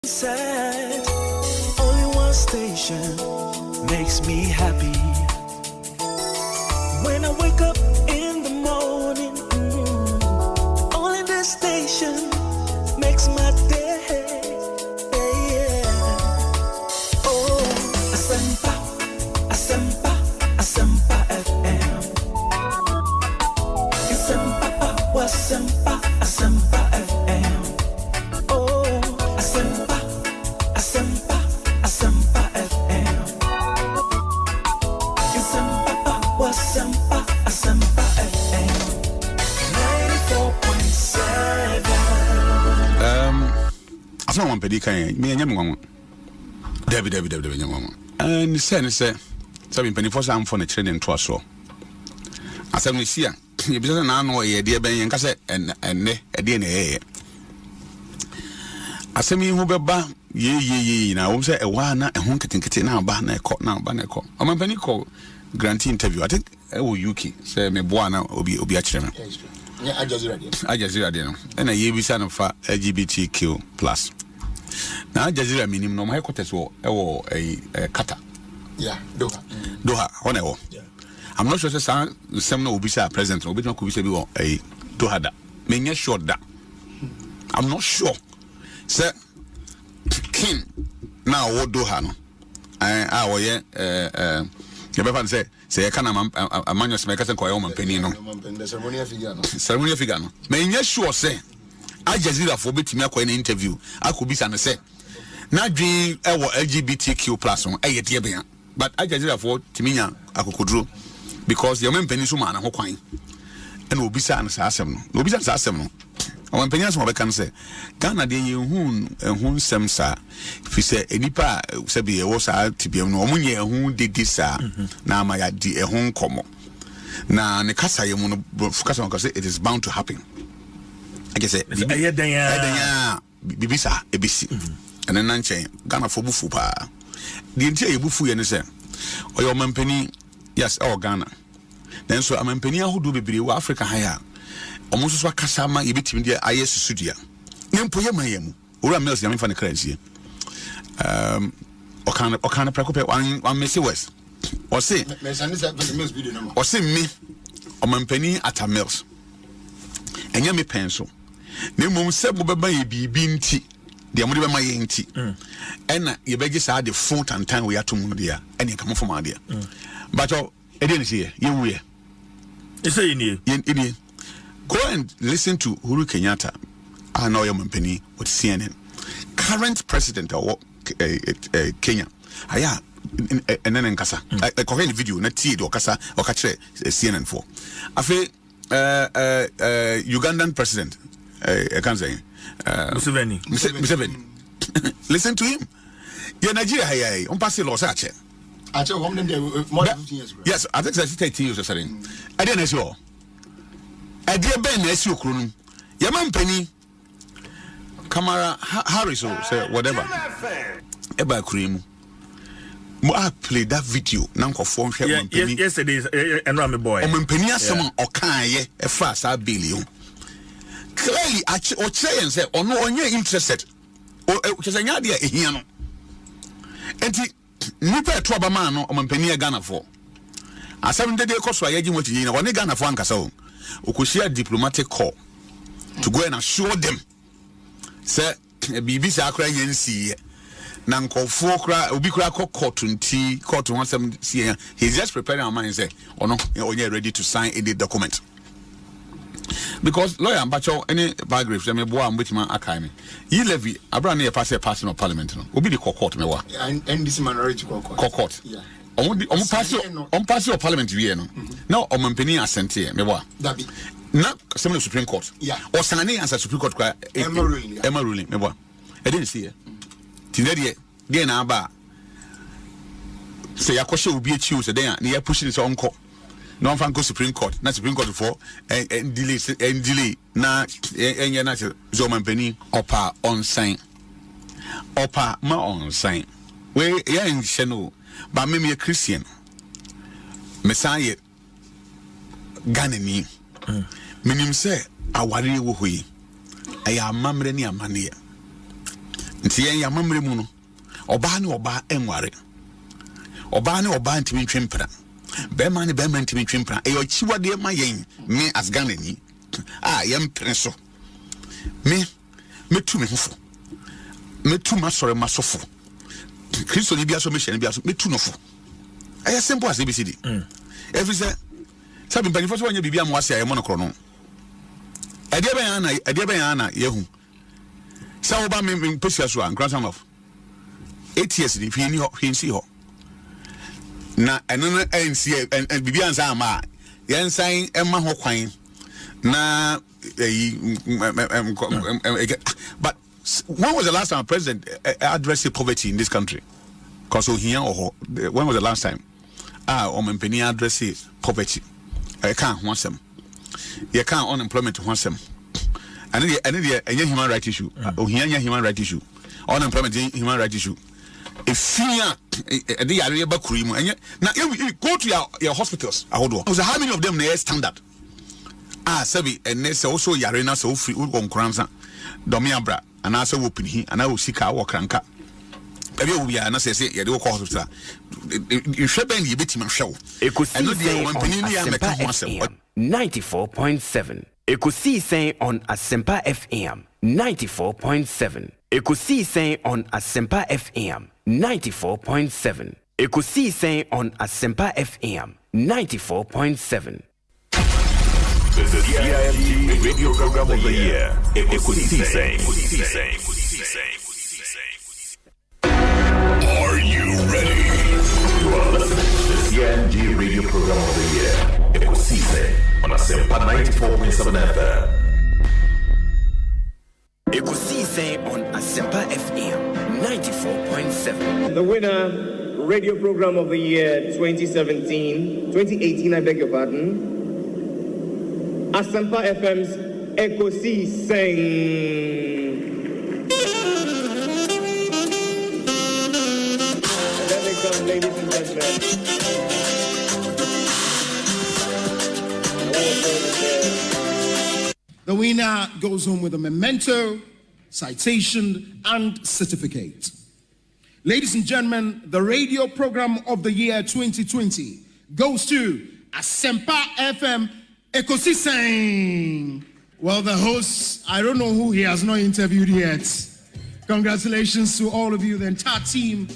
Sad. Only one station makes me happy. When I wake up in the morning, only this station makes my day. Yeah. Oh, Asempa, Asempa, Asempa FM. Asempa, Asempa, Asempa FM. Oh, Asempa, Asempa, Asempa FM. Asempa, Asempa FM. 94.7. Asama wampedi kan me nya mwanwa. David nya mwanwa. Ni say sabi penifo sa amfo na kire ne nto aso. Asam ni sia ye bisa na ano ye de ben ye nka se enne de na ye. Asam yi hu beba ye na wo se ewa na ehun ketenkete na ba na ekọ na ba na ekọ. Amampani call grantee interview I think UK say me boa na obi a kire me. Yeah, Ajazira de no. Na ye bisa no fa LGBTQ+. Na Ajazira minim no my headquarters wo Qatar. Yeah, Doha. Doha, honewo. Yeah. I'm not sure say some no obisa president obi no ko bisa bi wo Doha da. Me nya sure da. I'm not sure. Say king na wo Doha no. Wo ye you better say can a man just make us inquire on penny no. Ceremonial figure no. Me nya sure say Ajazira for betimi akwa na interview. Akobisa no say na dwen LGBTQ+ on ayete bia. But Ajazira for timinya akokodro because your penny so man ho kwan. And obisa no sa asem no. Obisa sa asem no. On penny so be kan say Ghana de ehun sem sa fi say enipa se be e wo sa tibiam no omunye ehun dedi sa na ama ya di ehun komo na ne kasa ye mu no kasa on say it is bound to happen. I guess say bibisa ebisi and then nanchen Ghana for bufu pa the entire bufu ye ne say oyo mampani yes our Ghana then so amampani ahudu bebre wa Africa haya omuso so akasa ma yebetimi dia ayes studia nempo ye mayemu ora mills yamfa ne currency okana prekope one messy west or say mills video number or say me omampani at mills enya me penso na mum se bo beba ye bibi nti de mo de bema ye nti ena ye beje sa de phone tantan we atom dia ene kamo fo ma dia but e dey nsi ye wuye e say ni ye go and listen to Uhuru Kenyatta and now your company with CNN current president of Kenya aya and then nkasa I call the video na tie do kasa o ka kire CNN for afi Ugandan president I can say Museveni listen to him yeah Nigeria hey on pass law sa che home them more than 15 years ago. Yes, I think that's 30 years or something. I didn't know. I did Ben Nessu Krun. Yaman Penny Kamara Harris or say whatever. Eba Cream. I played that video. Nanko form yesterday and Rami boy. Penny someone or can a fast I billion. Clearly, or say and say, or no, on your interested. Or just an idea here. And nipa to abama no omampani Ghana for asem de koso ayaji moti nyina woni Ghana for ankasa o okoshia diplomatic call to go and assure them say bibi sa akra nyansi na nkofo kra obi kra court nti court won some see he's just preparing our mind say ono onye ready to sign any document because lawyer ambacho any paragraph say me boa ambetima akai me yi levy abra na ye pass of parliament no obi di court me wa and this minority court yeah on pass of parliament we no now omampani assent me wa dabi na some supreme court yeah or sanani answer supreme court kwa Emma ruling me wa I didn't see tinade de na aba say yakoshe obi echi o say den na ya push this onko no fan go Supreme Court na Supreme Court for and delay na enye na so mampani opa on sign opa ma on sign we ya nhye no ba me Christian Messiah Ghana ni minim say aware wo hoyi aya amamre ni amane nti yen yamamre mu no oba ne oba enware oba ne oba ntimi ntwempra be ma ntimi ntwempra e ochiwade ma yen me as Ghanani yem preso me tu me hofo me tu masore masofo Kristo ni bia so me hye ne bia so me tu no fo aya simple as ABCD every say sabi bani fo so wanya bibia mo ase ayemo no kro no ade ben ana yehu sa oba me pesia so an grandson of 8 years ni fi ni ho hinsi ho na eno no NC and bibia ansa ama yensan emma ho kwan na but when was the last time a president addressed poverty in this country? Because when was the last time Ompeni addressed poverty? I can't want them. You can't unemployment want them. And the human rights issue. Human rights issue. Unemployment human rights issue. If the area bakurimu and now you go to your hospitals. How many of them they standard? Sabi and they also yarena so free on kranza domiabra and also open he and I will seek our cranka. Maybe we are not say you do call hospital. You should be a bit show. Ekosiisen on Asempa FM 94.7. Ekosiisen on Asempa FM 94.7. Ekosiisen on Asempa FM 94.7. Ekosiisen on Asempa FM 94.7. The CIMT Radio Program of the Year, Ekosiisen. Are you ready? You are listening to the CIMT Radio Program of the Year, Ekosiisen on Asempa 94.7 FM. Ekosiisen on Asempa FM 94.7. The winner, Radio Program of the Year 2018, I beg your pardon. Asempa FM's Ekosiisen. Let me come, ladies and gentlemen. The winner goes home with a memento, citation, and certificate. Ladies and gentlemen, the Radio Program of the Year 2020 goes to Asempa FM Ekosiisen. Well, the host, I don't know who he has not interviewed yet. Congratulations to all of you, the entire team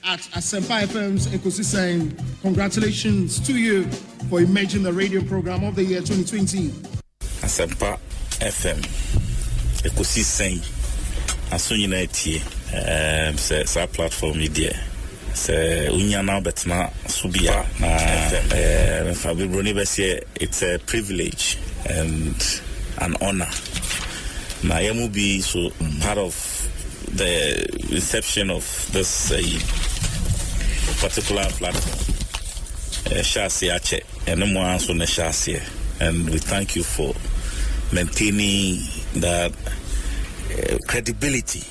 at Asempa FM's Ekosiisen. Congratulations to you for emerging the Radio Program of the Year 2020. Asempa FM Ekosiisen asonyina tie sa platform media se unyana betna subia na Fabi Bruni Bessie. It's a privilege and an honor. Na yamu be so part of the reception of this particular platform. Shasi ache and no more answer na shasi, and we thank you for maintaining that credibility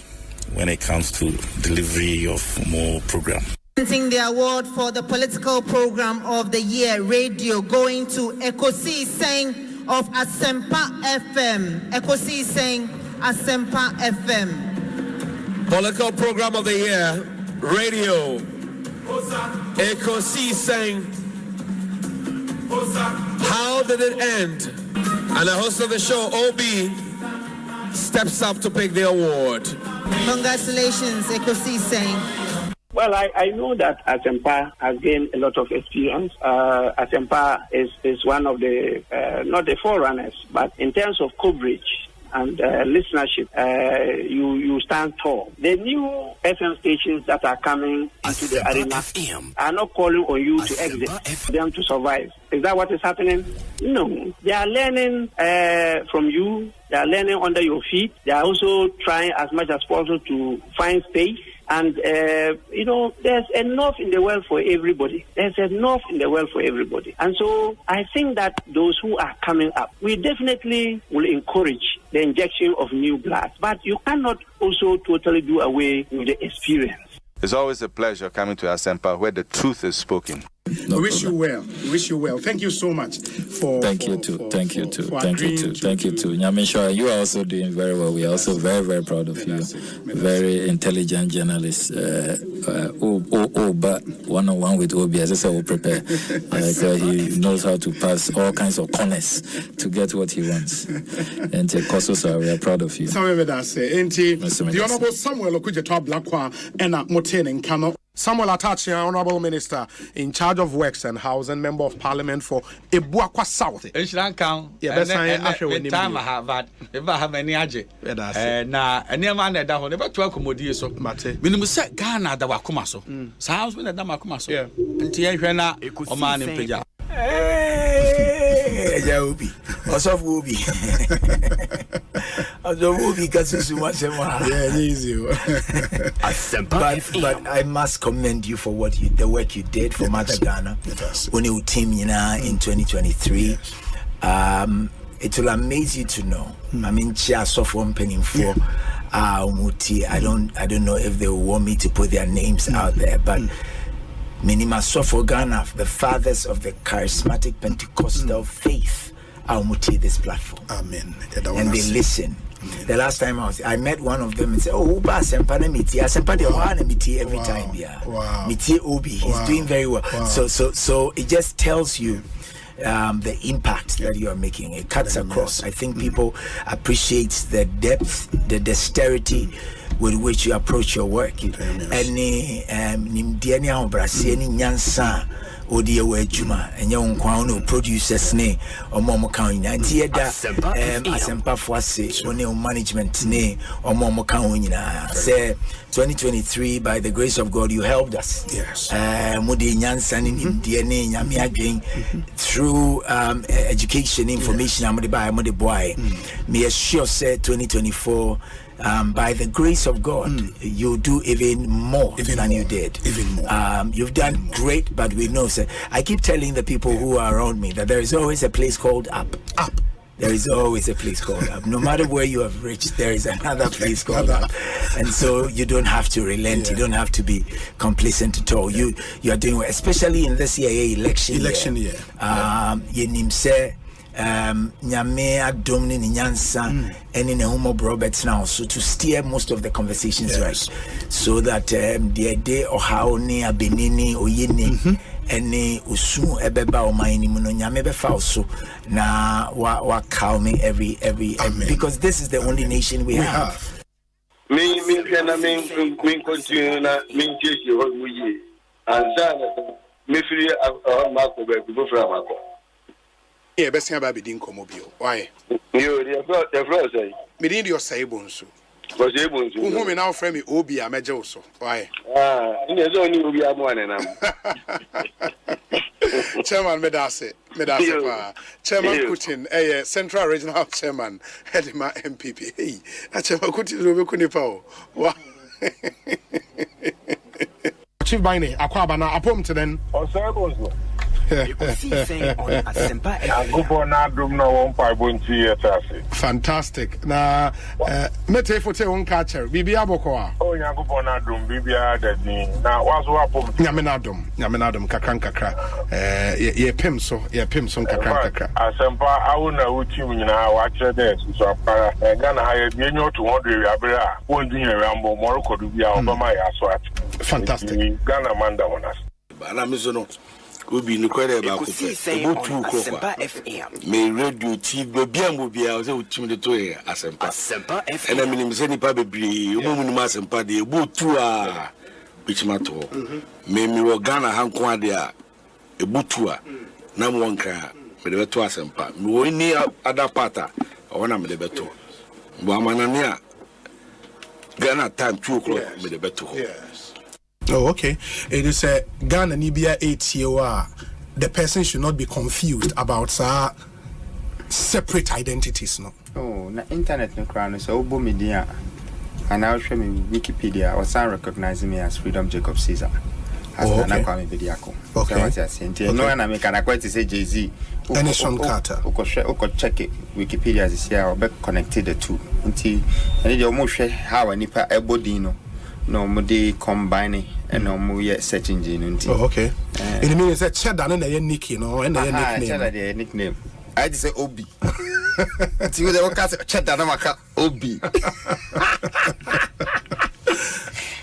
when it comes to delivery of more program. Presenting the award for the political program of the year, radio, going to Ekosiisen of Asempa FM. Ekosiisen Asempa FM. Political program of the year, radio, Ekosiisen. How did it end? And the host of the show, OB, steps up to pick the award. Congratulations, Ekosiisen. Well, I know that Asempa has gained a lot of experience. Asempa is one of the, not the forerunners, but in terms of coverage and listenership, you stand tall. The new FM stations that are coming into the arena are not calling on you to exit, them to survive. Is that what is happening? No. They are learning from you. They are learning under your feet. They are also trying as much as possible to find space. And, there's enough in the world for everybody. There's enough in the world for everybody. And so I think that those who are coming up, we definitely will encourage the injection of new blood. But you cannot also totally do away with the experience. It's always a pleasure coming to Asempa where the truth is spoken. We wish you well. We wish you well. Thank you so much for. Thank you too. Thank you too. Nyamisha, you are also doing very well. We are also very, very proud of you. Very intelligent journalist. But one-on-one with Obi, as I said, will prepare. He knows how to pass all kinds of corners to get what he wants. And Kososo, we are proud of you. The Honorable Samuel Okudzeto Blakwa and Moten and Kano. Samuel Atachi, Honorable Minister in charge of Works and Housing, Member of Parliament for Ebuakwa South. Time I have that. If I have any aje. Na any man that one never to accommodate so. Minimum set Ghana that wakuma so. Sounds when the Damakuma so. Until Hena Oman in Peja. Obi. Also Obi. Obi Kasusu easy. But I must commend you for the work you did for Mother Ghana. When you team in 2023. It will amaze you to know. I mean, penning for Muti. I don't know if they will want me to put their names out there, but Minima Sofo Ghana, the fathers of the charismatic Pentecostal faith, Muti this platform. Amen. And they listen. The last time I met one of them and said, "Oh, Asempa miti every time, yeah. Wow. Miti Obi, he's doing very well." Wow. So it just tells you the impact that you are making. It cuts across. I think people appreciate the depth, the dexterity with which you approach your work. Any nimdiania obrasi any nyansa odi ewe juma enye nkwa no producers ne omo kan nyina ntie da Asempa Fuase one management ne omo kan nyina say 2023 by the grace of God you helped us. Yes. Mudi nyansa ni nimdie ne nyame adwen through education information amode by amode boy. Me assure say 2024 by the grace of God, you do even more than you did. Even more. You've done great, but we know, sir. I keep telling the people who are around me that there is always a place called up. Up. There is always a place called up. No matter where you have reached, there is another place called up. And so you don't have to relent. You don't have to be complacent at all. You are doing well, especially in this election year. You nimse. Nyame adom ni nyansa any ne homo Roberts now so to steer most of the conversations right so that the day or how ni abenini oyini any usu ebeba o mine mu no nyame be fa so na wa calming every because this is the only nation we have. Me continue na me chesi ho muyi anza me free mako be go fra mako. Yeah, best thing about being Comobio. Why? You, the floor say. Medin your say Bonsu. Was able to. Whom now frame Obi, I met also. Why? In the zone, you will be a one and Chairman Medase, Chairman Putin, a Central Regional Chairman, Hedima MPP. Hey, a Chairman Putin, wow. Chief Bine, Aquabana, upon to then. Or Bonsu. Fantastic. Na mete fote on catcher. Bibia bokoa. Oh, Yakupona drum, Bibia that me. Now was wapum. Yamenadum, kakra. Ye pimso kakra. Asempa, I will know what you now watch this. So Ghana hired me to wonder Abra, won't do a ramble, Morocco to be out of my aswat. Fantastic. Ghana Manda on us. Banamizono. Obi no kwere ba ko fe obotu ko kwa me radio TV bia mo bia o se utim de to Asempa FM ena minim se nipa bebre o mu Asempa de obotu a bichima to me wo Ghana hanko ade a ebotu a na mo nka me de beto Asempa me wo ni ada pata o na me de beto bo amanane a Ghana time 2 o'clock me de beto. Oh, okay. It is a Ghana Nibia 8 year. The person should not be confused about separate identities, no. Oh, na internet no crown so obo media. And I'll show me Wikipedia or some recognizing me as Freedom Jacob Caesar. As an Kwame Bediako. Okay. What I say. No, and I make an quite say Jay-Z. Sean Carter. Oko check it. Wikipedia as here or be connected the two. Until and it almost how a nipa ebodino. No, they combining and no ye search engine. Oh, okay. In the meaning, said cheddar and a nickname, and a nickname. Cheddar, nickname. I just say Obi. See what they will cast cheddar, Obi.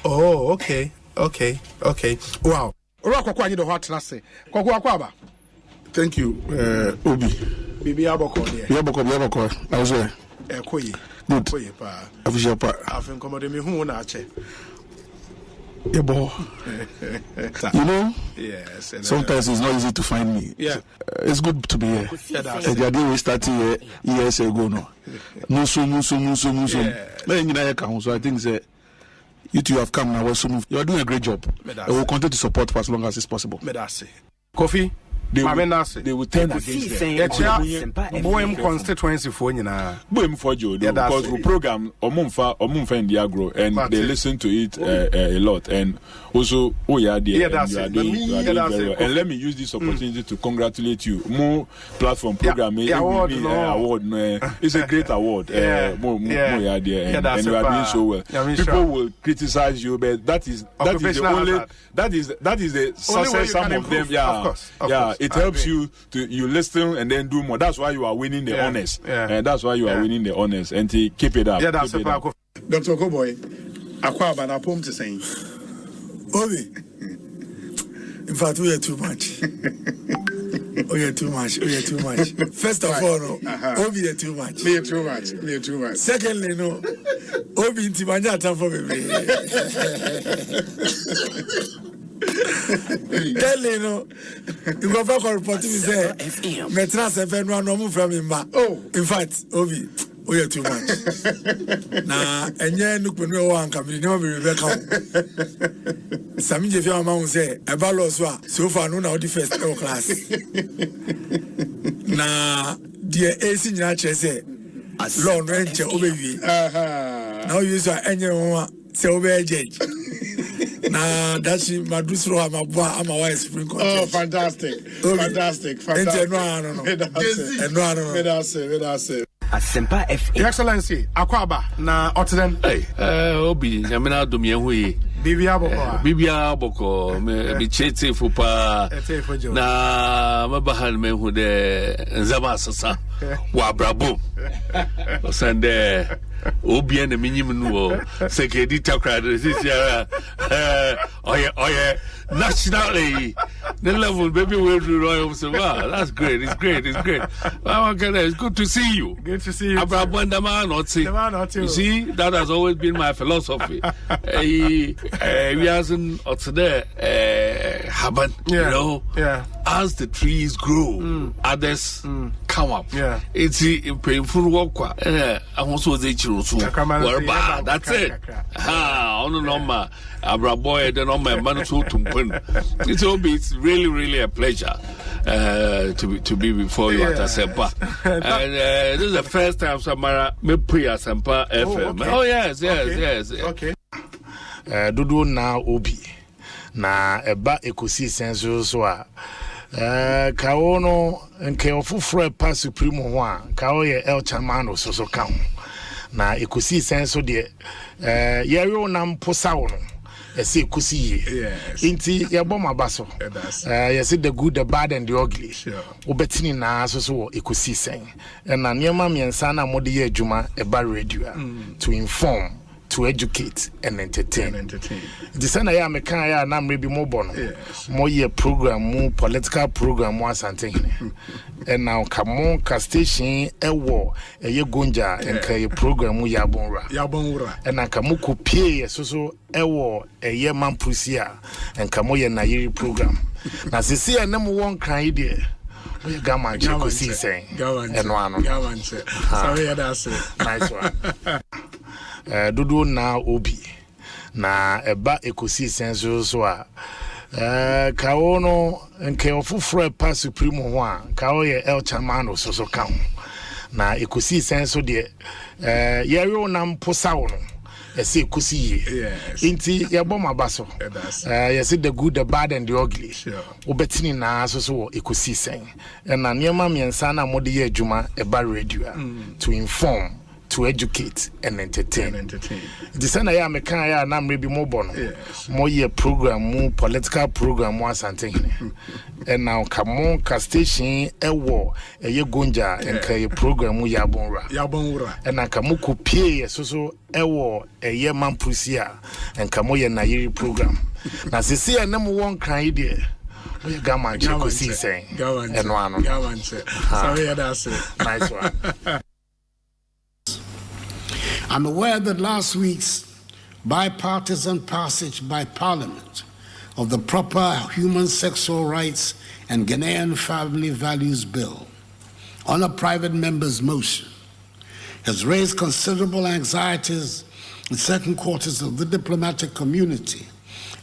Oh, okay. Wow. Rock, you the hot class. Thank you, Obi. Bibi Aboko. I was there. Good. Official part. I've incommoded me who not. Yeah, boy. You know, yes. Sometimes it's not easy to find me. Yeah. It's good to be here. The idea we started here years ago now. So I think that you two have come now. You are doing a great job. I will continue to support for as long as it's possible. Coffee. They will turn against them. Bohem constituency for you now. Bohem for you because we program Omumfa in the agro and they listen to it a lot. And also, you are doing very well. And let me use this opportunity to congratulate you. More platform program award. It's a great award. More you are there and you are doing so well. People will criticize you, but that is the only that is the success some of them. Yeah. It helps you to listen and then do more. That's why you are winning the honors. And that's why you are winning the honors. And keep it up. Yeah, that's it. Dr. Koboy, Akwaba na pom to saying. Obi. In fact, we are too much. We are too much. First of all, Obi are too much. Me too much. Secondly, no. Obi intimanya time for me. Tell you know, you go back and report to me say, Metras FM no move from him. Oh, in fact, Obi, we are too much. Nah, and yeah, look when we want come, you never be Rebecca. Some of your mom say, a baloswa, so far no now the first class. Nah, dear AC Nature say, Lord Rancher, Obi. Now you say, anyone say, Obi Judge. Nah, that's my dusro. I'm a wife spring. Oh, fantastic. Asempa FM. Your Excellency, Akwaba na Otten. Hey, Obi, Yamina Dumiahui. Bibia Boko, me chete fupa. Na mabahan me who de Zabasasa. Wabrabo. Sande Obi and the minimum secretary crowd this year. Oh yeah. Nationally, the level baby will do royal. So wow, that's great. It's great. It's good to see you. Good to see you. You see, that has always been my philosophy. We hasn't there happen. You know, as the trees grow, others come up. It's painful work. I also say that's it. On the number, Abraboy, the number, man, it's really a pleasure to be before you at Asempa. And this is the first time Samara me pre Asempa FM. Oh yes. Okay. Dudu na Obi na eba Ekosiisen so a kawono nke ofufro pa supreme ho a kawo ye El Chamano so ka ho na Ekosiisen so de yero na mposa wo no ese kusi inti yebo mabaso yes the good the bad and the ugly obetini na so Ekosiisen na niema miensa na mode ye adwuma eba radio to inform, to educate and entertain. The sana ya meka ya na mrebi mo bono mo ye program mo political program mo asante and now come ka station ewo eye gonja enka ye program mo yabonra and na ka mo kopie so ewo eye mampusia enka mo ye na yiri program na sisi ya na mo won kan ide we gaman Ekosiisen eno ano sorry that's it. Nice one. Dudu na Obi na eba Ekosiisen so a kawono nke ofufro pa supreme ho a kawo ye El Chamano so ka ho na Ekosiisen so de yero na mposa wo no ese kusi inti yebo mabaso yes the good the bad and the ugly obetini na so Ekosiisen na niema miensa na mode ye adwuma eba radio to inform, to educate and entertain. The same I am a kind of nam maybe more bono, more year program, more political program, more something. And now come on, station a war, a year gunja and kay program yabonra. And I come pay so a war, a year man pusia, and come on Nairi program. Now, see, a number one kind idea. We gaman Ekosiisen saying, and one. Sorry, that's it. Nice one. I'm aware that last week's bipartisan passage by Parliament of the Proper Human Sexual Rights and Ghanaian Family Values Bill on a private member's motion has raised considerable anxieties in certain quarters of the diplomatic community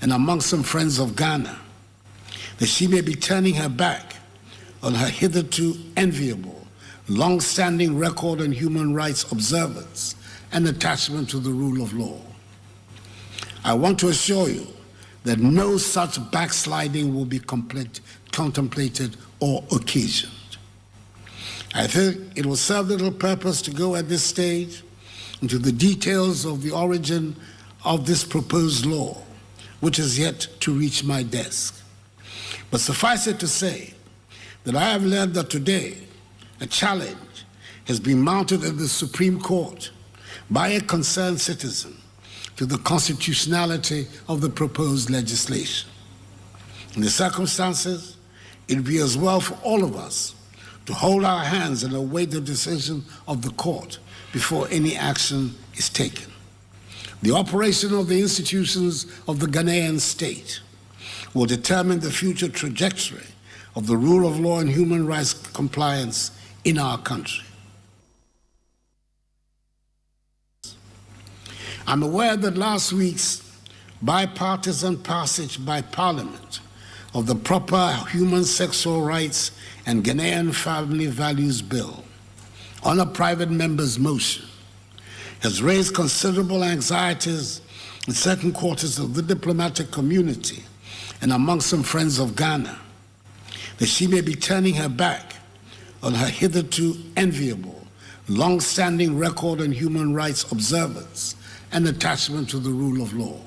and among some friends of Ghana that she may be turning her back on her hitherto enviable, long-standing record on human rights observance and attachment to the rule of law. I want to assure you that no such backsliding will be contemplated or occasioned. I think it will serve little purpose to go at this stage into the details of the origin of this proposed law, which is yet to reach my desk. But suffice it to say that I have learned that today a challenge has been mounted at the Supreme Court by a concerned citizen to the constitutionality of the proposed legislation. In the circumstances, it would be as well for all of us to hold our hands and await the decision of the court before any action is taken. The operation of the institutions of the Ghanaian state will determine the future trajectory of the rule of law and human rights compliance in our country. I'm aware that last week's bipartisan passage by Parliament of the Proper Human Sexual Rights and Ghanaian Family Values Bill on a private member's motion has raised considerable anxieties in certain quarters of the diplomatic community and among some friends of Ghana that she may be turning her back on her hitherto enviable, long-standing record on human rights observance and attachment to the rule of law.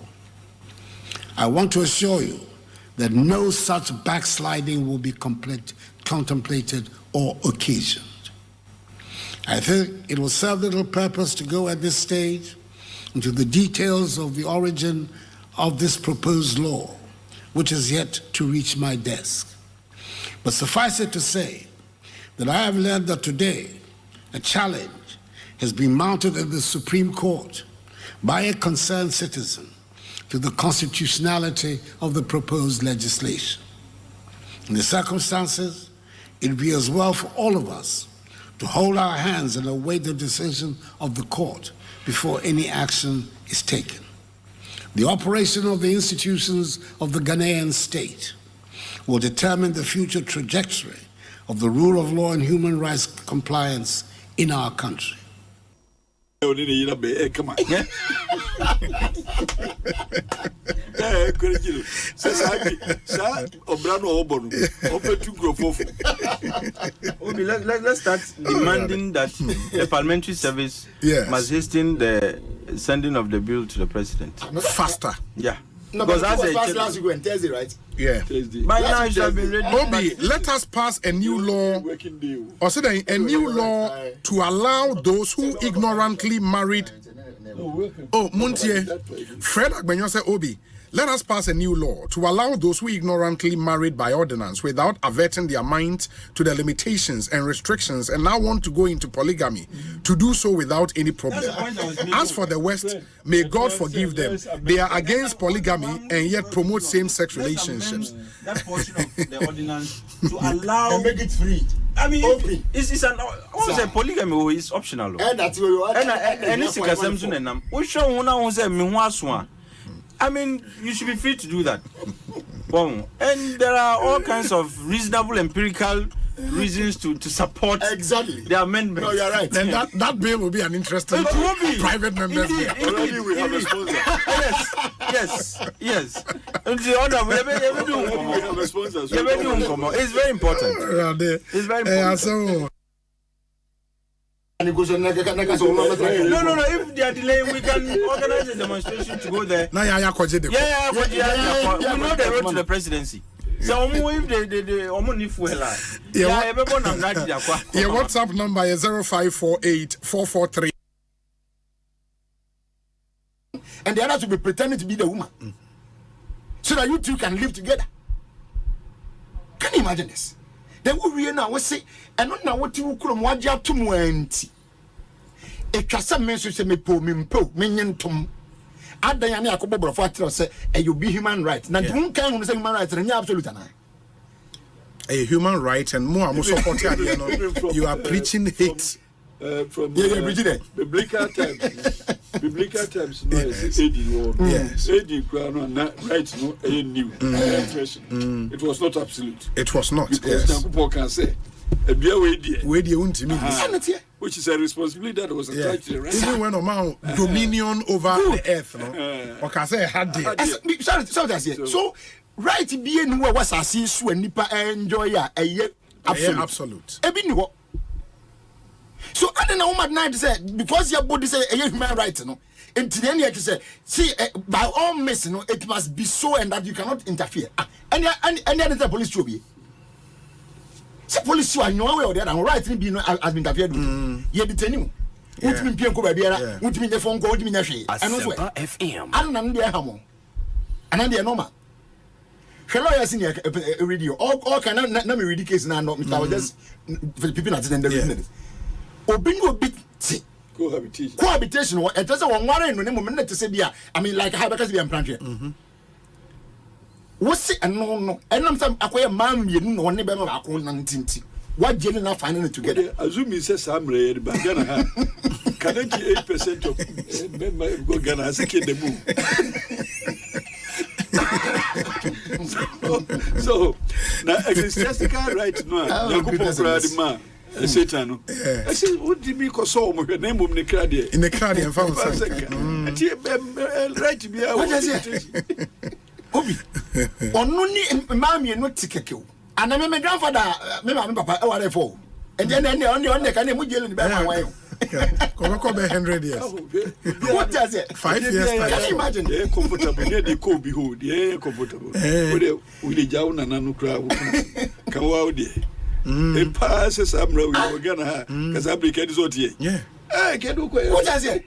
I want to assure you that no such backsliding will be contemplated or occasioned. I think it will serve little purpose to go at this stage into the details of the origin of this proposed law, which is yet to reach my desk. But suffice it to say that I have learned that today a challenge has been mounted at the Supreme Court by a concerned citizen to the constitutionality of the proposed legislation. In the circumstances, it would be as well for all of us to hold our hands and await the decision of the court before any action is taken. The operation of the institutions of the Ghanaian state will determine the future trajectory of the rule of law and human rights compliance in our country. Let's start demanding that the parliamentary service must hasten the sending of the bill to the president faster. Yeah. No, because that's last week on Thursday, right? Yeah. By now it should have been ready. Obi, let us pass a new law, or say a new law to allow those who ignorantly married. Oh, Montier, Fred Agbenyo said, Obi, let us pass a new law to allow those who ignorantly married by ordinance without averting their mind to the limitations and restrictions and now want to go into polygamy to do so without any problem. As for the West, may God forgive them. They are against polygamy and yet promote same-sex relationships. That portion of the ordinance to allow and make it free. I mean, it's an also polygamy is optional. And that's where you are. And it's a assumption and we show one say me. I mean, you should be free to do that. And there are all kinds of reasonable empirical reasons to support the amendment. No, you're right. Then that bill will be an interesting private members bill. Already we have a sponsor. Yes. And the other we have a sponsor. It's very important. It's very important. No. If they are delaying, we can organize a demonstration to go there. We know the road to the presidency. So if they your WhatsApp number is 0548 443. And the other to be pretending to be the woman, so that you two can live together. Can you imagine this? Then we now say, and not now what you could watch out to Muenti. A casa mentions me po, minion tom. Add Diana Cobo for say, and you be human rights. Now, you can't say human rights, and you're absolute. A human right and more support you are preaching hate. From biblical times, no, it's AD. Yes. AD crown right no a new expression. It was not absolute. It was not. Because yes. people can say a beer which is a responsibility that was attached to the right. Even when a man dominion over the earth, no, or can say had the. So right being where was I see so nipa enjoy absolute. So I don't know what night said because your body say a human right, no. And then you say, see, by all means, no, it must be so and that you cannot interfere. And then the police should be. Say police you are no way or the other, right? Be no has been interfered with. You detain you. What mean people go there? What mean the phone go? What mean the share? Asempa FM. I don't know the hammer. And then the normal. Hello, yes, in your radio. All can not me read the case now. No, Mr. I was just for the people not in the business. Obingo bit cohabitation. It doesn't want no moment to say, I mean, like how because we are planting. What's it? And no, and I'm some acquire man, you know, one neighbor of our own 19. What general finding it together? Azumi says I'm ready, but Ghana 98% of Ghana has a kid the move. So now ecclesiastical right now. Satan. I said, what did you call so much? Name of the Cradier. In the Cradier, right to be what is it? Obi. Only mammy and not ticket. And I mean, my grandfather, my papa, whatever. And then the only can you in the way. Come 100 years. What does it? 5 years. Can you imagine? They're comfortable. They're behold. They're comfortable. With the Jaun and Anukra. Come out there. It passes somewhere we're gonna because I became this OTA. Yeah. I get what does it?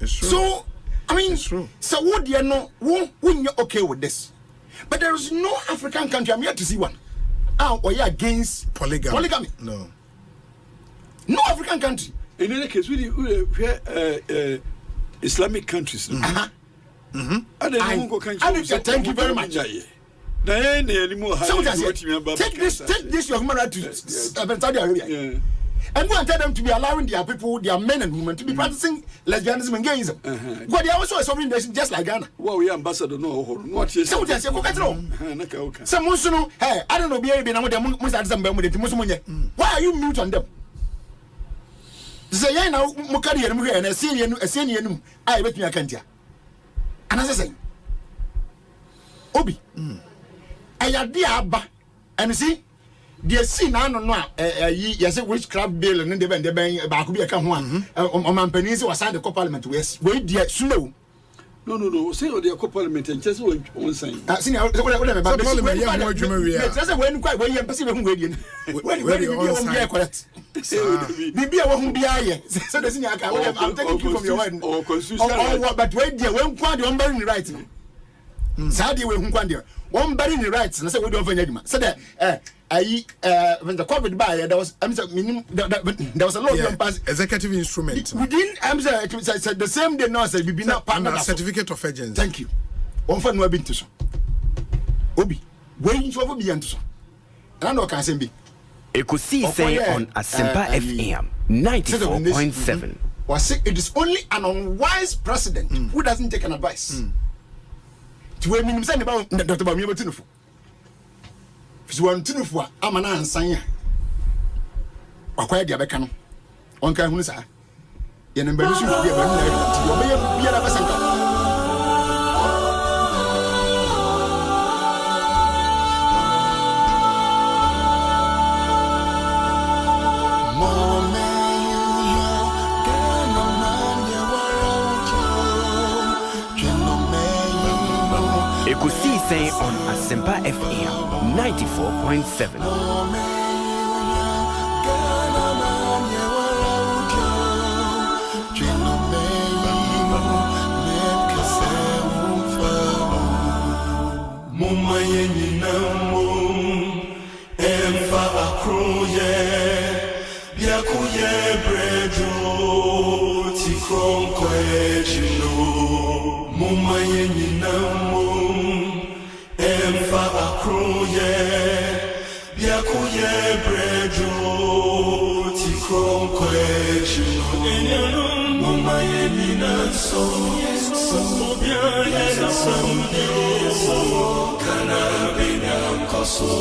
It's true. So, I mean, so what do you know? When you're okay with this, but there is no African country. I'm yet to see one. Or you're against polygamy? No. No African country. In any case, we Islamic countries. I thank you very much. Take this your human right to Saudi Arabia. And go and tell them to be allowing their people, their men and women, to be practicing lesbianism and gayism. But they are also a sovereign nation just like Ghana. Well, we ambassador no what you say. Some Muslim, hey, I don't know, baby, now why are you mute on them? Say, yeah, now, Mukari and a senior, I bet me a cantia. And as I say, Obi. Ayadiaba and see the scene I don't know yes witchcraft bill and then the bank back be a come one on pennies was signed the co-parliament west wait dear slow. No say the co-parliament and just one sign. Senior whatever but that's when quite when you perceive who waiting when you correct maybe I won't be here so the senior I'm taking you from your word or constitution but wait dear when quite on bearing right Sadia will quite one bury the rights and say we don't find any. So that when the COVID by there was there was a lot of executive instrument within the same day now said we be not partner certificate of agency. Thank you. One for no been to so Obi waiting to be and so and no can say be Ekosiisen On Asempa FM 94.7. Was it is only an unwise president who doesn't take an advice. To where me say about Dr. Bami Batinufo. If you want to know for Amana and Sanya. Acquire the Abacano. On Kahusa. Yan embarrassing to be a man Ekosiisen on Asempa FM 94.7. Mumma yenina mum emfa akroye byakuye brejo tikronkwe chino mumma yenina mum emfa akroye byakuye brejo tikronkwe chino mumma yenina so kana benyam koso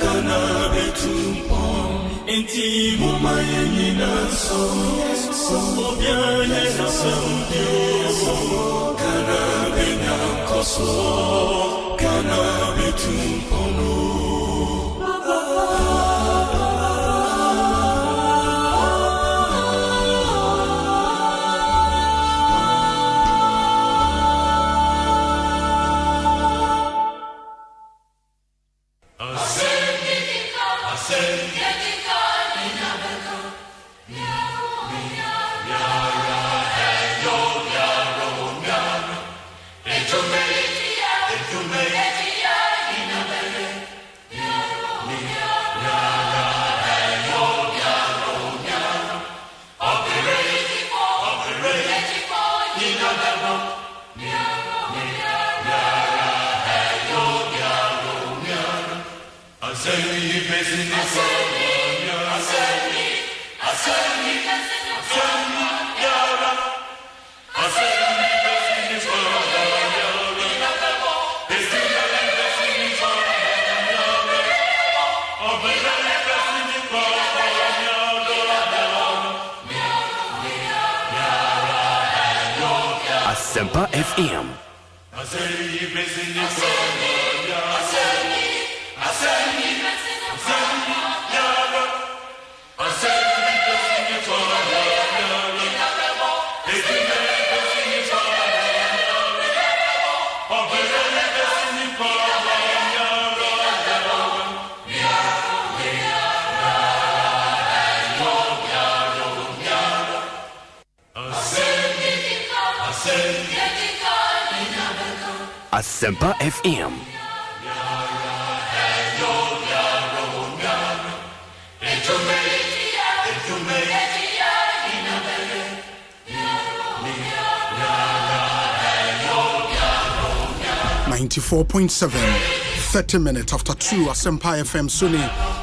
kana betumpon enti muma yenina so bianye na kana benyam koso kana betumpon Asempa FM. Asempa FM. .7, 30 minutes after 2, Asempa FM Sunni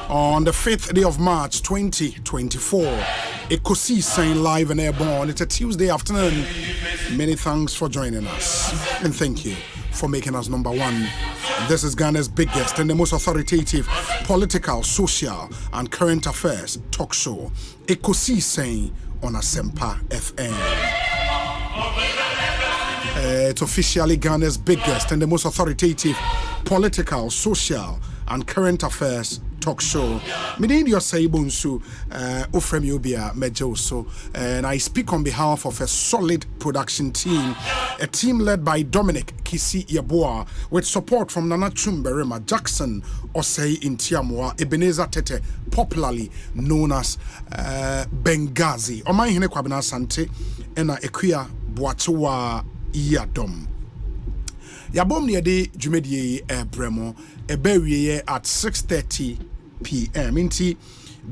on the 5th day of March 2024. Ekosiisen live and airborne. It's a Tuesday afternoon. Many thanks for joining us and thank you for making us number one. This is Ghana's biggest and the most authoritative political, social and current affairs talk show, Ekosiisen on Asempa FM. It's officially Ghana's biggest and the most authoritative political, social and current affairs talk show. My name is Osei Bonsu, Mejoso, and I speak on behalf of a solid production team, a team led by Dominic Kisi Yaboa, with support from Nana Chumberema, Jackson Osei Intiamwa, Ebenezer Tete, popularly known as Benghazi. Omai Hine Kwabena Sante, Ena Ekuya Boachewa Yadom. Yabom niade jumedie bremo ebewie at 6:30 p.m. Inti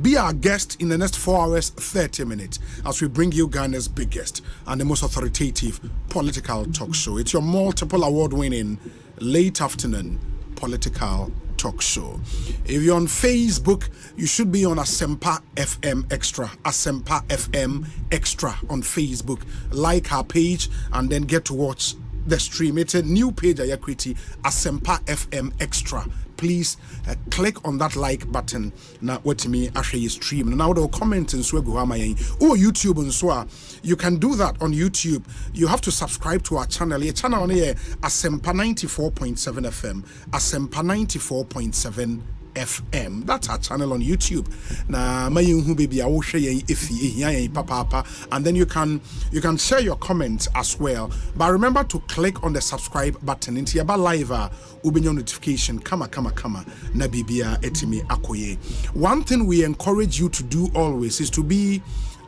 be our guest in the next 4 hours 30 minutes as we bring you Ghana's biggest and the most authoritative political talk show. It's your multiple award-winning late afternoon political talk show. If you're on Facebook, you should be on Asempa FM Extra. Asempa FM Extra on Facebook. Like our page and then get to watch the stream. It's a new page at Yakriti, Asempa FM Extra. Please click on that like button. Now, what me actually stream. Now, the comment in YouTube and so you can do that on YouTube. You have to subscribe to our channel. Your channel on here, Asempa 94.7 FM. Asempa 94.7 FM. That's our channel on YouTube. Na mayunhu baby I will share if papa, and then you can share your comments as well. But remember to click on the subscribe button into your live open your notification. Kama na bibia etimi akoye. One thing we encourage you to do always is to be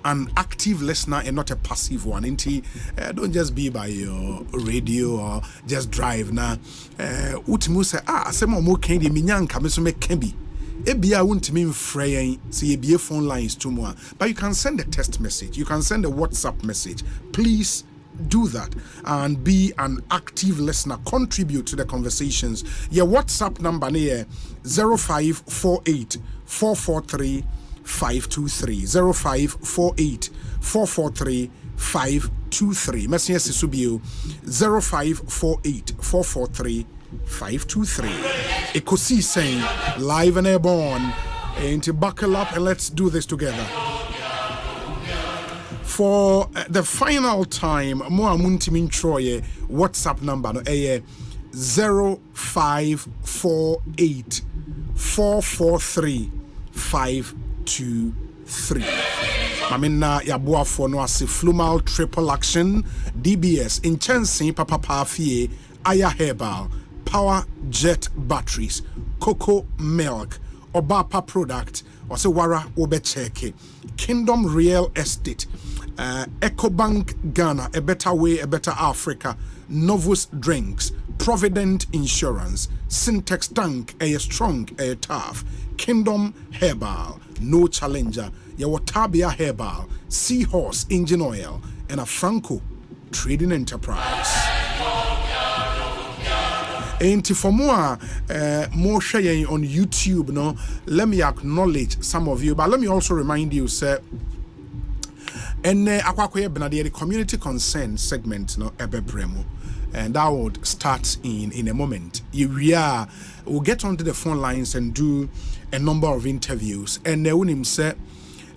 an active listener and not a passive one. Don't just be by your radio or just drive. Now, utimu say asema mo kendi minyanka me so me kembi. Ebia wuntimi mfrey say ebia phone lines to mo. But you can send a text message. You can send a WhatsApp message. Please do that and be an active listener. Contribute to the conversations. Your WhatsApp number here 0548 443 523 0548 443 523. Messenger Sisubio 0548 443 523. Ekosiisen saying live and airborne. And to buckle up and let's do this together. For the final time, mo amuntimin troye WhatsApp number no 0548 443 523. Mamina yabua for no ase flumal triple action DBS inchensi papa pafie aya herbal power jet batteries cocoa milk obapa product or se wara obecheke Kingdom Real Estate Ecobank Ghana, a better way, a better Africa, Novus Drinks, Provident Insurance, Syntex Tank, a strong, a tough, Kingdom Herbal, No Challenger, Yawatabia Herbal, Seahorse Engine Oil, and a Franco Trading Enterprise. And for more sharing on YouTube, no, let me acknowledge some of you, but let me also remind you, sir. And the community concern segment no ebebremo, and that would start in a moment. We'll get onto the phone lines and do a number of interviews. And unim say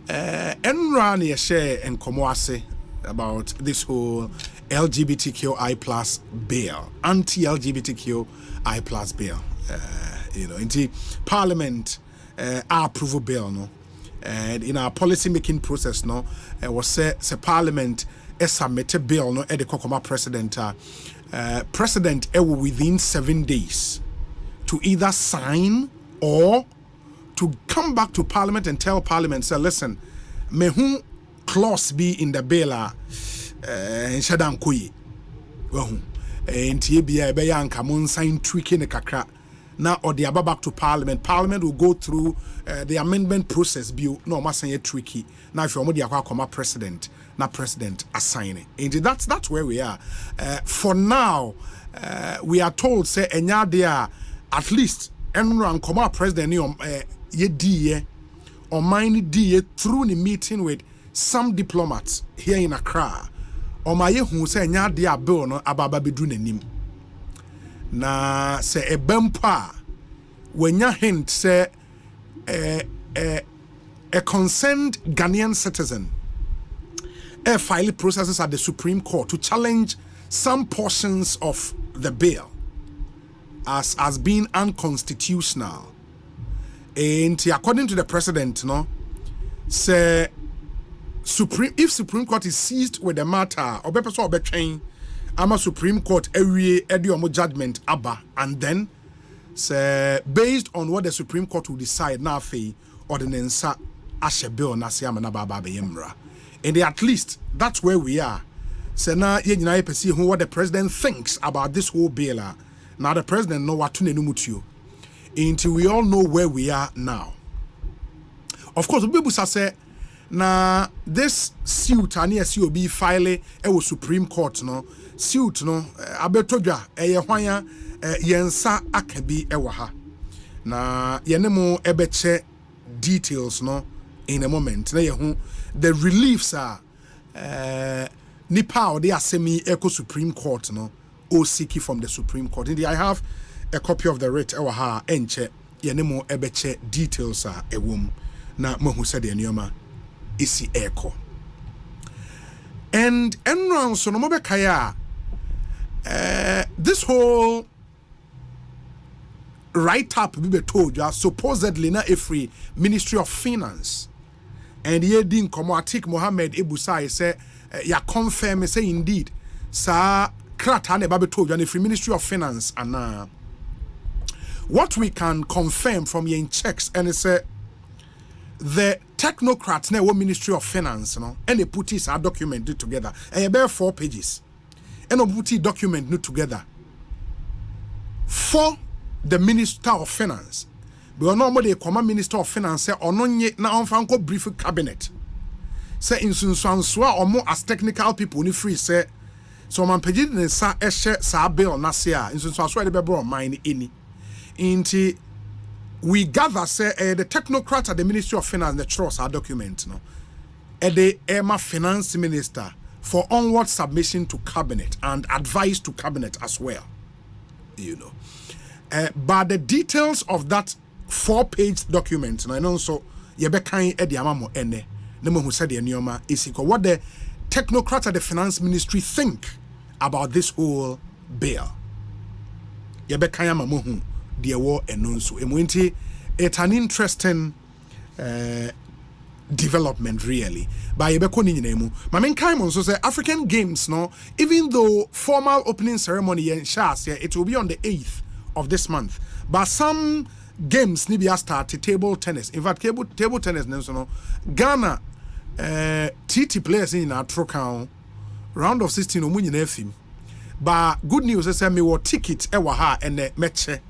Enran share and komwase about this whole LGBTQI plus bill, anti-LGBTQI plus bill. Into Parliament approval bill no. And in our policy making process, no, was say Parliament submit a bill, no, at the Kokoma president, president within 7 days to either sign or to come back to Parliament and tell Parliament, say, listen, may who clause be in the bill, and Shadam Kui, and TBA Bayanka, Mon sign tweaking a kakra. Now or they are back to Parliament. Parliament will go through the amendment process. No, must say tricky. Now if you're more president, now president assign it. And that's where we are. For now, we are told say there at least everyone come out president or mine through the meeting with some diplomats here in Accra. Or my who say there bill no ababa bedrunenim. Na se ebempa when ya hint say a concerned Ghanaian citizen file processes at the Supreme Court to challenge some portions of the bill as being unconstitutional. And according to the president, no, say if Supreme Court is seized with the matter or train. I'm a Supreme Court every judgment abba, and then say based on what the Supreme Court will decide now ordinance ashe bill na siama na baba beyemra. And at least that's where we are. So now you see what the president thinks about this whole bill. Now the president know what to nenumutu. Until we all know where we are now. Of course, people say na this suit ani COB file Supreme Court no suit no abetodwa hwan yensa akabi ha na yenemo ebeche details no in a moment na yehu the reliefs are nipa the asemi Supreme Court no o seeki from the Supreme Court. Indeed, I have a copy of the writ ha enche yenemo ebeche details are ewom na mohu said enioma isi echo. And enran so no mobekaya this whole write up be told you supposedly na free Ministry of Finance and ye din komo Atik Mohammed Ebusai say ya confirm say indeed sa krata na be told you free Ministry of Finance and what we can confirm from your checks and say the technocrats na Ministry of Finance and they put this document together and about 4 pages and they put document together for the Minister of Finance. But normally the common Minister of Finance say ononye na onfanko brief cabinet. Say in sunsuanswa or more as technical people ni free say so man page ne sa ehye sa bill na say in sunsuanswa de bebo mine any. Inti we gather say the technocrats at the Ministry of Finance the trust our document no. The Emma Finance Minister for onward submission to cabinet and advice to cabinet as well. You know. But the details of that 4-page document, and also Yebekai Ediamamo Ene, Nemo who said the Nioma is what the technocrats at the Finance Ministry think about this whole bill. Yebekai Mamuhu, the war and Nonso. Emwinti, it's an interesting development really. By Yebekoni Nemu. Mamen Kaimon so say African Games, no, even though formal opening ceremony in Shas, it will be on the 8th of this month. But some games Nibia started table tennis. In fact, table tennis, no, Ghana TT players in our Trocao round of 16 Omunyin FM. But good news is me what ticket ewaha and meche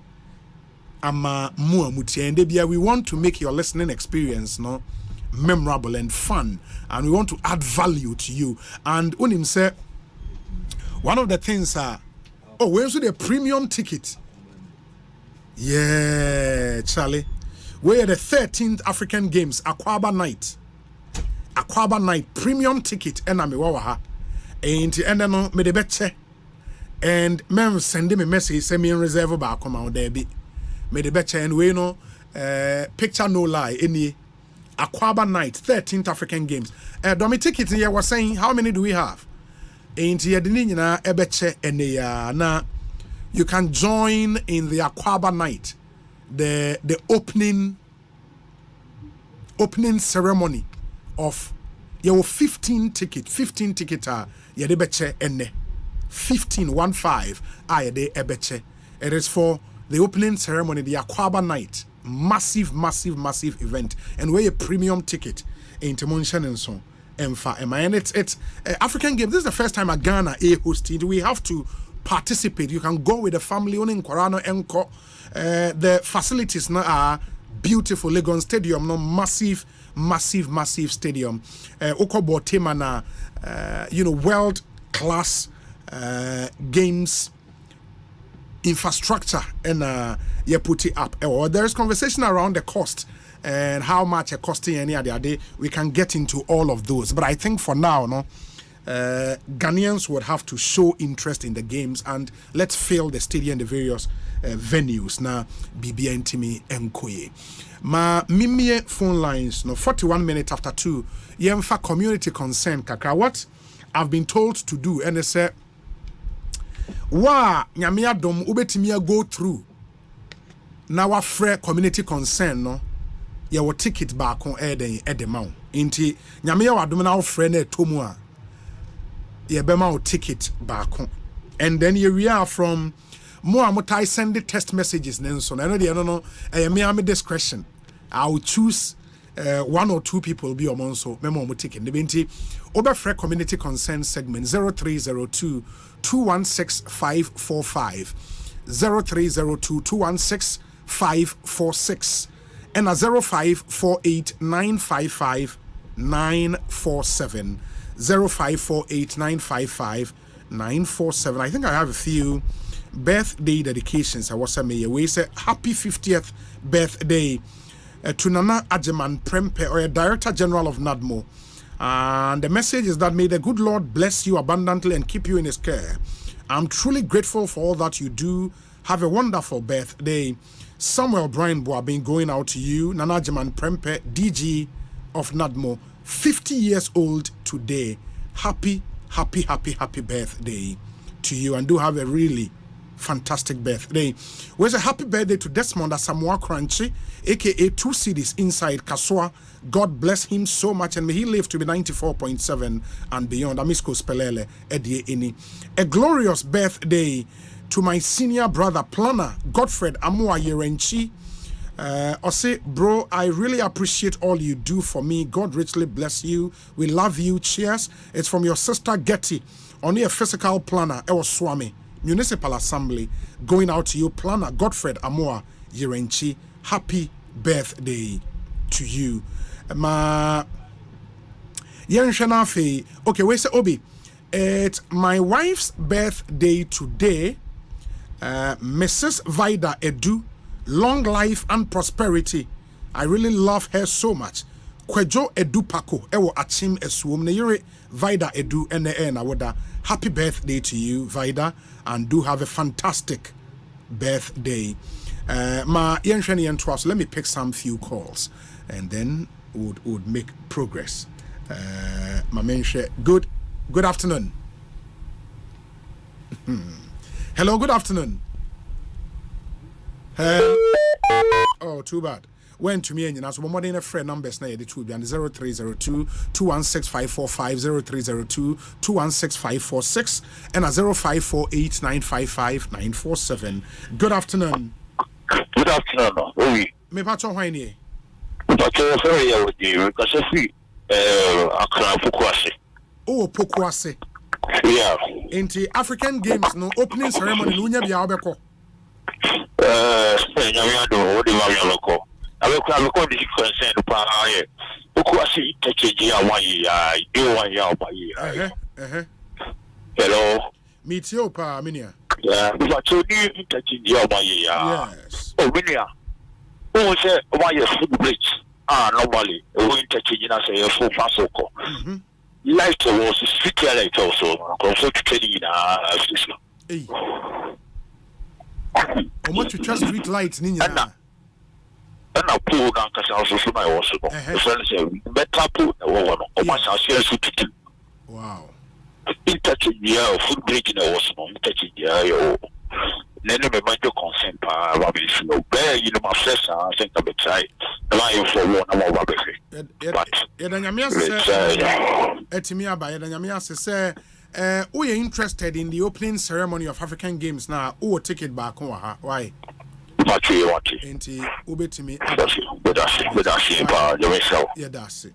ama mua muti and we want to make your listening experience no memorable and fun, and we want to add value to you. And Unim say one of the things we also the premium ticket. Yeah, Charlie. We're the 13th African Games Aquaba Night premium ticket and I'm wawaha. And no me de betche. And mem send me a message send me in reserve back come out there be. Me de betche and we know picture no lie any Aquaba Night 13th African Games. Domi ticket here was saying how many do we have? And here the nina ebeche and na you can join in the Aquaba Night, the opening ceremony of your 15 ticket ya de beche ene 15 ya de ebeche. It is for the opening ceremony, the Aquaba Night, massive event, and we're a premium ticket into Monshan and so. And it's African Games. This is the first time Ghana hosted. We have to participate. You can go with the family on in Korano Enko. The facilities now are beautiful. Legon Stadium, no massive stadium. Okobo Temana, world class games infrastructure and you put it up. There is conversation around the cost and how much it costing any other day. We can get into all of those, but I think for now, Ghanaians would have to show interest in the games and let's fill the stadium and the various venues. Now, BBN Timi Nkoye. Ma mimie phone lines, 41 minutes after 2. Yemfa community concern, kakra. What I've been told to do, and they say, wa nyamia dom ubetimia go through. Now, our free community concern, no. Ya wo ticket back on edemau. Inti nyamia wa dom na free ne tomua. Ya bema o ticket back on. And then we are from more amutai send the text messages nenso. I know me am discretion. I will choose 1 or 2 people be among so memo ticket. The binti Oberfre community concern segment 0302 216 545 0302 216 546 and a 0548 955 947 0548 955 947. I think I have a few birthday dedications. I was saying, we say happy 50th birthday to Nana Ajeman Prempe, or Director General of NADMO. And the message is that may the good Lord bless you abundantly and keep you in his care. I'm truly grateful for all that you do. Have a wonderful birthday. Samuel Brian Boa being going out to you. Nana Ajeman Prempe, DG of NADMO, 50 years old today. Happy birthday to you, and do have a really fantastic birthday. Where's a happy birthday to Desmond Asamoah Crunchy, aka 2 cities inside Kaswa. God bless him so much, and may he live to be 94.7 and beyond. Amisko Spelele Edie Ini. A glorious birthday to my senior brother planner Godfred Amua Yerenchi. Osei, bro, I really appreciate all you do for me. God richly bless you. We love you. Cheers. It's from your sister Getty, only a physical planner, Ewa Swami, Municipal Assembly. Going out to you, planner Godfred Amua Yerenchi. Happy birthday to you. Okay, where's the Obi? It's my wife's birthday today. Mrs. Vida Edu, long life and prosperity. I really love her so much. Kwejo Edu Pako, Ewo Achim Esuom Neyere Vida Edu Ene Woda. Happy birthday to you, Vida, and do have a fantastic birthday. Let me pick some few calls, and then would make progress. Good afternoon. Hello, good afternoon. Oh, too bad. When to me, and as one more than a friend numbers now, the 0302 216 545 0302 216 546 and a 0548 955 947. Good afternoon. Good afternoon. Oui. Me pacho hwani. Pacho sorry ya wodi because if akra Pokuase. Oh, Pokuase. Yeah. In the African Games no opening ceremony no nya bia obeko. Nyame ado wodi ma ya loko. Abeko di concern pa aye. Pokuase itekeji awayi ya, ewa ya obayi. Hello. Meetio pa minia. Yeah, but so ni itekeji awayi ya. Yes. Oh, minia. Oh, say why you food bridge? Normally, we interchange na say full pasoko. Light was street light also. Also trading na system. Hey. How much you trust street lights ninya? Na pool na kasa also so my also. The friend say better pool na wo no. O ma sa share su tutu. Wow. Interchange ya food bridge na also interchange ya yo. Nene me manjo consent pa rabi no be you know my fresh I think I be try line for one am over be but nyamia say etimi aba nyamia say we are interested in the opening ceremony of African Games now who ticket back on why Matri wati enti ubetimi bedashi pa the result yeah that's it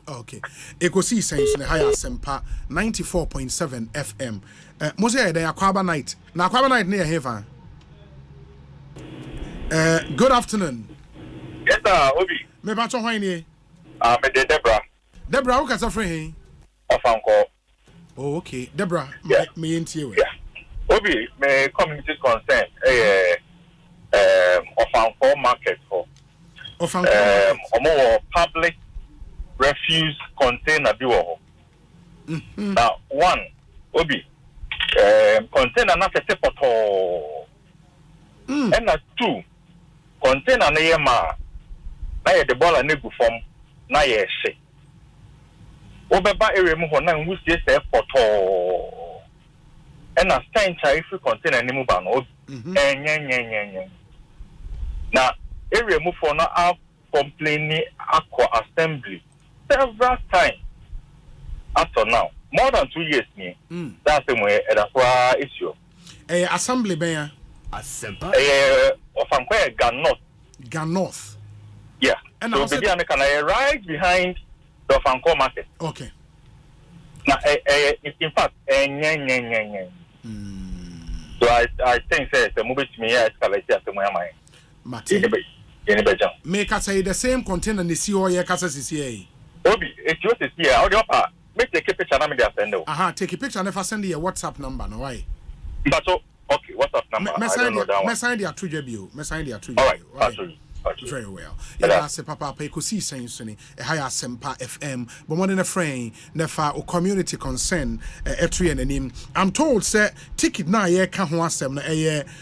okay Ekosiisen On Asempa 94.7 FM Mose dey Akwaba night. Na Akwaba night near heaven. Good afternoon. Yes sir, Obi. Me ba cho hwan ni? Me de Debra. Debra, who kasa free hin? Ofanko. Oh, okay. Debra, me entie we. Yeah. Obi, me community concern Ofanko market for. Ofanko. Omo public refuse container bi wo. Now, one, Obi container na fete poto. And na two, container na yema na ye de bola na gu form na ye hye. Obeba area mu ho na nwusie se poto. And na stand chai free container ni mu ba no. Enyenyenyenyen. Na area mu for na a complaining aqua assembly several times after now. More than 2 years me. That's the way that's why issue. Assembly ben Asempa. Of Ampere North. Yeah. And so the American right behind the Fanco market. Okay. Now in fact so I think say the movie to me escalate as the way make us say the same container the CEO here kasa CCA. Obi, it's just here. How the upper make take a picture and me there send. Take a picture and if I send you a WhatsApp number, no why? But so okay, WhatsApp number. Me sign the 2 JB. Me sign the 2 JB. All right. Very well. Yeah, say papa Ekosiisen saying suni. Higher Asempa FM. But more than a friend, nefa o community concern etri and I'm told say ticket na ye ka ho asem na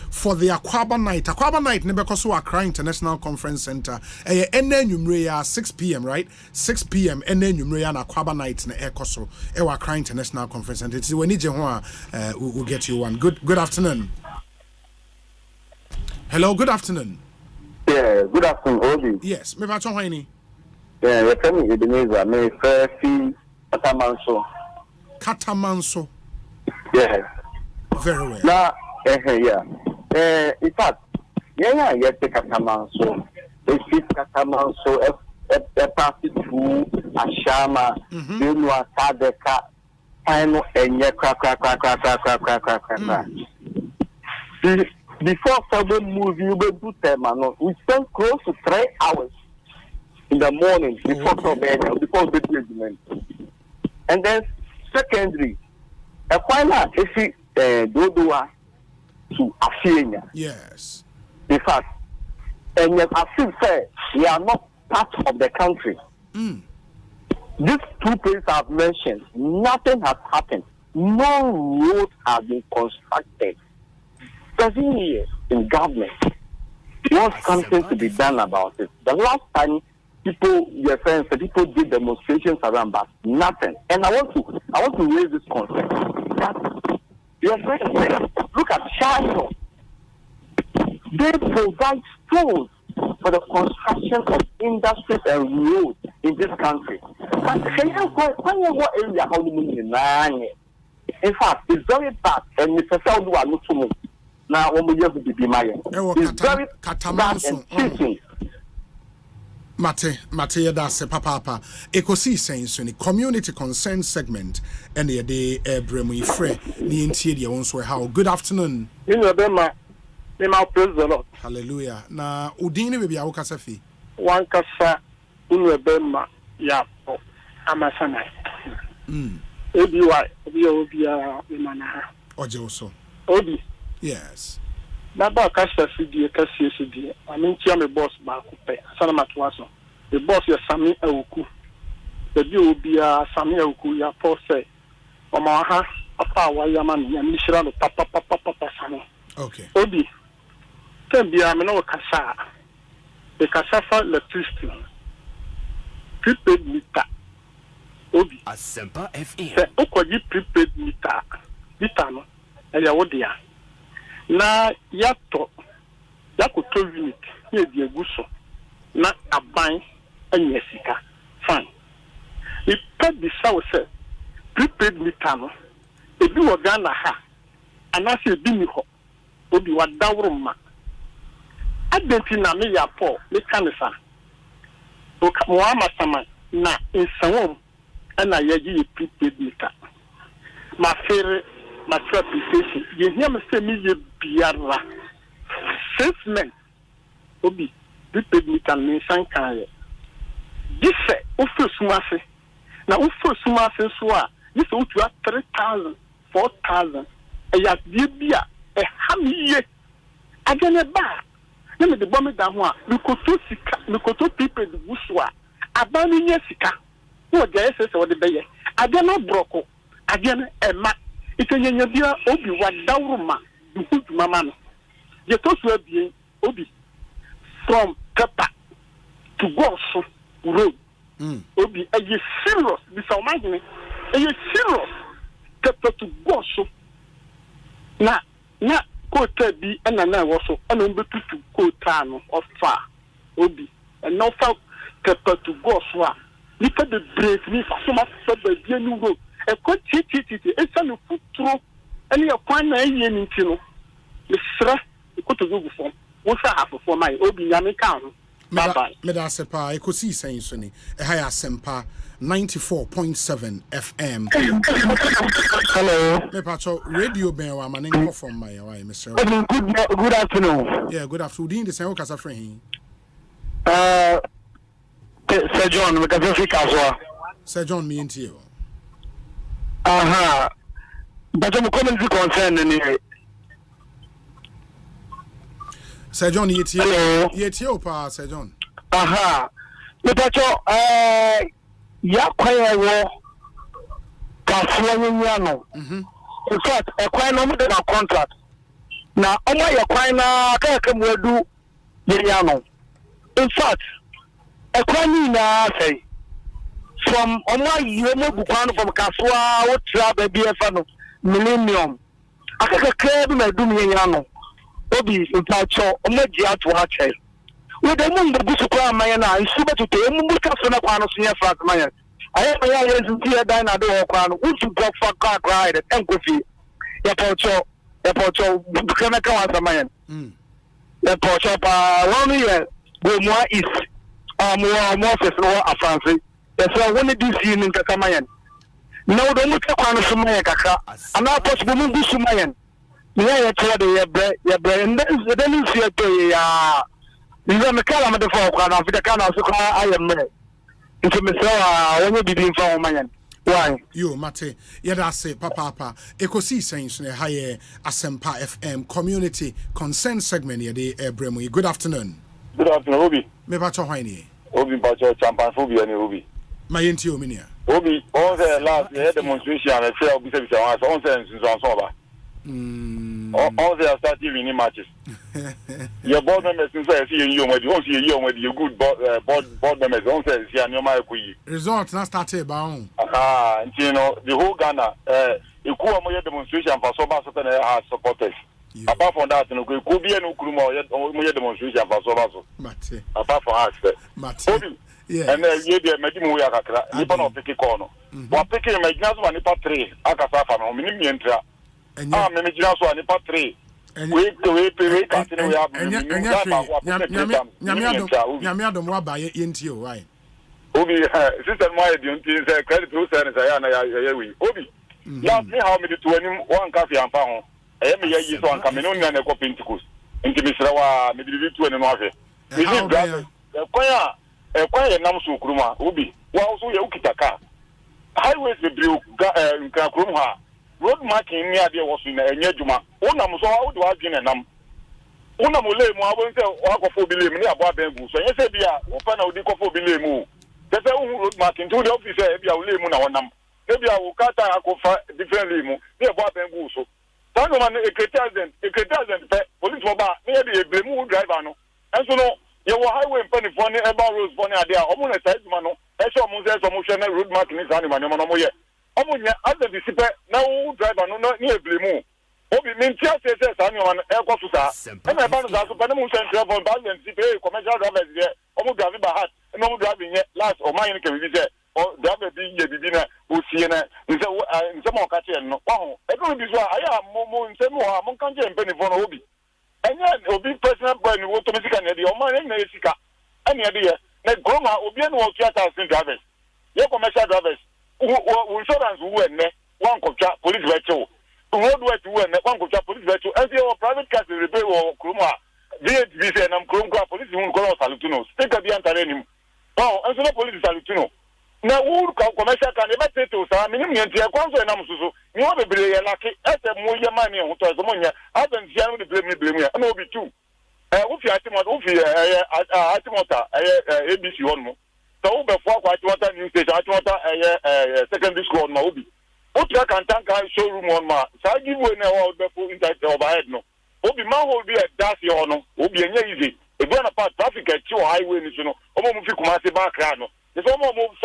for the Akwaba night. Akwaba night ne because so Accra International Conference Center. Ene numre ya 6 p.m. right? 6 p.m. ene numre ya na Akwaba night na ekoso Accra International Conference Center. It's when je ho we'll get you one. Good afternoon. Hello, good afternoon. Yeah, good afternoon, Obi. Yes, me ba chon hwan. Yeah, you tell me Ebenezer, me first Katamanso. Yeah. Very well. Now, yeah. In fact, yeah, Katamanso. If it's Katamanso, a party to Ashama, Benua Sadeka, Pino, and Before Sunday movie, we do we spent close to 3 hours in the morning before the judgment. And then secondary, a final if Dodua to Afenia. Yes. In fact, and yet I feel say we are not part of the country. These 2 places I've mentioned, nothing has happened. No roads have been constructed. 7 years in government. What's something to be done about it? The last time your friends, people did demonstrations around, but nothing. And I want to raise this concern. That your friends, look at China. They provide stones for the construction of industries and roads in this country. But in fact, it's very bad, and Mr. Saudi are not too much. Now, when we have to be my it's very bad and teaching. Mate that's papa Ekosiisen suni community concern segment and the day bremu ifre ni ntie dia won so how good afternoon me no be ma praise the Lord hallelujah na udin ne be bia wo kasa fi wan kasa unu be ma ya po amasana obi mana oje so obi yes na ba kasa fidie kasi fidie amintia me boss ba ko pe sana matwaso the boss ya Sami Awuku the bi obi a Sami Awuku ya po say o ma ha apa wa ya man ya mishira no papa Sami okay obi tem bia me no kasa the kasa for electricity prepaid meter obi Asempa FM se okoji prepaid meter no ya wodia na yakoto unit ye di eguso na aban anya sika fine e pay the south prepaid meter no ebi wo Ghana ha anase ebi ni ho obi wa dawro ma adenti na me ya po me kanisa o ka mo amasama na ensanwo na ye prepaid meter ma fere my application. You hear me say me biara 6 men. Obi, this paid me can mention can. This say offer sumase. Now offer sumase so this you have 3,000, 4,000. Ya bia e hamiye. Agene ba. Na me de bombe da ho a, me koto people de buswa. Abani nye sika. Wo je ese se wo de beye. Agene broko. Agene ema. Itanyanya bia obi wa dawruma duhudu mama no ye to so abie obi from Kapa to Bonsu road obi aye serious bisa o magine aye serious Kapa to Bonsu na kota bi na wo so na mbetutu kota no ofa obi na ofa Kapa to Bonsu a nika de break ni fa so ma so ba bia ni road e ko titi esa no futuro ene ya kwan na aye ni ntino mesra e ko to go fo wo sa afofo mai obi nyame ka ho bye bye me da sepa Ekosiisen so ni e ha ya Asempa 94.7 FM hello me pacho radio ben wa manen ko from my why Mr. Good afternoon. Yeah, good afternoon. The same kasa friend Sir John, we can just Sir John me into you. But I'm coming to concern anyway. Sir John, yetio pa Sir John. Aha. Mepacho ya kwaya wo kafua nyano. In fact, a kwaya no mo de na contract. Na omo ya kwaya na ka mu adu nyano. In fact, a kwaya na say from omo yemo bukwano from kafua wo tra ba bi efa no millennium. Akaka krebu na adu nyano. Obi mepacho omo ji ato ha che. We the moon the busu kwa mayana and super to take muka sona kwano senior flat mayan. I have my years in tia dine at the kwano, which you got for car ride and coffee. Yapocho, Kanaka was a man. Yapocho, 1 year, go more east, more festival of France. That's why when it is seen in Kakamayan. No, don't look at kwano sumaya kaka, and now possible busu mayan. Yeah, your brain, then you see a Nza mekala made for kwa na fita kana so kwa ayemme. Nti mesawa wonye bibin fa o manyan. Why? Yo mate, yada say papa Ekosiisen ne haye Asempa FM community concern segment yede ebremu. Good afternoon. Good afternoon, Obi. Me ba cho hwani. Obi ba cho champion phobia ni Obi. Mayenti ominia. Obi, on the last demonstration and say Obi say on say nso so ba. All they are starting winning matches. Your board members say you when you see you when you good board members don't say see an yoma ekuyi. Result na started ba on. You know the whole Ghana ikuwa mo demonstration for so ba so na supporters. Apart from that no ku bi enu kuru mo demonstration for so ba so. Mate. Apart from us. Mate. Yeah. And you dey medi mo ya kakra. Nipa no pick call no. Wa pick me gina so nipa 3 akasa fa no minim yentra. Me gina so nipa 3. We continue we have Nyamiadom wa ba yenti o why. Obi system why the until say credit process say na we. Obi. Last me how me the to anim one cafe amfa ho. Me ya yi so anka me no nya na ko Pentecost. Nti me sira wa me the to anim afi. Me di drive. Kwaya nam so kuruma Obi. Wa so ya ukitaka. Highways the brew nka kurum ha. Road marking near there was in a Yajuma. Unam so how do I begin a num? Unamule, I won't say Wako Billy, near Babengu. So, yes, open out the Kofo Billy. That's a road marking to the office, maybe I will leave Munam. Maybe I will cut a different limo near Babengu. So, Tangoman, a criticism, police for bar, maybe a blue driver. And so, no, you were highway penny for about Rose Bonnie idea, almost a mano, as your Moses or motion road marking is animal. Omunya ase disipe na wo driver no na eblemu obi mentia say anyone ekofusa e na ba no za so pa na mu central for balance disipe commercial drivers there omu drive ba hat no mu drive nye last o man ke bi say o driver bi ye bibi na o sie na nse mo ka che no ho e do bi so aya mo nse mo ha mo kan je mpeni for no obi enya obi personal boy ni wo to misika na di o man na esika ene de ye na goma obi na wo theater drivers ye commercial drivers insurance who and one contract police virtual. Road work who and one contract police virtual. And your private cars repair or Kruma. VHB and I'm Krumka police who call Salutino. Take a beyond Tarenim. Oh, and so the police Salutino. Now, who commercial can never say to some minimum and Tiaquanzo and Amsusu. You want to be lucky as a more money on Tasmania. I don't see the blame. I know be two. Ufi Atimota, ABC one. So before quite water news station, I want a secondary school on Maubi. Utra can tank showroom on ma. So I give you an award before inside overhead no. Obi man will be a dashy or no. Obi and easy. If one apart traffic at your highway, you know, almost Kumasi Bakrano. There's almost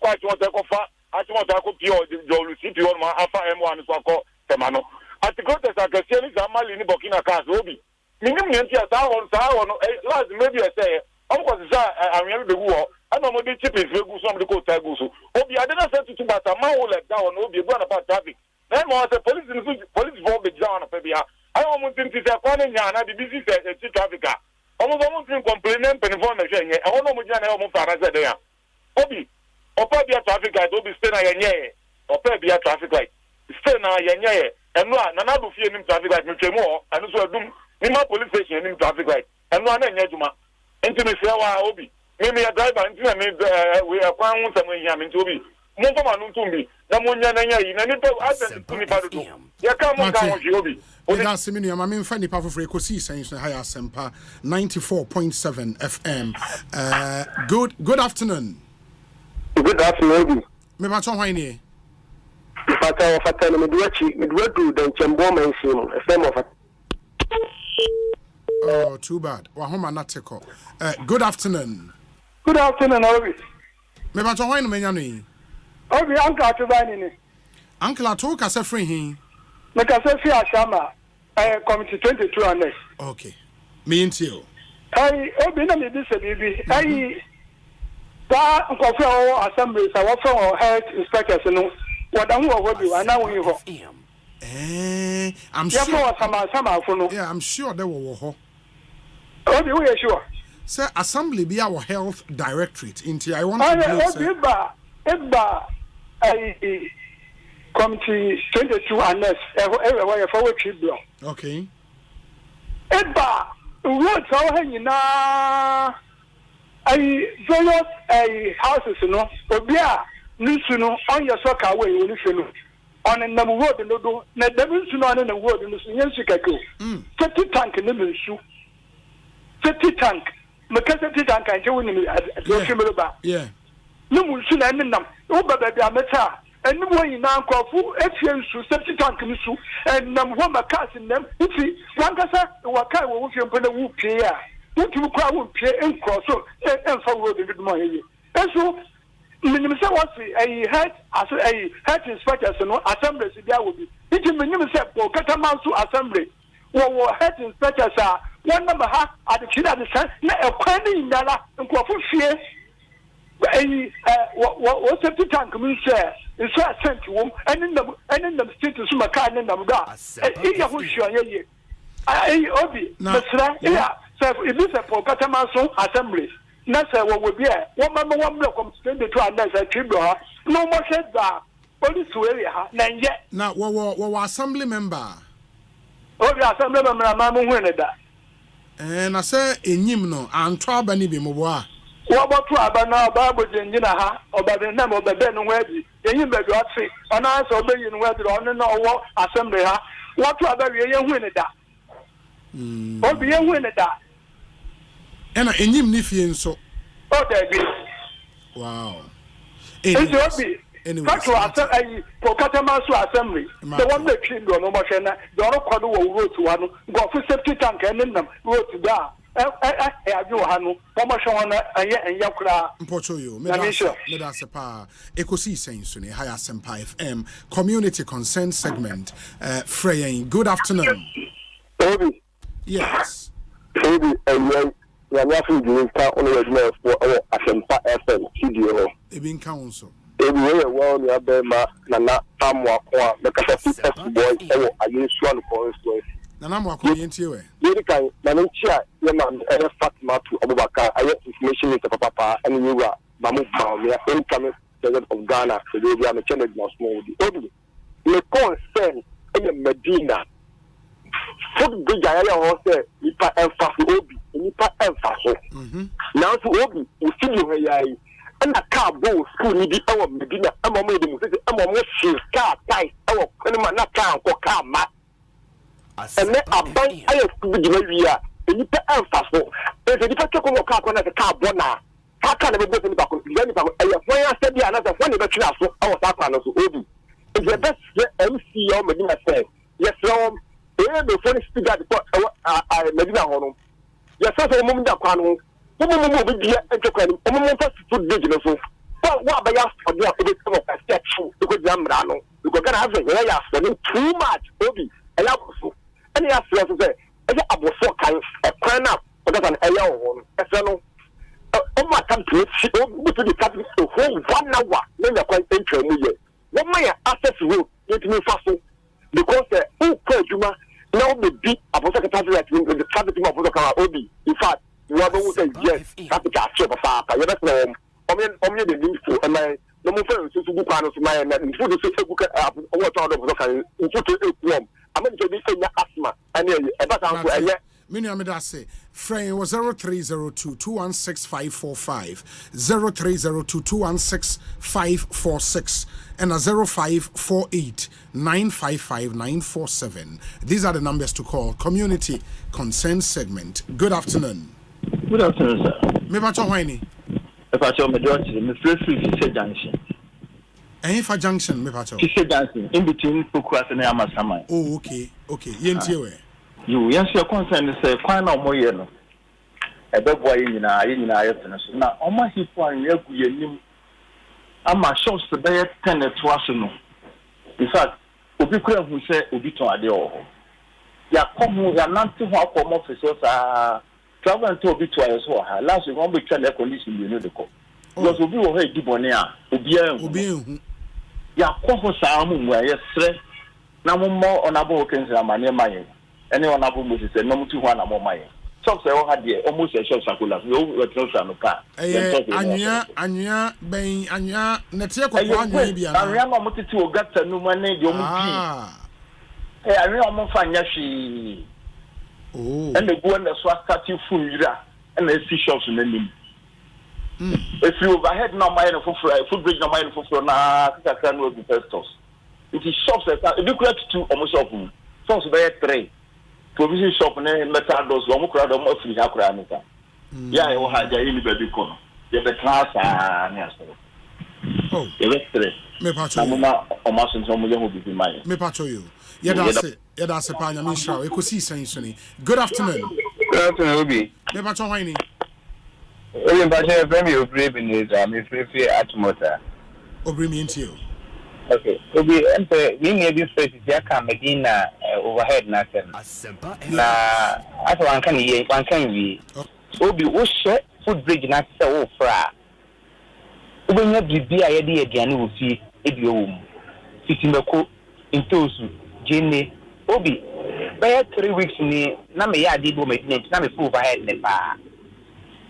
quite what I call far. I want to copy the city on my Alpha M1 so called Temano. At the greatest I can see is a mal in Burkina Faso. Obi. Minimum Yantia Town, last maybe I say, of course, I'm really the war. I know the chip is very good. Somebody called Tagusu. Obi, I didn't say to but a man will let down. Obi, going about traffic. Then was the police for the down of Fabia. I almost think it's a funny yana, the busy traffic. Almost complaining, information. I don't know what you're almost there. Obi, or Pabia traffic light, Obi, stay na ye, or Pabia traffic light. Stay na ye, and none of you in traffic light, more, and also doom, Nima police station in traffic light, and one and Yajuma. Intimacy, Obi. Maybe a driver and we are found somewhere here in Toby. Montana Numbi, the Munya, and you know, I sent to me. You come on, Yobi. That's me. I'm in funny powerful for Ekosiisen On Asempa 94.7 FM. Good afternoon. Good afternoon. Me ba chon hwan ni? Fata me do den chembo man sim. Oh, too bad. Wa homa na teko. Good afternoon. Good afternoon, Obi. Me ba chon hwan no menya no yi? Obi anka to bani ni. Uncle Ato ka se free hin. Me ka se fi ashama committee 22 honest. Okay. Me into you. Obi na me bi se bibi. That nkofo assembly sa wo from health inspectors no. Wadan wo bi ana wo yi ho. I'm sure. Yeah, I'm sure they were ho. Obi, we are sure. Sir, assembly be our health directorate. Into I want to know. Committee 22 honest. Everywhere for which you okay. Eba, what how hang na various houses no. Obia, nusu no on your soccer way you no. On a number word no do. Na devil no on a word no yen sikako. 50 tank no nusu. 50 tank. Because 50 tank I tell you yeah. No musu na nam. O baba bia meta. And no one in Ankofu, Efiansu, 70 tank nusu, and Namwama cars in them. If he, one casa, Waka will be a whoop here. What you cry will pay and cross, and forward the good money. And so, Minister was a head as a head inspector, so no assembly, there will be. It is Minister for Catamansu Assembly. What head inspectors are one number half at the kid at the sun, a penny in Dala, and Kofu fear. What 70 tank means, is sent to him, and in the state of Sumakan and Namda. Obi, yeah, so if this is for Catamason Assembly, Nasa will be a one block of 22 and that's a tribunal, no more said that. Police area, and yet. Now, what assembly member? Oh, the assembly member, Mamma winner that. And I say, in him, no, and trouble any be more. What about Trabana, Bible, Jinaha, or by the name of the Ben Weddy? You better say, and I saw being whether on and what assembly. What trouble you win it that? What be a winner that? And in him, Nifian so. Oh, there be. Wow. It's Obi. That's what I say for Catamasu Assembly. The one that came to no machine, the other corner will go to one, go for 70 tank and then them wrote to that. Mpocho Medasepa Ekosiisen On Asempa FM Community Concern segment. Freya, good afternoon. Yes. Asempa FM studio. Ebin Council. Well, you have been Nana Tamwa, the boy, I use one for us. Nanamo into it. Medical, Nanchia, Yaman, and Fatima to Abubakar. I have information with the Papa and you are Mamu Pound, incoming president of Ghana, so they are a channel now small. The concern in Medina. Food big area also, Nipa and Fasu Obi, Nipa and Fasu. Now to Obi, we see you and a car bowl school need our Medina, and my mother, and my mother, car tight, our Panama car or car mat. And then I buy I have to be area. And you pay emphasis. If you take a car on the car bona, how can I go to the back? When I said the another one, the class of our partners will be. If the best MC or Medina said, yes, Rom, they have the funny speaker at Medina Honor. Yes, that's a moment of Quano. Woman will be here entertaining. A moment to digital. What by us for the come of a statue because Zambrano. You can have a for too much, Obi. Any answer to say, I was so kind of plan up, but that's an area one. As I know, my country, she go to the capital to hold 1 hour, then you're quite interested. What my access will get me fast because who called you now the beat about the capital with the capital of the Obi. In fact, you are going to say, yes, capital ship of Papa. You don't know. Only the need for a man. No more friends to book on my and food to book what out of the country into a room. I'm going to be saying asthma and a Many amidase. Frame was 0302-216-545, 0302-216-546, and a 0548-955-947. These are the numbers to call. Community Consent segment. Good afternoon. Good afternoon, sir. Me bacho hwani? Me bacho me do me free Fisher Junction. Ehifa Junction me bacho. Fisher Junction in between Pukuas and Amasamai. Oh, okay. Yentie we. You yes your concern is kwan na omoye no. Ebebo ayi nyina ayetene so. Na oma hipo an yagu yenim. Ama shops be 10 to aso no. In fact, obi kura hu say obi ton ade o. Ya komu ya nante ho akomo officer sa travel until obi to ayo so ha. Last week one be try the condition you know the call. Because obi wo he dibone a obi ehu. Ya koho sa amu wa yesre na mo onabo okense amane maye. Any onabo mo se no mutu ho na mo maye. Shops e ho ha de almost a shops akola. We tell say no car. Anya netie kokwa anya bia na. Anya ma motiti o gata no mane de omu pi. Anya omo fanya hwi. Oh. And the go and the start full yira and the see shops in the name. If you overhead no mind for food bridge no mind for na kaka no be stores. It is shops that if you create two almost of them. Shops be 3. Provision shop na metal doors wo mukura do mo free akura nita. Ya e wo haja yi ni baby kono. Ye be class ni aso. Oh. Ye be 3. Me pacho. Na mo ma o ma so mo je ho bi mai. Me pacho you. Yedase panya misra Ekosiisen so ni. Good afternoon. Good afternoon, Obi. Me pacho hwani? Obi pacho from you brave in is me free atmosphere. Obri mi ntio. Okay. Obi empe we need this space ya ka Medina overhead na sem. Na ato wan kan wi. Obi wo hye food bridge na se wo fra. Obi nya bibi a ye de aduane wo fi ebi wo mu. Fitimako intosu Jenny Obi by 3 weeks ni na me ya di bo Medina na me full overhead ne pa.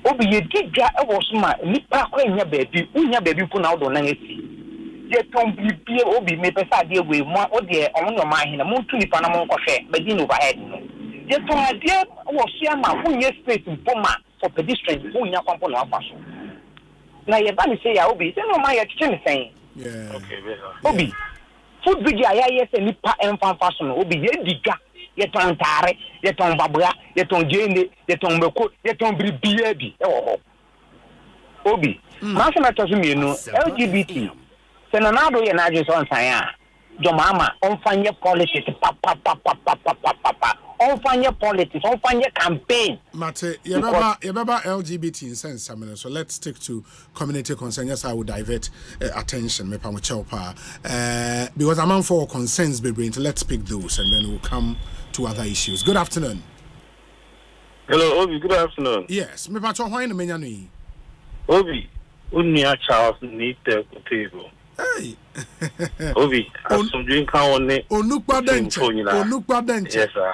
Obi ye diga e wo so ma nipa kwa nya baabi unya baabi pu na wo do na esi. Ye ton bibie Obi me pesa de we mo o de on no ma hina mo tu nipa na mo nkɔhwɛ Medina overhead no. Ye ton ade wo so ma unya space mpoma for pedestrians unya kwampo na afa so. Na ye ba me say ya Obi se no ma ye tete me sen. Yeah. Okay, Obi food bridge aya yes nipa enfan fashion Obi ye diga ye ton tare ye ton babra ye ton jende ye ton meko ye ton bribia bi e wo Obi na se meto so mienu LGBT se na na do ye na aje so nsan a jo mama on fanye politics pa on fanye politics on fanye campaign Mate yebaba LGBT in sense so let's stick to community concern. Yes, I will divert attention me pa mo cheopa because I'm on for concerns be bring. Let's pick those and then we'll come to other issues. Good afternoon. Hello Obi, good afternoon. Yes, me pa cho hwan na menya no yi. Obi unia Charles ni te ko table. Hey. Obi, some drink on it. Onukpa denche. Yes, sir.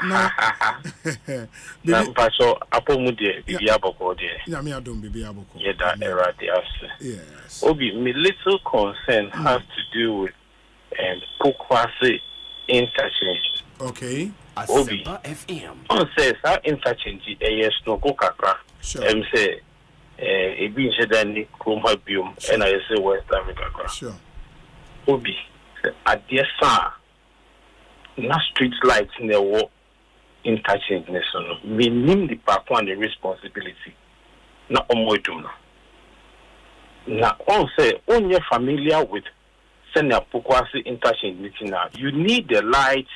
Na paso apo mu de bibi aboko de. Ya me adom bibi aboko. Yeah, that era de us. Yes. Obi, my little concern has to do with Pokwase interchange. Okay. Obi, on says that interchange yes no go kakra. Sure. Say ebi nshedani Chroma biom and I say West Africa. Sure. Obi, at the far, na street lights in the war interchange. We name the papa and the responsibility. Na omoidum. Na all say, when you're familiar with Senior Pokwase interchange meeting now, you need the lights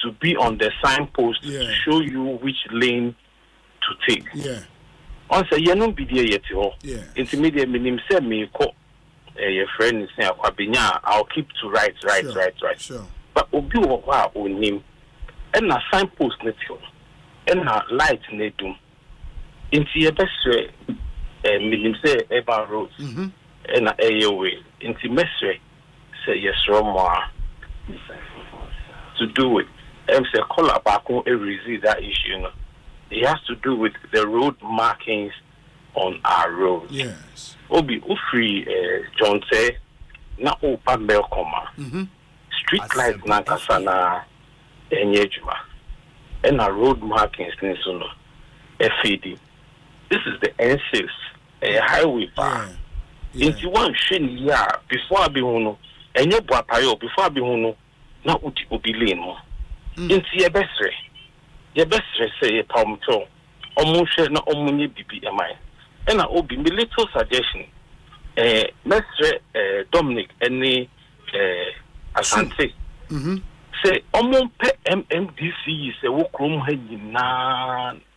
to be on the signpost to show you which lane to take. Yeah. On say, you don't be there yet. Yeah. Intermediate minimum say me ko. Your friend is saying, I'll keep to right. Sure. But Obi wa onim, and a signpost netio, and a light netum. Into your best way, minimum say Eba roads, and a AOA. Into Mestre say yes, Roma to do it. And say call up that issue. It has to do with the road markings on our roads. Yes. Obi ufri John say na opa melkoma. Street lights na kasana enyejuma. And our road markings ni so no. FAD. This is the N6, a highway bar. Into one shin ya before I be hono, and your boapayo before I be hono, not what you be lean. Into your best say a palm toe, almost not only BB am I. And I will be my little suggestion. Mestre Dominic, any Asante. Say, MMDC is a work room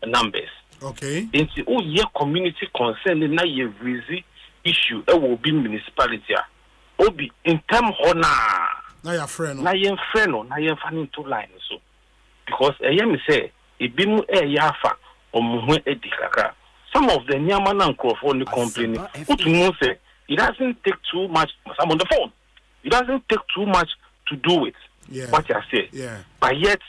numbers. Okay. Into all your community concern in a busy issue, it will be municipality. Obi in term hona. Na your friend. Na your friend, na your fan two lines. So because I am say, it be mu yafa or muhe edikaka. Some of the Nyaman and Crawford complaining. What you say? It doesn't take too much. I'm on the phone. It doesn't take too much to do it. Yeah. What I say. Yeah. But yet,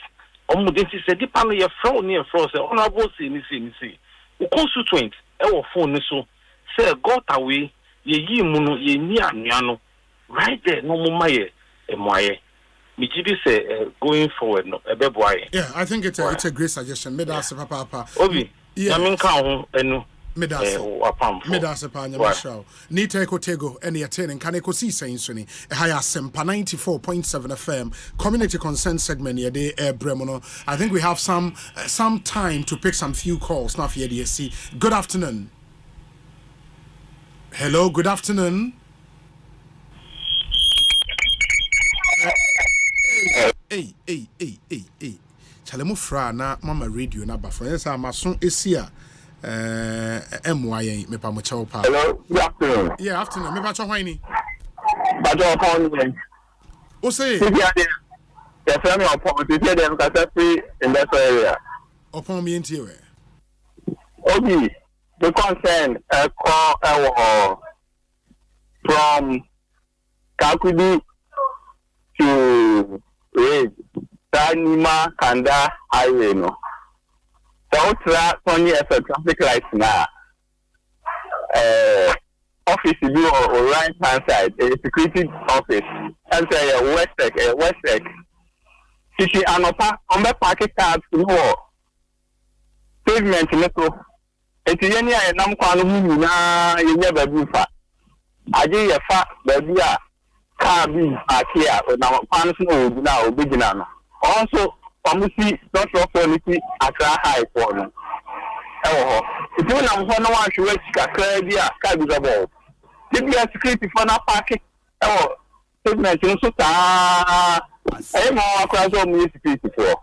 Omudenti said, the panel your phone near frozen. Honorable see. The constituent, our phone so say, got away, ye muno, ye niano. Right there, no more my. Mijibi say, going forward, no, a beboy. Yeah, I think it's a great suggestion. Medase Papa. Obi. Yeah. Medase Panya show. Nita Ekotego, any attending can Ekosiisen Suni, a higher Asempa 94.7 FM, community concern segment here, de Bremono. I think we have some time to pick some few calls. Now, here, DSC. Good afternoon. Hello, good afternoon. Hey. Chalemu fra na mama radio na bafo. Yes, amason esia MYN me pa mo chew pa. Hello, good afternoon. Yeah, afternoon. Me pa cho hwan ni? Ba jo phone. Osei. Yes, I'm on phone. You say them can free in that area. Upon me into we. Obi, the concern call from Kakudi to Red Tanima Kanda Highway no. The ultra Tony as a traffic light now. Office is on right hand side, a security office. And say a West City Anopa on the parking card no pavement no. It's any I am calling na you never do fa. I do your fat baby. Car being here or now pans no now beginner. Also, Pamusi not for quality at a high corner. Oh, if you know one should wait a ball. Give me a security for not parking. Oh, segment so I am more across all municipality for.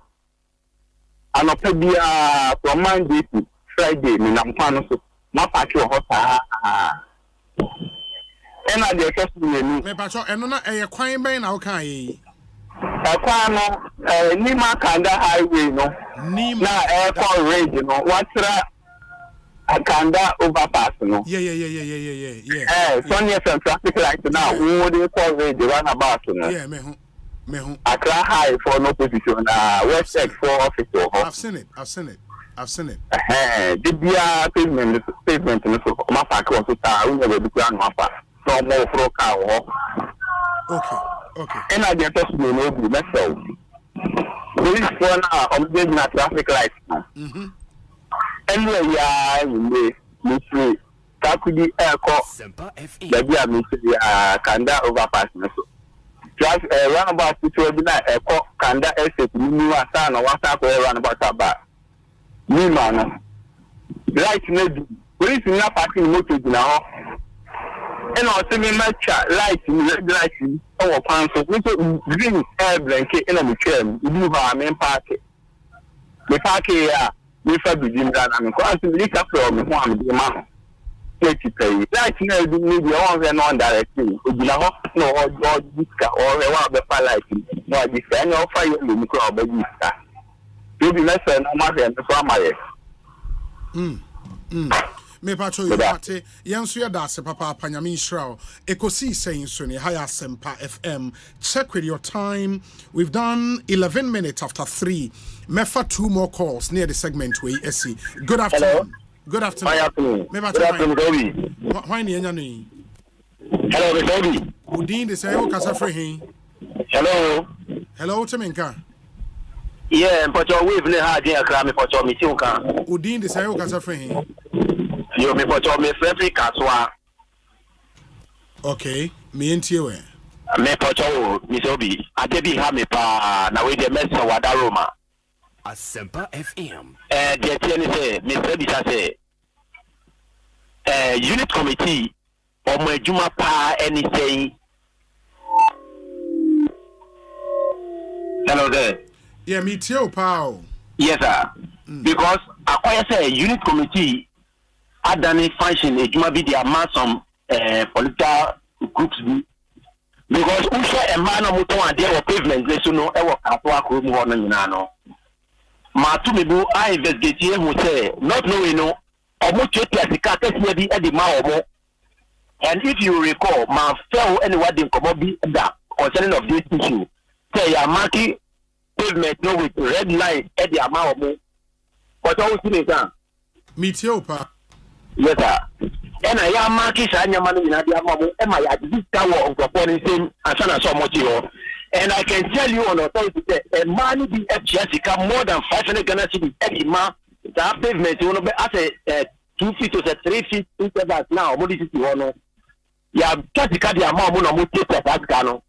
I'm a pebia from Monday to Friday, in Nampano, my party or hot. And I just me pacho enona e kwan ben na okan yi Ekwano Nima Kanda Highway no na airport range no watra Kanda overpass no yeah Sonia from traffic light now we would call range run about no yeah me hu Accra High for no position West Side for office I've seen it the bia pavement no so ma park on so ta we never do plan ma park no more for car okay and I get us no no be myself police for now on the traffic light anyway yeah we see Kakudi Asempa FM baby I mean Kanda overpass no so just roundabout to be na Kanda estate new asa na wasa ko roundabout aba ni man right na do police na parking motor na ho and also me match light red light our pan so we green air blanket in a chair we do our main park the park here we for begin that and cross the link up from one the man take pay light na do need the one and on directly we na ho no or disca or we want be light no the fan of fire we crowd be disca you be less na ma and from my me pacho you ate yenso yeda ase papa panyame nshraw Ekosiisen so ne high Asempa FM. Check with your time. We've done 11 minutes after 3. Mefa 2 more calls near the segment we see. Good afternoon. Hello? Good afternoon. Me pacho why ni enya no. Hello Toby. Udin de say o kasa free hin. Hello Temenka. Yeah, mpɔtɔ wave ne ha adi akra me pɔtɔ me tiw kan. Udin de say o kasa frɛ hin. Yo me pɔtɔ me frɛ kaswa. Okay, me entie we. Me pɔtɔ o me so bi ade bi ha me pa na we de mesa wada Roma. Asempa FM. De tie ne say me frɛ bi say unit committee omo adwuma pa any say. Hello there. Yeah, me too, pal. Yes, sir. Because I say unit committee had done a function. It might be the amount some political groups. Because we say a man of motor and there were pavement. They should know ever work room one and no. Matumibu, I investigate here who say not knowing no. Almost the Eddie Mao. And if you recall, my fellow anyone didn't come up that concerning of this issue. Say you're marking pavement no with red line at the amount of but I was saying that Meteopa. Yes, sir. And I am marking Sanya Manu in the amount and my this tower of the point same as so much. And I can tell you on authority that a man be Jessica more than 500 Ghana cedis every month. That pavement you know as a 2 feet or 3 feet interval now. What is it you know? Yeah, Jessica the amount of money that Gano.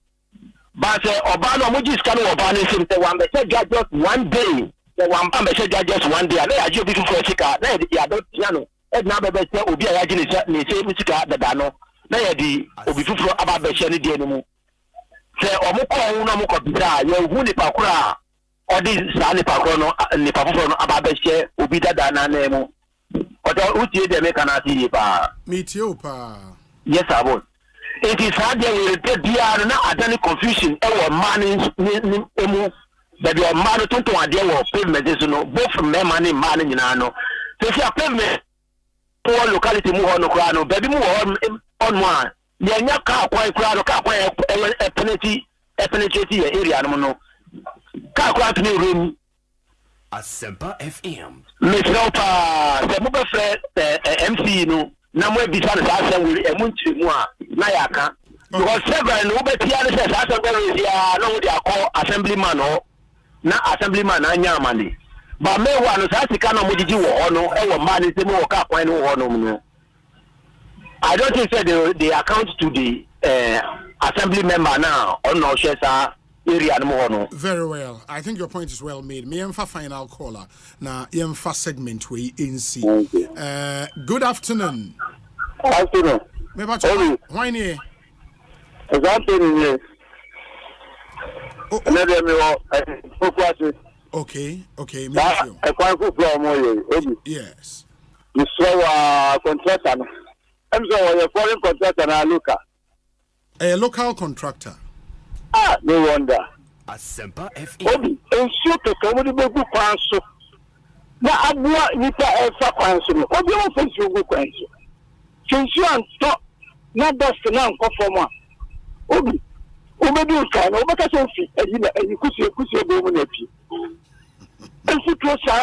But Obama Mujis can Obama him say one just 1 day. The one just 1 day. And I do before Sika. I don't piano. And now the best will be a agent say Musica the Dano. Now the Obifu about the Shani Demo. Say Omoko Unamoko Bida, you Huni Pakura, or this Sani Pacono and the Papuano about the share will be the Dana Nemo. But Uti the Mekanati pa. Meteopa. Yes, I would. It is hard there will get there now at any confusion. Our money, that your money to a deal of pavement, both from their money, money, you know. So if you are pavement, poor locality move on the crown, baby move on one. The young car quite crowd, car quite a penalty area, no. Car quite new room. Asempa FM. Miss Ropa, the mobile friend, MC, no. Namwe bisane sasa wili emunchi mwa na yaka because several no be tia ne sasa we ya no dey call assemblyman o na assemblyman anya amane ba me wa no sasa ka na mojiji wo ono e wo ma ne se mo ka kwan no wo no no. I don't think say they account to the assembly member now on no shesa area no no. Very well. I think your point is well made. Me emfa final caller na emfa segment we NC. Good afternoon. Afternoon. Me ba cho why ni? Exactly. Okay, me you. Yes. You saw a contractor. I'm sorry, a foreign contractor na local. A local contractor. Ah, no wonder. Asempa FM. Obi, ensure to come to the kwanso. Na abua nipa efa kwanso no. Obi o fa nsuo kwanso. Nsuo anto na dust na nkofo mo a. Obi, obedu ka na obeka so fi eyi na eyi kusie bo mu na pi. Ensu to sa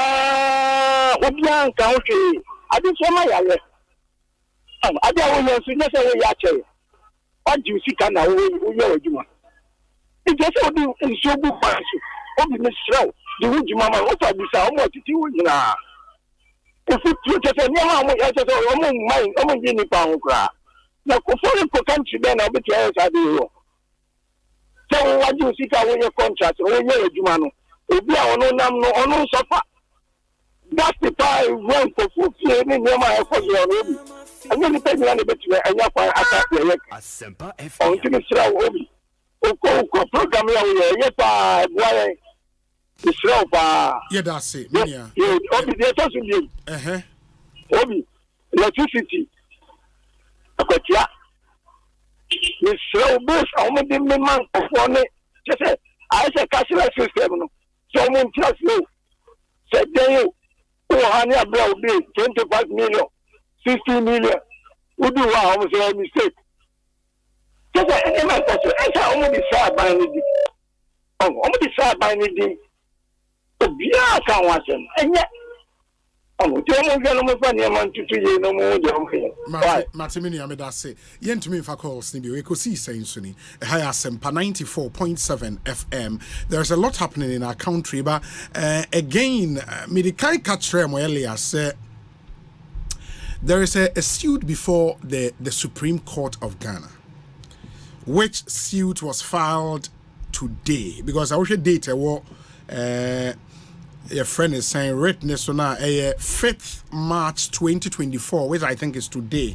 obi anka o hwe. Ade so ma yare. Ade awo nsu na se we ya che. Oji usika na wo ye odwuma. It's just what you so good for you. Miss Row, the wood mamma, what I desire, what to do now. If you just a young man, I just among mine, among Guinea Pound crack. Now, for foreign country, then I'll be clear as I do. So, what you see away your contract, or your Jumano, if you are no suffer. That's the time when for food, and near my effort, and then the penny on the bit, and you're quite attack the Asempa FM. On to Miss Row. Program ya pa boy Israel pa yeah that's it yeah obi dey talk to you obi electricity akotia Israel bus awon dey me man for ne say I say cashless system no so mo trust no say dey o hani abra obi 25 million 60 million udu wa o say mistake. So I only decide by anything. Only decide by anything. To be a can watch him. And yet, Matimini Amedase, Yentumi for calls, Nibi, Ekosiisen Suni, Asempa 94.7 FM. There's a lot happening in our country, but again, Midikai Katre Moelia there is a suit before the Supreme Court of Ghana, which suit was filed today, because I wish a date your friend is saying written so now 5th March 2024, which I think is today,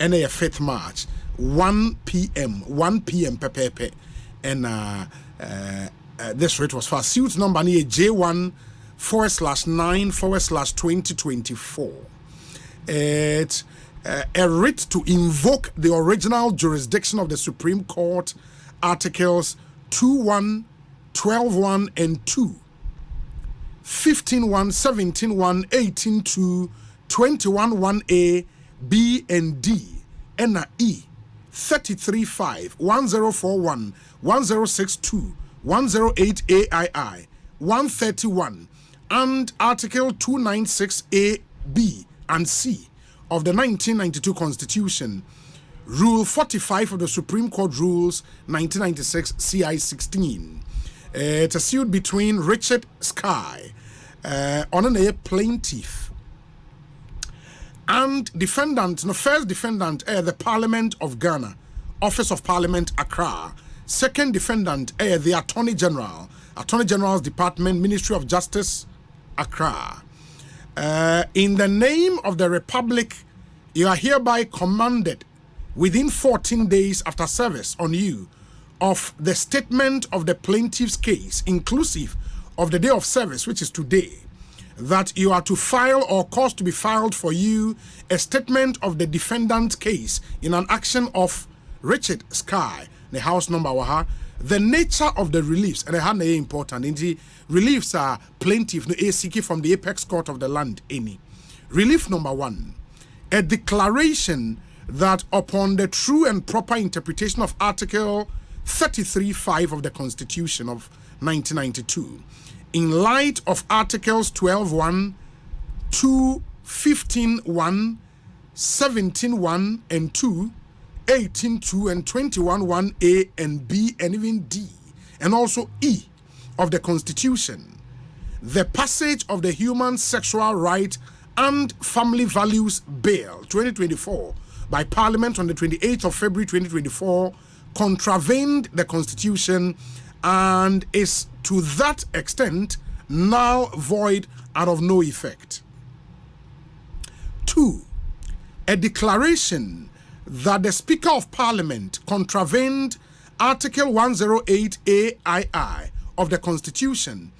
and 5th March 1 p.m. pepe, and this rate was filed. Suit number J1/9/2024. It's a writ to invoke the original jurisdiction of the Supreme Court, Articles 2.1, 12.1, and 2, 15.1, 17.1, 18.2, 21.1a, B and D, and E, 33.5, 1041, 1062, 108 AII, 131, and Article 296a, B, and C of the 1992 Constitution, Rule 45 of the Supreme Court Rules 1996 CI 16. It's a suit between Richard Sky, on a plaintiff, and first defendant, the Parliament of Ghana, Office of Parliament, Accra. Second defendant, the Attorney General's Department, Ministry of Justice, Accra. In the name of the Republic, you are hereby commanded within 14 days after service on you of the statement of the plaintiff's case, inclusive of the day of service, which is today, that you are to file or cause to be filed for you a statement of the defendant's case in an action of Richard Sky, the house number waha, the nature of the reliefs, and they are important. Indeed, reliefs are plaintiff no seeking from the apex court of the land. Any relief number 1, a declaration that upon the true and proper interpretation of Article 33.5 of the Constitution of 1992, in light of Articles 12.1, 2, 15.1, 17.1, and 2, 18.2, and 21.1a and b and even d, and also e of the Constitution, the passage of the Human Sexual Right and Family Values Bill 2024 by Parliament on the 28th of February 2024 contravened the Constitution and is to that extent null, void, and of no effect. 2. A declaration that the Speaker of Parliament contravened Article 108 AII of the Constitution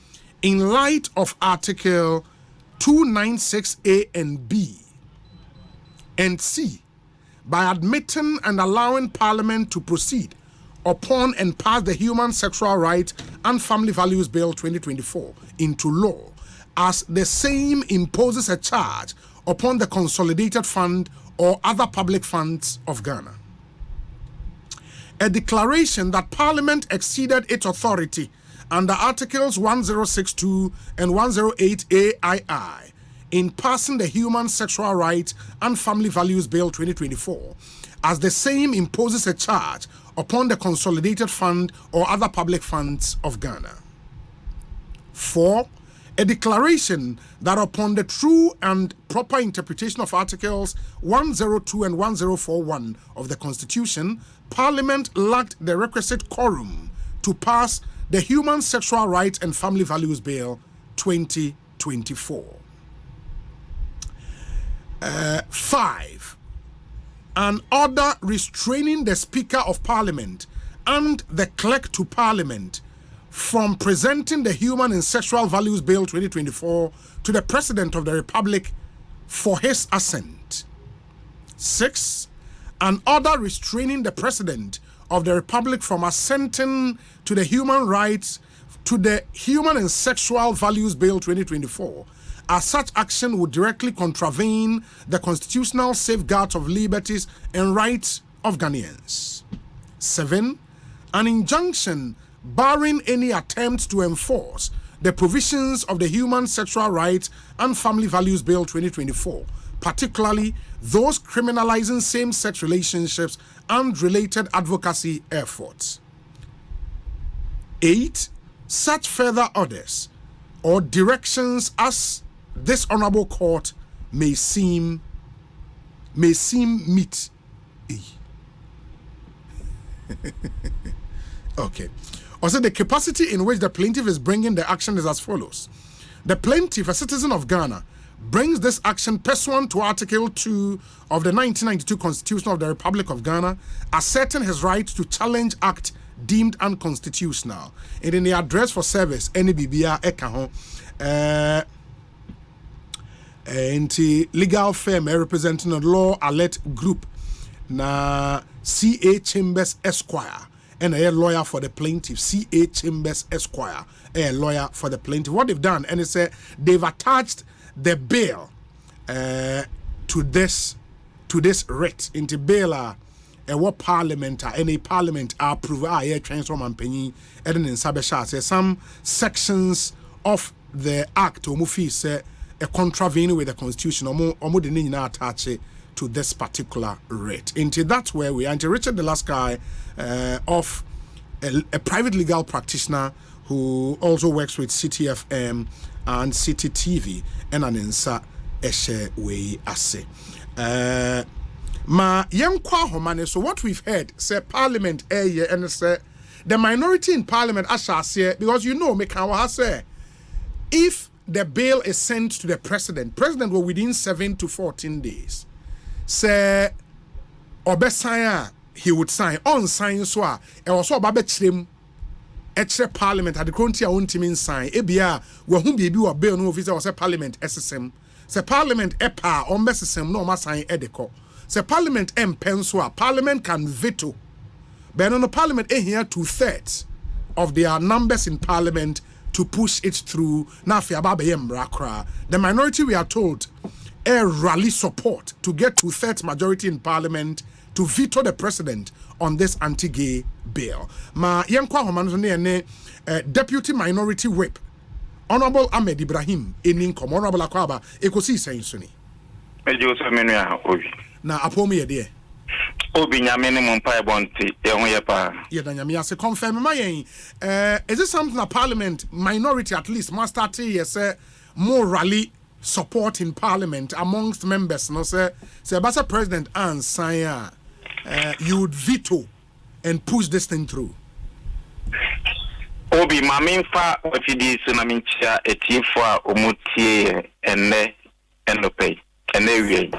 in light of Article 296A and B, and C, by admitting and allowing Parliament to proceed upon and pass the Human Sexual Rights and Family Values Bill 2024 into law, as the same imposes a charge upon the Consolidated Fund or other public funds of Ghana. A declaration that Parliament exceeded its authority under Articles 1062 and 108 AII in passing the Human Sexual Rights and Family Values Bill 2024, as the same imposes a charge upon the Consolidated Fund or other public funds of Ghana. 4. A declaration that upon the true and proper interpretation of Articles 102 and 1041 of the Constitution, Parliament lacked the requisite quorum to pass the Human Sexual Rights and Family Values Bill 2024. 5. An order restraining the Speaker of Parliament and the Clerk to Parliament from presenting the Human and Sexual Values Bill 2024 to the President of the Republic for his assent. 6. An order restraining the President of the Republic from assenting to the Human and Sexual Values Bill 2024, as such action would directly contravene the constitutional safeguards of liberties and rights of Ghanaians. 7. An injunction barring any attempt to enforce the provisions of the Human Sexual Rights and Family Values Bill 2024, particularly those criminalizing same-sex relationships and related advocacy efforts. 8. Such further orders or directions as this honorable court may seem meet. Okay. Also, the capacity in which the plaintiff is bringing the action is as follows. The plaintiff, a citizen of Ghana, brings this action pursuant to Article 2 of the 1992 Constitution of the Republic of Ghana, asserting his right to challenge act deemed unconstitutional. And in the address for service, NBBA Ekaho, and legal firm representing a law alert group, na CA Chambers Esquire, and a lawyer for the plaintiff, CA Chambers Esquire, a lawyer for the plaintiff. What they've done, and it's they've attached the bill to this writ into bail. What parliament any parliament approve transform and penny and in Sabesha some sections of the act or movie say a contravene with the constitution or the name attach to this particular writ. Into that's where we are. Into Richard the last guy of a private legal practitioner who also works with CTFM and CTTV and an insa eshe we ase. Ma yenkwa homane. So what we've heard say parliament and say the minority in parliament say, because you know me can say if the bill is sent to the president will within 7 to 14 days say obesan he would sign on sign so e also babetrim extra parliament at the country won't sign ebia we hu biebi wa bill no officer say parliament SSM say parliament epa on SSM no ma sign edeko. Say parliament pencil, parliament can veto. But on the parliament here 2/3 of their numbers in parliament to push it through. Now the minority, we are told, rally support to get 2/3 majority in parliament to veto the president on this anti-gay bill. Ma yenkwa homano deputy minority whip Honorable Ahmed Ibrahim Eninkom Honorable Akwaba Ekosiisen Suni. Na apomi ye de obi nyame ne mo mpa ebonti e ho ye pa ye da nyame ase confirm ma yen is it something that parliament minority at least must start here say more rally support in parliament amongst members no say basa president and sign you would veto and push this thing through obi mamimfa ofidi so na minchia etifo a omutie enne enopay enne wie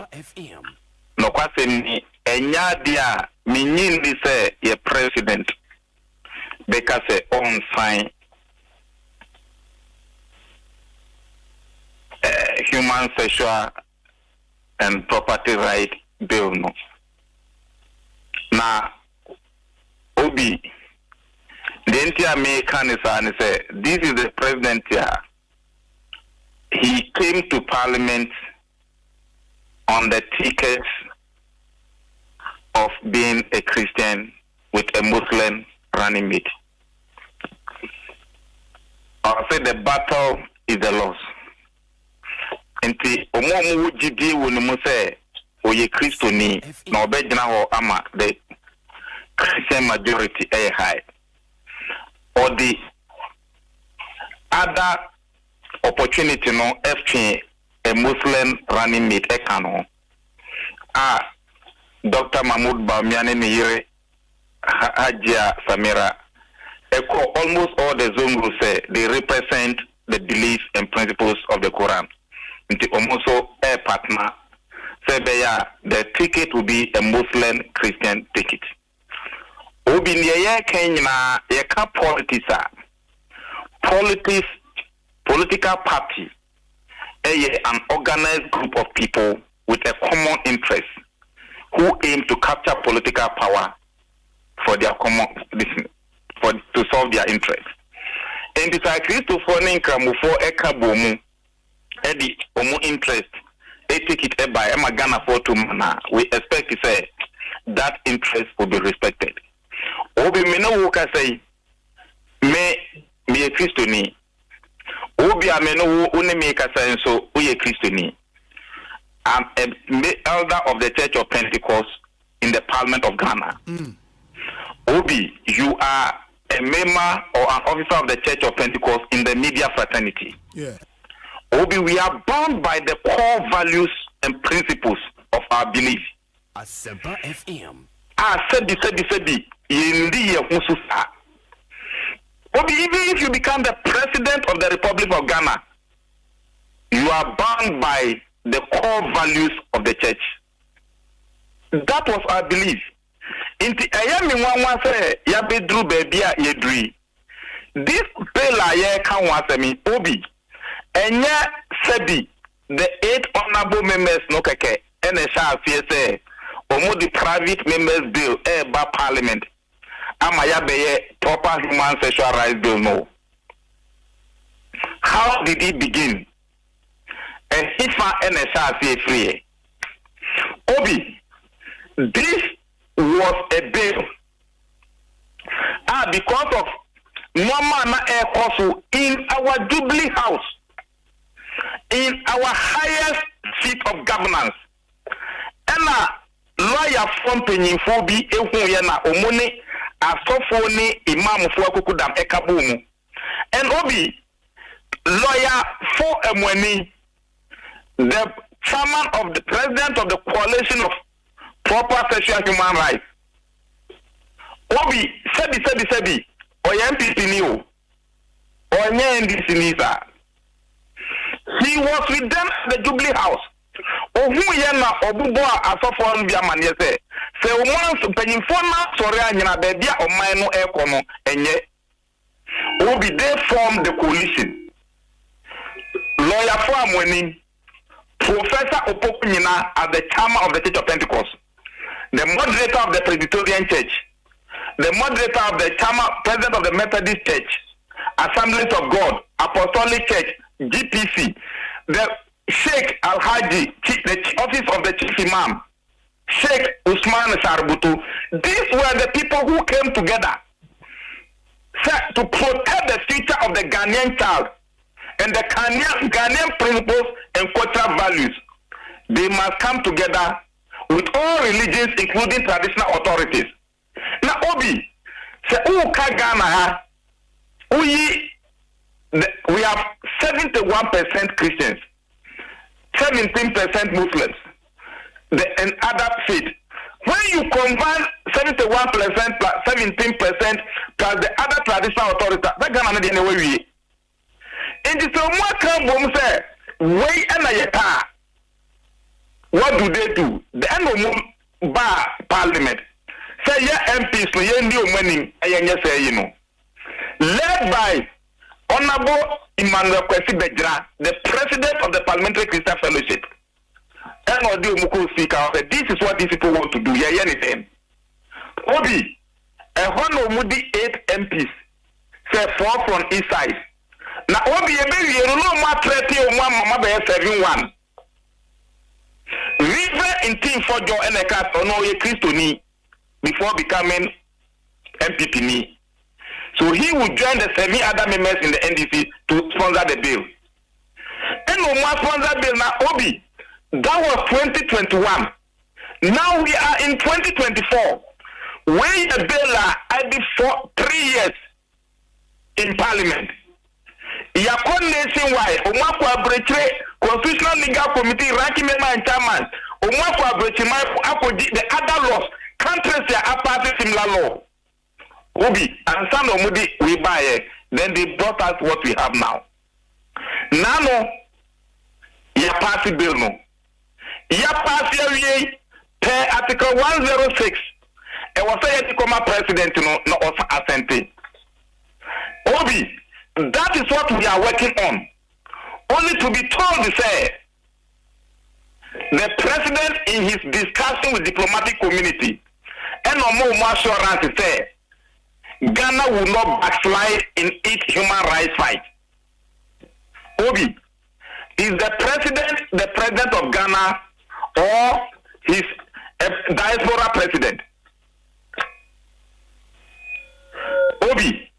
no kwase ni enya dia minyin bi say ye president because on sign human sexual and property right bill no na obi the entire American is say this is the president here. He came to parliament on the ticket of being a Christian with a Muslim running mate. I say the battle is the loss. Enti omo mu gidi wonu mu say oye Christo ni na obegyina ho ama the Christian majority high. Or the other opportunity no FP a Muslim running mate ekano Dr. Mahmoud Bamiane Niyire Hajia Samira echo almost all the Zungu say they represent the beliefs and principles of the Quran. Into almost a partner say the ticket will be a Muslim Christian ticket. Obi niye Kenya yeka political party an organized group of people with a common interest who aim to capture political power for their to solve their interests. And this is Christo for Ninkamufo Ekabomu Edi Omu interest take it by Ghana for to mana. We expect to say that interest will be respected. Obi meno woka say me Christo ni Obi ameno uni make a sense so uye Christiani. I'm an elder of the Church of Pentecost in the Parliament of Ghana. Obi, you are a member or an officer of the Church of Pentecost in the media fraternity. Yeah. Obi, we are bound by the core values and principles of our belief. Asempa FM. Sebi. Obi, even if you become the president of the Republic of Ghana, you are bound by the core values of the church. That was our belief. Inti ayami wanwa se ya bedru baby a yedri. This bill aye kan wasemi Obi. Enya sebi the 8 honorable members no keke ene sha afie se omo the private members bill ba parliament. Ama ya beye proper human sexual rights bill no. How did it begin? And Hifa ene sha afie free. Obi, this was a bill. Because of Mama Air Kosu in our Jubilee House, in our highest seat of governance, and lawyer from Peninfobi, Ehuyana, Omone, Asofoni, Imam Fuakukudam Ekabumu, and Obi, lawyer for Emweni, the chairman of the president of the coalition of proper sexual human rights. Obi, Sebi, Oya MPP ni o. Oya NDC ni sa. He was with them at the Jubilee House. Ohu yena obubo asofo nbia mane se. Se omo mpanyimfo na sori anyina baabi a oman no ekono enye. Obi they formed the coalition. Lawyer for Amweni, Professor Opokunyina as the chairman of the Church of Pentecost, the moderator of the Presbyterian Church, the moderator of the chairman, president of the Methodist Church, Assemblies of God, Apostolic Church, GPC, the Sheikh Al-Haji, the office of the Chief Imam, Sheikh Usman Sarbutu. These were the people who came together to protect the future of the Ghanaian child and the Ghanaian principles and cultural values. They must come together with all religions, including traditional authorities. Now, Obi, say, Ghana, we have 71% Christians, 17% Muslims, and other faith. When you combine 71% plus 17% plus the other traditional authorities, that Ghana is anyway we. And it's a more come say, way and a what do they do? The end of bar parliament. Say yeah MPs no ye ndi omani ayenye say you know. Led by Honorable Emmanuel Kwesi Bejra, the president of the Parliamentary Christian Fellowship. And Odi Omuko speaker said, this is what these people want to do. Yeah, anything. Obi, a one Mudi 8 MPs say 4 from east side. Now Obi you no more 30 or mama be 71. River in team for Joe and a cat or no ye Christoni before becoming MPP. So he would join the 7 other members in the NDC to sponsor the bill. And no more sponsor bill now, Obi. That was 2021. Now we are in 2024. When the bill are before 3 years in Parliament. Yakon nationwide, Omako Abreche, Constitutional Legal Committee, ranking member and chairman, Omako Abreche, the other laws, countries are passing similar law. Obi, and some of Mudi, we buy it. Then they brought us what we have now. Nano, ya pass bill no. Ya pass ya per Article 106. It was a Yatikoma president no also assente. Obi, that is what we are working on. Only to be told to say the president in his discussion with diplomatic community and no more assurance say Ghana will not backslide in its human rights fight. Obi, is the president of Ghana or his diaspora president? Obi,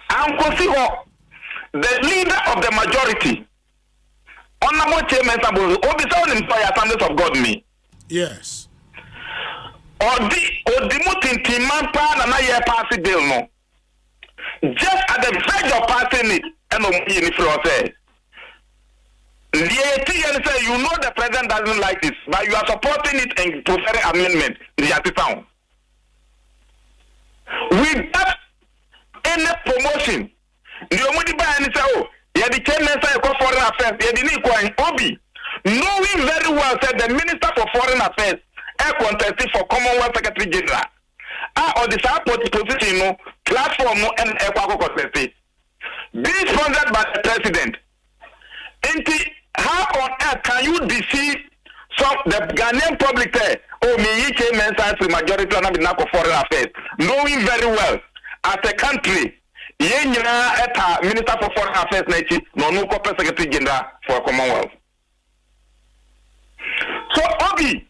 Anko Siho, the leader of the majority, Honorable Chairman Bonsu, Obisa him for Assemblies of God me. Yes. Odimutin Timampa na ye pass bill no. Just at the verge of passing it, and in say. You know the president doesn't like this, but you are supporting it and preferring amendment. Without any promotion, the only buy and say, oh, you the chairman say foreign affairs, you didn't Obi, knowing very well said the minister for foreign affairs, contesting for Commonwealth Secretary General, or the support position, platform, and contested. Being sponsored by the president. How on earth can you deceive the Ghanaian public there? Oh, me, chairman science majority of foreign affairs, knowing very well as a country, Minister for Foreign Affairs, no corporate secretary general for Commonwealth. So, Obi,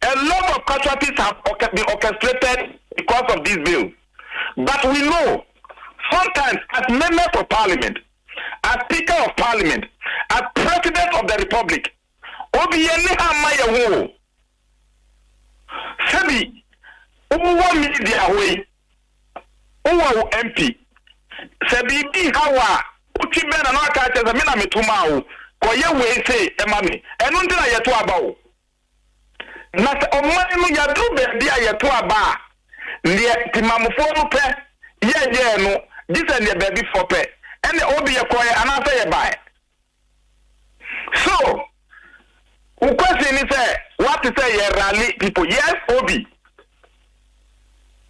a lot of casualties have been orchestrated because of this bill. But we know sometimes as members of parliament, as Speaker of Parliament, as President of the Republic, Obieni Amayawo, Sabi, Uwa media way, Uwa MP, Sabi Hawa, Uchiben and Aka as a mina metumao, Koye way say, Emami, and Undina Yatuabao. Not a man Yadube, dear Yatuaba, near Timamufono pe, no, this and your baby for pe. And the Obi acquire another buy. So, the question is, what to say, rally people? Yes, Obi.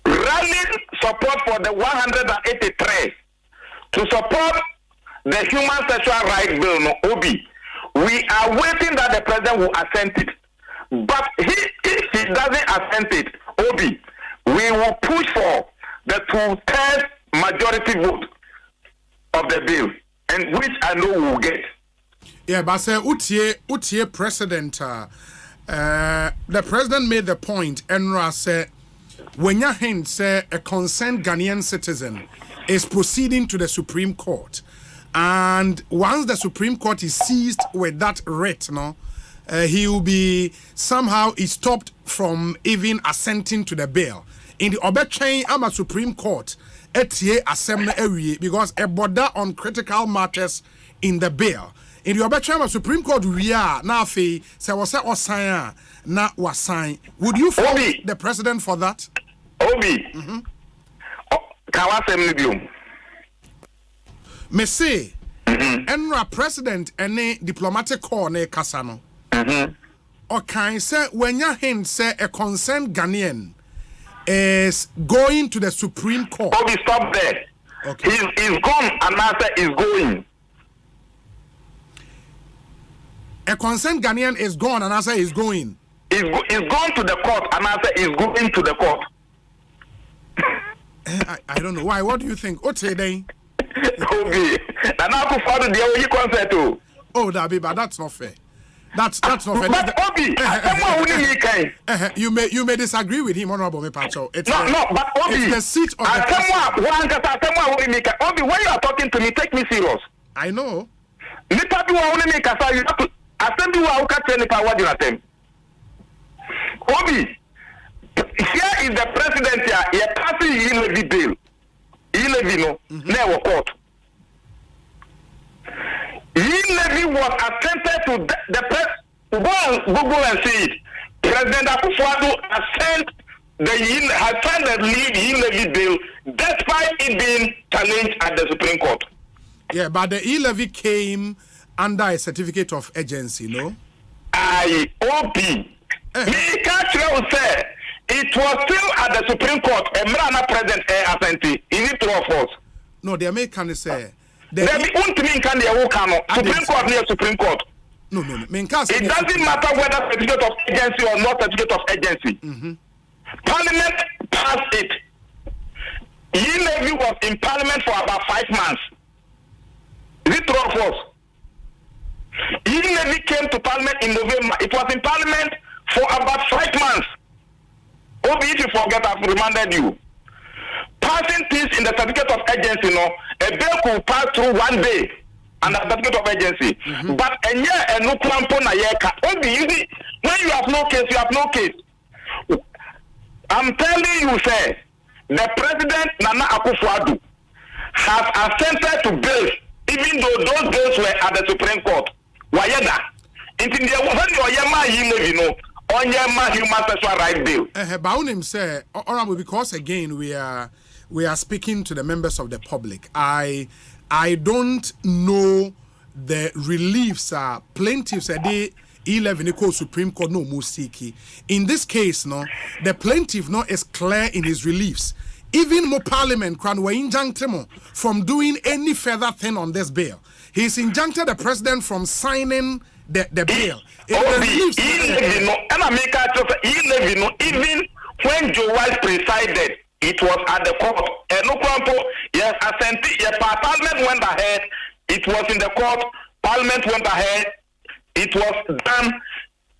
Rally support for the 183 to support the Human Sexual Rights Bill, no, Obi. We are waiting that the president will assent it. But if he doesn't assent it, Obi, we will push for the 2/3 majority vote of the bill, and which I know we will get. Yeah, but say Utie president, the president made the point, Enra said, when you hint say a concerned Ghanaian citizen is proceeding to the Supreme Court, and once the Supreme Court is seized with that writ, he will be somehow stopped from even assenting to the bill. In the other chain, I'm a Supreme Court. Assembly because a border on critical matters in the bill. In the other Supreme Court, we are now say was sign na was sign. Would you follow the president for that? Obi, can me say, Enra president any diplomatic corps ne kasano. Or can say when you hint say a concerned Ghanaian is going to the Supreme Court. Obi, stop there. Okay. He's gone and answer is going. A concerned Ghanaian is gone and answer is going. He's gone to the court and answer is going to the court. I don't know why. What do you think? What's it then? Obi, and I could follow the OE concert too. Oh, but that's not fair. That's not fair. But Obi, you may disagree with him, Honorable Mepacho. But Obi, it's the seat of the Obi, when you are talking to me, take me serious. I know. You have to assembly what you are. Obi, here is the president here. He is passing e-levy bill. E-levy no, never court. E-levy was attempted to the press. Go on Google and see it. President Akufo-Addo has signed the e-levy bill despite it being challenged at the Supreme Court. Yeah, but the e-levy came under a certificate of agency, no? IOP. Me can't say it was still at the Supreme Court. Emrana President Asante. Is it true of us? No, the American say. Supreme Court near Supreme Court. No. It doesn't matter whether certificate of agency or not certificate of agency. Parliament passed it. E-levy was in Parliament for about 5 months. Is it true of us? E-levy came to Parliament in November. It was in Parliament for about 5 months. Obi, if you forget, I've reminded you. passing things in the certificate of agency, no, a bill could pass through one day under certificate of agency. But a year and no clampo na yeka. When you have no case, you have no case. I'm telling you, sir, the president Nana Akufo-Addo has assented to bills, even though those bills were at the Supreme Court. Wayeda. Until there wasn't your Yama Onyema human sexual right bill. Baunim say, honorable, because again we are speaking to the members of the public. I don't know the reliefs plaintiffs they 11 equal Supreme Court no musiki. In this case, no, the plaintiff no is clear in his reliefs. Even more parliament can we injunct him from doing any further thing on this bill. He's injuncted the president from signing the bill. Even when Joe Wise presided, it was at the court. Yes, Parliament went ahead. It was in the court. Parliament went ahead. It was done.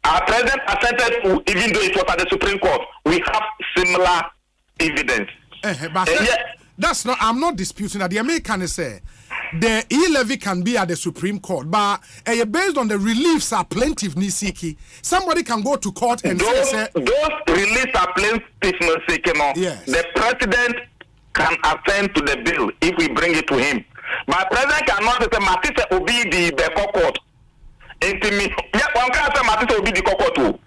Our president assented to, even though it was at the Supreme Court. We have similar evidence. That's not. I'm not disputing that. The American say the e-levy can be at the Supreme Court, but based on the reliefs are plaintiff nisiki. Somebody can go to court and say those reliefs are plaintiff nisiki. Yes. The president can assent to the bill if we bring it to him. But president cannot say Matisse obi the court. One can say Matisse obi the court too.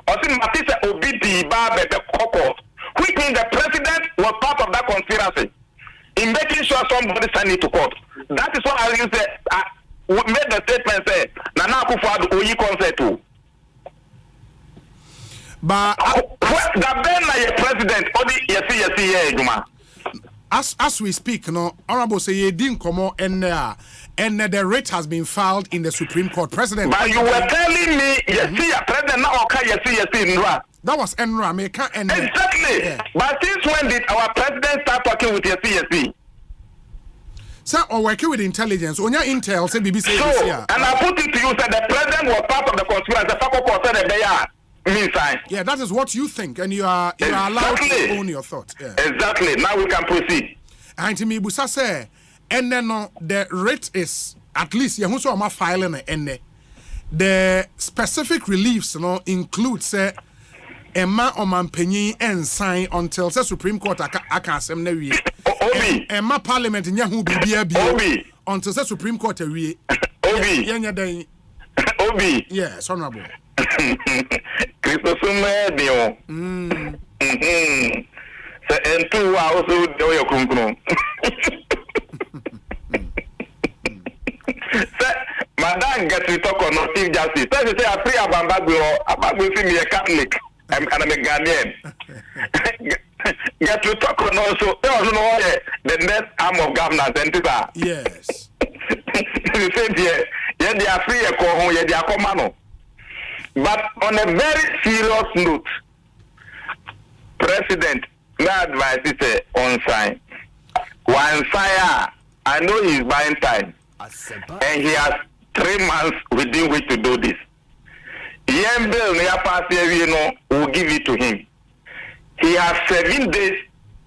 Or say Matisse obi the court. Which means the president was part of that conspiracy in making sure somebody sent it to court. That is what I will say. I made the statement say Nana Akufo-Addo oyi consent to. But the Ben na president odi yesi Juma. As we speak, no, honorable say you didn't come and the writ has been filed in the Supreme Court. President, but you were telling me yesi president na oka yesi nra. That was Enra America and exactly. Yeah. But since when did our president start talking with yesi? Sir, or working with intelligence. On your intel, say BBC. So, and I put it to you, that the president was part of the conspiracy. The fact said they are. Yeah, that is what you think, and you are allowed to own your thoughts. Yeah. Exactly. Now we can proceed. And to me, Busa say, and then the rate is at least you also am filing and the specific reliefs, include say Emma Omanpenyi and sign until the Supreme Court akasem na wie. Emma Parliament nyahu bibia until the Supreme Court wie. Obi. Obi. Yes, honorable. Christopher Dio. And 2 hours do your kunkuno. Madam gets to talk on Chief Justice. Say I free Abambagwe see me a Catholic. I'm a Ghanaian. Get to talk on also the next arm of governance and yes. You said yeah, they are free a call home, they are commando. But on a very serious note, President, my advice is on sign. One sign, I know he's buying time, and he has 3 months within which to do this. Bill will give it to him. He has 7 days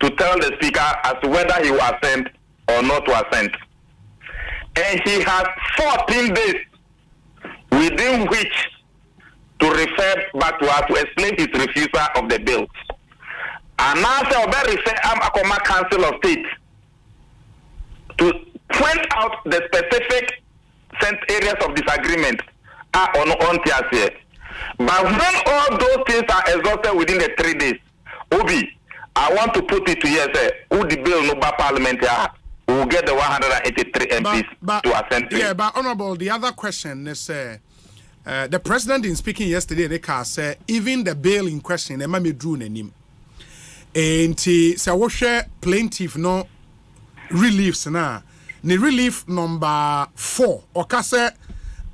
to tell the speaker as to whether he will assent or not to assent. And he has 14 days within which to refer back to us to explain his refusal of the bill. And now I'm a Council of State to point out the specific areas of disagreement are on TSA. But when all those things are exhausted within the 3 days, Obi, I want to put it to you, say, who the bill no parliament we will get the 183 MPs to assent to. Yeah, but honorable, the other question is the president in speaking yesterday, they can say even the bill in question, they might be drew name. And so we share plaintiff no reliefs now. The relief number 4, okay,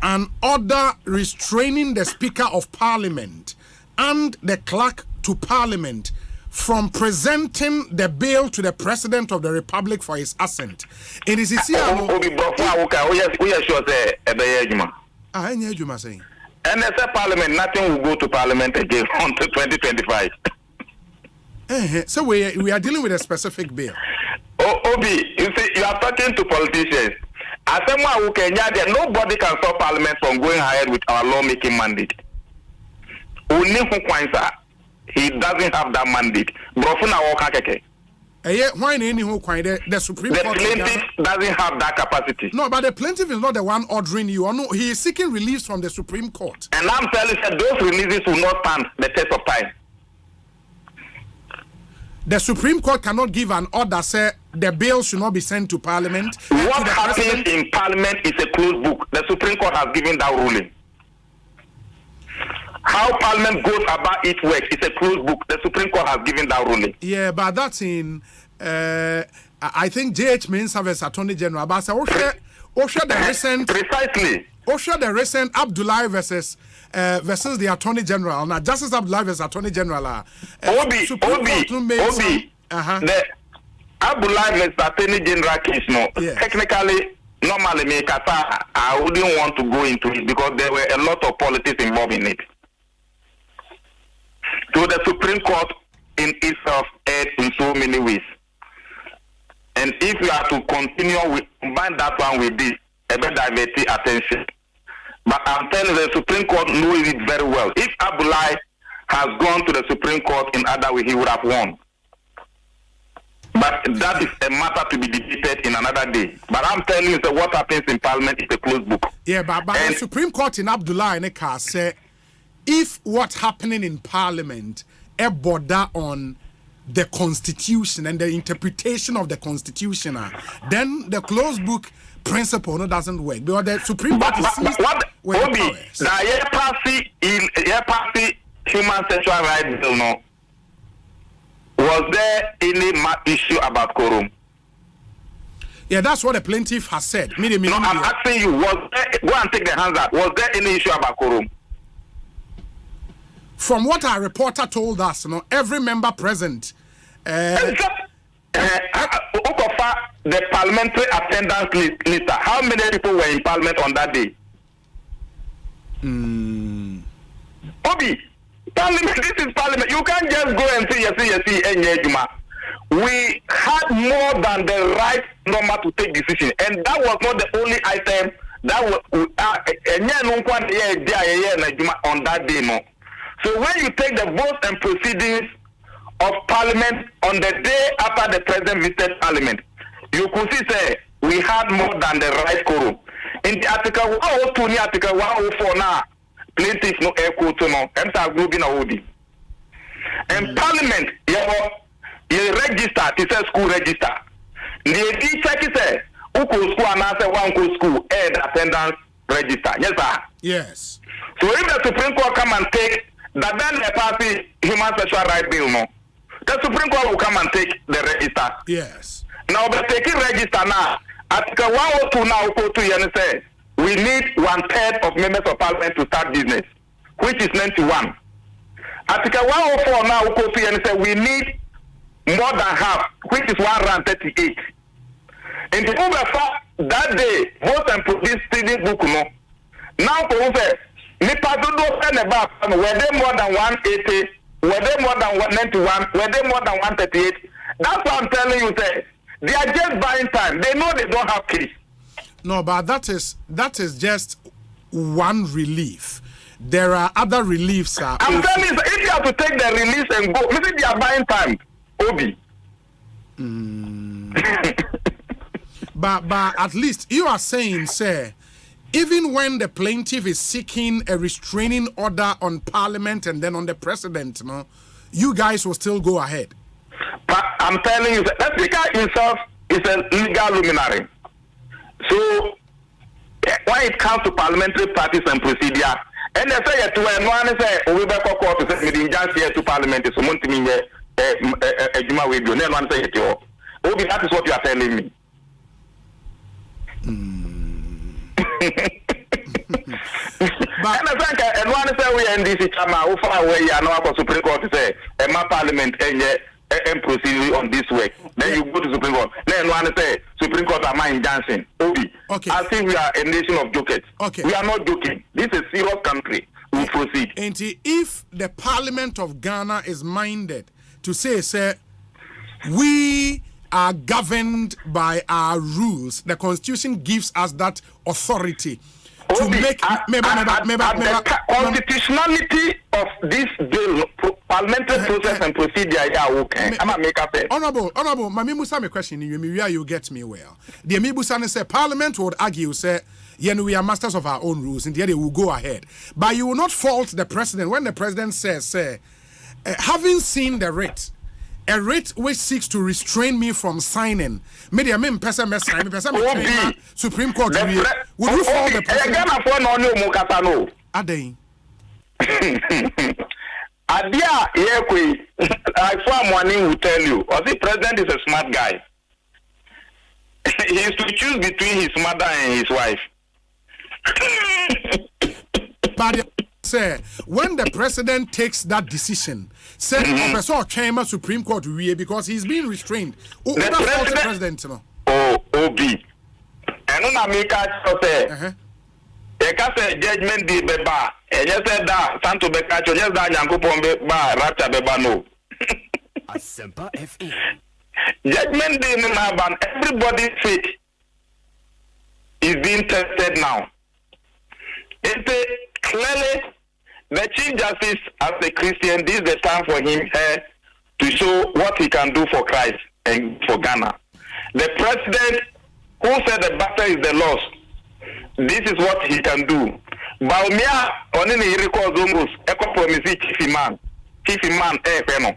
an order restraining the Speaker of Parliament and the Clerk to Parliament from presenting the bill to the President of the Republic for his assent. It is here. And as a Parliament, nothing will go to Parliament again until 2025. So we are dealing with a specific bill. Obi, you see, you are talking to politicians. Asempa who Kenya, nobody can stop Parliament from going ahead with our lawmaking mandate. He doesn't have that mandate. Why the Supreme Court? The plaintiff doesn't have that capacity. No, but the plaintiff is not the one ordering you. No, he is seeking release from the Supreme Court. And I'm telling you, those releases will not stand the test of time. The Supreme Court cannot give an order say the bill should not be sent to Parliament. What happens in Parliament is a closed book. The Supreme Court has given that ruling. How Parliament goes about its work is a closed book. The Supreme Court has given that ruling. Yeah, but that's in, I think JH means service Attorney General. But Osha the recent... Precisely. Osha the recent Abdullahi versus the Attorney General. Now, Justice Abdullahi versus Attorney General. Obi. The Abdullahi versus Attorney General case, technically, normally, I wouldn't want to go into it because there were a lot of politics involved in it. So the Supreme Court in itself erred in so many ways. And if we are to continue with combine that one with this, a better diverting attention. But I'm telling you, the Supreme Court knows it very well. If Abdullahi has gone to the Supreme Court in other way, he would have won. But that is a matter to be debated in another day. But I'm telling you, what happens in Parliament is a closed book. Yeah, but the Supreme Court in Abdullahi Neka said, if what's happening in Parliament a border on the Constitution and the interpretation of the Constitution, then the closed book principle doesn't work. Because the Supreme Court is human sexual rights bill, no. Was there any issue about quorum? Yeah, that's what the plaintiff has said. I'm asking you, go and take the hands out. Was there any issue about quorum? From what our reporter told us, every member present. The parliamentary attendance list. How many people were in Parliament on that day? Obi, Parliament. This is Parliament. You can't just go and say yes. We had more than the right number to take decision, and that was not the only item that was on that day. No. So when you take the votes and proceedings of Parliament on the day after the President visited Parliament, you could see say we had more than the right quorum. In the Article 102, Article 104 now, plaintiff no air quote no, MSA group in a hoodie. And Parliament, you register, it says school register. The check is say, who school and answer one school, air attendance register. Yes, sir. Yes. So if the Supreme Court come and take that, then the party human sexual right bill, no, the Supreme Court will come and take the register. Yes. Now they're taking register now. Article 102 now go to and say we need 1/3 of members of Parliament to start business, which is 91. Article 104 now go to and say we need more than half, which is 138. In the over that day, vote and proceeding book no. Now go say Nipa do send about were they more than 180, were they more than 191, were they more than 138? That's what I'm telling you, say they are just buying time. They know they don't have case. No, but that is just one relief. There are other reliefs. I'm telling you, if you have to take the release and go, maybe they are buying time. Obi. But at least you are saying, sir, even when the plaintiff is seeking a restraining order on Parliament and then on the President, you guys will still go ahead. But I'm telling you, the Speaker himself is a legal luminary. So when it comes to parliamentary practice and procedure, and they say to one say we be court to say me just here to Parliament so monti me ejuma we do. No one say it all. Obi, that is what you are telling me. But and I think and one say we NDC chama who far away ya no for Supreme Court say Parliament and proceed on this way. Then you go to Supreme Court. Then one say Supreme Court are mine Johnson. Obi. Okay. I think we are a nation of jokers. Okay. We are not joking. This is a serious country. We proceed. And if the Parliament of Ghana is minded to say we are governed by our rules. The Constitution gives us that authority to make the constitutionality of this bill, parliamentary process and procedure. I'm a make up. Honorable, Mami Musa, my question you get me well. The Amibusan say Parliament would argue say we are masters of our own rules, and the other will go ahead. But you will not fault the president when the president says, having seen the writ, a writ which seeks to restrain me from signing. Supreme Court. Would you fault the president? Adia, someone will tell you, the president is a smart guy. He is to choose between his mother and his wife. But say when the president takes that decision, say Professor Chama Supreme Court because he's being restrained. The president, Obi. And on America say judgment di beba. And just said that Santo Becacho, just that Yankupon Beba, Rapta Beba no. Asempa FM. Judgment day in Naban, everybody's faith is being tested now. It's clearly the Chief Justice, as a Christian, this is the time for him to show what he can do for Christ and for Ghana. The president who said the battle is the loss, this is what he can do. Baumia only he records almost eco promise chief man, feno.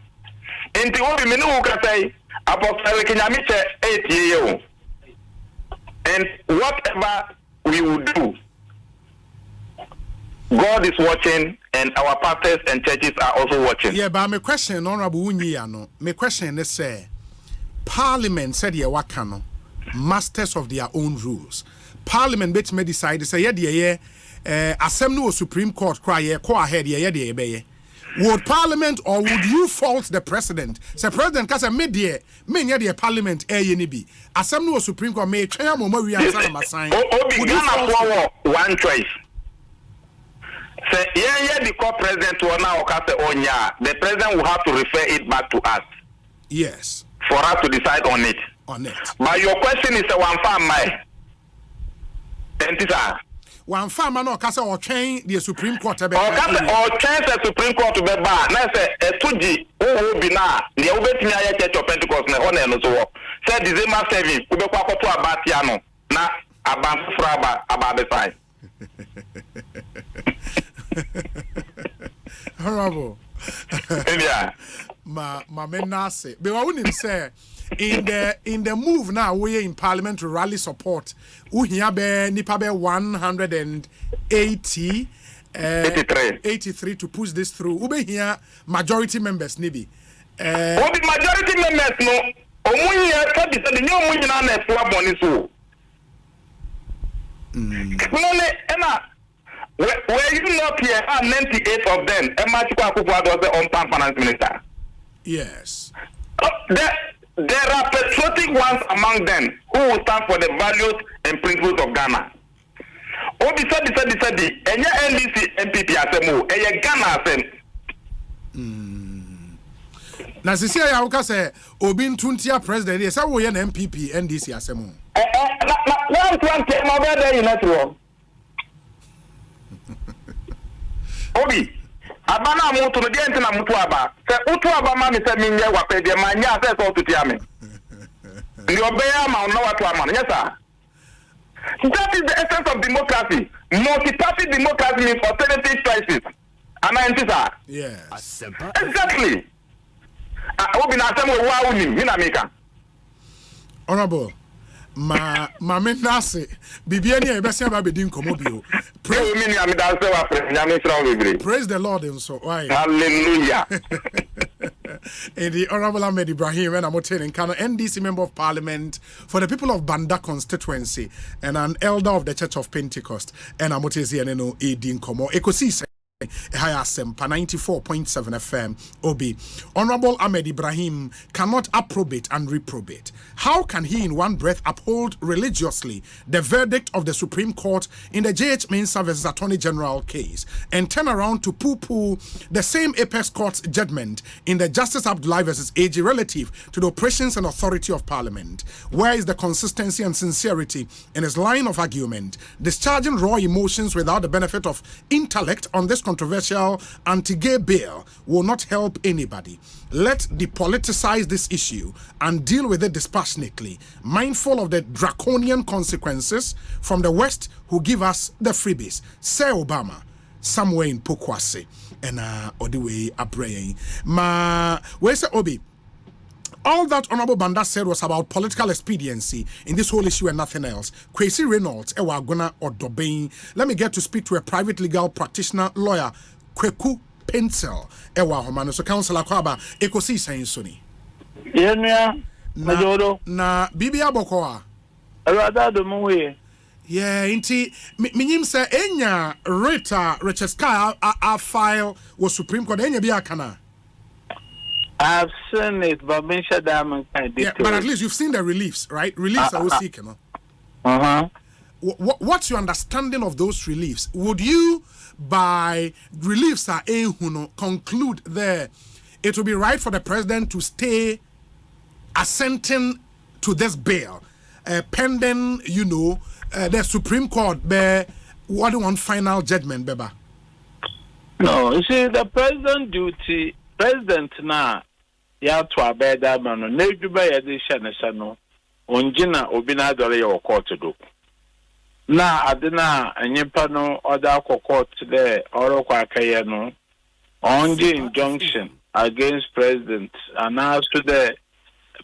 In the old menu can say Apostle Kinyamiche 8 years. And whatever we will do, God is watching, and our pastors and churches are also watching. Yeah, but my question, Honorable Unyiano, my question is Parliament said wakano, masters of their own rules. Parliament bet me decide say Assembly Supreme Court cry go ahead would Parliament or would you fault the president? Say president cause media many the Parliament be Assembly Supreme Court may change we answer sign. One choice. Say the court president will now the president will have to refer it back to us. Yes. For us to decide on it. But your question is one farm one farmer no kasa or train the Supreme Court or change the Supreme Court to be bar. Na say etuji who be na the obetimi aye church of Pentecost na ho na no so. Say December 7 we be kwa koto abatia no na abanfra aba be sai. Horrible. Yeah. Ma menase. Be wa unim say in the move now we in Parliament to rally support. Uhia be nipa be 183 to push this through. Ube here majority members nibi. What the majority members no? Omunya sabi the new munya na efua boni so. Were you not here? 98 of them. Emmanuel Akufo-Addo was the on-time finance minister. Yes. There are patriotic ones among them who will stand for the values and principles of Ghana. Obi said, and your NDC MPP asemo, and your Ghana asem. Na sisi ya uka se Obi ntuntia president, yes, we an MPP NDC asemo. One twenty, my brother, you know. Obi. Abana mutu no de ntina mutu aba se utu aba ma me se minye wapede ma nya se so tuti ame ndi obeya ma no watu ama no yesa. That is the essence of democracy. Multi-party democracy means alternative choices. Am I answer? Yes. Exactly. Obi na asem wo wa uni mi na meka. Honorable ma me nase bibia ni e be se ba be din komo bio. Praise the Lord and so why. Hallelujah. And the Honorable Ahmed Ibrahim and Amotel in Kano, NDC Member of Parliament for the people of Banda constituency and an elder of the Church of Pentecost and Amotel Zianeno Edin Komo Ekosiisen Asempa 94.7 FM Obi. Honorable Ahmed Ibrahim cannot approbate and reprobate. How can he in one breath uphold religiously the verdict of the Supreme Court in the JH Mensah versus Attorney General case and turn around to poo-poo the same Apex Court's judgment in the Justice Abdullahi versus AG relative to the operations and authority of Parliament? Where is the consistency and sincerity in his line of argument, discharging raw emotions without the benefit of intellect on this controversial anti-gay bill will not help anybody. Let depoliticize this issue and deal with it dispassionately, mindful of the draconian consequences from the West who give us the freebies. Say Obama, somewhere in Pokwase, and Odiwe Abraying. Where's the Obi? All that Honorable Banda said was about political expediency in this whole issue and nothing else. Kwesi Reynolds, Ewagona or Dobain. Let me get to speak to a private legal practitioner, lawyer, Kweku Pencil, Ewa Homano. So, Councillor Kwaba, Ekosiisen On Asempa. Na Bibi Abokoa. Rather the movie. Yeah, inti minim say enya Rita Recheska a file was Supreme Court enya bi akana. I've seen it, but mention diamond kind. Yeah, but at least you've seen the reliefs, right? Reliefs are seeking. What's your understanding of those reliefs? Would you, by reliefs are conclude there, it would be right for the president to stay assenting to this bill, pending, the Supreme Court, what one final judgment, Beba? No, you see, the president now. Ya to abeda mano na eduba ya de hye no onjina obi na adore ya court do na adena anyipa no oda court there orokwa akaye no onje injunction against president and as to the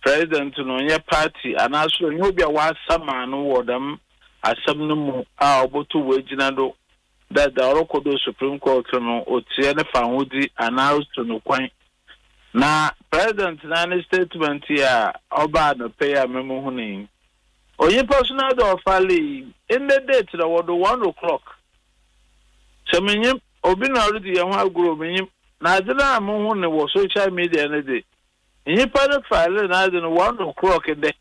president no nye party and as to obi a wasama no wodam asam no mu a oboto wagina do that the orokodo Supreme Court no otie ne fa hodi announced to no kwan. Na president na statement here oba no pay a memo huni. Oye personal do fali in the date that was 1 o'clock. So menyim obi na already ya ho agro menyim na adena mo huni wo social media na dey. Nyi pa file na adena 1 o'clock in the.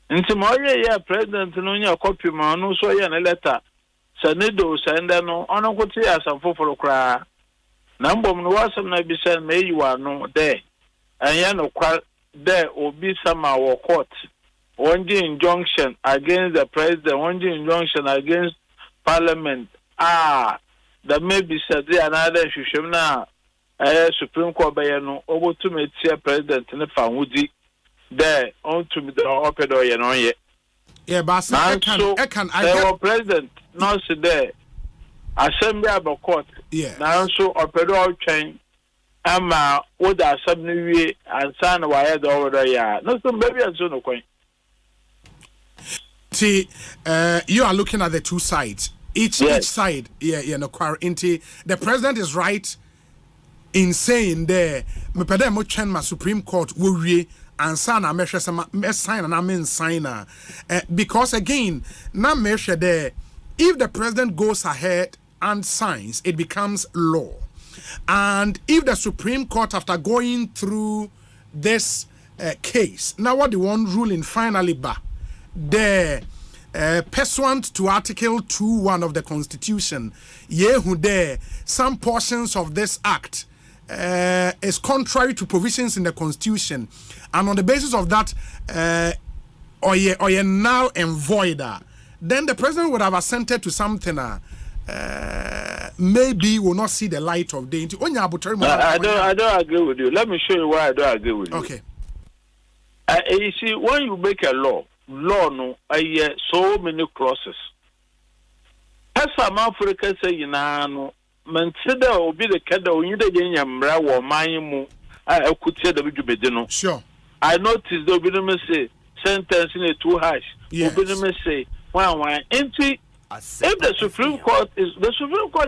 Nti mo ye president no nya copy ma no so ye na letter. Sanedo senda no ono kwoti asafo for kra. Nambom no wasam na bisa me yiwa no there anya no kwa there obi sama wo court one injunction against the president, one injunction against parliament that may be said there another issue na Supreme Court by no over to meet president in the family there on to the open door yeah but I get president not there Assembly about court. Yeah. Now so operator chain. Ama what the assembly and sign wire the over there. No some baby and so no coin. See, you are looking at the two sides. Each side, no into the president is right in saying there. Me pede mo chen ma Supreme Court worry and sign a measure some sign and I mean signer because again na measure there. If the president goes ahead and signs, it becomes law. And if the Supreme Court, after going through this case, now what they want ruling finally the pursuant to Article 2.1 of the Constitution, some portions of this act is contrary to provisions in the Constitution, and on the basis of that, or ye null and void, then the president would have assented to something. Maybe will not see the light of day. I don't agree with you. Let me show you why I don't agree with you. Okay. You see, when you make a law no, so many clauses. As some Africans say, no, consider obi the kada onye de nyamra wo man mu a akutie da bidwubede no. Sure. I noticed the obi no say sentence in a too harsh. Obi no say one into. If the Supreme Court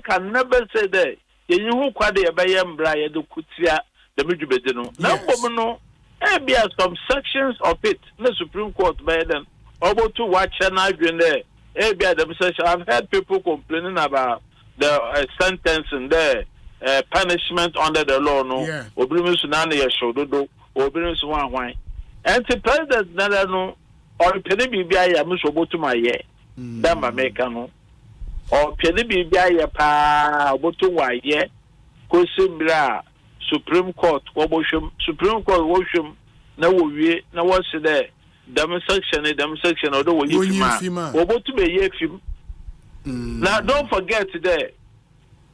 can never say that you who quite a bayam braya do kutia the bidwubede no. No, there are some sections of it. The Supreme Court by them able to watch an argument there. I've heard people complaining about the sentencing there, punishment under the law, no, Obrimus Nana Shodo, Obrimus one. And the president, no, or Penibia, Musobo to my year, Dama Mekano, or Penibia, Pa, Botu, ye, Kosimbra, Supreme Court, Supreme Court, Washam, no, we, no, what's there, Dama section, although you Obo to be ye. Now, don't forget today.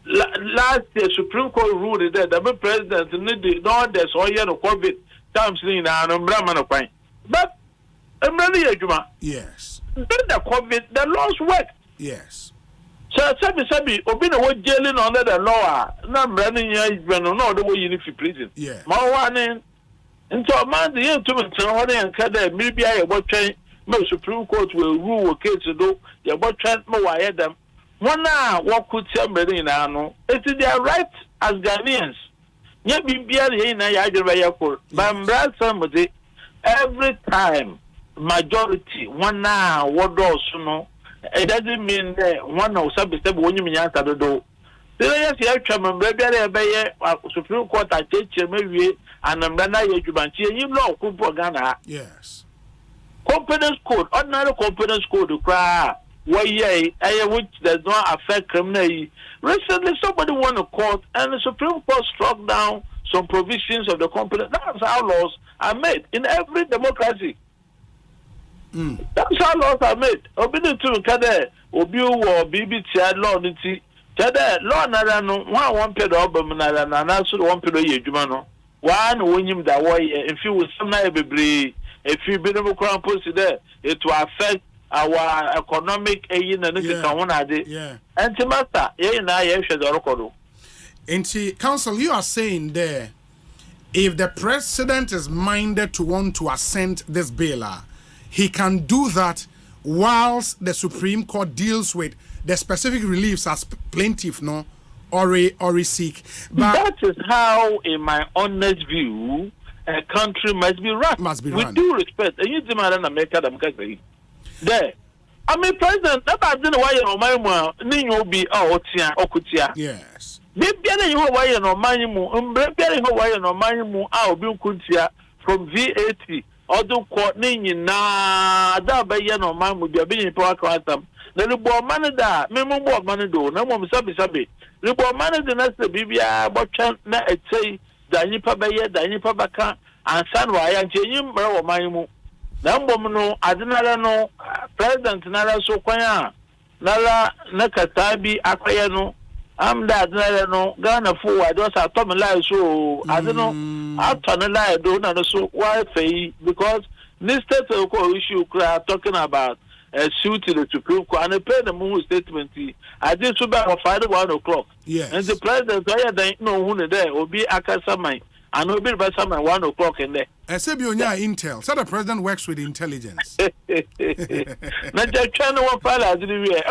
Last year, Supreme Court ruled that the president needed no there's all year of COVID times in an Brahman of pine. But I'm ready, yes. Then the COVID, the laws work. Yes. So, Sabi, Obina was jailing under the law. Not running your no, the way you need to prison. Yeah. My one into a man, the year to and Kada, maybe I will train. Most Supreme Court will rule a case to do. You will train more them. One now, what could somebody in Ano? It is their right as Ghanaians. Yet be in a Yajayako. But somebody every time, majority, one now, what does no? It doesn't mean that one or some step when you mean after the door. The last chairman, Supreme Court, I take maybe and I'm Rana Yajubanchi, you know, Kupagana. Yes. Competence code, ordinary competence code to cry. Why, which does not affect criminal. Recently, somebody won a court, and the Supreme Court struck down some provisions of the competence. That's how laws are made in every democracy. That's how laws are made. Obedient to Kade, Obu or BBT law, Kade, law, Narano, one period of Obama, and also one period of Jumano. One win him that way, if you will some night be if you be able to post there, it will affect our economic aid and yeah. And to master, and council, you are saying there, if the president is minded to want to assent this bill, he can do that whilst the Supreme Court deals with the specific reliefs as plaintiff, no, or seek. But that is how, in my honest view, a country must be run. With due respect, and you demand an America there. I mean, President, I don't know why you're my mom, Nino be Okutia. Yes. Maybe I know why you're not my mom, maybe I know why you're not my mom, I'll be Kutia from VAT. Although court name na that by your man would be a being power quantum. The Lubo Manada, Memo Money do, no more Sabi. Lubo Manada, that's the Bibia, but chant na a say. Danipa Baye, Danipa Baka, and Sanway, and Jim Bro, Maimu. Nambono, Adinarano, President Nara Soquaya, Nala Nakatabi, Akayano, I'm that Narano, Ghana for I don't have Tom Lai, so I don't know, I'll turn a lie, don't know, so why pay because this state issue talking about a suit to the Supreme Court and I pay the moon statement. I did so bad for 1 o'clock. Yes. And the president, I don't know who there will be Akasamai and will be by some 1 o'clock in there. I said, you know, Intel. So the president works with intelligence. Not just China one palace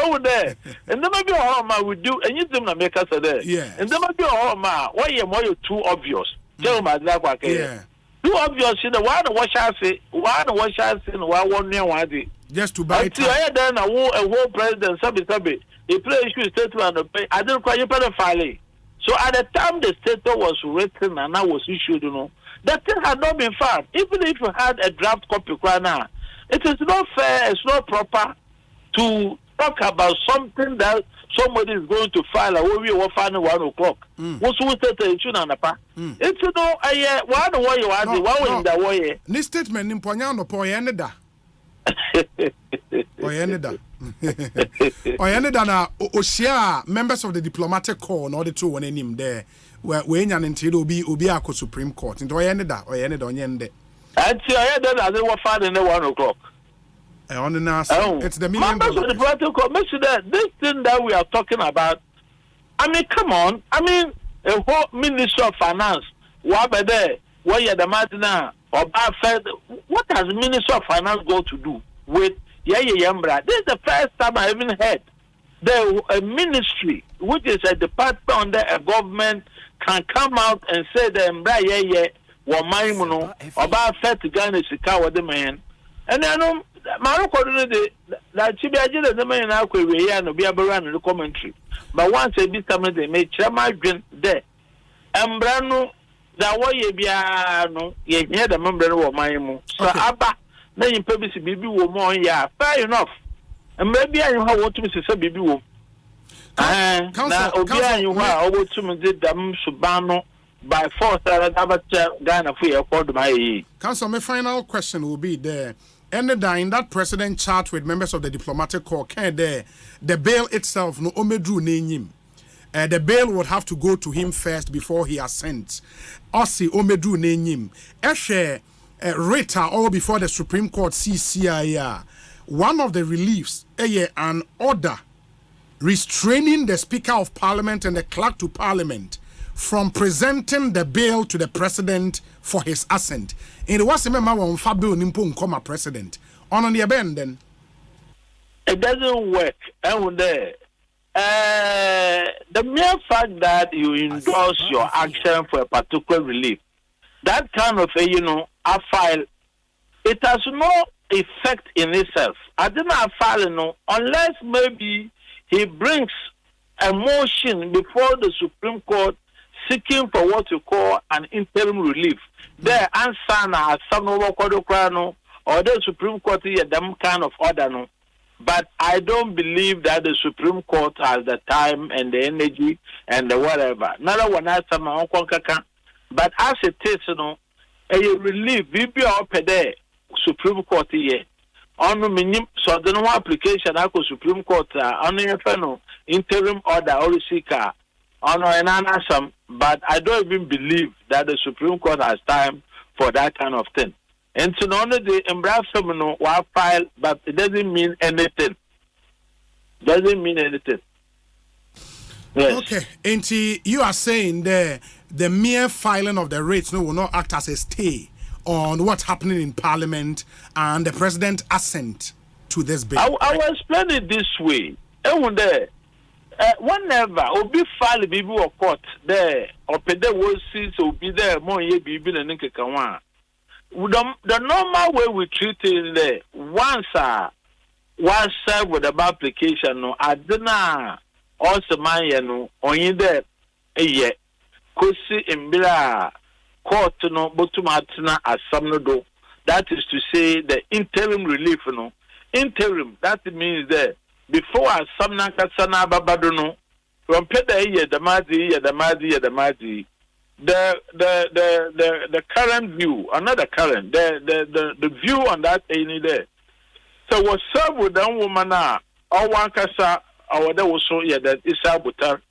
over there. And there might be a home I would do, and you do not make us there. Yeah. And there might be a home why you're more too obvious. Tell my like yeah. Too obvious, you know, why the wash I say, and why 1 year one day. Just to buy time. I then a whole president, Sabi. He play issue statement and pay. I didn't quite you better file. So at the time the statement was written and that was issued, you know, that thing had not been filed. Even if you had a draft copy right now, it is not fair, it's not proper to talk about something that somebody is going to file and we will find 1 o'clock. What's with the issue on the part? It's no, one way you are the one in the way. This statement in Ponyano Poyaneda. Oyeneda na Oshia members of the diplomatic corps and all the two when him there when until obi ako Supreme Court into Oyeneda onyende. Until I had that they were found in the 1 o'clock. It's the million members of the diplomatic corps. This thing that we are talking about. I mean, come on. I mean, a whole Minister of Finance. What about there? What you the matter what has the Minister of Finance got to do with Yambra? This is the first time I even heard a ministry, which is a department under a government, can come out and say the Mbra Wamaimuno about 30 Ghana Sika the man. And I know Maroko that Chibiaji the man now could be and be a brand in the commentary. but once a bit something they may chama dream there. Embrano that way ye bia no ye hear the member of my mo. So Abba, then you probably baby woman, yeah, fair enough. And maybe I know what to say baby woman. Now, Obia, you are over to me, Dam Subano by force. Ghana for your my Council, my final question will be there. And in that president chat with members of the diplomatic corps, the bail itself, no omedru name. The bail would have to go to him first before he assents. Osei omedru name. Eshe Rita or before the Supreme Court CCIR. One of the reliefs, an order restraining the Speaker of Parliament and the Clerk to Parliament from presenting the bill to the President for his assent. And it was a member of Fabio Nimpo Nkoma President. On the event then? It doesn't work. The mere fact that you endorse your action for a particular relief, that kind of a file, it has no effect in itself. I did not file unless maybe he brings a motion before the Supreme Court seeking for what you call an interim relief. There answer na some over Kodokrano or the Supreme Court here them kind of order no. But I don't believe that the Supreme Court has the time and the energy and the whatever. Another one has some but as it is, a relief we be up there Supreme Court here. On the minimum, so the no application I go Supreme Court on the interim order or seeker on an some, but I don't even believe that the Supreme Court has time for that kind of thing. And so only the embrassment will file, but it doesn't mean anything. Doesn't mean anything. Yes. Okay, and you are saying the mere filing of the rates will not act as a stay on what's happening in Parliament and the President assent to this bill. I will explain it this way. Whenever Obi file Bibi or court there, or Pede will see so be there more ye Bibi and Nkekawan. The normal way we treat it there, once serve with the application, no, I didn't also man, only there a year. Kosi imbira court no botumatina asamno. That is to say the interim relief no. Interim that means that before asamna kasana babadono from peda the mazi the current view another current the view on that any there. So what serve with that woman or one kasa or there was so that is abutar.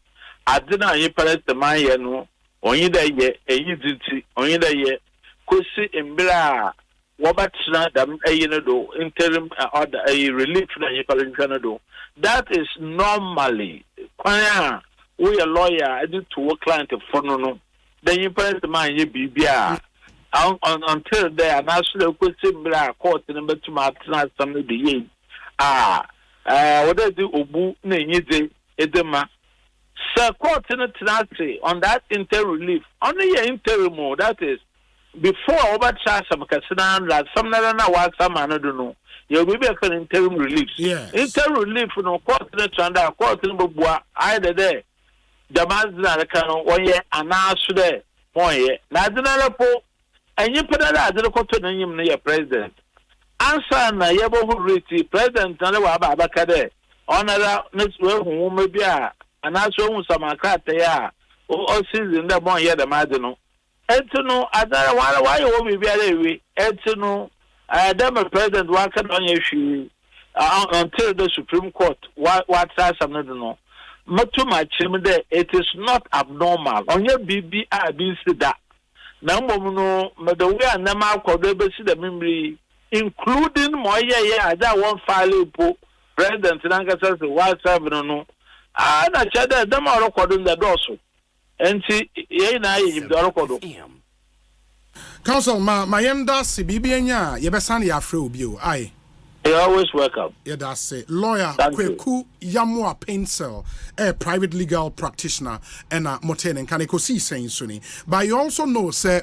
I didn't impress the man no. Only the year, a easy, only the year, Kusi and Bla, Wabatsna, the interim order, a relief in Canada. That is normally, we a lawyer, I did to work client of Fono, then you press the man, you be until there, and actually, Kusi Bla, court number 2 Martina, some of the year. What I do, Obu, Nene, Edema. Sir, court on that interim relief. Only your interim mode, that is before overcharge some Cassinan, like some other some I don't know. You'll be back for interim relief. Yeah. Interim relief, no court in the Chanda, court in Bubua, either there. The Mazda can 1 year and now there 1 year. Now, the and you put that as a court to name near president. Answer na Yabo Riti, president, and Abacade. Honor next well, who may be and also some criteria or season the 1 year the Madino. And to know, I don't know why you will be very, and to know, them a president working on your issue until the Supreme Court. What has I don't know. Not too much, it is not abnormal. On your BBI, that. Now, the way I never could ever see the memory, including Moya, that one file, President Lanka says, why 7 no. I said that them are recording the dorsal. And see, the record. Council, my yenda Sibibianya, Yebesani Afro Bio. Aye. You're always welcome. Yeah, that's it. Lawyer Kweku Yamua Pencil, a private legal practitioner, and a Moten and Ekosiisen Suni. But you also know, sir,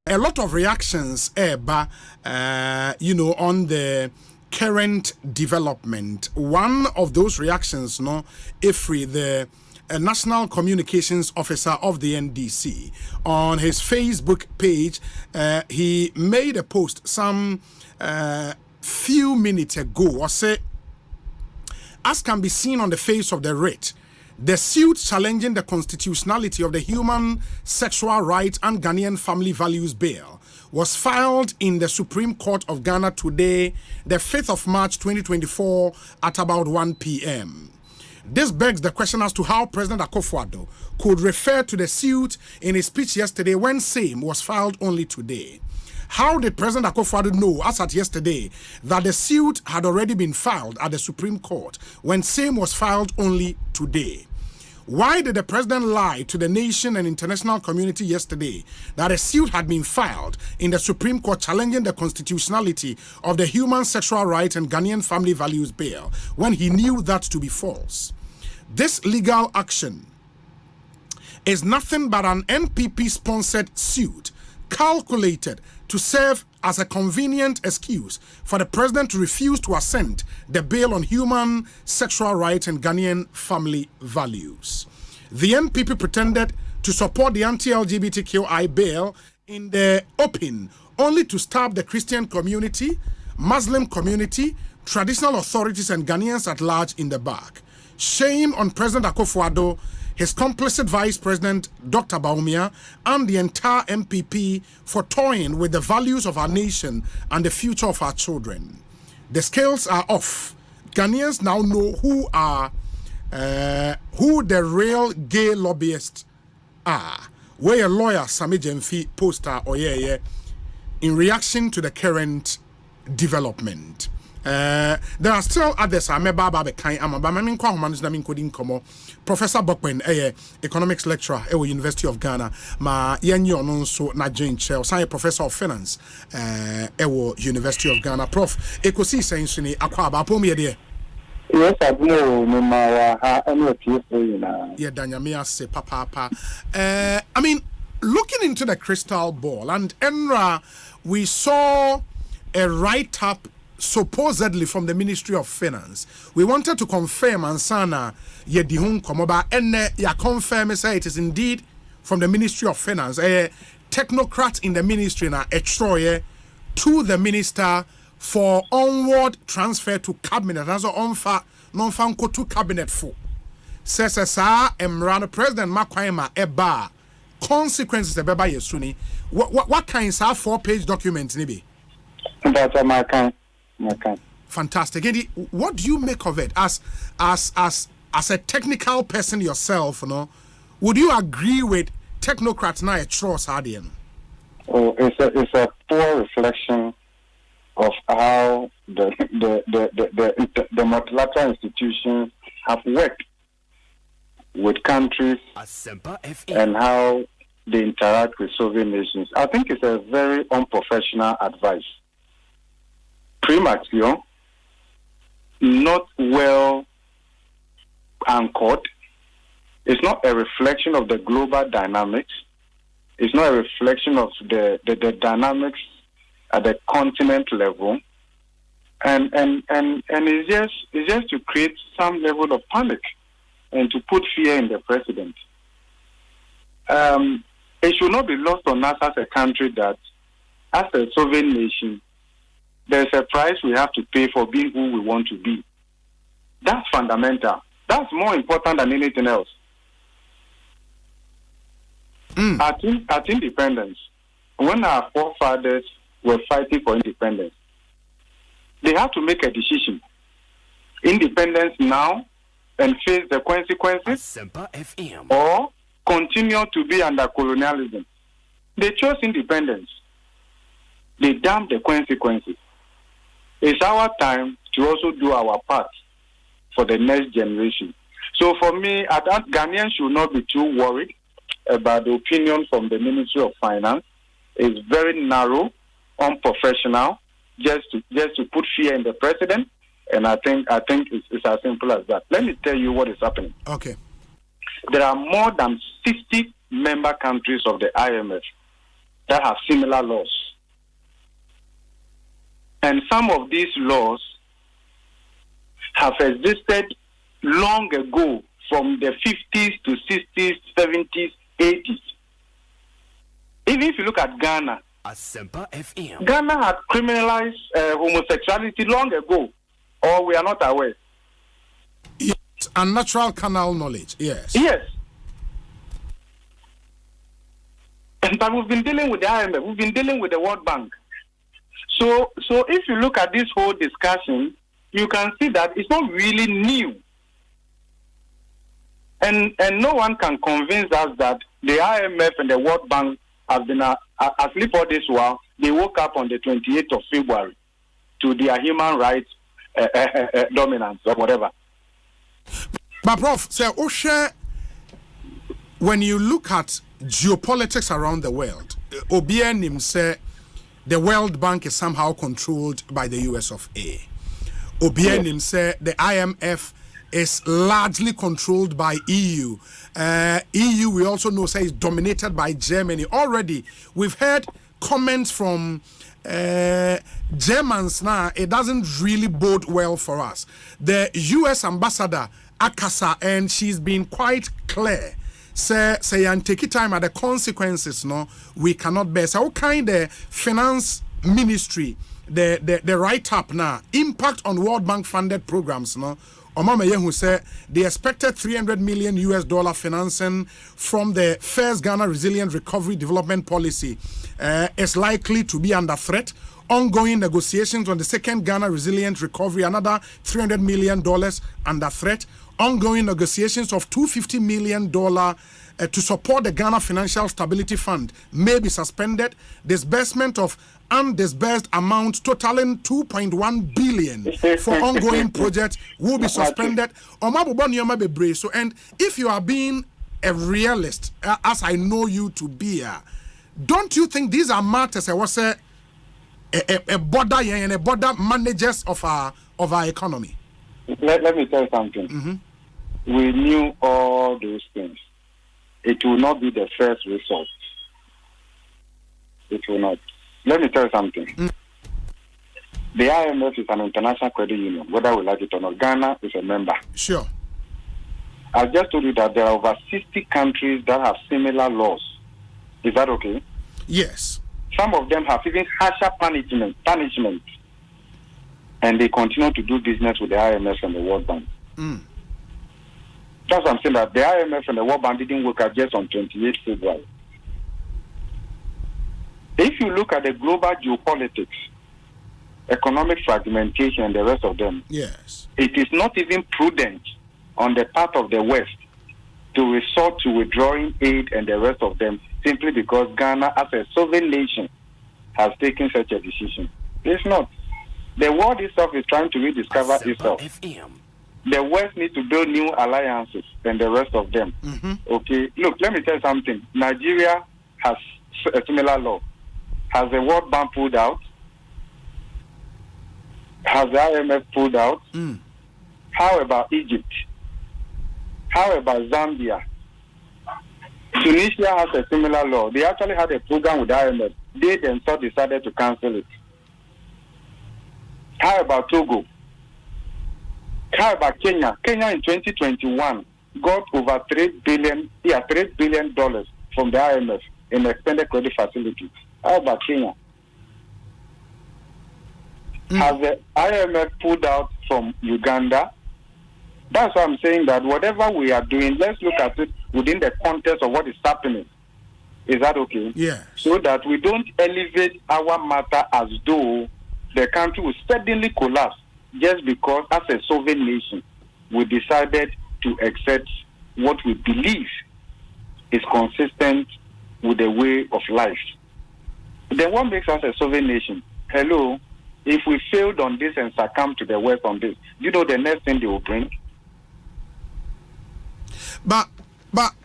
a lot of reactions, on the current development. One of those reactions, no, Ifri, the National Communications Officer of the NDC, on his Facebook page, he made a post some few minutes ago. As can be seen on the face of the writ, the suit challenging the constitutionality of the Human Sexual Rights and Ghanaian Family Values Bill was filed in the Supreme Court of Ghana today, the 5th of March 2024 at about 1 p.m. This begs the question as to how President Akufo-Addo could refer to the suit in his speech yesterday when same was filed only today. How did President Akufo-Addo know, as at yesterday, that the suit had already been filed at the Supreme Court when same was filed only today? Why did the president lie to the nation and international community yesterday that a suit had been filed in the Supreme Court challenging the constitutionality of the Human Sexual Rights and Ghanaian Family Values Bill when he knew that to be false? This legal action is nothing but an NPP-sponsored suit calculated to serve as a convenient excuse for the president to refuse to assent the bill on human sexual rights and Ghanaian family values. The NPP pretended to support the anti-LGBTQI bill in the open, only to stab the Christian community, Muslim community, traditional authorities and Ghanaians at large in the back. Shame on President Akufo-Addo, his complicit Vice President Dr. Bawumia, and the entire MPP for toying with the values of our nation and the future of our children. The scales are off. Ghanaians now know who the real gay lobbyists are. Where a lawyer, Sami Jemfi, poster in reaction to the current development. There are still others. Professor Bokwen, economics lecturer at University of Ghana, ma yenyo no so na jenche, o professor of finance at University of Ghana. Prof, Ekosiisen On Asempa akwa abapo me de. Yes, I know mama ha eno tie na. Yeah, danyame ase papa. I mean, looking into the crystal ball, and Enra, we saw a write-up supposedly from the Ministry of Finance. We wanted to confirm Ansana Yedihun Komoba and ya confirm say it is indeed from the Ministry of Finance. A technocrat in the ministry na Etroye to the minister for onward transfer to cabinet. That's onfa non-fanko to cabinet for. Says Emrano President Makwaima Eba consequences the Beba Yesuni. What kinds of 4-page documents nibi? That's my kind. Fantastic. Eddie, what do you make of it as a technical person yourself? Would you agree with technocrats now at Tross Hardian? Oh, it's a poor reflection of how the multilateral institutions have worked with countries and how they interact with sovereign nations. I think it's a very unprofessional advice. Premature, not well anchored. It's not a reflection of the global dynamics. It's not a reflection of the dynamics at the continent level. And it's just to create some level of panic and to put fear in the president. It should not be lost on us as a country that, as a sovereign nation, there's a price we have to pay for being who we want to be. That's fundamental. That's more important than anything else. At independence, when our forefathers were fighting for independence, they have to make a decision. Independence now and face the consequences, or continue to be under colonialism. They chose independence. They damned the consequences. It's our time to also do our part for the next generation. So for me, Ghanaians should not be too worried about the opinion from the Ministry of Finance. It's very narrow, unprofessional, just to put fear in the president. And I think it's as simple as that. Let me tell you what is happening. Okay. There are more than 60 member countries of the IMF that have similar laws. And some of these laws have existed long ago, from the 50s to 60s, 70s, 80s. Even if you look at Ghana, Asempa FM. Ghana had criminalized homosexuality long ago, or we are not aware. Yes, unnatural canal knowledge, yes. Yes. But we've been dealing with the IMF, we've been dealing with the World Bank. So if you look at this whole discussion, you can see that it's not really new. And no one can convince us that the IMF and the World Bank have been asleep all this while. They woke up on the 28th of February to their human rights dominance or whatever. But Prof, say, Osei, when you look at geopolitics around the world, Obianim say the World Bank is somehow controlled by the US of A. Obianim say the IMF is largely controlled by EU. EU, we also know, say, is dominated by Germany. Already, we've heard comments from Germans now. It doesn't really bode well for us. The US ambassador, Akasa, and she's been quite clear. Say and take it time at the consequences, no, we cannot bear. So, what kind of finance ministry, the write-up now, impact on World Bank funded programs, no? Omama Yehu said the expected $300 million financing from the first Ghana Resilient Recovery Development Policy is likely to be under threat. Ongoing negotiations on the second Ghana Resilient Recovery, another $300 million under threat. Ongoing negotiations of $250 million to support the Ghana Financial Stability Fund may be suspended. Disbursement of undisbursed amount totaling 2.1 billion for ongoing projects will be suspended. So, and if you are being a realist, as I know you to be, don't you think these are matters? I was a border and a border managers of our economy. Let me tell you something. Mm-hmm. We knew all those things. It will not be the first result. It will not. Let me tell you something. The IMF is an international credit union, whether we like it or not. Ghana is a member. Sure. I just told you that there are over 60 countries that have similar laws. Is that okay? Yes. Some of them have even harsher punishment. And they continue to do business with the IMF and the World Bank. That's what I'm saying, that the IMF and the World Bank didn't work out just on 28th February. If you look at the global geopolitics, economic fragmentation, and the rest of them, yes, it is not even prudent on the part of the West to resort to withdrawing aid and the rest of them simply because Ghana, as a sovereign nation, has taken such a decision. It's not. The world itself is trying to rediscover itself. The West needs to build new alliances and the rest of them. Okay, look, let me tell you something. Nigeria has a similar law. Has the World Bank pulled out? Has the IMF pulled out? How about Egypt? How about Zambia? Tunisia has a similar law. They actually had a program with the IMF. They themselves decided to cancel it. How about Togo? How about Kenya? Kenya in 2021 got over $3 billion from the IMF in extended credit facility. How about Kenya? Has the IMF pulled out from Uganda? That's why I'm saying that whatever we are doing, let's look at it within the context of what is happening. Is that okay? Yeah. So that we don't elevate our matter as though the country will suddenly collapse just because, as a sovereign nation, we decided to accept what we believe is consistent with the way of life. Then what makes us a sovereign nation? Hello? If we failed on this and succumb to the West on this, you know the next thing they will bring? But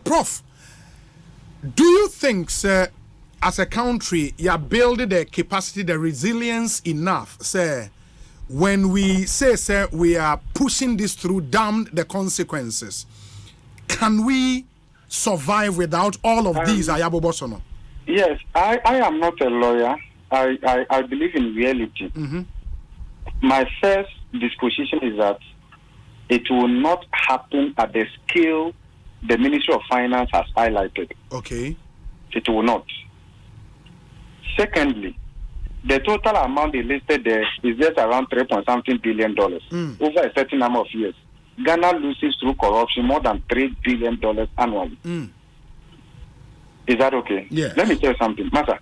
Prof, do you think, sir, as a country, you are building the capacity, the resilience enough, sir, when we say, sir, we are pushing this through, damn the consequences, can we survive without all of these, Ayabo Bosono? Yes, I am not a lawyer. I believe in reality. My first disposition is that it will not happen at the scale the Ministry of Finance has highlighted. Okay. It will not. Secondly, the total amount they listed there is just around $3.something billion over a certain number of years. Ghana loses through corruption more than $3 billion annually. Is that okay? Yeah. Let me tell you something, Master.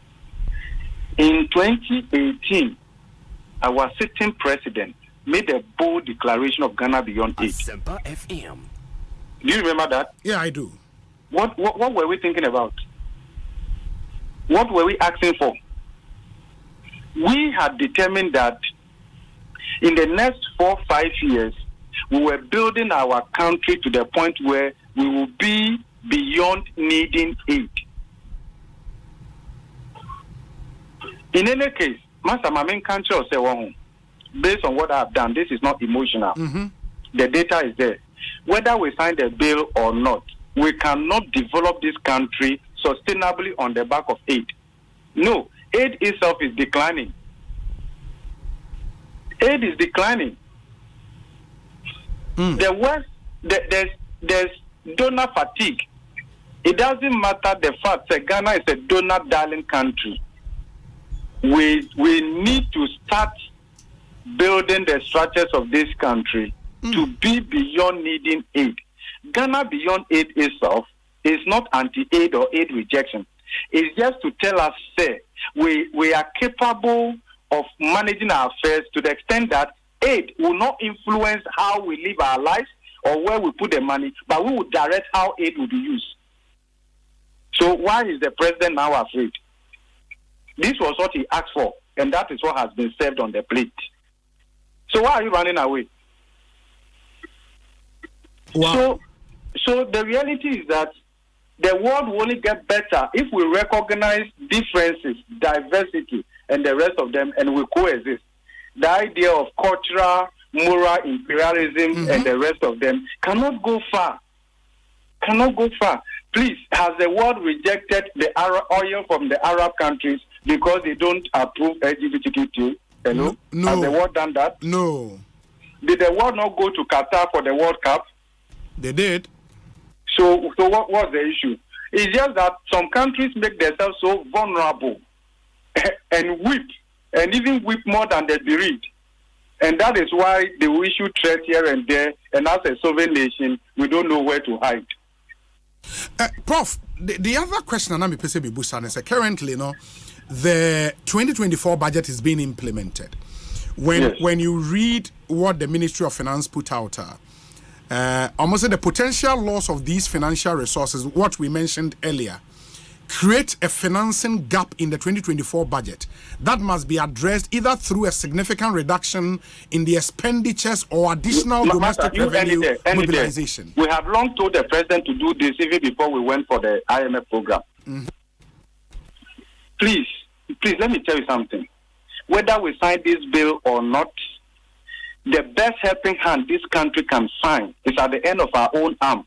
In 2018, our sitting president made a bold declaration of Ghana beyond aid. Asempa FM. Do you remember that? Yeah, I do. What were we thinking about? What were we asking for? We had determined that in the next 4-5 years, we were building our country to the point where we will be beyond needing aid. In any case, Master Mamin country or say, based on what I have done, this is not emotional. The data is there. Whether we sign the bill or not, we cannot develop this country sustainably on the back of aid. No, aid itself is declining. Aid is declining. The West, there's donor fatigue. It doesn't matter the fact that Ghana is a donor darling country. We need to start building the structures of this country to be beyond needing aid. Ghana beyond aid itself is not anti-aid or aid rejection. It's just to tell us, say, we are capable of managing our affairs to the extent that aid will not influence how we live our lives or where we put the money, but we will direct how aid will be used. So why is the president now afraid? This was what he asked for, and that is what has been served on the plate. So why are you running away? Wow. So the reality is that the world will only get better if we recognize differences, diversity, and the rest of them, and we coexist. The idea of cultural, moral imperialism and the rest of them cannot go far. Cannot go far. Please, has the world rejected the oil from the Arab countries because they don't approve LGBTQ? Hello? No. Has the world done that? No. Did the world not go to Qatar for the World Cup? They did. So what was the issue? It's just that some countries make themselves so vulnerable and weep, and even weep more than the bereaved. And that is why they will issue threats here and there, and as a sovereign nation, we don't know where to hide. Prof, the other question Anami Pesebi Busan is currently, the 2024 budget is being implemented. When you read what the Ministry of Finance put out, almost the potential loss of these financial resources, what we mentioned earlier, create a financing gap in the 2024 budget that must be addressed either through a significant reduction in the expenditures or additional domestic revenue mobilization. We have long told the president to do this even before we went for the IMF program. Please, let me tell you something. Whether we sign this bill or not, the best helping hand this country can find is at the end of our own arm.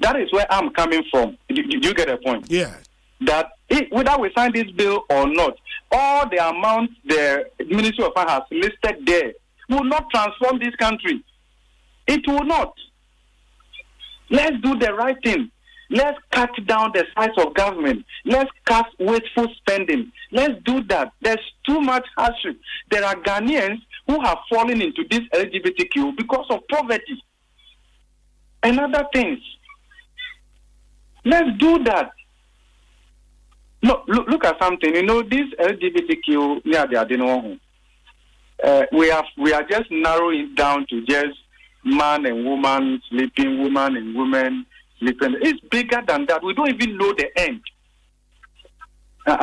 That is where I'm coming from. Do you get a point? Yeah. That whether we sign this bill or not, all the amounts the Ministry of Finance has listed there will not transform this country. It will not. Let's do the right thing. Let's cut down the size of government. Let's cut wasteful spending. Let's do that. There's too much hardship. There are Ghanaians who have fallen into this LGBTQ because of poverty and other things. Let's do that. No, look at something. This LGBTQ, we are just narrowing it down to just man and woman sleeping, woman and women sleeping. It's bigger than that. We don't even know the end. We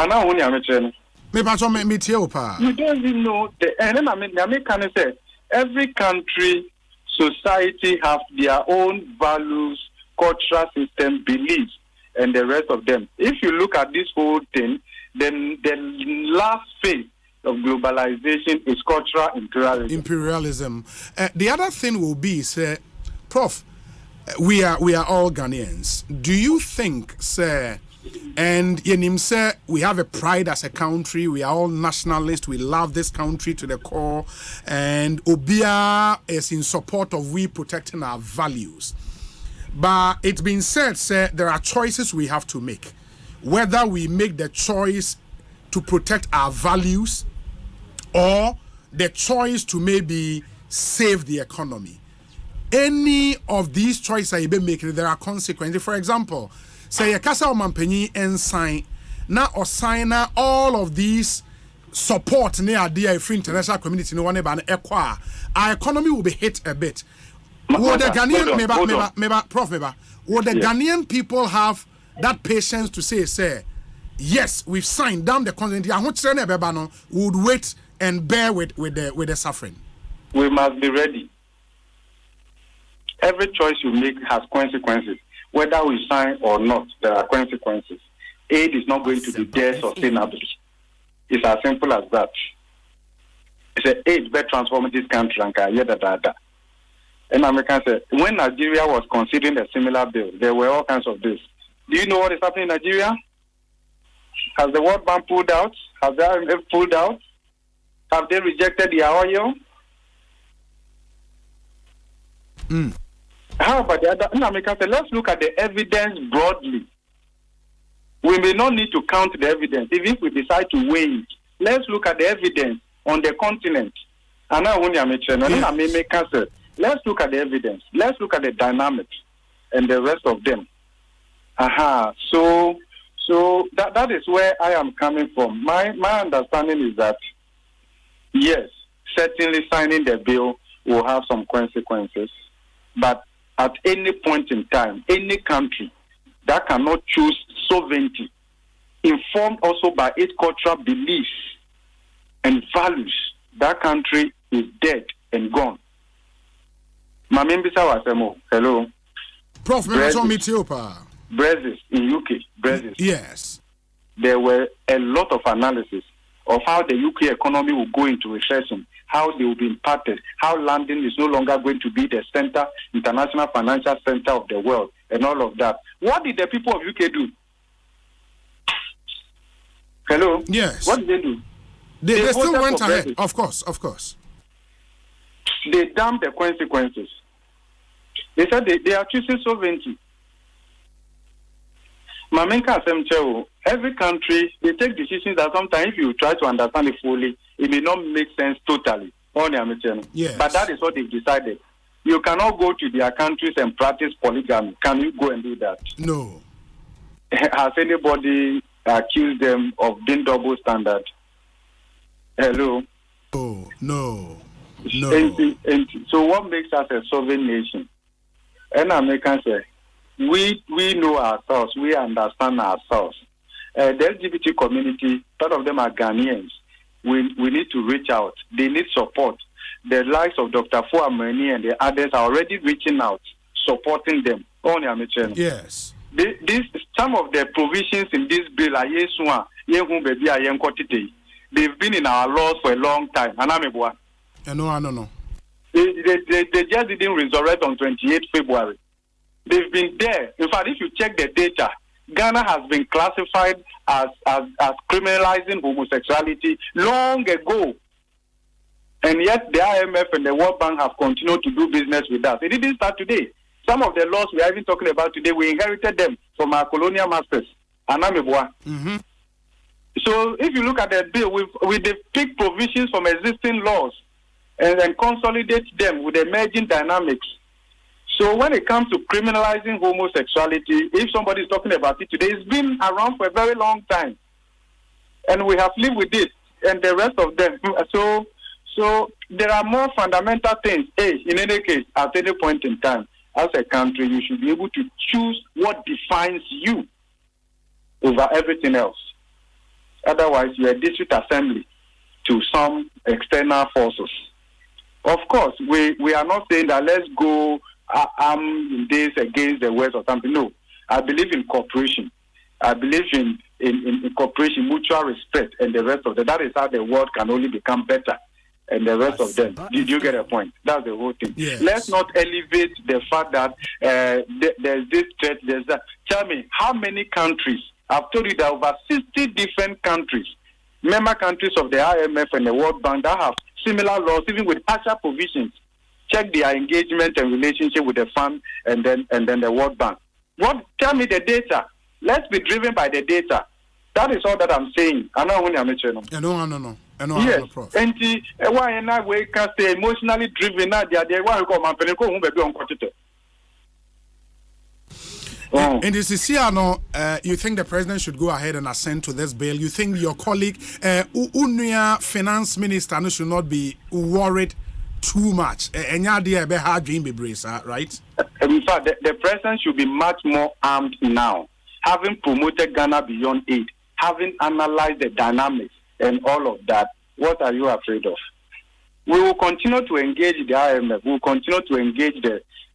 don't even know the end. And I can say every country, society have their own values, cultural system, beliefs, and the rest of them. If you look at this whole thing, then the last phase of globalization is cultural imperialism. The other thing will be, Prof, we are all Ghanaians. Do you think, sir, And Yenimse, we have a pride as a country. We are all nationalists. We love this country to the core. And Obia is in support of we protecting our values. But it's been said, sir, there are choices we have to make. Whether we make the choice to protect our values or the choice to maybe save the economy. Any of these choices you be making, there are consequences. For example, say a Casa Omampeni and sign now or sign all of these support near the free international community no one our economy will be hit a bit. Would the Ghanaian Ghanaian people have that patience to say, yes, we've signed down the content. We would wait and bear with the suffering. We must be ready. Every choice you make has consequences. Whether we sign or not, there are consequences. Aid is not going to be there sustainably. It's as simple as that. It's an aid better transform this country and Americans said, when Nigeria was considering a similar bill, there were all kinds of this. Do you know what is happening in Nigeria? Has the World Bank pulled out? Has the IMF pulled out? Have they rejected the oil? How about the other? Americans said, let's look at the evidence broadly. We may not need to count the evidence, even if we decide to weigh it. Let's look at the evidence on the continent. And now, let's look at the evidence. Let's look at the dynamics and the rest of them. So that is where I am coming from. My understanding is that, yes, certainly signing the bill will have some consequences. But at any point in time, any country that cannot choose sovereignty, informed also by its cultural beliefs and values, that country is dead and gone. Hello. Prof, Brexit in UK. Brexit. Yes. There were a lot of analysis of how the UK economy will go into recession, how they will be impacted, how London is no longer going to be the center, international financial center of the world, and all of that. What did the people of UK do? Hello? Yes. What did they do? They still went ahead. Of course. They dumped the consequences. They said they are choosing sovereignty. Every country, they take decisions that sometimes if you try to understand it fully, it may not make sense totally. Yes. But that is what they've decided. You cannot go to their countries and practice polygamy. Can you go and do that? No. Has anybody accused them of being double standard? Hello? Oh, no. And so what makes us a sovereign nation? And Americans say, we know ourselves, we understand ourselves. The LGBT community, part of them are Ghanaians. We need to reach out. They need support. The likes of Dr. Fuamani and the others are already reaching out, supporting them. Yes. Some of the provisions in this bill are they've been in our laws for a long time. No. They just didn't resurrect on 28th February. They've been there. In fact, if you check the data, Ghana has been classified as criminalizing homosexuality long ago. And yet the IMF and the World Bank have continued to do business with us. It didn't start today. Some of the laws we are even talking about today, we inherited them from our colonial masters. Mm-hmm. So if you look at the bill, with the pick provisions from existing laws and then consolidate them with emerging dynamics. So when it comes to criminalizing homosexuality, if somebody is talking about it today, it's been around for a very long time. And we have lived with it and the rest of them. So there are more fundamental things. In any case, at any point in time, as a country, you should be able to choose what defines you over everything else. Otherwise, you are a district assembly to some external forces. Of course, we are not saying that let's go in this against the West or something. No, I believe in cooperation. I believe in cooperation, mutual respect, and the rest of that. That is how the world can only become better. And the rest of them. Did you get a point? That's the whole thing. Yes. Let's not elevate the fact that there's this threat, there's that. Tell me, how many countries I've told you that over 60 different countries, member countries of the IMF and the World Bank that have similar laws, even with harsher provisions, check their engagement and relationship with the fund and then the World Bank. Tell me the data. Let's be driven by the data. That is all that I'm saying. I know when I'm mentioning. No. Yes. And why and I we can stay emotionally driven. Now they are why we call my penny home baby on quantity. And this is here, you think the president should go ahead and assent to this bill? You think your colleague, Unia Finance Minister, should not be worried too much? And right? In fact, the president should be much more armed now, having promoted Ghana beyond aid, having analyzed the dynamics and all of that. What are you afraid of? We will continue to engage the IMF. We will continue to engage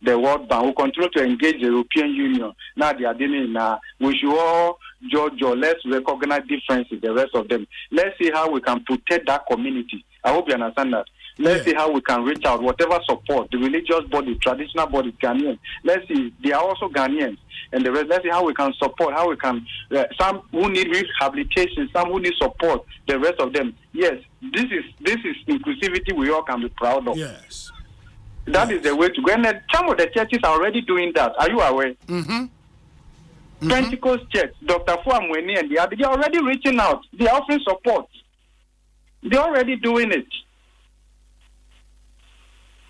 the World Bank. We will continue to engage the European Union. Now they are dealing now. We should all judge or let's recognize differences, the rest of them. Let's see how we can protect that community. I hope you understand that. Let's see how we can reach out, whatever support, the religious body, traditional body, Ghanaians. Let's see, they are also Ghanaians. And the rest, let's see how we can support, how we can, some who need rehabilitation, some who need support, the rest of them. Yes, this is inclusivity we all can be proud of. Yes. That is the way to go. And some of the churches are already doing that. Are you aware? Pentecost Church, Dr. Fuamweni and the other, they are already reaching out. They are offering support. They are already doing it.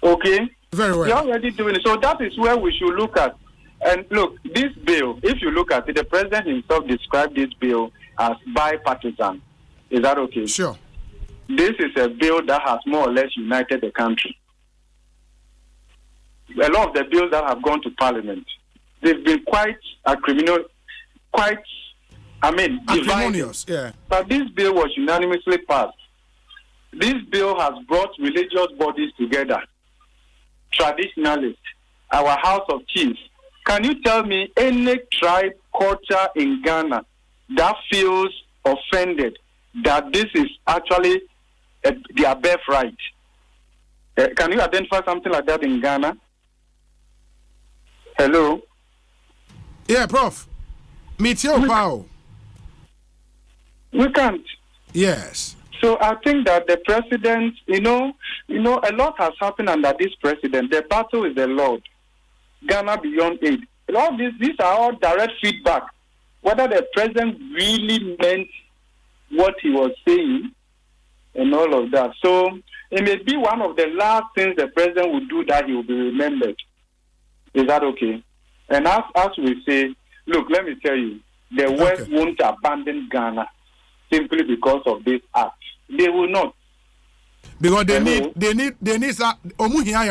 Okay? Very well. They are already doing it. So that is where we should look at. And look, this bill, if you look at it, the president himself described this bill as bipartisan. Is that okay? Sure. This is a bill that has more or less united the country. A lot of the bills that have gone to parliament, they've been quite acrimonious, yeah. But this bill was unanimously passed. This bill has brought religious bodies together, traditionalists, our House of Chiefs. Can you tell me any tribe, culture in Ghana that feels offended that this is actually their birthright? Can you identify something like that in Ghana? Hello? Yeah, Prof. Meet your power. We can't. Yes. So I think that the president, a lot has happened under this president. The battle is the Lord. Ghana beyond aid. All these are all direct feedback. Whether the president really meant what he was saying and all of that. So it may be one of the last things the president will do that he will be remembered. Is that okay? And as we say, look, let me tell you, the West won't abandon Ghana simply because of this act. They will not. Because they need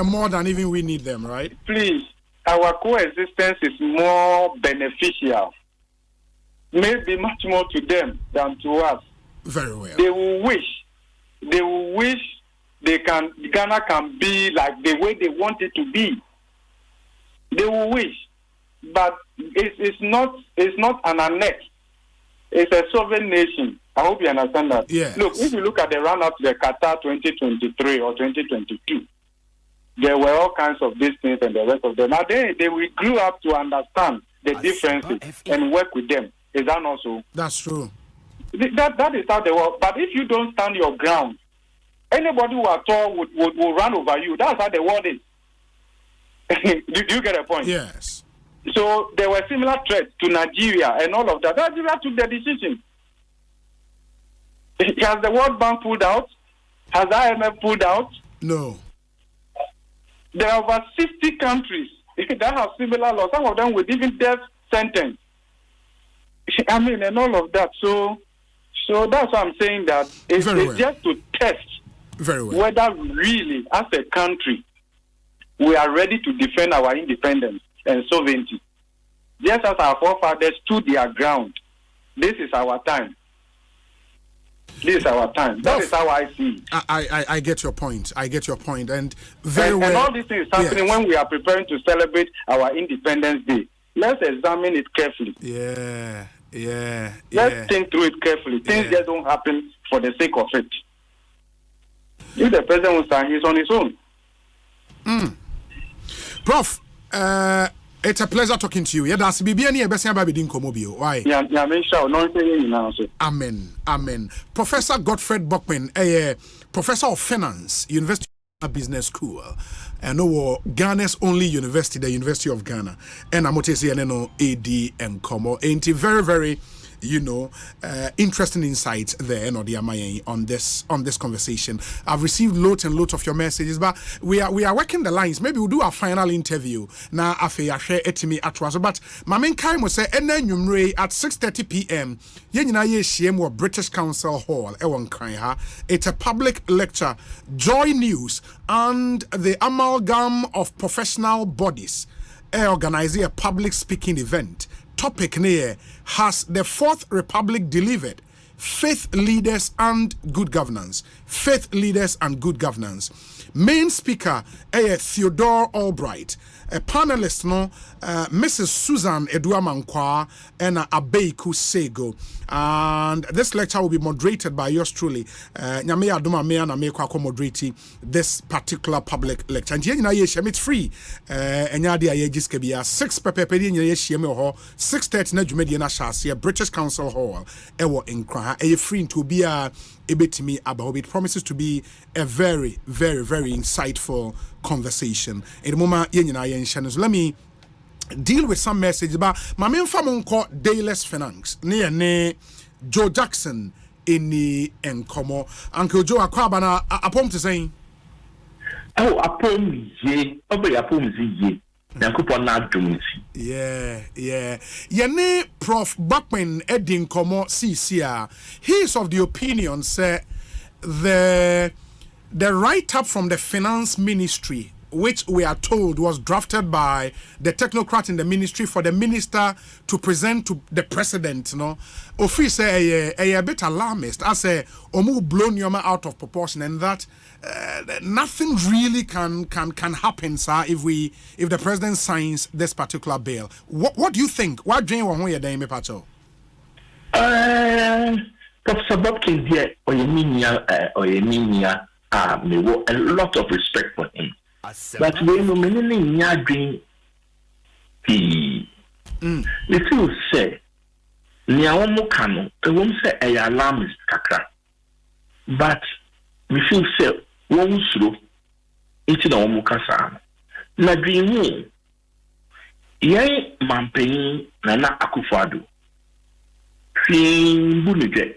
more than even we need them, right? Please, our coexistence is more beneficial. Maybe much more to them than to us. Very well. They will wish Ghana can be like the way they want it to be. They will wish, but it's not an annex. It's a sovereign nation. I hope you understand that. Yes. Look, if you look at the run-up to the Qatar 2023 or 2022, there were all kinds of these things and the rest of them. Now they grew up to understand the differences and work with them. Is that not so? That's true. That is how they work. But if you don't stand your ground, anybody who at all will run over you. That's how the world is. Do you get a point? Yes. So there were similar threats to Nigeria and all of that. Nigeria took the decision. Has the World Bank pulled out? Has IMF pulled out? No. There are over 60 countries that have similar laws. Some of them with even death sentence. And all of that. So that's why I'm saying that it's just to test whether really, as a country, we are ready to defend our independence and sovereignty. Just as our forefathers stood their ground, this is our time. This is our time. That is how I see it. I get your point. And and all these things happening when we are preparing to celebrate our Independence Day. Let's examine it carefully. Let's think through it carefully. Things just don't happen for the sake of it. If the president will stand, he's on his own. Prof, It's a pleasure talking to you. Yeah, that's Bibiani Ebesia Babidin Komobio. Why? Amen. Amen. Professor Godfred Buckman, a professor of finance, University of Business School, and Ghana's only university, the University of Ghana, and Amotesi and AD and Como. Ain't very, very, interesting insights there on this conversation. I've received loads and loads of your messages, but we are working the lines. Maybe we'll do a final interview now after I share it to me at once. But my main time was say at 6:30 p.m. Yenina British Council Hall. It's a public lecture, Joy News and the amalgam of professional bodies organizing a public speaking event. Topic near has the Fourth Republic delivered faith leaders and good governance. Faith leaders and good governance. Main speaker Theodore Albright. A panelist Mrs. Susan Eduamankwa and Abeiku Sego. And this lecture will be moderated by yours truly. Nyame Adoma me na me kwa moderate this particular public lecture. And here it's free. Enyade aye giske bia 6 pepepedi nyɛ yɛhyia me ho 6:30 na dwumadi na hyase British Council Hall ɛwɔ Nkra. Ɛyɛ free to be a ebetimi about it promises to be a very, very, very insightful conversation. In the moment so let me deal with some message about my main family called Dayless Finance near Joe Jackson in the Encomo. Uncle Joe Aquabana upon to saying upon ye yeah. Yene Prof Buckman Edin Como CCR. He is of the opinion, sir, the write-up from the finance ministry, which we are told was drafted by the technocrat in the ministry for the minister to present to the president, Ofi say a bit alarmist. I say omu blown yoma out of proportion, and that nothing really can happen, sir, if the president signs this particular bill. What do you think? What do you want to hear, Pacho? Professor Bobkin here, Oyeminia, a lot of respect for him. But we know many dream. If you say, Niaomo Kano, I won't say a alarmist kakra. But we feel say, one slow, it's in Omo Kasa. Na dream, yay, Mamping, Nana Akufado. Fin Bunige.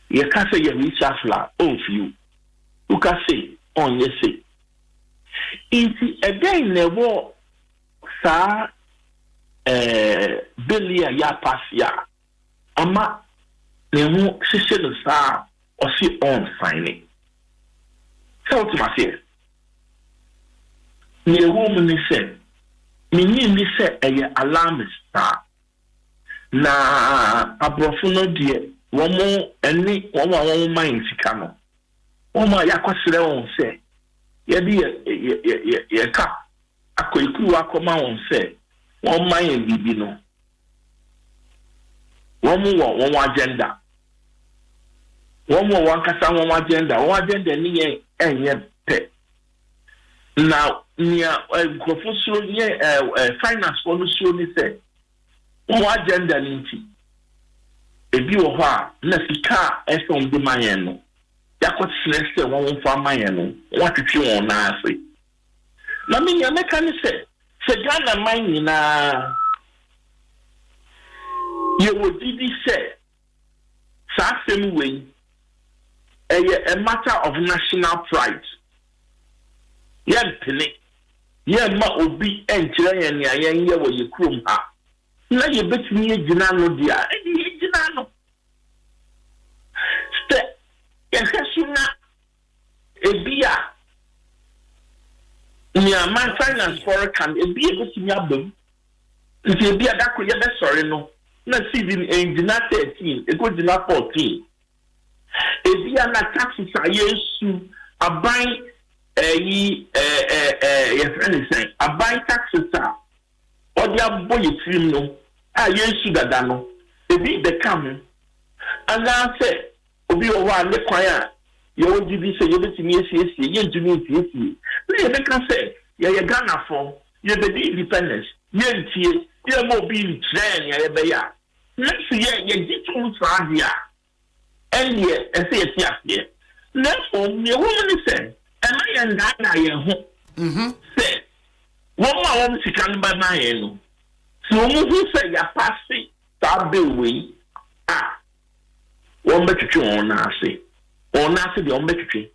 You can say you reach a flat, oh, you. You can say, on your say. It's again never sa Belia ya pass ya. Ama never session sa or see on signing. So to my fear. Near woman said, me said a alarmist star. Na abrofuno dear, one more any one mind sikano. One more yakwasile on say. Yedi ka akoiku akoma on say one mind bibi no. One more one agenda. One more one kasa one agenda. One agenda ni enye pe. Now near professor finance policy ni say one agenda ninti. Ebi wo ha na sika esom de mayen no. Yakot select one for mayen no. What if you on na say? Na me ya meka ni say Ghana mine na ye wo didi say sa same way a matter of national pride. Yen pene yen ma obi enkyere yen ya yen ye wo ye krom ha. Na ye betimi ye gina no dia ye gina no. Ste yehesuna ebia ni man finance for can ebia betimi abam. Nti ebia da ko ye be sorry no. Na season engina 13 e go gina 14. Ebia na taxes ayesu aban your friend is saying aban taxes or the boy film no ayesu dada no ebi the come and I say obi o wa le kwan a ye wo di bi say ye betimi esiesie ye ntumi esiesie na ye can say ye Ghana for ye be independence ye ntie ye mo bi train ye be ya let's ye jitu sadia and ye say ye na me woman say am I and na ye ho say one sikan ba na ye no so mo hu say ya passe ta be we one between on ase the on between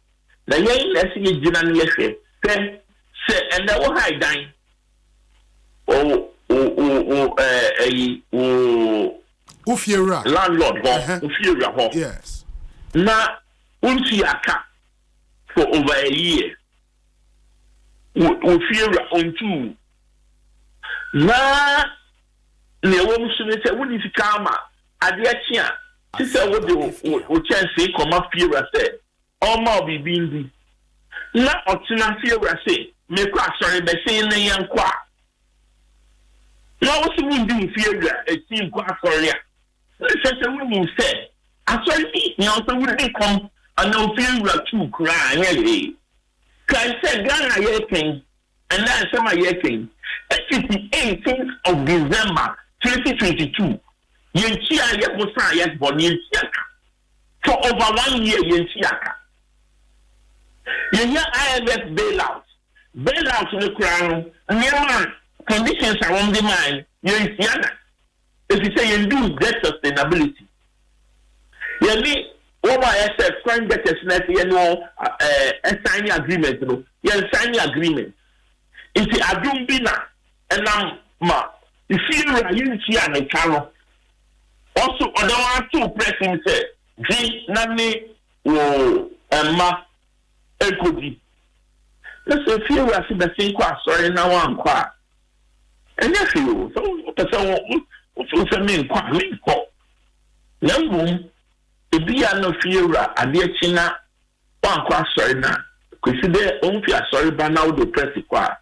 na ye na se ye gina na ye hwe say and na wo high dan Ufiera landlord Ufiera ho yes na unti aka for over a year Ufiera onto na ne wo msune se woni sika ma ade akia ti se wo de o chance koma Fiera se o ma obibi ndi na otina Fiera se me kwa sorry be se na yankwa na wo se wundi Fiera e tin kwa sorry a se we say actually you also would come and no Fiera too cry really can say Ghana yeking and then some yeking it is the 18th of December 2022 yentia ye bosa ye born yentia for over 1 year yentia yenya IMF bailout in the crown and conditions around the mine yentia if you say you do debt sustainability you need over SF foreign debt sustainability signing agreement no you signing agreement if you adum bina and ma if you see an account also other two pressing say the nani wo ma ekodi let's say if you are see the same kwa sorry na one kwa and if you so person so me kwa me ko nambum ebia no Fiera ade akina one kwa sorry na kweside on fi sorry ba na wo do press kwa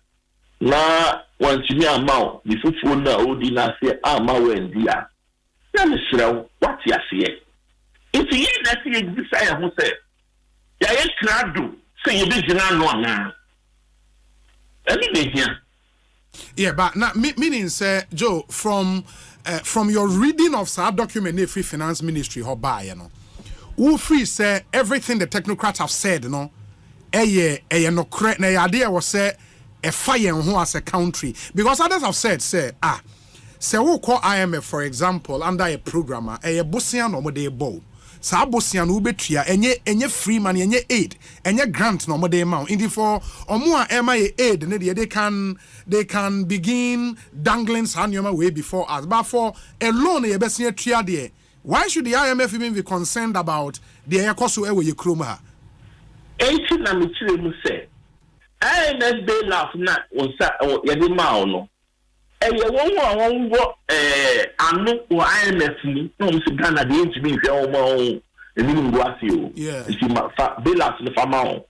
na wantumi amount the fufu na odi na se ama wendi a na misrawo what ya se if you na se desire ho say ya ye krado say ye be gina no na any be here yeah but now meaning say Joe from your reading of our document free finance ministry ho ba you know who free say everything the technocrats have said you know no correct na idea was say a fire who as a country because others have said say we call IMF for example under a programmer a Bosian no de bow sa Bosian no betua enye free money enye aid enye grant no de amount in for omo a MI aid they can begin dangling sanyoma way before us but for a loan e besia tua de why should the IMF even be concerned about the ekoso e we kroma enti na me tire mu say IMF bailout na onsa yede ma no eye won wo anu wo IMF ni no mo se Ghana de ntimi hwe wo ma wo eni ngo ase o enti ma fa bailout no fa ma wo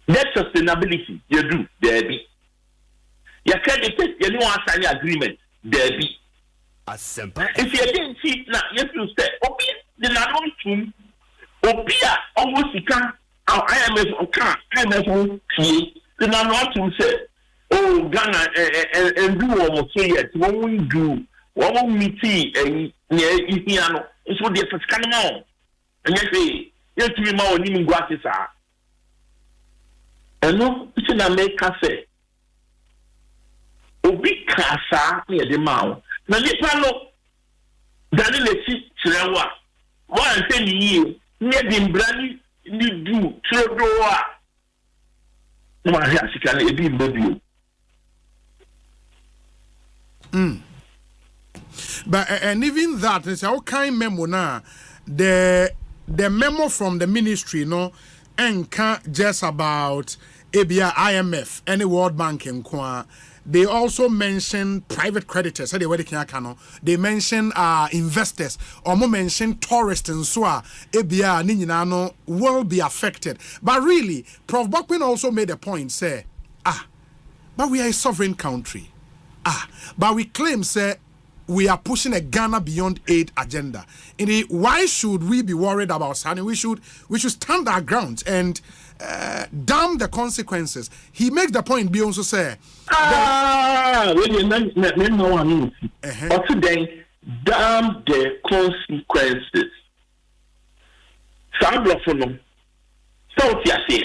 debt sustainability you do there be ya credit you no sign agreement there be Asempa if you didn't see na you feel say obi the na don tum obi a almost can IMF okay IMF see the na not to say oh Ghana and do almost say it when we do what we meet near Ifiano it's what they first can now and you say you to me ma oni ngwa sisa eno it's na make say obi kasa near the mouth na nipa no dani le si trewa wa say ni near the brand ni do trodoa no ma ya sika na ebi mbebio but and even that is how kind memo na the memo from the ministry no enka just about ABI IMF any World Bank in kwa they also mention private creditors. They mention investors. Or more mention tourists and so on. Will be affected. But really, Prof. Buckman also made a point. Say, but we are a sovereign country. But we claim say we are pushing a Ghana Beyond Aid agenda. Why should we be worried about something? We should stand our ground and damn the consequences. He makes the point. Be also say. But today, damn the consequences. Some of them. So say.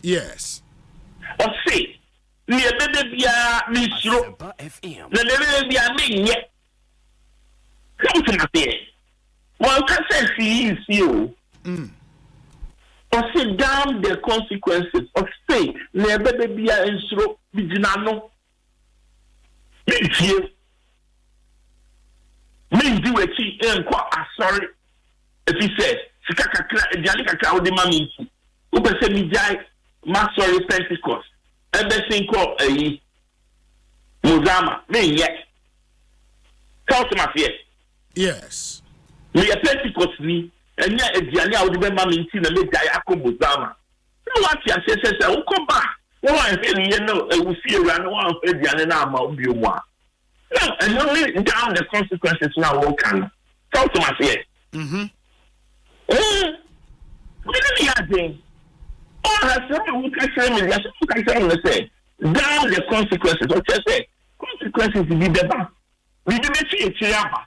Yes. Or say, me a baby me slow. The baby me yet. Come to my fear. One can say he is you. Or say down the consequences. Or say, never be a slow. Bijinano. Me here. Me do a tea and quite sorry. If he says, Sikaka, Jalika, the mammy. Uber say me die, Master Pentecost. Everything called a Muzama. Me yet. Tell to my fear. Yes. Me a Pentecost me, and yet a Diana would be mammy in the Mediaco Muzama. No, what you say, oh, come back. One you know, I will see around one for Diana will be one. No, and only down the consequences now will come. Tell to my fear. What are you saying? All has some who can say me, who can say, down the consequences. What you say? Consequences be the back. We do not see a chiapa.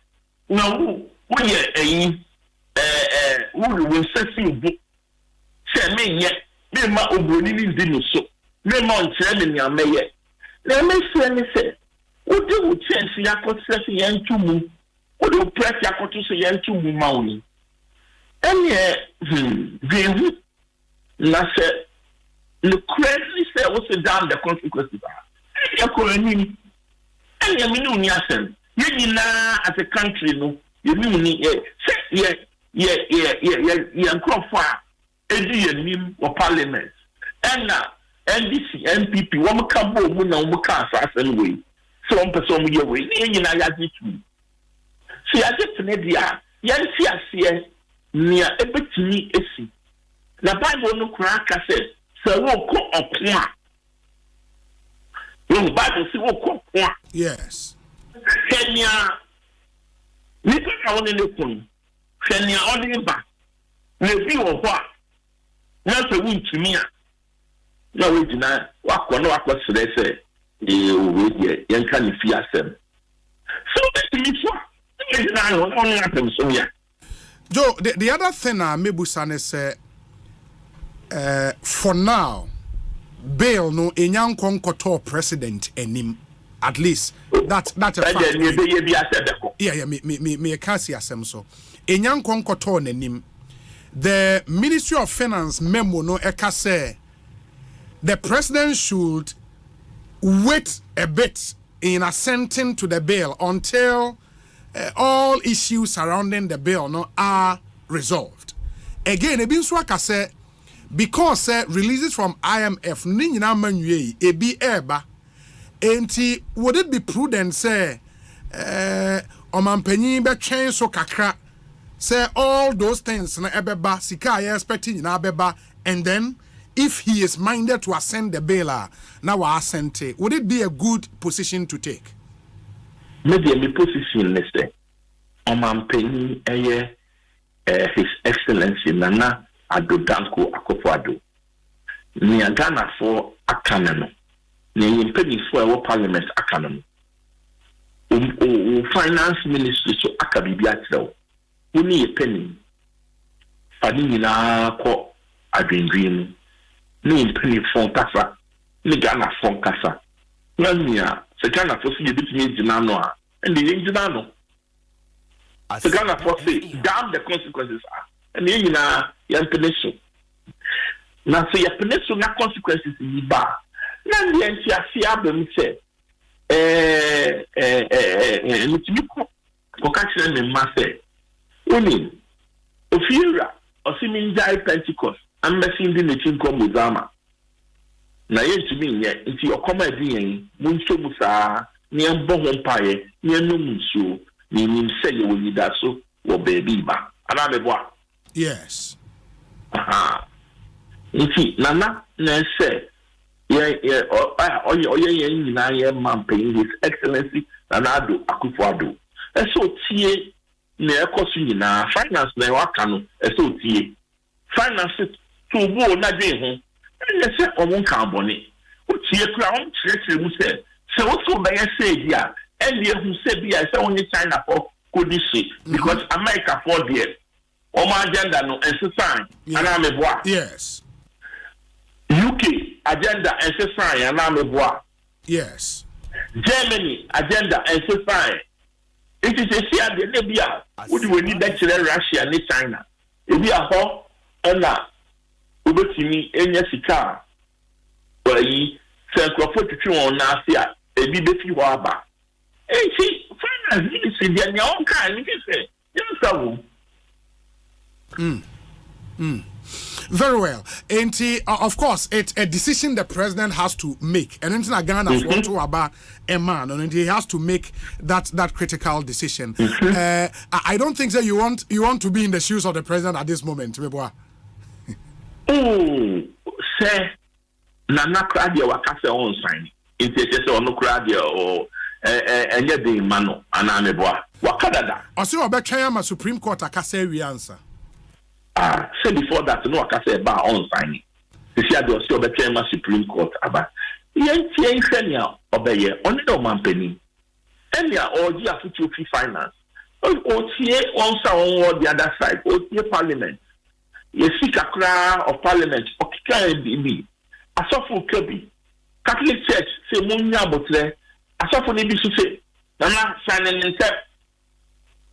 No, who will say, say me yet, me ma obonini dinu so, me ma ontre me ya meye. Na me say, what do you change ya kotsese yan tumu? What do you press ya kotsese yan tumu mauni? Vehu na say the crazy say what's down the consequences are. Ya koloni. And you mean uniasem. You na as a country no. You mean yeah croffa. Edi yenim or parliament. And na NDC MPP wo mka bo mu na wo mka asase we. So on person mu ye we. Ni na ya ditu. So ya ditne dia. Yan si ase nia ebetimi esi. Na Bible no kura ka say so wo ko opon. No Bible say wo ko opon. Yes. Kenya ni ka won ne kun. Kenya odi ba. Ne bi wo ho a. Na so wuntumi a. Na we dina wakọ na wakọ sere say we dey yan kan fi asem. So betimi so. Na no on atem so ya. Joe, the other thing Mebusan is for now, bail no enyankon koto president enim. At least that's a fact. Yeah, me kasi asem so. Enyankon koto nenim. The Ministry of Finance memo no eka say the president should wait a bit in assenting to the bill until all issues surrounding the bill no are resolved. Again, because releases from IMF ninyina manwe ebi eba enti would it be prudent say omampanyin be twen so kakra say all those things na ebeba sika I expecting na beba, and then if he is minded to ascend the bill na wa assente, would it be a good position to take? Maybe a position let's say omampanyin His Excellency Nana Adodanko Akufo-Addo ni Ghana for akanano ni impedi for our parliament akanano finance ministry so akabibi atrew uni penny fani nyina ko adwendwem ni impedi fon kasa ni Ghana fon kasa na nia se Ghana for si yebitimi gyina no a ndi yegyina no the Ghana for say damn the consequences are and you know your penation now so your penation na consequences yi ba na the NCC abem say mitimi ko ka kire me ma say oni ofiura osiminjai Pentecost ambassador ndi ne chinko muzama na yentimi nye nti okoma edi yen munso musa ne embo ho mpaye ne enum nsuo ni nimse ye woni da so wo baby ba ana me boa. Yes. Nti nana na say oye nyina ye mampen His Excellency Nana Akufo-Addo so tie na ekosu nyina finance na waka no so tie finance to bo na dwe ho na se omo kan bone o tie kura on kire mu se wo so be say dia and hu se bia se only China for could see because America for there omo agenda no ensesan ana meboa yes UK agenda ensesan ana meboa yes Germany agenda ensesan it is a see the Libya would we need that Russia and China if you are ho na ubetimi enya sika bayi se nkrofo twetwe won na ase a ebi be fi ho aba see finance ministry dey na on kan ni say you know Very well. And of course, it's a decision the president has to make. And in Ghana, want to about a man, and he has to make that critical decision. I don't think that you want to be in the shoes of the president at this moment, Meboa. Say, Nana Kradia wakase on sign. It is on no Kradia or any day mano, Anameboa. Wakadada. Also, about Chayama Supreme Court, Akase we answer. Say before that, no, I say about on signing. You see, I do see the Supreme Court about. Yen Kenya obey only no man penny. Enya or the future finance. Or tie on the other side, or the parliament. You see Kakra of parliament, or Kika Asafu Kebi. Catholic Church, say Munya Botle, Asafu Nibi say, Nana signing and step.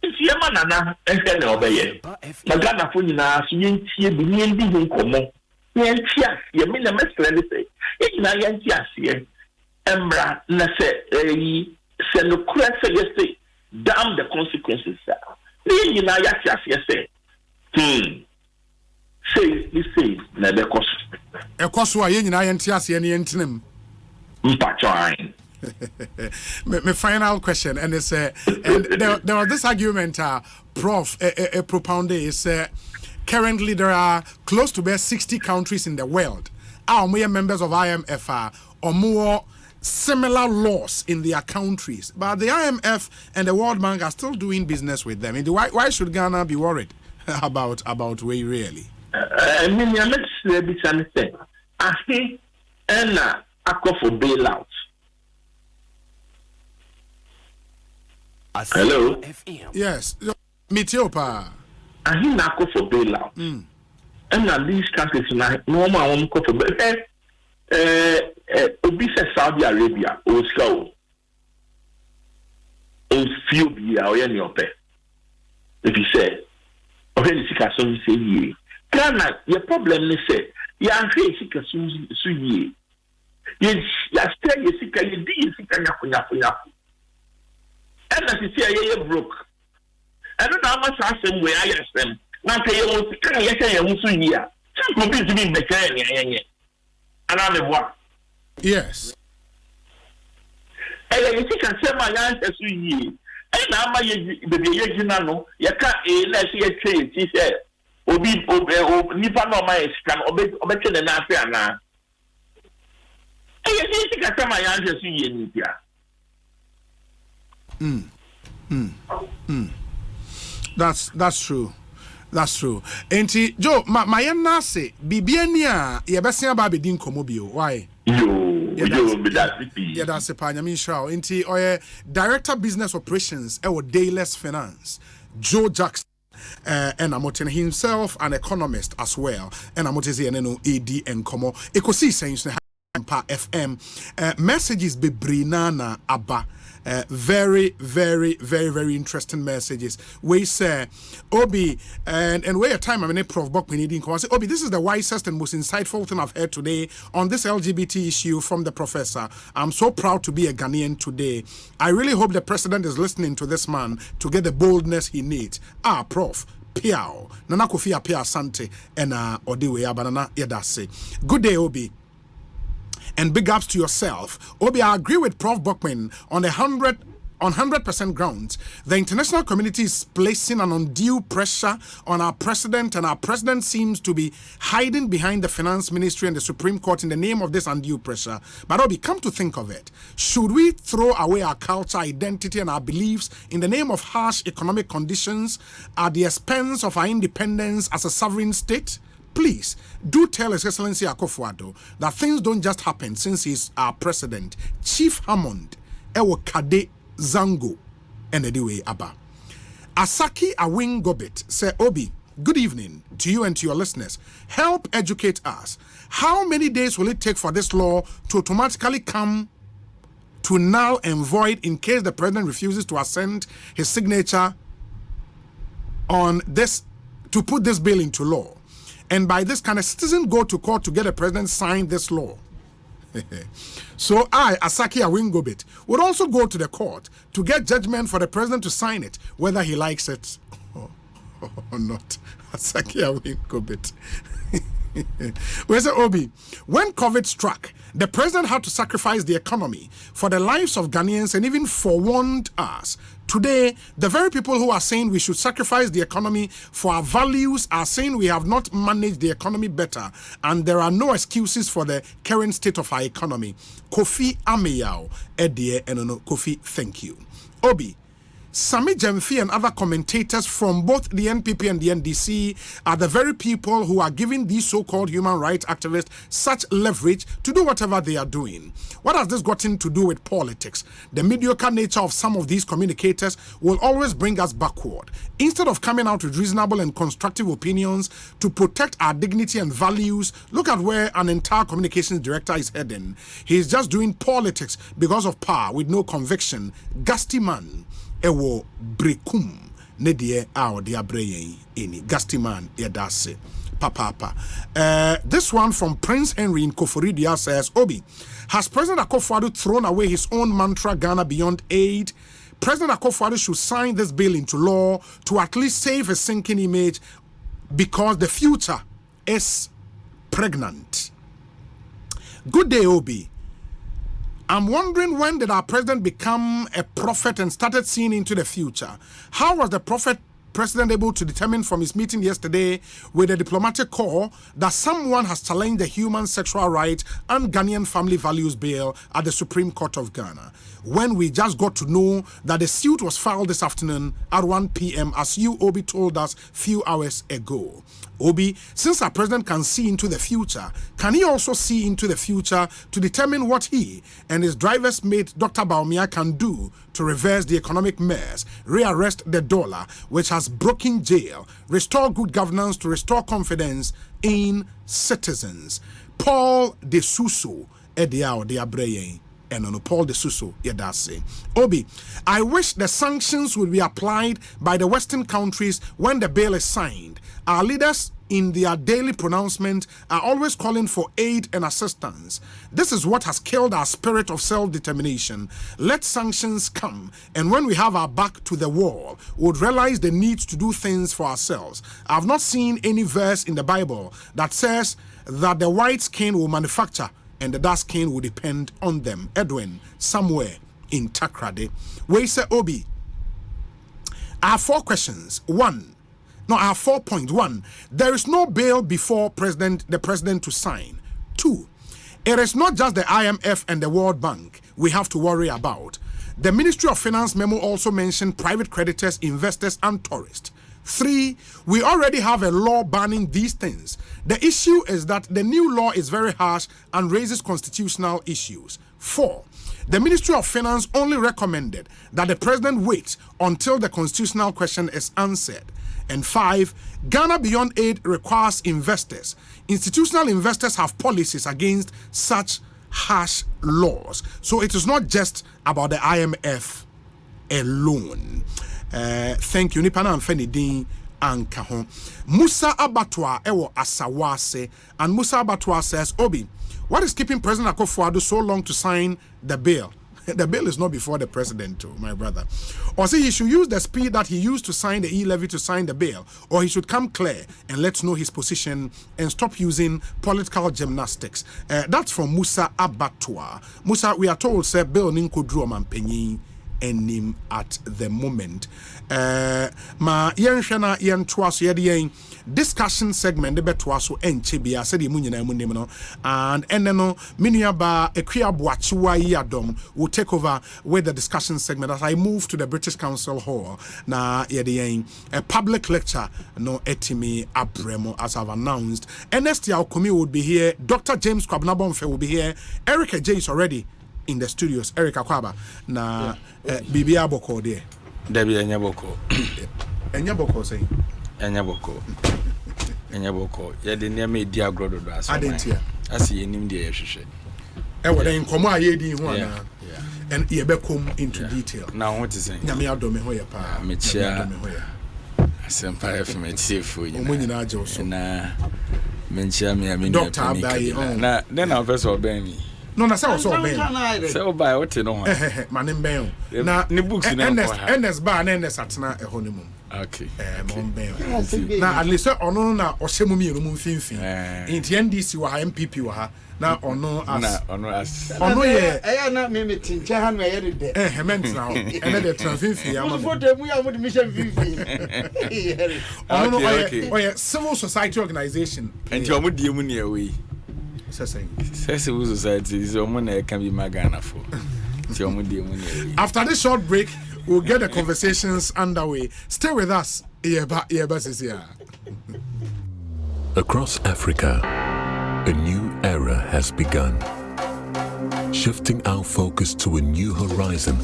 It's Yamanana, and then obey. Magana Funina, Yentia, the Yendi Hunkomo. Yentia, Yamina Mestre, say, Ina Yentia, Embra, Nase, Send Cressa, say, damn the consequences. Nina Yasia, say, say, he says, never cost. A cost why Yenina Yentia, any entinem. My final question, and it's and there was this argument, Prof. Propounded is currently there are close to about 60 countries in the world. Our members of IMF are or more similar laws in their countries, but the IMF and the World Bank are still doing business with them. And why should Ghana be worried about we really? I mean, let's be understand. I think and I call for bailout. Hello. Yes, Metiopa. And he now call for bailout. And these countries now, no more one call for bailout. Obi say Saudi Arabia, or so. Or Ethiopia, or any of them. If he say, already sick as some say ye. Ghana, your problem is say, you are sick as soon as ye. Yes, you are still sick as you did sick as you. And as you say, I broke. I don't know how much I say where I am. Now, I want to come here and so here. Some people to be the and I'm a what? Yes. And you think I say my answer to ye. And I'm a baby, you can't let's see a trade. He said, Obi, Nipa no my scan, obey the Nafia now. And you think I say my answer to ye, That's true. That's true. Enti Joe, my nase bibiania ye besia ba be din komobio. Why? Yeah, that's a panyami show. Enti oye Director Business Operations Dayless Finance, Joe Jackson. And Amotin himself an economist as well. And Amotezi and AD and Komo. Ekosiisen On Asempa FM. Messages be brinana abba. Very, very, very, very interesting messages. We say, Obi, and where your time I mean, Prof. Bokman I say, Obi, this is the wisest and most insightful thing I've heard today on this LGBT issue from the professor. I'm so proud to be a Ghanaian today. I really hope the president is listening to this man to get the boldness he needs. Prof. Piao, Nana Kofi Pia Sante, and Odiwe Abanana Yedase. Good day, Obi. And big ups to yourself. Obi, I agree with Prof. Buckman on on 100% grounds, the international community is placing an undue pressure on our president, and our president seems to be hiding behind the finance ministry and the Supreme Court in the name of this undue pressure. But Obi, come to think of it, should we throw away our culture, identity, and our beliefs in the name of harsh economic conditions at the expense of our independence as a sovereign state? Please do tell His Excellency Akufo-Addo that things don't just happen since he's our president. Chief Hammond, Ewo Kade Zango, and anyway, Abba. Asaki Awing Gobit say, Obi, good evening to you and to your listeners. Help educate us. How many days will it take for this law to automatically come to null and void in case the president refuses to assent his signature on this, to put this bill into law? And by this, can a citizen go to court to get a president sign this law? So I, Asaki Awingobit, would also go to the court to get judgment for the president to sign it, whether he likes it or not. Asaki Awingobit. Where's the Obi? When COVID struck, the president had to sacrifice the economy for the lives of Ghanaians and even forewarned us. Today, the very people who are saying we should sacrifice the economy for our values are saying we have not managed the economy better, and there are no excuses for the current state of our economy. Kofi Ameyao, Edie, and Kofi, thank you. Obi, Sami Jemfi and other commentators from both the NPP and the NDC are the very people who are giving these so-called human rights activists such leverage to do whatever they are doing. What has this gotten to do with politics? The mediocre nature of some of these communicators will always bring us backward. Instead of coming out with reasonable and constructive opinions to protect our dignity and values, look at where an entire communications director is heading. He is just doing politics because of power with no conviction. Gusty man. Ewo brekum ne die a de abreye eni Gusty man yedase papa. This one from Prince Henry in Koforidia says, Obi, has President Akufo-Addo thrown away his own mantra, Ghana beyond aid? President Akufo-Addo should sign this bill into law to at least save his sinking image, because the future is pregnant. Good day, Obi. I'm wondering, when did our president become a prophet and started seeing into the future? How was the president able to determine from his meeting yesterday with the diplomatic corps that someone has challenged the human sexual rights and Ghanaian family values bill at the Supreme Court of Ghana, when we just got to know that the suit was filed this afternoon at 1 p.m. as you, Obi, told us few hours ago? Obi, since our president can see into the future, can he also see into the future to determine what he and his driver's mate, Dr. Baumia, can do to reverse the economic mess, rearrest the dollar, which has broken jail, restore good governance to restore confidence in citizens? Paul de Suso, Ediao de Abreye. And on Paul de Suso, Yedase. Obi, I wish the sanctions would be applied by the Western countries when the bill is signed. Our leaders, in their daily pronouncement, are always calling for aid and assistance. This is what has killed our spirit of self-determination. Let sanctions come, and when we have our back to the wall, we would realize the need to do things for ourselves. I've not seen any verse in the Bible that says that the white skin will manufacture and the dark skin will depend on them. Edwin, somewhere in Takrade. We say, Obi, I have 4 questions. I have 4 points. 1, there is no bail before the president to sign. 2, it is not just the IMF and the World Bank we have to worry about. The Ministry of Finance memo also mentioned private creditors, investors, and tourists. 3, we already have a law banning these things. The issue is that the new law is very harsh and raises constitutional issues. 4, the Ministry of Finance only recommended that the president wait until the constitutional question is answered. And 5, Ghana Beyond Aid requires investors. Institutional investors have policies against such harsh laws. So it is not just about the IMF alone. Thank you. Nipana Mfenidin Ankaho. Musa Abatwa Ewo Asawase. And Musa Abatwa says, Obi, what is keeping President Akufo-Addo so long to sign the bill? The bill is not before the president, too, my brother. Or say he should use the speed that he used to sign the e-levy to sign the bill, or he should come clear and let's know his position and stop using political gymnastics. That's from Musa Abatwa. Musa, we are told, say, bill ninko drum and penny enim at the moment. Ma yenhwana yentoaso yede discussion segment de betoaso enchebia said the munyina munim no and eneno minuaba Ekua Boachiwa Yadom will take over with the discussion segment as I move to the British Council Hall. Na yede a public lecture no etimi abremo as I've announced. NST Alkomi would be here. Dr. James Kwabnabonfe will be here. Erica J is already in the studios. Erica Kwaba na Bibia Boko there. Debbie Enyaboko. Enyaboko say. Enyaboko. Yeah, the name me Diagrodo. I didn't hear. I see a name dear. Well, then come on, and you come into detail. Now, what is it? Yami Adome Hoya Pa, Michia Asempa FM for you. Na Menchia me, I mean, Doctor, then I'll first obey me. No, that's also obey. So, by what you know, my name Bail. Now, the books in Ernest Bar and Ernest Atna a honeymoon. Okay. Now, at least on or Semumi Finfin. In the NDC, were MPP were now or no as. Oh, no, yeah, I am not mimicking Jahan. I added there. Meant now, and then the Tranfinfi. I'm going to we are with Mission Vivi. Oh, yeah, civil society organization. And you're with the money away. Civil society is your money can be Magana for. After this short break, we'll get the conversations underway. Stay with us. Across Africa, a new era has begun. Shifting our focus to a new horizon,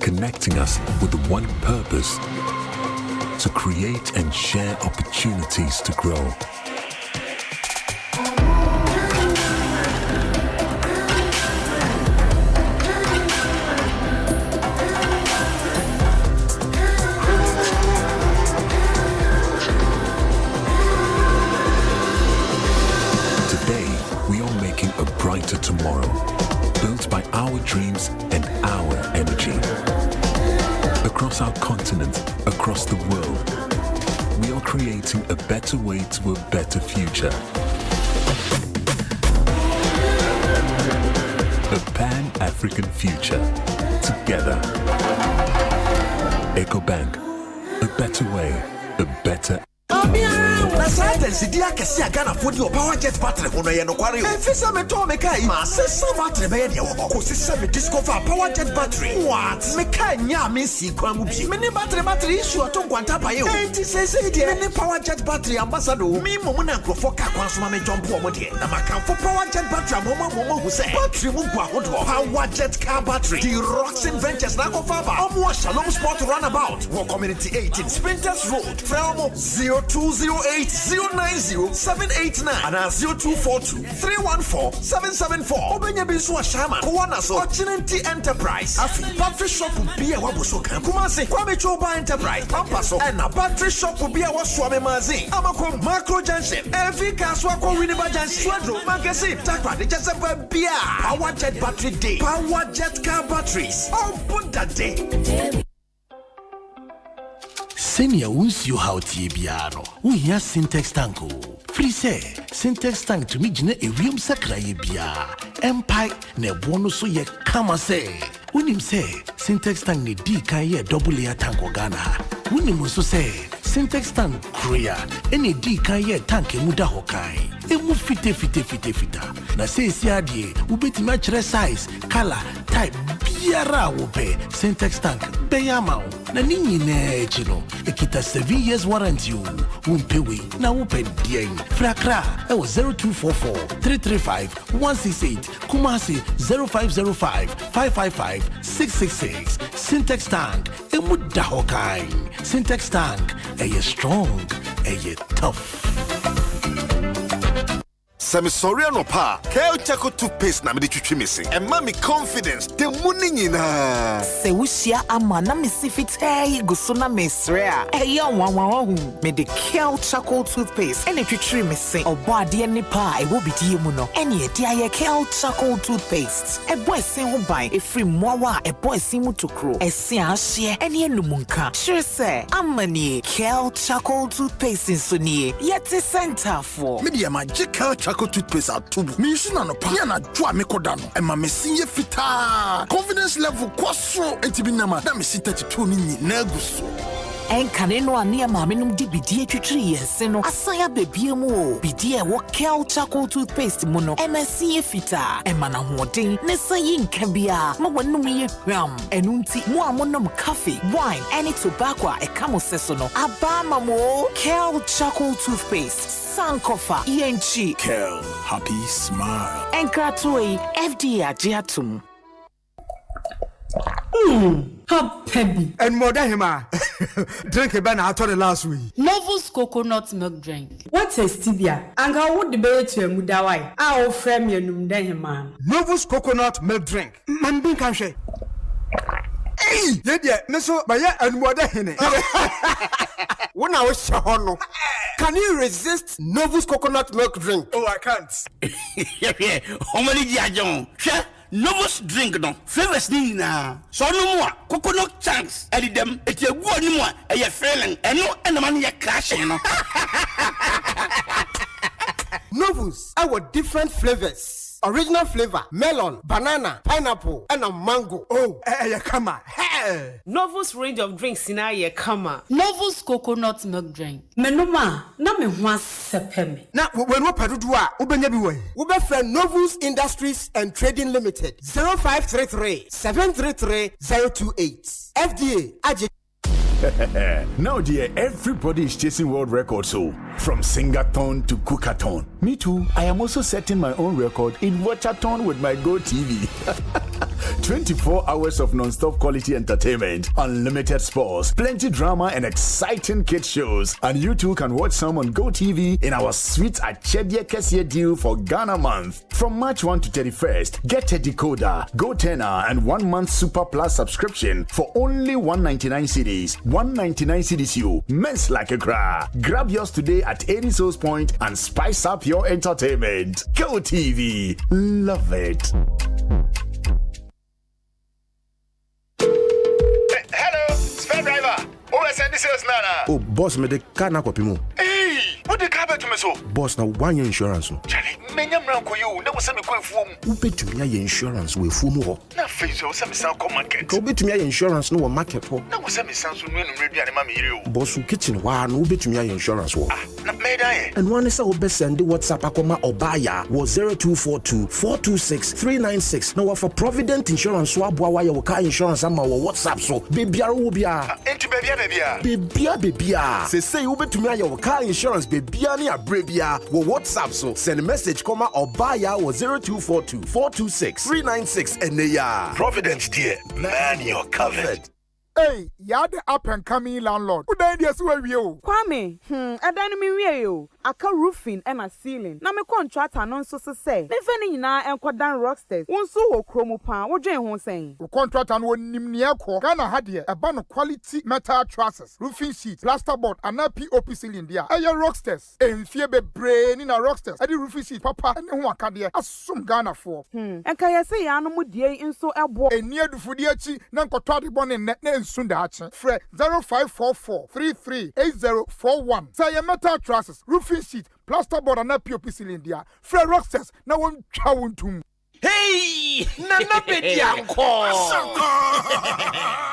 connecting us with one purpose: to create and share opportunities to grow. Tomorrow, built by our dreams and our energy. Across our continent, across the world, we are creating a better way to a better future. A Pan-African future. Together. EcoBank. A better way, a better. Silence the Akasia Ghana for the power jet battery on a Noquari. And Fissa Mekai, Master battery by the Okosisa discover power jet battery. What? Mekai Yamisi Kwamubi. Many battery issue at Guantapayo. And it says any power jet battery ambassador. Me Momona Profoca Quansmame John Pomodi. Namaka for power jet battery. Momo who say battery Mugwa power jet car battery. The Roxin Ventures Nako Faba. Omwa Shalom Sport Runabout. War Community 18 Sprinters Road. Frelmo 0208 090 789 and 0242 314 774. Obenya Binsua Shama, Kuanaso, Ochinenti Enterprise, Afi, Battery Shop will be a Wabusoka, Kumasi, Kwame Choba Enterprise, Pampaso, and a battery shop will be a Waswame Mazi, Amako, Macro Junction, Every Caswako Winiba Junction, Swedro, Magazine, Takra, the Jasper Bia, Power Jet Battery Day, Power Jet Car Batteries, oh, put that day. Senior won't you how Tibiano. We hear Syntax Tanko. Free say, Syntax Tank to me, Jine, a real sacra bia. Empire, ne bonus so ye come say. When him say, Syntax Tank ne D can ye double layer tank Ghana. When him also say, Syntax Tank Korea, any D can ye tank muda hokai. E mu fite. Na say siadie, ubeti match size, color, type, biara wope, Syntax Tank, beyamau. Na nini ne chino, ekita 7 years warranty you, umpewe, na upe dien. Frakra, it was 0244 335 168, Kumasi 0505 555 666. Syntax Tank, e muda hokai. Syntax Tank, you strong, you tough. Semisoriano pa, Kale Chaco toothpaste na midi chuchi missing. And mommy confidence, the money na. Se ushia ama na misifit gusuna mesrea. Eya wawawahu. Me the Kale Chaco toothpaste. Ene chuchi missing. Oba di ni pa, e wo bidi muno. Ene di aye Kale Chaco toothpaste. E boy sin ho ban, e free mwawa, e boy sin mu tukro. E si ashie, ene lumunka. Sure say, amani Kale Chaco toothpaste in suni. Yeti center for. Media magic Kale Chaco charcoal toothpaste at tubu. Me use no pa na dwa me kodano. E ma me sinye fita. Confidence level kwaso entibinama na me si 32 ni na guso. Enkane no ane maamenum di bidie twitwiri yense no asanya bebie mu o bidie wo kel charcoal toothpaste mu no MSC fita emana hoden ne sayi nkabia ma wanum ye hwam enunti mu amonom coffee wine any tobacco e kamo seso no abama mo kel charcoal toothpaste sankofa enchi Kel happy smile enkratoi FDA agiatum Happy. And more than him, drink a banana after the last week. Novus coconut milk drink. What is tibia? And how would the baby to a mudawai? I'll frame your num then man. Novus coconut milk drink. Man, be cache. Hey, yeah, Misso, by and more than him. When I was Shahono, can you resist Novus coconut milk drink? Oh, I can't. Yeah, how many John? Novus drink no flavors ni na so no more coconut chunks edi dem eti egu oni mo e ye feeling eno enema ne ye crashing no Novus our different flavors. Original flavor, melon, banana, pineapple, and a mango. Oh, come on. Novus range of drinks in a kama. Novus coconut milk drink. Menuma, na me hwa sepemi. Na when we padudua, ubenya biwe. Ube friend Novus Industries and Trading Limited. 0533 733 028. FDA, Aji. Now, dear, everybody is chasing world records. So, from Singathon to Cookathon. Me too. I am also setting my own record in Watchathon with my Go TV. 24 hours of non-stop quality entertainment, unlimited sports, plenty drama, and exciting kids shows. And you too can watch some on Go TV in our sweet Achedie Kesie deal for Ghana month. From March 1 to 31st, get a decoder, Go Tenor, and 1 month Super Plus subscription for only 199 cedis. 199 cedis you. Men's like a cra. Grab yours today at any source point and spice up your entertainment. Go TV. Love it. Hello, spare driver. OSN sales nana. Oh, boss, me de car na kopi mo. Hey, what the car to me so? Boss, na 1 year insurance no. Charlie, menya mranko you. Na wose me kwa fuom. Ubetumi aye insurance we fuom ho. Na face wose me san ko market. Ka ubetumi aye insurance no wo market ho. Na wose me san so nu aduane ma me yire o. Boss, kitchen wa no ubetumi aye insurance wo. Ah, na me dan ye. And one is we be send WhatsApp akoma obaya wo 0242 426 396. Na for Provident Insurance so aboa wa ye wo car insurance ama wo WhatsApp so. Bebiara wo bia. Enti bebia. Bebia. Say ubetumi aye wo car insurance bebia ni abrebia wo WhatsApp so. Send a message koma obaya wo 0242 426 396 and ya. Providence dear, man, you're covered. Hey, you're the up and coming landlord. Good idea, so are you? Kwame, I don't mean you. I can roofing and a ceiling. Now, my contract announced so say. Never na and quadan rocksters. One so chromo pan. What Jane was saying? The contract and one nimniako. Ghana had here a band of quality metal trusses, roofing sheets, plasterboard, and a POP ceiling there. Aye, rocksters. And fear be brain in a rocksters. I did roofing sheet, papa, and one cadia. Assume Ghana for. And can I say, I know what dear in so a boy. And near the Fudiachi, Nanko Toddy Bonnet, net. Sundachi, Fred 0544 338041. Say metal trusses, roofing sheet, plasterboard, and a POP cylinder. Fred Rocksters, now one chawuntum. Hey, Nana Petianko.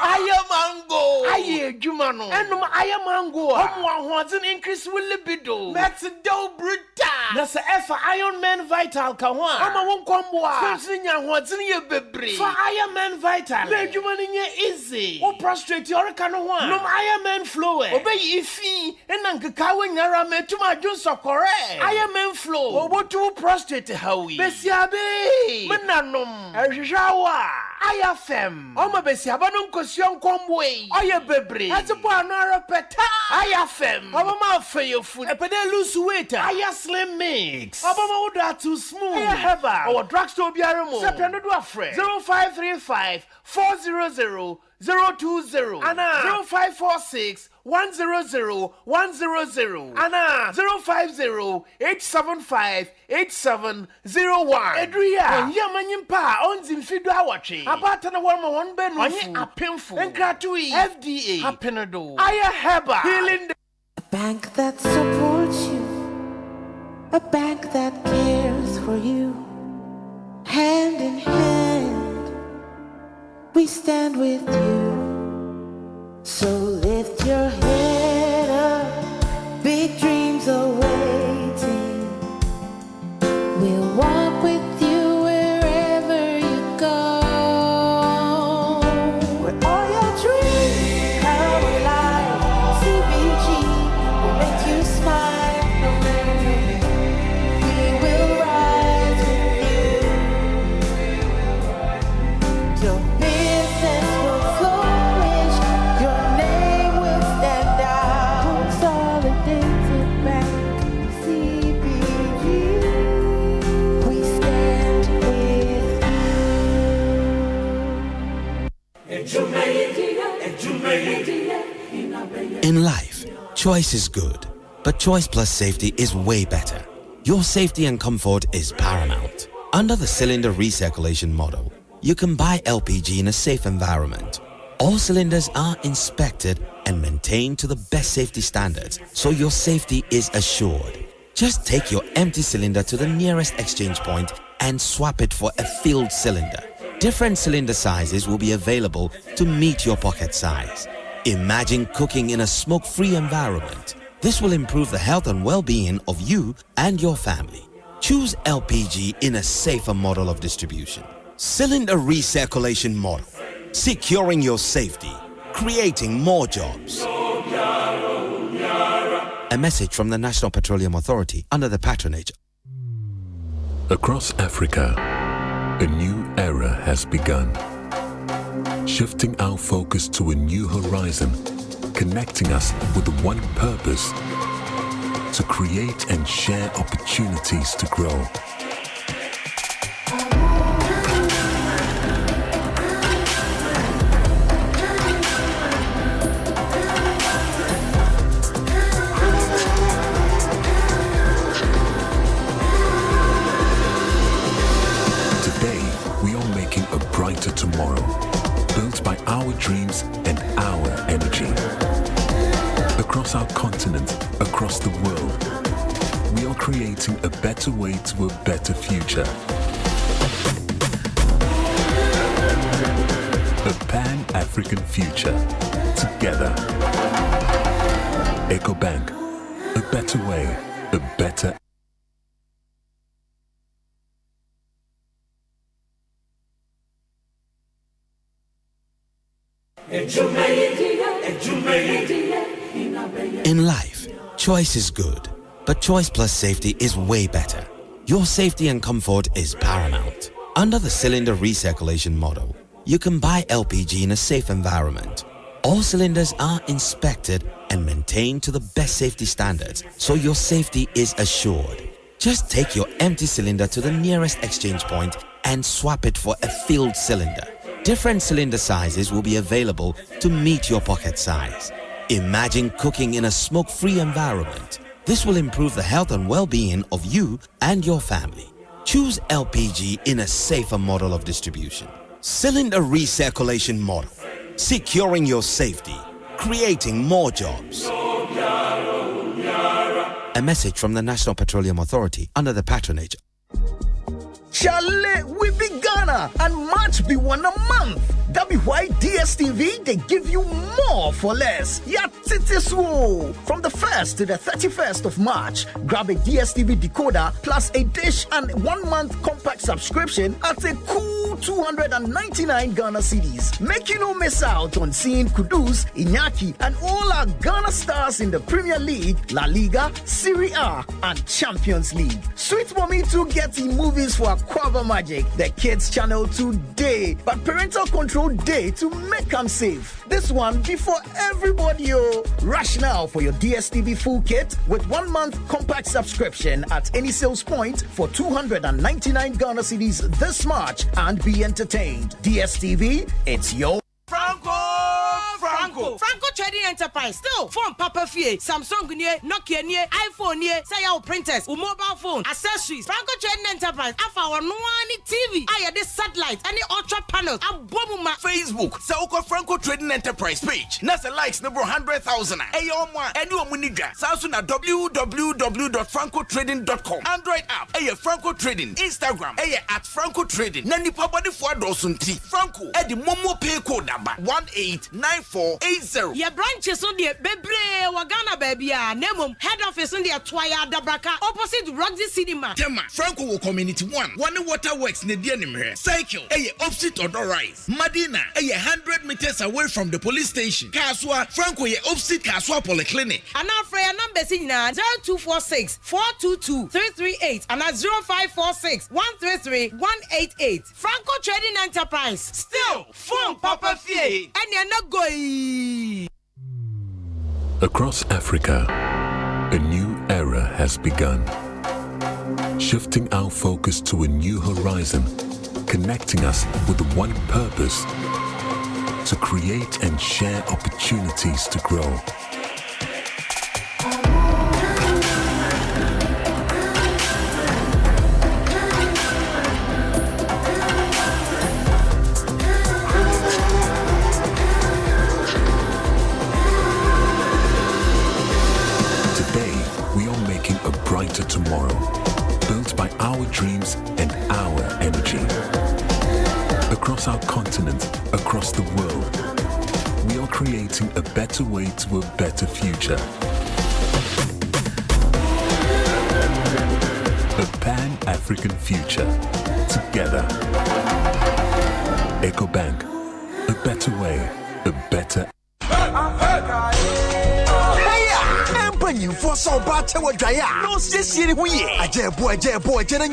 I am mango. I am Jumano. And I am mango. Someone wants an increase with libido. That's a dough bruta. That's a F Iron Man Vital Kawan. I'm a one combo. Something I want in your baby. For Iron Man Vital. Let you money easy. Or prostrate your canoe. No Iron Man flow. Obey ifi. And Uncle Kawin Yarame to my Jones are correct. Iron Man flow. Or what to prostrate Howie. Bessiabe. Menanum, Jawa, IFM, Omabesia, Banum Cossion Comway, Oya Bebri, that's a Panara Peta, IFM, Obama for your food, a pedelus waiter, Aya Slim Mix, Obama Uda too smooth, Heba, or Drugstore Biaramo, September 0535 400 020 Anna 0546 100 100 Anna 050 875 8701 Edria Yamanyimpa onzim fidu awache abata na warma one benu onye apemfo enkratui FDA Hapenado Aya Heba healing a bank that supports you, a bank that cares for you. Hand in hand, we stand with you. So lift your head up, big dreams are waiting. We'll walk with you wherever you go. Where all your dreams come alive, CBG will make you smile. We will rise with you. Your business will flourish, your name will stand out. Consolidated Bank, CBG, we stand with you. In life, choice is good, but choice plus safety is way better. Your safety and comfort is paramount. Under the cylinder recirculation model, you can buy LPG in a safe environment. All cylinders are inspected and maintained to the best safety standards, so your safety is assured. Just take your empty cylinder to the nearest exchange point and swap it for a filled cylinder. Different cylinder sizes will be available to meet your pocket size. Imagine cooking in a smoke-free environment. This will improve the health and well-being of you and your family. Choose LPG in a safer model of distribution. Cylinder recirculation model, securing your safety, creating more jobs. A message from the National Petroleum Authority under the patronage. Across Africa, a new era has begun. Shifting our focus to a new horizon, connecting us with one purpose: to create and share opportunities to grow. Today, we are making a brighter tomorrow, built by our dreams and our energy. Across our continent, across the world, we are creating a better way to a better future. A Pan-African future. Together. EcoBank. A better way, a better. In life, choice is good, but choice plus safety is way better. Your safety and comfort is paramount. Under the cylinder recirculation model, you can buy LPG in a safe environment. All cylinders are inspected and maintained to the best safety standards, so your safety is assured. Just take your empty cylinder to the nearest exchange point and swap it for a filled cylinder. Different cylinder sizes will be available to meet your pocket size. Imagine cooking in a smoke-free environment. This will improve the health and well-being of you and your family. Choose LPG in a safer model of distribution. Cylinder recirculation model, securing your safety, creating more jobs. A message from the National Petroleum Authority under the patronage. Charlie, we be Ghana and March be one a month. That be why DSTV, they give you more for less. Yeah, titiswo. From the 1st to the 31st of March, grab a DSTV decoder plus a dish and 1 month compact subscription at a cool 299 Ghana cedis. Make you no miss out on seeing Kudus, Iñaki, and all our Ghana stars in the Premier League, La Liga, Serie A, and Champions League. Sweet Mommy too gets movies for Aquava Magic, the kids channel today, but parental control day to make them safe. This one before everybody, yo. Rush now for your DSTV full kit with 1 month compact subscription at any sales point for 299 Ghana cedis this March and be entertained. DSTV, it's your Franco Trading Enterprise. Still, phone Papa Fie, Samsung nie, Nokia nie, iPhone nie, say your printers, mobile phone, accessories. Franco Trading Enterprise. Afa our no TV. Aya this satellite, any ultra panels. Abomuma Facebook. Sauko Franco Trading Enterprise page. Nasa likes number 100,000. Ayo mwa. Edu omunidra. Sausu na www.francotrading.com. Android app. Aye Franco Trading. Instagram. Aye at Franco Trading. Nani pabadi fwa dosunti. Franco. Edi momo pay code number 189480. Your branches on the bebre wagana baby ya. Nemum head office on the Twaya Dabraka opposite Roxy Cinema. Tema Franco will community 1. One waterworks ne dianimre. Cycle. Aye opposite Odor Rise. Madina. Aye 100 meters away from the police station. Kaswa Franco ye opposite Kaswa Polyclinic. And now for your number 0246 422 338 and 0546 133 188. Franco Trading Enterprise. Still phone Papa Fie. And you're not going. Across Africa, a new era has begun. Shifting our focus to a new horizon, connecting us with one purpose: to create and share opportunities to grow. Brighter tomorrow, built by our dreams and our energy. Across our continent, across the world, we are creating a better way to a better future. A Pan-African future. Together. EcoBank. A better way, a better You for so bad to what Jaya. No, see, we a boy, Jenna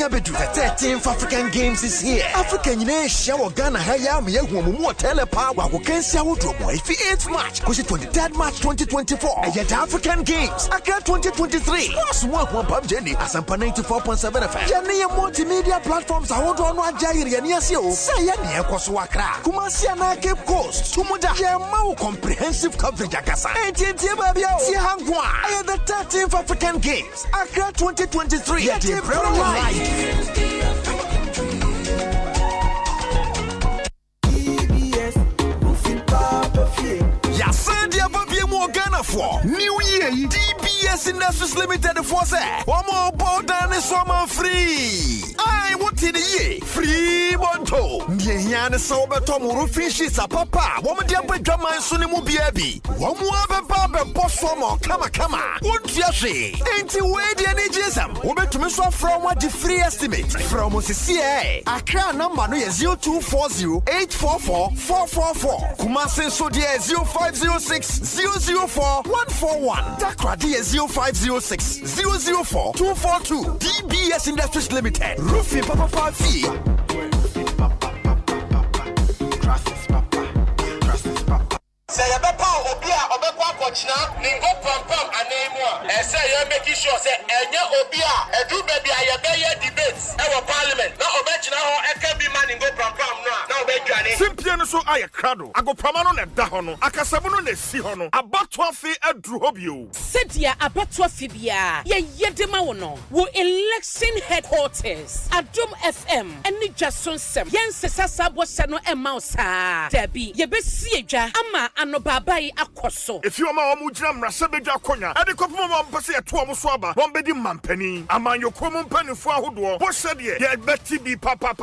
Bedu. The 13th African Games is here. African nation, Ghana, Hayam, Yamu, Telepower, who can see out to boy. If 8th March, because 23rd March 2024. Yet African Games, Accra 2023. Plus one Jenny, Asempa 94.7 FM. Jenny multimedia platforms are all on one Jairi and Yasio. Sayania Koswakra, Kumasiana Cape Coast, Tumuda, Yamau comprehensive coverage. Akasa, 18th Babia, Sihangwa. The 13th African Games, Accra 2023. Get it live. Ghana for New Year DBS Industries Limited for say one more board than is one free. I want in the year free Bonto. Niana sober Tom Rufish a papa. Woman dear drama Sunimu Biabi. One more barber boss for more kama. What yashi? Ain't you waiting any jism? Woman to miss from what the free estimate from OCCA. Accra number no 0240 844 444. Kumasi so dear 0506 004 141. Takradi 0506 004 242. DBS Industries Limited. Roofing Papa Fee. Say a bepa obia obekwa kochina ningo pam anemo say you making sure say enya obia edu baby ayebeye debates e wo parliament na obechina ho e can be man ningo pam na obedwane simpia no so aye krado agopama no na da ho no akasabu no na si ho no abato afi adru hobio sedia abato afi bia ye yedema wo no wo election headquarters Adom FM eni Jason Sem yen sesasa bo se no ema osa dabi ye besi edwa ama ano babai akoso if you ma omu gira mrase bedwa konya ade kopoma ma mpese eto omu so aba won bedi mampani amanyo komu mpani fo ahodo bo se de ye beti bi papa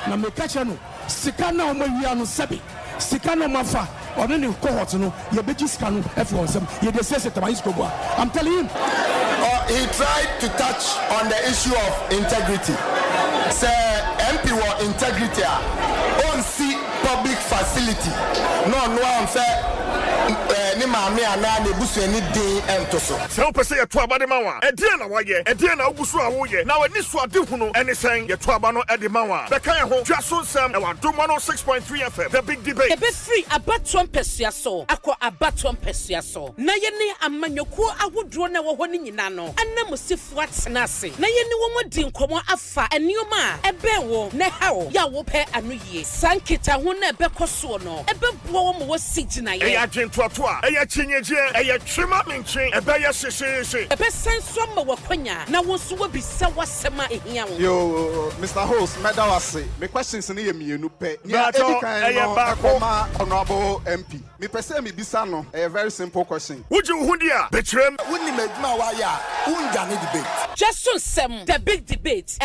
na me kacha no sika na omo wia no sebi sika no mafa ono ne cohort no ye beji sika no efe onsem ye de sese tamayis kobo I'm telling him he tried to touch on the issue of integrity. Say MP or integrity on see public facility. No I'm say ni maame ana na ebusu ani din entoso. Se o pese ye to aba de mawa. E die na waye, e die na obusu a wo ye. Na wani so ade hunu ene sen ye to aba no e de mawa. Be kan ho Jason Sam e wa Adom 106.3 FM. The big debate. E be free abatom pesua so. Akọ abatom pesua so. Na ye ne amanyoku ahodro na wo ho ni nyina no. Ana musifu atena ase. Na ye ne wo modi nkomo afa enioma e be wo wo ne hawo ya wo pe anu ye sankita ho na ebekọ so no ebeboa wo mo wo sigina ye eya dwentoto a eya chinyeje eya twema menchen ebeya sesese ebe senso ma wakwanya na wo so wo bisa wasema ehia wo yo Mr. Host medawase me questions ni ye mienu pe ya edikan no akoma honorable MP me pese me bisa no a very simple question would you hundia betrem woni meduma wa ya unja ne debate just so sem the big debate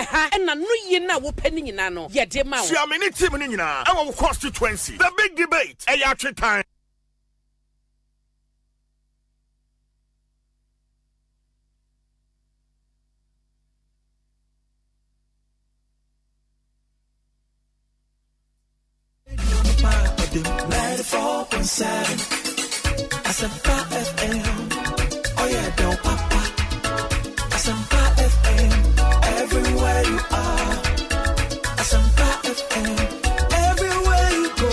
na no ye na wo pani nyina no ye de ma wo sia me ni team ni nyina e wo constituency the big debate e ya tretan Asempa FM. Oh yeah, don't papa. Asempa FM. Everywhere you are. Asempa FM. Everywhere you go.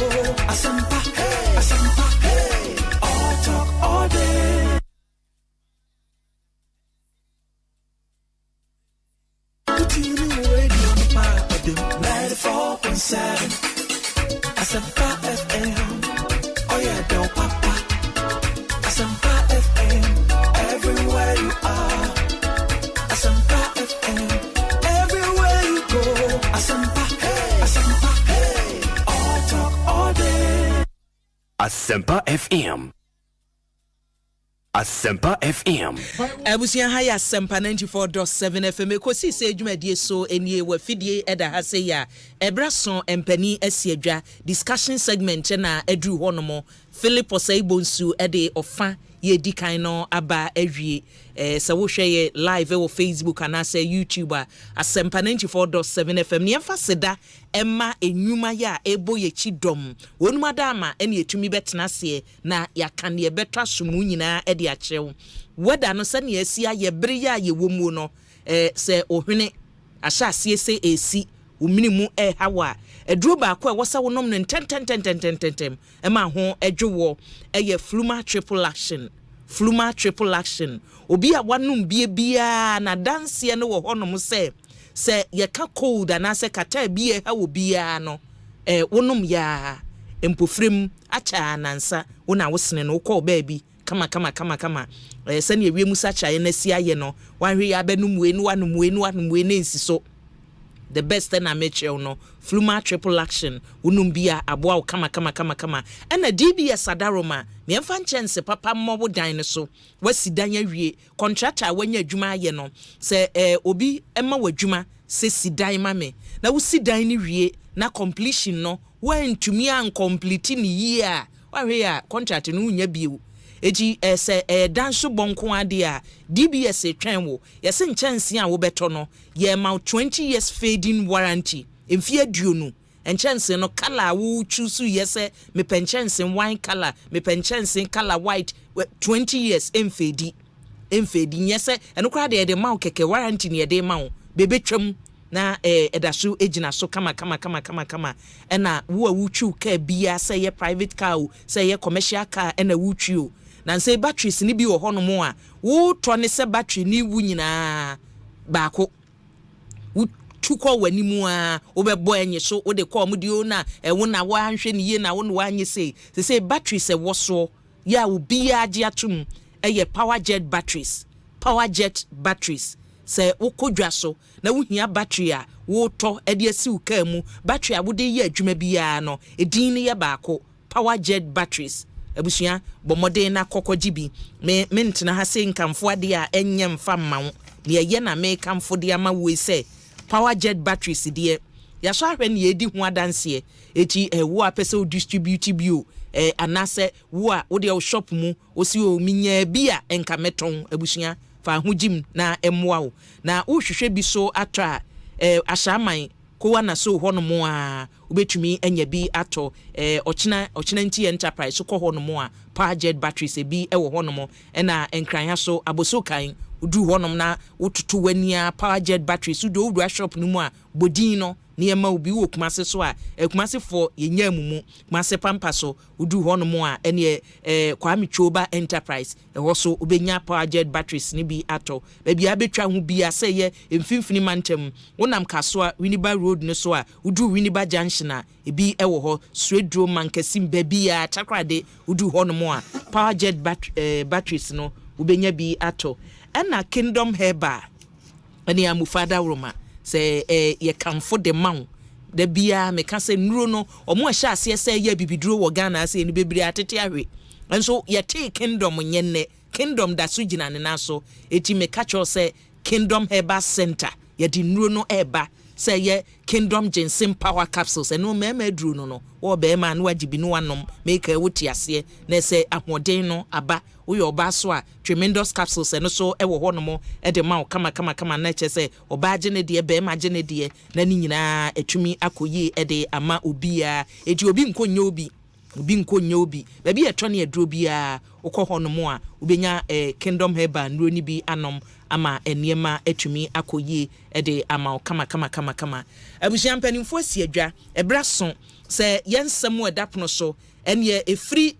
Asempa, hey. Asempa, hey. All talk all day. Radio 94.7. Asempa FM. Oh yeah, don't papa. Asempa FM, everywhere you are. Asempa FM, everywhere you go. Asempa, hey, Asempa, hey. All talk all day. Asempa FM. Asempa FM. Abusia haya Asempa 94.7 FM. Ekosiise se dwumadie so enie wa fidie eda ha se ya. Ebrason empani asiedwa discussion segment na edru honomo. Philip Osei Bonsu ede ofa ye dikan no aba awie se wo hweye live wo Facebook and ase YouTube Asempa 94.7 FM ne fa seda emma enwuma ya ebo ye chidom wonuma dama ene etumi betena se na yakane ye betwa somu nyina ede achew weda no se ne asia ye bere ya ye womu no se ohwene ahya ase esi uminimu hawa eduro ba ko wosa wonom no tentem ema ho edwowo eye fluma triple action obi a wanum bia na dance no wo honom se ye ka cold ana se kata bia ha wo bia no wonom ya empofrem acha nansa wona wosene no ko ba bi kama se ne ewiem sacha ye na sia ye no wanhwe ya benum we no wanum we na nsiso the best na meche no fluma triple action unum bia aboa kama ena DBS adaroma me mfa nkyɛnse papa mmɔbo dan ne so wasi dan awie contractor wanya adwuma aye no se obi emma wadwuma se si dan ma me na wusi dan ne wie na completion no wantumi an complete ni year wahwe ya contract no nya bio eji se danso bonko ade a DBS etwen wo yese nkyɛnse a wo beto no ye ma 20 years fading warranty emfie aduonu enchanse no color wo choose yese me penchanse wine color me penchanse color white 20 years emfedi yese eno kra de ma keke warranty ne de ma wo bebetwam na edaso ejina so kama ena wo awuchu ka bia say ye private car say ye commercial car ena wuchu na say batteries ni bi wo hono mo a wo to ne se battery ni wu nyina baako tukọ wanimu a obebo enye so ode call mu dio na wo na wa hwe ne ye na wo no wa anye say battery se wo so ya obi age atum power jet batteries se wo kodwa so na wo hia battery a wo to ede asi uka mu battery a wo de ye adwuma bia no edin ne ye baako power jet batteries abusua bomode na kokoji bi me ntena ha se nkamfo ade a enye mfa mma ne ye na me kamfo de ama we se power jet batteries de ya so ahwe ne edi ho adanse eti wo apese o distribute bio anase wo a wo de o shop mu o si o minya bia enka meton abusua fa ho jim na emwa wo na wo hwehwe bi so atra ashaman ko na so ho no mo a obetumi anya bi ato ochina nti enterprise ko ho no mo a power jet batteries bi wo ho no mo na enkran so aboso kan udu honom na ututu wania power jet batteries udo shop no mu a bodin no niema obi wo Kumase so a Kumase for yenya mumu Kumase pampa so udu ho no mo a ene Kwame Choba Enterprise so ubenya power jet batteries ni bi ato baby abetwa ho bi ase ye mfimfini mantem wonam kaso a Winneba road no so a udu Winneba junction a ebi ewo ho Swedro mankasim baby a takrade udu ho no mo a power jet batteries no ubenya bi ato ena Kingdom Herba ene amufada roma se ye kamfo de man da bia me ka se nuro no omo ahya ase se ye bibiduro wo Ghana ase ni bebiri atete ahwe enso ye take Kingdom nyenne Kingdom da so gina ne naso eti me ka cho se Kingdom Herba Center ye di nuro no eba se ye Kingdom Ginseng Power Capsules eno mema duro no wo be ma no wajibi no wanom make e woti ase na se ahoden no aba uyo oba so a tremendous capsules eno so ewo ho no mo e de ma kama na che se oba gene de be ma gene de na ni nyina etumi akoyi e de ama obia eti obi nkonye obi baby eto na eduro bia ukọ ho no mo a ubenya Kingdom Herba nro ni bi anom ama eniema etumi akoyi e de ama kama abusia mpanimfo asiadwa ebra so se yensem edapno so ene efri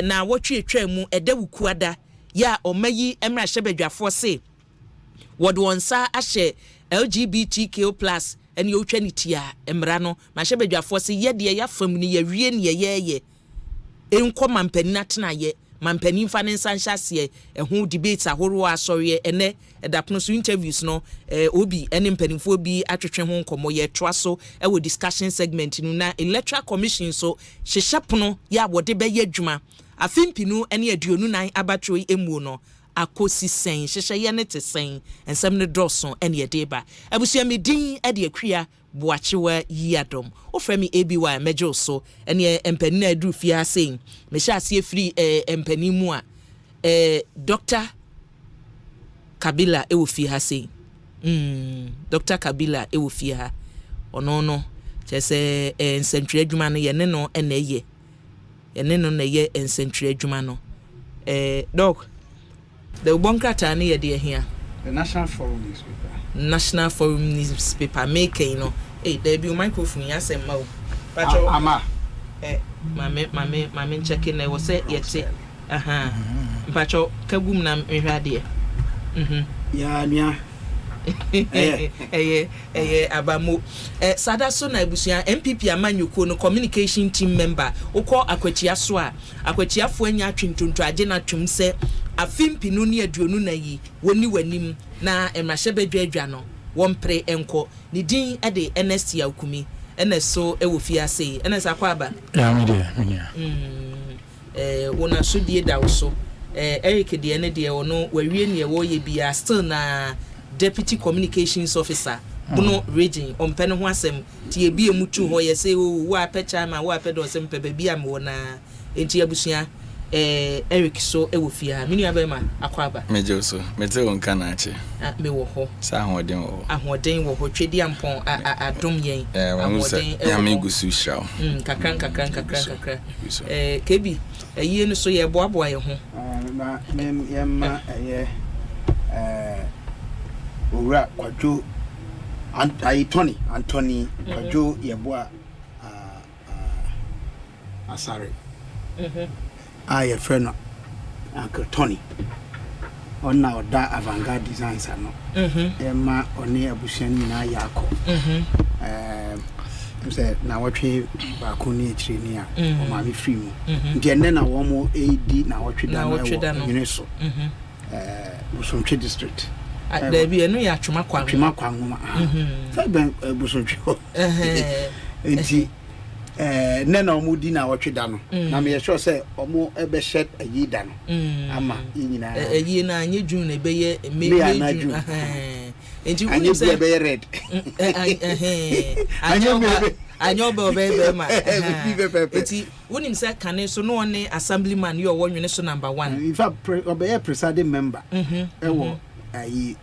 na wotwe etwa mu edawukuada ya omayi emra hyebadwafo se wode wonsa ahye LGBTQ+ ene otwa ni tia emra no ma hyebadwafo se yede ya fam ni ya wie ni yeye enko mampani natena ye mampani fa ne nsanhyase eho debates ahoro asori ene edapno so interviews no obi ene mpanimfo bi atwetwe ho nkomo ye toa so ewo discussion segment nu na electoral commission so hyehyapono ya wode be ye adwuma afimpinu ene aduonu nan abatroi emu no akosi sen hyehye ye ne te sen ensem ne doso ene ye deba abusua medin ade akua boachewa yiadom ofremi ABY mejo so ene empani na adru fia sen me sha ase free empani mu a Dr. Kabila ewo fi ha sei Dr. Kabila ewo fi ha ono chese ensentry adwuma no ye ne no na ye no na ye ensentry adwuma no doc the bonkrata na ye de here the National Forum newspaper making no there be microphone ya sem ma o pacho ama mame checking na wo say yete pacho kagum na nhwade ya nia abamo sada so na ebusia MPP amanyuko no communication team member ukọ akwachia so a akwachiafo anya atwintonto age na twum se afimpinu ne aduonu na yi woni wanim na emrahye badwadwa no wompre enko ni din ade NST akumi NSO ewo fiase NS akwaba ya media wona so die dawo so Eric de ene de wono wawie ne wo ye bia still na Deputy Communications Officer Bono region ompene ho asem tie bia mutu ho ye se wo apecha ma wo apedo sem pebe bia me wona enti abusua Eric so ewofia minu abema akwaba meje so mete won kana ache me wo ho sa ahoden wo ho twedi ampon adom yen ahoden ya me gusu shaw kakran kebi eyi no so ye boaboa ye ho na yemma owura kwadwo Anthony kwadwo yeboa asare I friend Uncle Tony on now that avant-garde designs are no Emma oni abusiani na yako say na watwe ba ko ni ekyire ni a o ma be free mu nti enne na wo mo AD na watwe da na uniso Busontwe district there be enu ya twema kwa ngoma fa ben Busontwe nti nena omudi na watwe da no na me sure say omo ebe shed ayi da no ama yinyina ayi na anye jun na ebe ye me enti anye be red anye obe ma enti wonim say kane so no one assemblyman you wonwene so number 1 in fact obe presiding member ewo ayi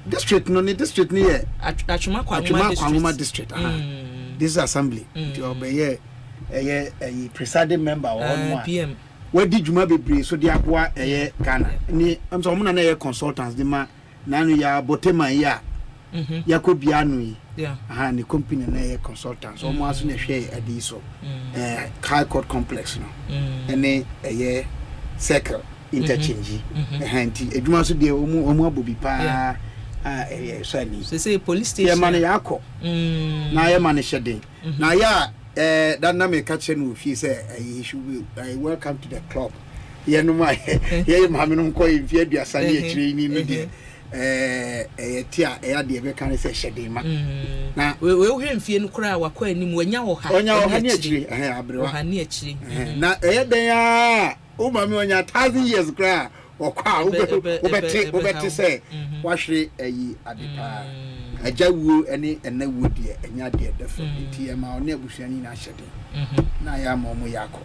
district no ni district ni ye atwuma kwa district this assembly to obey a presiding member or PM where did you be so the Ghana ni am so na consultants de ma nanu ya botema ya yako bianu ne company na ye consultants o mo aso na hwe adi so high court complex no ene ye circle interchange nti adwuma so de o mu abobi pa so ni say police station ya man yakọ na ya man hyede na ya that na me catch no fi say he should be welcome to the club ye no ma ye ma me no ko e fi aduasa ne akire ni de tia de be kan say hyede ma na we hwe mfie no kura wakọ anim wanya wo ha onya wo ha ni akire abrewa ha ni akire na den ya o ma me onya 1000 years kura okwa obeti say wahwe ayi adepa ajawuo ene enawuo de enya de defo nti ma ona abusuani na hyede na ya ma omo yakọ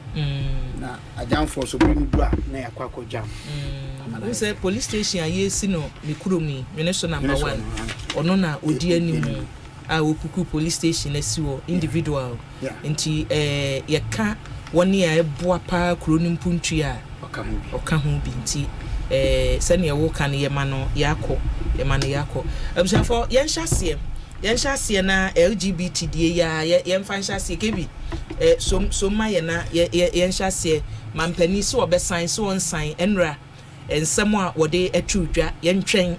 na ajamfo so bi ndu a na yakọ jam we say police station aye si no mikuromi minister number 1 ono na odi animu a okuku police station asiwo individual nti yeka woni a eboa pa kuro ni mpuntu a oka ho bi nti sani ewo kan ye ma no yakọ abusafo yen hyasie na LGBT die ya yen fa hyasie kebi so ma ye na yen hyasie mampani so obesan so onsan enra ensem a wode atwudwa yen twen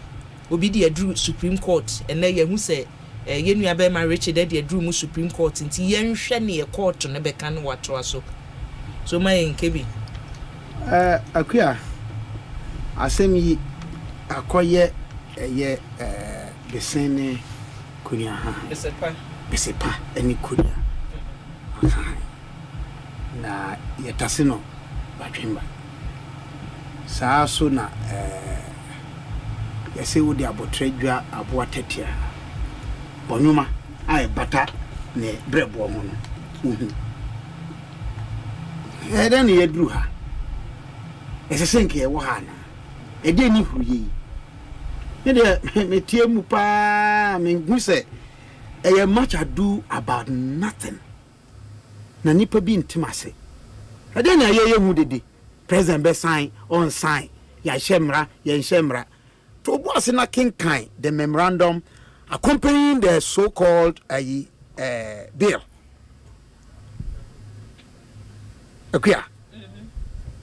obi de adru Supreme Court ena ye hu se yenua be ma Richard de adru mu Supreme Court nti yen hwe ne ye court ne be kan wato so ma yen kebi akua asemi akoye ye besene kunya ha besepa eni kunya na yetasino batwimba saaso na yese wodi abotredwa abo atetia bonuma ai bata ne brebo ho no eden ye dru ha ese senke wo ha na ede ni huye ede metie mu pa me nguse much ado about nothing na nipa bi ntimase ede na ye hu dede president be sign on sign ya shemra to boss na kinkan the memorandum accompanying the so-called bill akua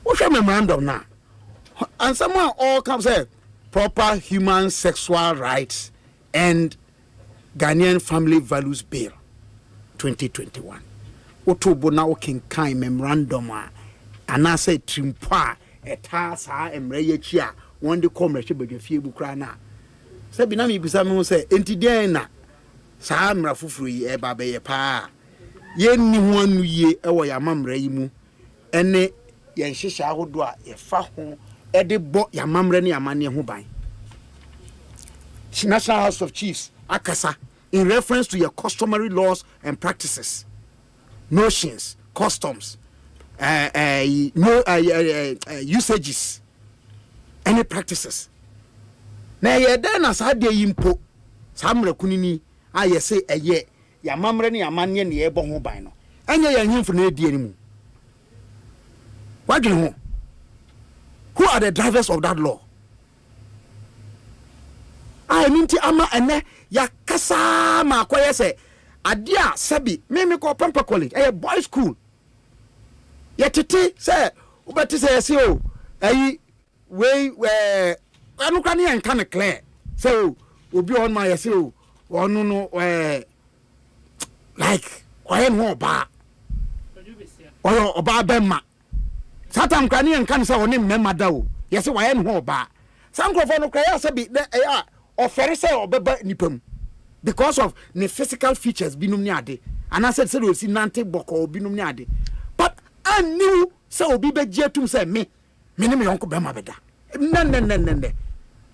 what's your memorandum now and someone all comes say proper human sexual rights and Ghanaian family values bill 2021 otobo na okinkan memorandum and I say trimpa eta sa emre yachi a won de commerce badwafie bukra na se bi na me bisa me say enti den na sa amra fufuru yi e ba be ye pa ye ni ho anu ye e wo ya mamra yi mu ene ye nhihya ahodo a ye fa ho e de bo ya mamra ne amane ho ban National House of Chiefs akasa in reference to your customary laws and practices notions customs usages any practices na ye den na sa de yimpo samra kunini aye say eye ya mamre ne amane ne ye bo ho ban no anya ya himfo na edi ani mu wadwen ho who are the drivers of that law I mean ti ama ene ya kasa ma koye say adia sabi me ko Pampa College boys school yetete say ubeti say say o ayi we anu kan yan kan clear so obi on my say o onu no like koyen ho ba oyo oba bemma satam kan yan kan say oni memma da o yesi wayen ho ba sankrofo no kaya sabi offer say obeba nipam because of the physical features binum ni ade and I said we see nante boko binum ni ade but I knew say obi be jetum say me ne me yonko be ma beda ne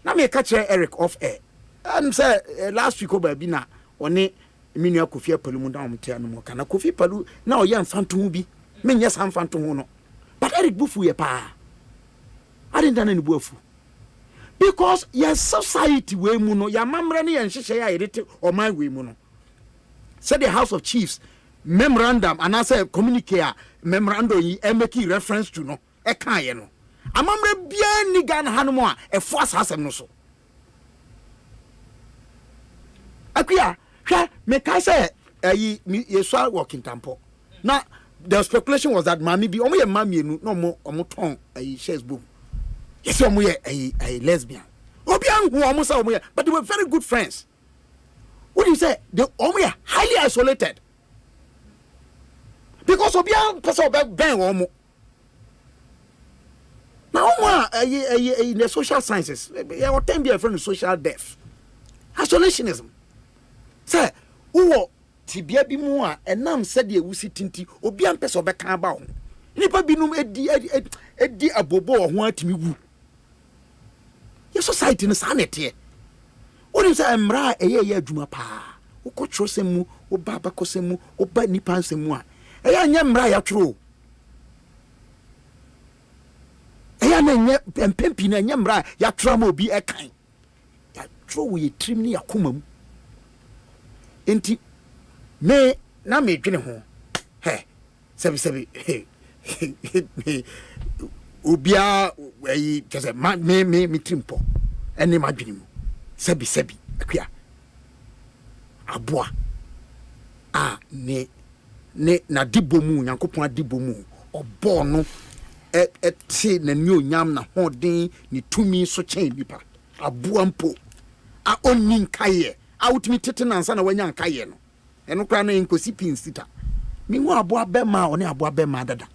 na me catch Eric off air and say last week oba bi na one minua Kofi Palu mu da omte anu mo kana Kofi Palu na o ye mfanto bi me nya sam mfanto ho no but Eric bufu ye pa I didn't done any bufu because your society we mu no ya mamre ne yenhihye ya yedete o man we mu no said the House of Chiefs memorandum and I say communique memorandum yi make reference to no e kan ye no amamre bia ni Ghana hanom a e force asem no so Akuya, me can say, you saw walking tampo. Now, the speculation was that Mammy be only a mammy, no more, ton, a shares boom. Yes, a lesbian. Obiang, who almost but they were very good friends. What do you say? They only highly isolated. Because Obiang, person about Ben Omo. Now, in the social sciences, I will tell you a friend of social death. Isolationism. Say, who tibia bi mu a enam said ye wusi tinti obi am pese obeka ba ho nipa binum edi abobo ho atimi wu ye society no sanete woni say emra eye adwuma pa ukotro semu oba bakosemu oba nipa nsemu a eye anya mra ya tworo eye na nya empempi na nya mra ya tworo obi ekan ya tworo ye trim ni yakomam enti me na me dwene ho sebi obia ayi tese me trimpo ene ma dwene mu sebi akua aboa ne na dibomu Nyankopon adibomu obo no ti na ni onyam na hoden ni tumi so chen bipa aboa mpo a onni nkaye a utimi tete nansa na wanya nkaye no eno kra na enkosi pinsita mi hu aboa bema one aboa bema dada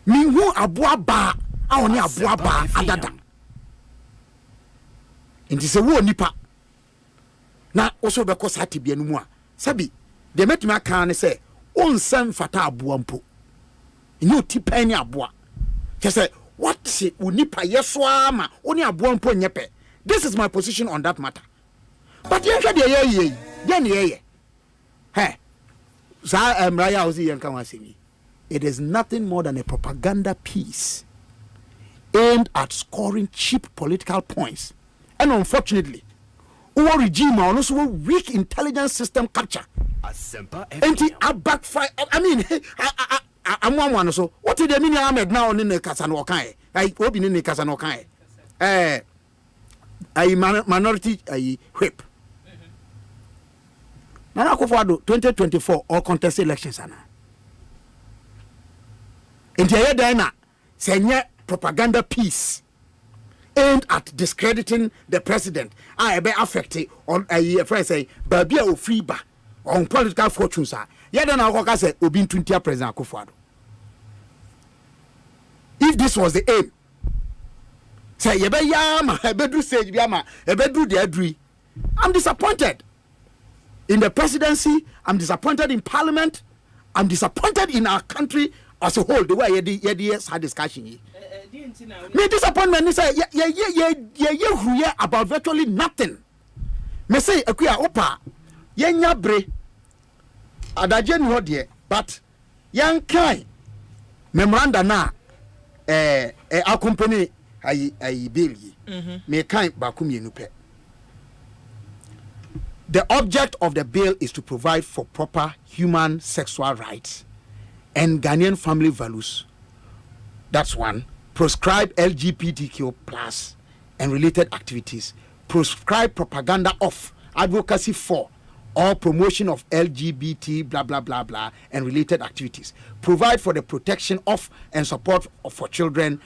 mi hu aboa ba a one aboa ba adada enti se wo nipa na oso be ko sati bia no mu a sabi de metumi aka ne se onsam fata aboa mpo nyo tipa ni aboa kese what se unipa yeso ama one aboa mpo nyepe. This is my position on that matter. But you can ye it is nothing more than a propaganda piece aimed at scoring cheap political points. And unfortunately, our regime are also weak intelligence system capture. And backfire. I mean, I'm one so. What did they mean? I'm now in the Casanokai. I hope in the Casanokai. A minority whip. Now, 2024 all contested elections. In the year Diana, say propaganda piece aimed at discrediting the president. I be affected on a friend say, Babia or Freeba on political fortunes. Yadana say, Obin 20 President Akufo-Addo. If this was the aim, say yebe yama ebedu stage yama ebedu the adri. I'm disappointed in the presidency. I'm disappointed in parliament. I'm disappointed in our country as a whole. The way ye had discussion. Me disappointment is say ye about virtually nothing. Me say akuya opa ye nyabre adaje ni hodie but yan kai memoranda na accompany I bill me kind bakumi nupe. The object of the bill is to provide for proper human sexual rights and Ghanaian family values. That's one. Proscribe LGBTQ plus and related activities. Proscribe propaganda of, advocacy for, or promotion of LGBT blah blah blah blah and related activities. Provide for the protection of and support for children,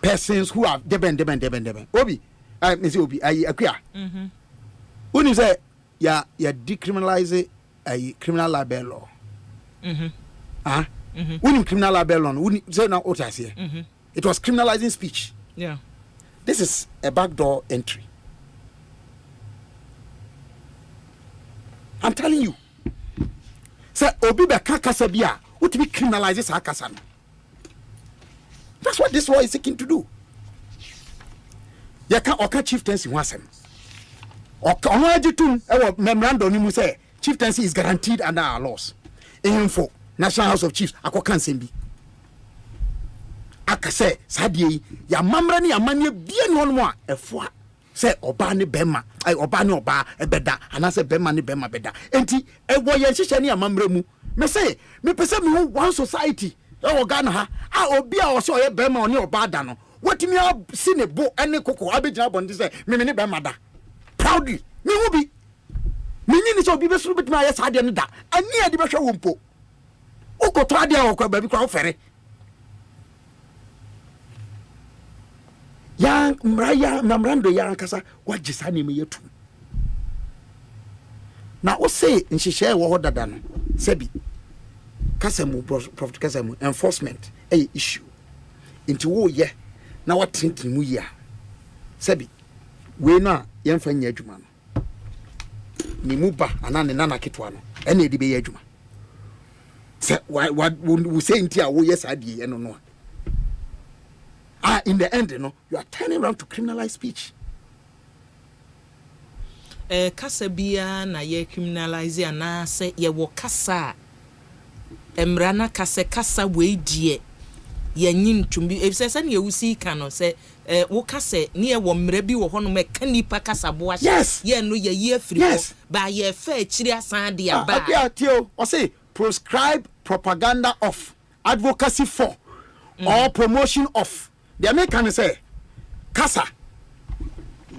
persons who have deben. Obi, Mr. Obi, akuya. When you say ya decriminalize a criminal libel law. When you criminal libel law, when you say now what I say, it was criminalizing speech. Yeah, this is a backdoor entry. I'm telling you. Say Obi be kakasabia, what to be criminalizes akasan. That's what this law is seeking to do. You can't occur chieftaincy once. Memorandum you say chieftaincy is guaranteed under our laws. Info National House of Chiefs akokan sembi. Akase sadie ya mamra ni amanye bie no no a efo say oba ne bema ai oba ne oba ebeda anase bema ne bema beda enti ewo ye hihye ne amamra mu me say me pese me one society e Ghana ha a obi a wo so ye bema oni oba da no wetimi a si ne bo ene koko abegina bondi say me ne bema da proudly me will be. Meaning is obi besu bit my side and da. And near the basha wumpo. Oko tradia or baby crow ferry. Yang Mraya Namrando Yang Kasa, what Jisani me yetu. Now, Osei in she share what done. Sebi Kasemu, Prophet Kasemu, enforcement, a issue. Into wo ye, now what thinking we ya. Sebi, we na young friend Yajuman. Nimuba, and Nana Kitwano, any debate Yajuma. Say, what would we say in Tia? Oh, yes, I did, and no. In the end, you know, you are turning around to criminalize speech. Kasa bia na ye criminalize ana se ye wo kasa emrana kasa we die ye nyintumbi efise na ye wusi ka no se wo kasa ne ye wo mra bi wo hono me kanipa kasa bo a ye no ye ye afiri ho ba ye fa akiri asan de aba tio o say proscribe propaganda of advocacy for or promotion of the American say kasa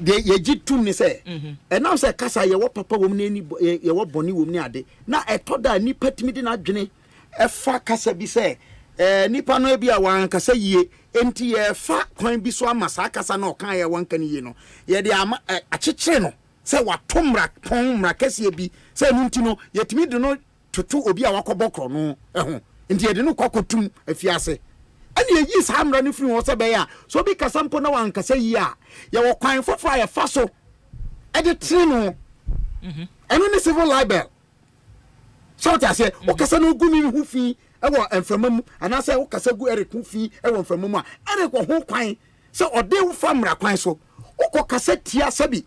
de ye jitum ni say and now say kasa ye wo papa wo ni ye wo boni wo ni ade na etoda ni patimi de na dwene e fa kasa bi say nipa no bi a wan kasa yie enti ye fa kwan bi so amasa kasa na okan ye wan kan yie no ye de ama akyekyere no say watomra pon kase bi say nu nti no ye timi de no tutu obi a wakobokro no ho enti ye de no kokotum afiase and ye yi samra ni free wo se be ya so bi kasampo na wan kasa yi a ye wo kwan fofo ya fa so e de tri no eno ni civil libel so ta se o kasa no gu mi hu fi e wo enframamu ana se wo kasa gu Eric hu fi e wo enframamu a Eric wo ho kwan se o de wo famra kwan so o ko kasa tia sabi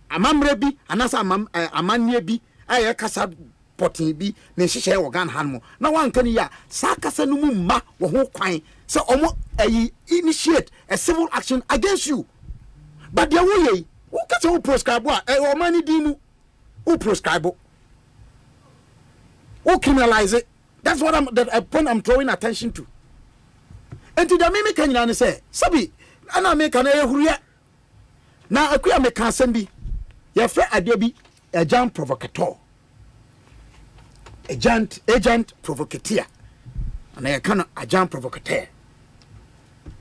amamre bi ana se amanye bi aye kasa potin bi ne hihye wo gan han mo na wan kan ya sa kasa no mu ma wo ho kwan se omo initiate a civil action against you but there wo who kasa wo proscribe o mani di mu who proscribe who criminalize it. That's what I'm drawing attention to. And to the mimi kan nyina ne say sabi ana me kan ehuriya na akuya me kan sembi ye fra ade bi agent provocateur agent provocateur and I can agent provocateur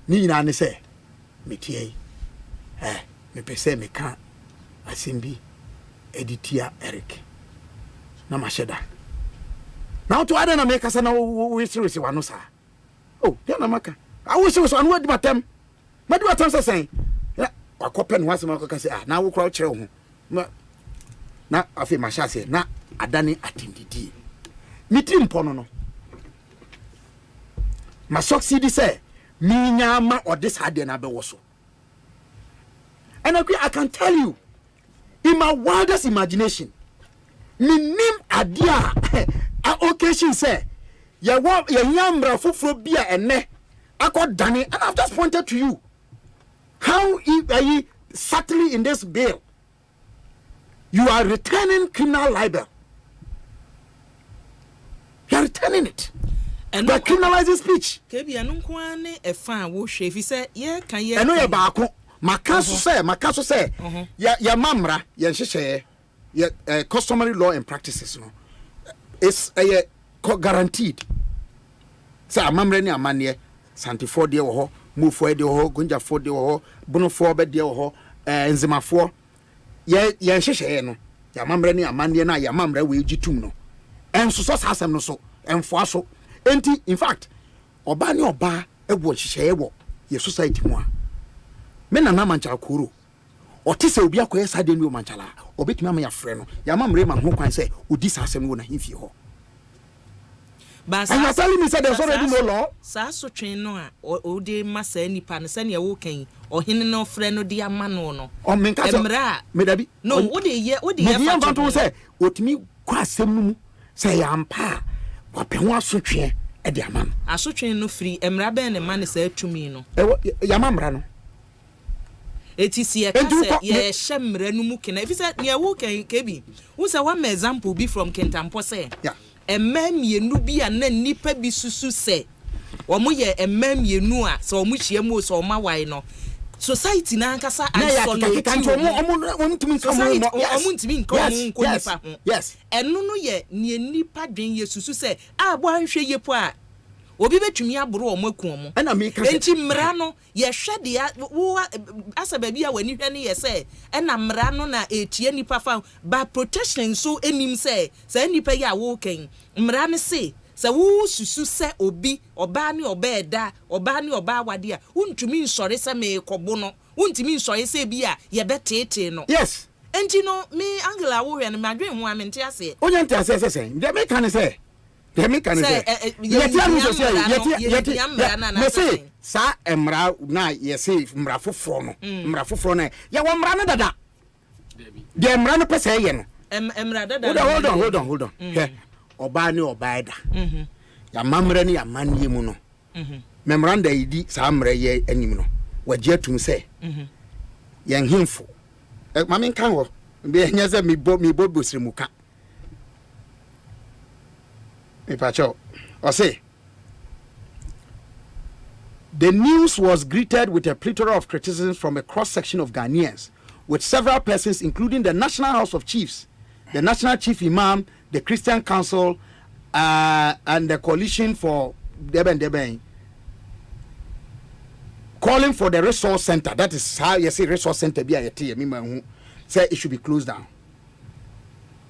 ni na ne say metie me pese me kan asembi editia Eric na masheda now to other na make us na we serious wano sa oh ya na maka I wish was on word batem say wakopen wase maka say na wo kra kire ho na afi masha say na adane atindidi mitim pono no ma succeed say mi nyama or this hard na be wo so and I can tell you in my wildest imagination minim adia a occasion say ya nyambra foforo bia ene akodane and I've just pointed to you how you subtly in this bill you are returning criminal libel. You are returning it and by criminalizing speech. Kebi anunkwane e fan wo hwe fi say ye kan ye eno ye baako makaso say ya mamra ye nhyehyɛ ye customary law and practices no is a guaranteed say amamre ni amane santifo de wo ho mufo de wo ho gonjafo de wo ho bonofo be de wo ho enzimafo ye nhyehyɛ no ya amamre ni amane na ya amamre we gitum no enso so sasem no so enfo aso enti in fact oba ni oba ewo nhyehyɛ wo ye society mu a me na na mancha kuro otise obi akoye sade ni o manchala obetumi ama ya frɛ no ya amamre ma ho kwan sɛ odi sasem wo na himfie ho. But and you're telling me that there's already no law? So train no o de masa nipa ne se ne wo kan o hene no frɛ no de ama no no o menka me dabi no wo de ye me fa to say otimi kwa asɛm no mu sɛ ya ampa wa pe ho asotwe e de ama no asotwe no free emra ben ne ma ne sa atumi no ya mamra no etisi ye kase ye hemra no mu kena if say ne wo kan kebi wo say one example be from Kentampo say yeah emmamienu bi ana nipa bi susu se omo ye emmamienu a so omo hia mu so oma wai no society na nkasa isolate yes eno no ye ne nipa dwen yesusu se abo anhwe yepo a obi betumi aboro omaku omo enti mra no ye hwede wo asa ba bia wani hwe ne ye se na mra no na etie nipa fa ba protection so enim se nipa ya wo ken mra ne se wo susu se obi oba ne oba eda oba ne oba wade a untumi nsore se me kobo no untumi nsore se bi a ye betete no yes enti no me angela wo hwe no madwen ho amente ase onye ente ase se de me kan se de me kan se yeti anu so se yeti me se sa emra na ye se mra foforo no mra foforo na ye wo mra no dada de emra no pese ye no emra dada hold on oba ni oba eda ya mamre ni ya manie mu no memoranda idi sa amre ye anim no waje atum se ye nhimfo mame kan ho be nya se mi bo bosremuka me pacho Osei, the news was greeted with a plethora of criticism from a cross-section of Ghanaians, with several persons including the National House of Chiefs, the National Chief Imam, the Christian Council, and the Coalition for Deben, calling for the resource center. That is how you say resource center be say it should be closed down.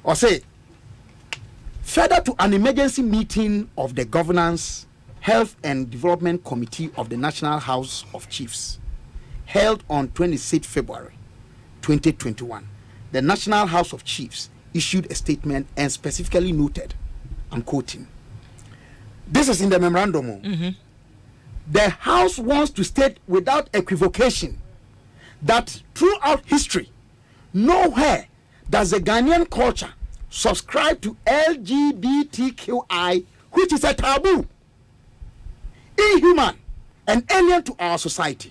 Or say further to an emergency meeting of the Governance, Health and Development Committee of the National House of Chiefs, held on 26 February 2021. The National House of Chiefs issued a statement and specifically noted, I'm quoting, this is in the memorandum, the House wants to state without equivocation that throughout history, nowhere does the Ghanaian culture subscribe to LGBTQI, which is a taboo, inhuman, and alien to our society.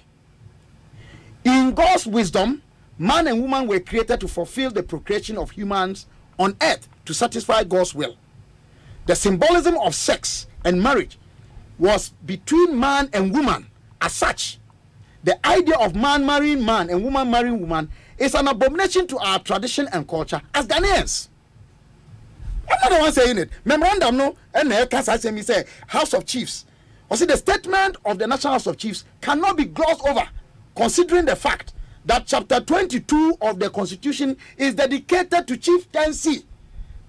In God's wisdom, man and woman were created to fulfill the procreation of humans on earth to satisfy God's will. The symbolism of sex and marriage was between man and woman. As such, the idea of man marrying man and woman marrying woman is an abomination to our tradition and culture as Ghanaians. I'm not the one saying it. Memorandum no, and me say House of Chiefs. Or see, the statement of the National House of Chiefs cannot be glossed over, considering the fact that Chapter 22 of the Constitution is dedicated to chieftaincy,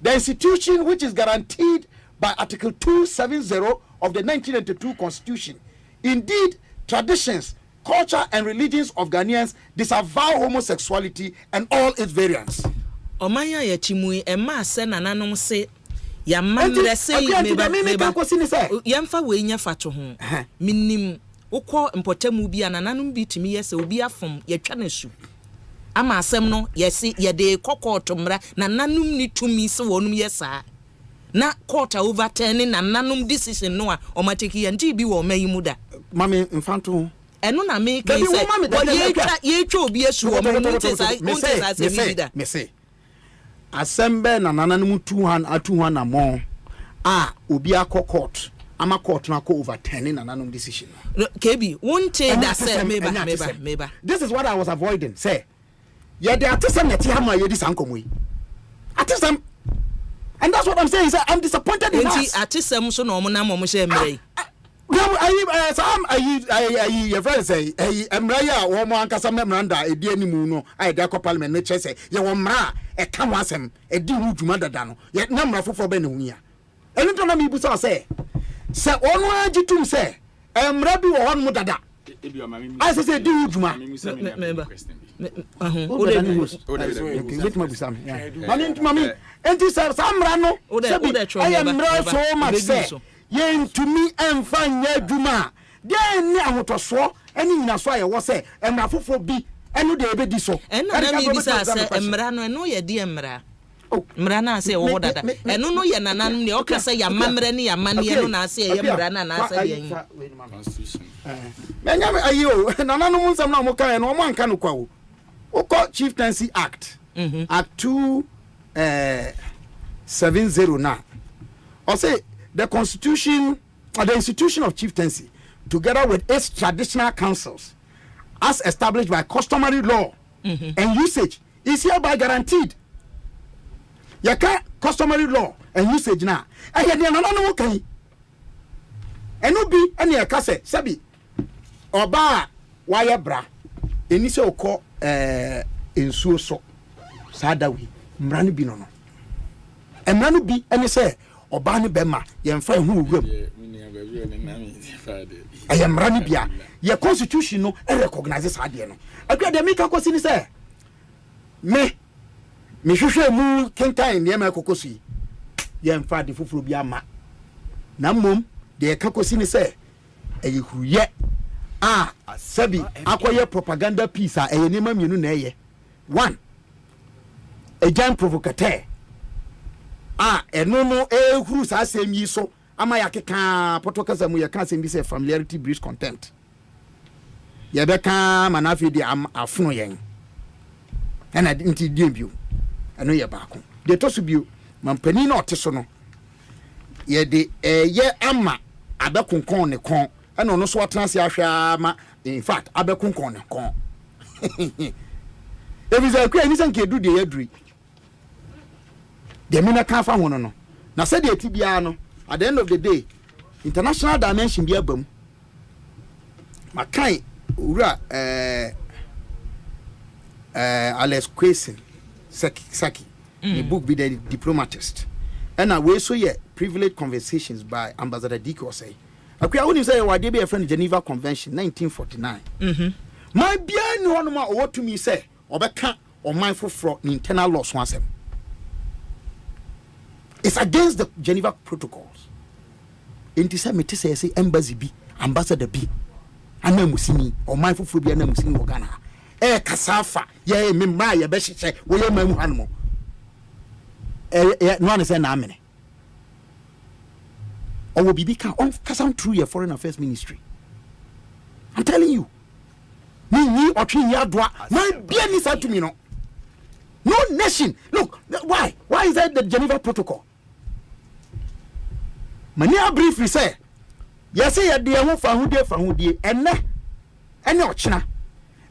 the institution which is guaranteed by Article 270 of the 1992 Constitution. Indeed, traditions, culture, and religions of Ghanaians disavow homosexuality and all its variants. Omaya ya chimui ema se nananom se ya mamre se meba yamfa we nya fato ho minim ukọ mpotemu bi anananom bi timi yese obi afom yetwa na su ama asem no yesi yede kokoto mra nananom ni tumi se wonum yesa na court overturning nananom decision no a omateki yanti bi wo mayi muda mame mfanto eno na me kai se yetwa obi asu wo mo ntesa se bida me say Asempa na nananom 200 na mo obi akọ court ama court na ko overturning nananom decision. Kebi wonte that say meba. This is what I was avoiding. Say yeah, the artisan net hama ye this ankomo. Artisan, and that's what I'm saying. I'm disappointed in us. Artisan so no mo na mo share mrei. Your friend say, Emraya, woman, Cassam Memoranda, a dear Nimuno, I deco parliament, nature say, Yawamra, a Kamasem, a deal to Mother Dano, yet number for Benunia. A little me busa say, Sir, one to say, Rabbi or one Mudada. I say, do Juma. Mammy, and this are some rano. I am so much say. Yen to me and find ye duma. Then I want to swear, and in a soil was say, and my for be, and they be so. And I mean, Emrano, no, ye dear Mra. Oh, Mrana say, oh, that. And no, ye nanan, the oka say, your mamreni, your money, and I say, Mrana, and I say, Constitution. Are you, and anonymous, and no more and one can go. Oko Chieftaincy Act, Act 270 or say, the Constitution, or the institution of chieftaincy, together with its traditional councils, as established by customary law and usage is hereby guaranteed. Yaka customary law and usage na. Eye de no no kan. Eno bi ene yaka se sabi oba wire bra eni se okọ ensuo so sadawi mra no bi no. Emra no bi ene se oba ne bema ye mfa hu wuram. Eye mra no bia ye constitution no recognize sade no. Akwa de mika kosi ni se me hwehwe mu kenkan ne ma kokosi ye mfa de fufuro bi ama na mom de kakosi ni se eye huye sabi akoye propaganda piece a eye nema mienu na eye one a giant provocateur eno no ehuru sa asem yi so ama yakeka potokasa mu yaka asem bi se familiarity breeds contempt ye beka manafi di afuno yen ena nti die bio eno ye baako de to so bio mampani na ote so no ye de ye ama abekonkon ne kon ena no so atranse ahwa ma in fact abekonkon ne kon ebiza kwa ni sanke du de yaduri de mina ka fa hono no na se de atibia no at the end of the day international dimension bi abam makai ura Alex Quesin Saki the book be the diplomatist and we so ye privileged conversations by Ambassador Dike Osei akwa woni say wa de be friend Geneva Convention 1949 my bia ni hono ma o to me say obeka o mindful for internal laws one asem. It's against the Geneva Protocols. Inti say me say embassy bi ambassador bi ana musini o mindful for bi ana musini wo Ghana kasafa ye me ma ye be hyeche wo ye mamu hanmo no one say na amene o wo bibi ka on kasa through your foreign affairs ministry. I'm telling you ni otwe ya doa na bia ni sa to me no nation. Look, why is that the Geneva Protocol? Many a briefly say yes say de ho fa hudie enne ochina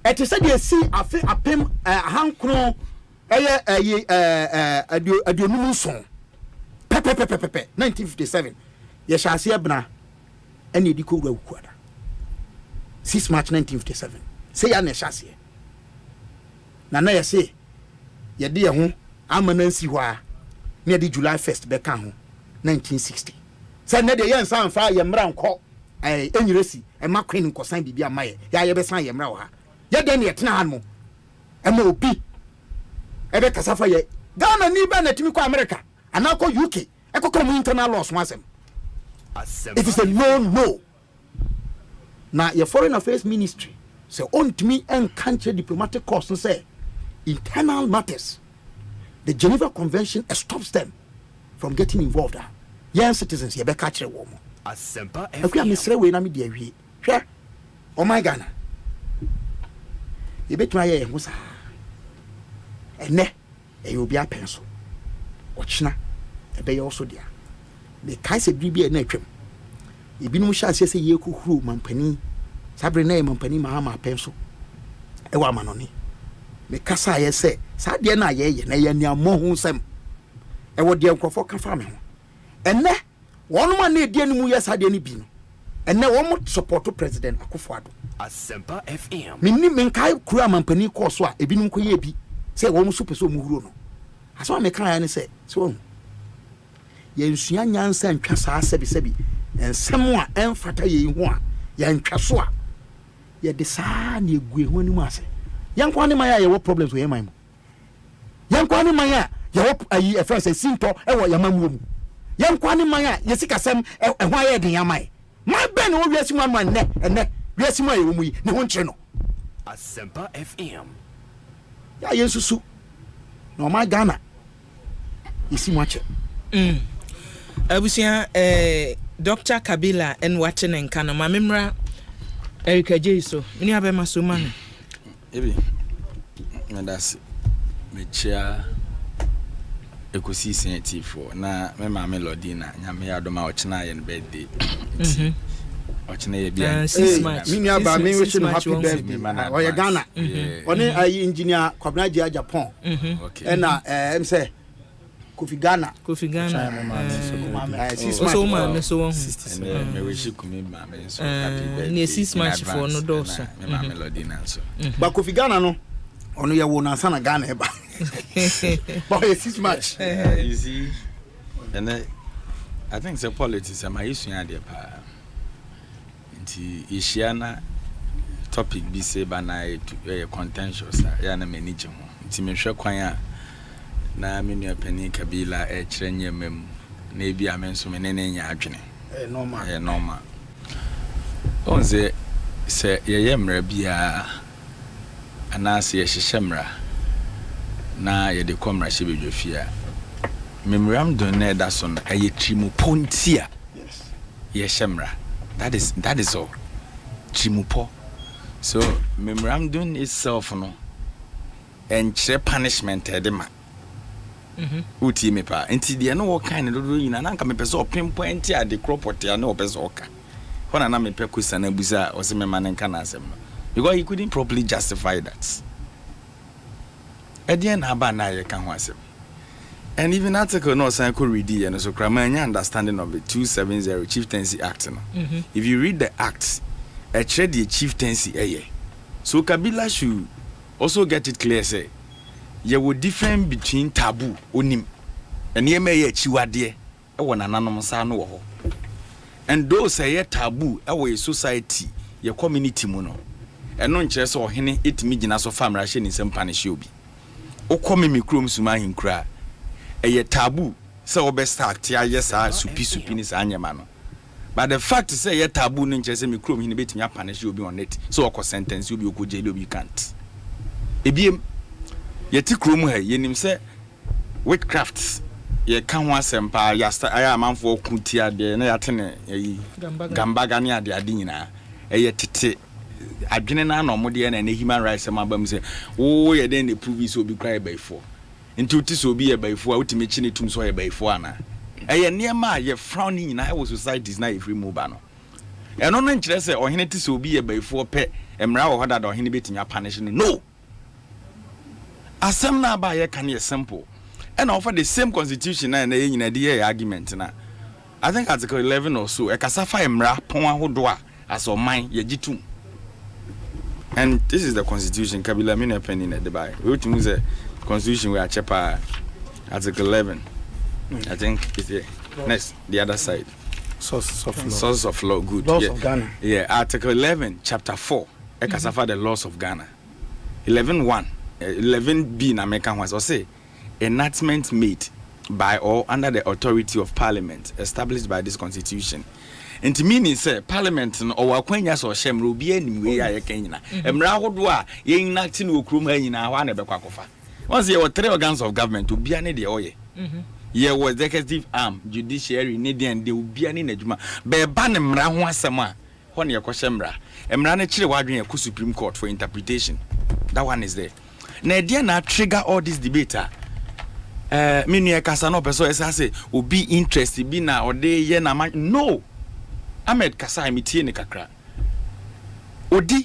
et said you see apem hankro aduonum son pepe 1957 ye sha se ebna ene di ko wura kuada 6 March 1957 say ya na sha se na ye say ye de ho amanansi ho a ne de July 1st be ka ho 1960 say ne de ye nsan fa ye mra nko enyiresi e ma queen nkosan bibia maye ya ye be san ye mra ho ha ye de ne etena han mo e ma obi e be kasafa ye Ghana ni ba na timi ko America anako UK e kokko mu internal laws wasem. It is a no na your foreign affairs ministry say on to me and country diplomatic course say internal matters. The Geneva Convention stops them from getting involved. Young citizens, you better catch a woman. Asempa FM. If you are Mr. Way, I'm the way. Sure. Oh my God. You better try a musa. And ne, you will be a pencil. Watch na, a bay also dear. The Kaiser BB and Natrim. You be no shall say you could crew, Mampany. Sabrina, Mampany, Mahama pencil. A woman on it. Me kasa ye say sa de na ye na ye nia mo hu sem e wo de nkofo ka fa me ho enne wonu ma na de animu ye sa de ni bi no enne wo mo support president Akufo-Addo. Asempa FM minni men kai kura mampani ko so a ebi num ko ye bi say wo mo super so mu huro no aso me kan ya ne say so ye nsua nyansa ntwa sa sebi ensem a emfata ye hu a ye ntwa so a ye de sa na egu ehu ani mu ase yankwane maya ye wo problems we man yankwane maya ye wo ayi e friend say sinto e wo yamamu mu yankwane maya ye sikasem e ho aye den yamai my ben wo wiasi mu man ne wiasi mu aye wo mu yi ne ho nkyere no. Asempa FM ya yesusu no ma Ghana isi mu ache abusia Dr. Kabila en watching en kana mamemra Erika Jeiso mini abema so man ebi medasi mechia Ekosiisen TV na me ma melody na nyame ya do ma ochina ye birthday Ochine 6 March. Me nya me wish him happy birthday. Oya Ghana. Oni ayi engineer Kwabena Jia Japan. Okay. Na say Kofi Ghana. Also man so one. Me wish you come mama so happy birthday. 6 March for no doso. Me melody na so. But Kofi Ghana no ono ya wo na sana Ghana eba. But 6 March. You see, and I think the politics am I used to there pa. Nti ishiana topic bi say bana contentious ya na manage ho. Nti me hwe kwan a na me nua pani Kabila kire nyemam na ebi amenso me ne nya adwene. Normal. Normal. Onze se ye mra bia anase ye hyehyemra na ye de komra hye bedwafia. Memram don na da so na ye trimu pontia. Yes. Ye hyehyemra. That is all. Trimupo. So memram don itself no enche punishment edema. Uti me pa enti de no wo kan no do yina na nka me pese opempo enti ade cropot ya na opese oka. Hona na me pe kusa na buza o se me man nka na asem no. Because he couldn't properly justify that. Edian aba na ye kan ho asem. And even article no sign could read and so cramanya understanding of the 270 Chieftaincy Act. No? If you read the act, a trade the chieftaincy so Kabila should also get it clear say there were difference between taboo onim and ye may chiwade e won ananom sa no ho. And those say taboo e society your community mu no. And no nkyere so ohene etimi gina so famra hye ni sempa ne hye obi. Okome mikrom suma hinkra a taboo so obe start ya yesa supi ni sa anyama no. But the fact is say ye taboo no nche say me krom hini betimi apanish obi on it so okọ sentence obi okọ jail obi can't. Ebiem ye ti krom ha ye nim say witchcraft ye kan ho Asempa ya aya amanfo okutia de na ya tene yi gambaga ne ade nyina ye tete adwene na na omode na human rights mabam say wo ye den dey prove so obi cry by for nti uti so obi ye baifo a utime chi ne tum so ye baifo ana eye niema ye frowning na e societies na every move no eno no nkire se ohene ti so obi ye baifo pe emra wo hoda da ohene betinya punish no asem na ba ye kan ye simple and offer the same constitution na ye nyina de argument na I think article 11 or so e kasafa emra pon ahodo a aso man ye gitum. And this is the constitution Kabila me na pen in the Dubai we utim say constitution we are chepa article 11 I think it's here next the other side sources of law. Sources of law good laws of Ghana. Yeah, article 11 chapter 4 ekasafa the laws of Ghana 11:1 11b na meka was say enactment made by or under the authority of parliament established by this constitution. And to meaning say parliament no or akwanya so hyemra obi animwe ya ye kan nyina emra hodo a ye enact no okrum ha nyina wa na be kwakofa. Once there were 3 organs of government obia ne de oye. Here was executive arm, judiciary, ne and de obia ne adwuma. Be ba ne mra ho asem a ho ne yekohye mra. Emra ne kire wadwen yakɔ Supreme Court for interpretation. That one is there. Na dia na trigger all this debate. Me nua kasa no person esa say obi interest bi na ode ye na no. Ahmed kasa imitie ne kakra. Odi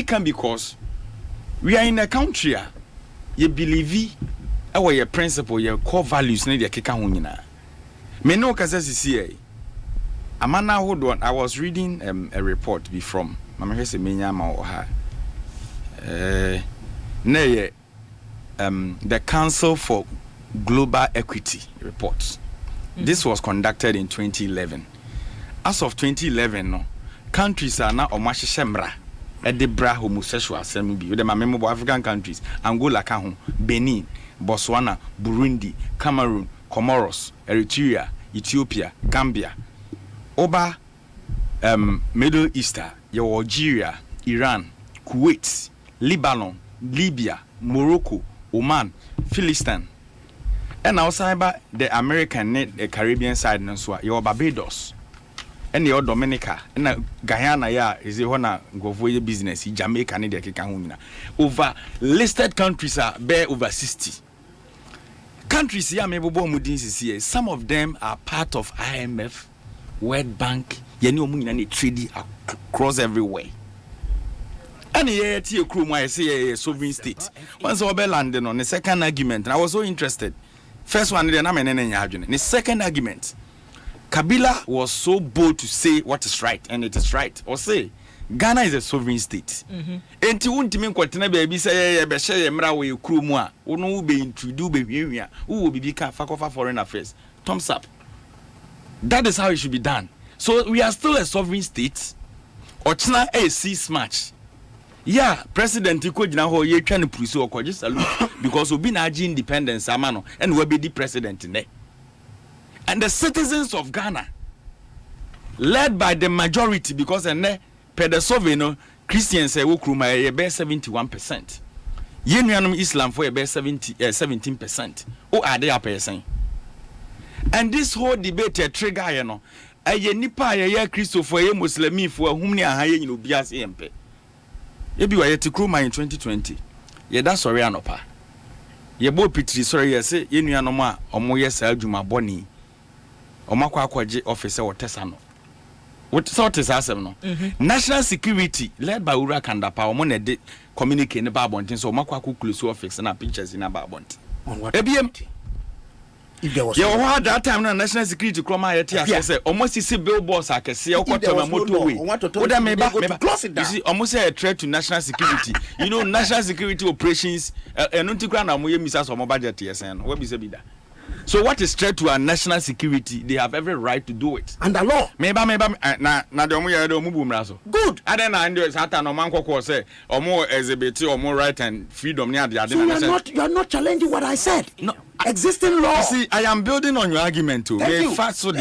kan because we are in a country you believe your principle your core values na dey keka ho nyina. Me no kasa sisi amana hold on I was reading a report be from mama hwese menya ma ha the Council for Global Equity report. This was conducted in 2011. As of 2011 no countries are now omahyehyemra edebra homosexual assembly bi with the member African countries Angola ka ho Benin Botswana Burundi Cameroon Comoros Eritrea Ethiopia Gambia Oba Middle East Algeria Iran Kuwait Lebanon Libya Morocco Oman Philistine and outside the American the Caribbean side no so your Barbados and your Dominica and Guyana ya is a hona go for your business Jamaica and the keka ho nyina over listed countries are bear over 60 countries here mebobo mudin sisi some of them are part of IMF World Bank Yeni omu nyina trade across everywhere. And yeah, tia crew I say a sovereign state. Once over landing on the second argument, and I was so interested. First one, then I'm an the second argument, Kabila was so bold to say what is right, and it is right. Or say Ghana is a sovereign state. And you won't mean what baby say, be share mra we crew moi, who be introduced be who will become faculty of foreign affairs. Thumbs up. That is how it should be done. So we are still a sovereign state. Or China a cease match. Yeah, President Ikojina ho ye trying to pursue or just salute because we been urging independence amano and we be the president in there. And the citizens of Ghana, led by the majority, because and per the sovereign Christians say wokruma ye be 71%. Yenuanum Islam for ye be 17%. O ade apesan. And this whole debate trigger you know. Aye nipa ye Christopher ye Muslimi for whom ni ahaye ni obi ase empe. Ebi wa yeti kroma in 2020. Ye da sorry anopa. Ye bo pitri sorry ye say ye nuanom a omo ye sa adwuma boni. Omo akwaje officer wotesa no. What sort is asem no? National security led by Ura Kandapa omo na de communicate ne ba bontin so omo akwa close office na pictures in ba bontin. On what? Ebi if there was that time na national security kroma yeti ase say almost see billboards akese okota na motor way. Oda meba you see almost say a threat to national security. You know national security operations enuntikra na moye misa so mo budget yesen we be say be that. So what is threat to our national security? They have every right to do it. And the law. Meba na de omo ye de omo bu mra so. Good. And then and the satan no man kokko say omo exhibit omo right and freedom near the so you are not challenging what I said. No. Existing law. You see, I am building on your argument too. Thank you. Fast so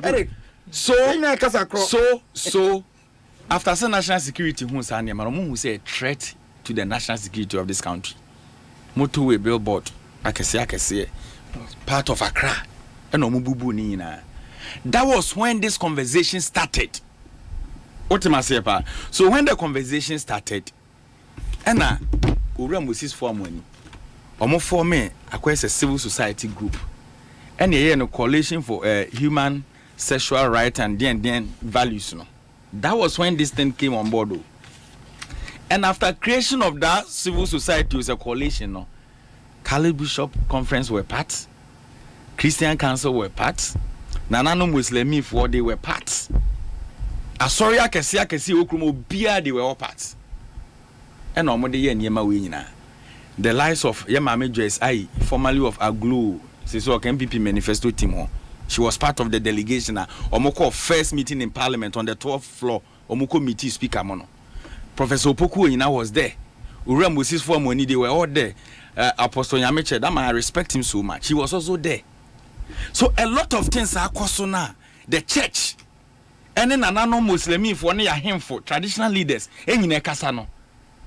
Eric. So after say national security who say who say a threat to the national security of this country. Motorway billboard akese part of Accra and omububu ni na. That was when this conversation started. So when the conversation started, Anna Ura Moses form money. Omo form a civil society group. And a coalition for human sexual rights and then values. No. That was when this thing came on board. And after creation of that civil society was a coalition, no. Catholic Bishop Conference were part, Christian Council were part, Nanano Muslimi for they were part. Asoria kesi okrumo bia they were all parts. And omode ye nyema we nyina. The lives of Yemame Joyce I, formerly of Aglu, so MPP manifesto team. She was part of the delegation. Omoko first meeting in Parliament on the 12th floor. Omoko meeting speaker mono. Professor Opoku Oyina was there. Ura Moses for money, they were all there. Apostle Nyameche, that man, I respect him so much. He was also there. So a lot of things are now. The church, and then another Muslim for near him for traditional leaders. And in a casano.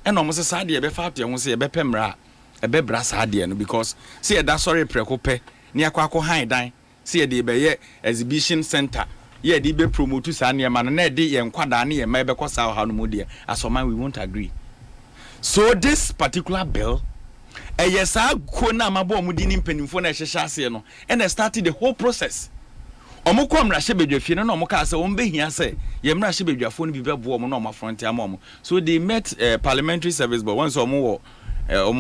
And almost a side, a befatia, almost a bepemra, a bebras hadian, because see that sorry precope, near Quaco High Dine, see a debate exhibition center. Yeah, they be promote to Sanya man, and they and Quadani and maybe cause our Hanumodia. As for mine, we won't agree. So this particular bill, yes, I kona mabo mudini penifona shashasi no, and I started the whole process. Omoko mrashebedwafie no omoka say ombe hia say ye mrashebedwafo no bibebo omo no frontier mom. So they met parliamentary service but once omo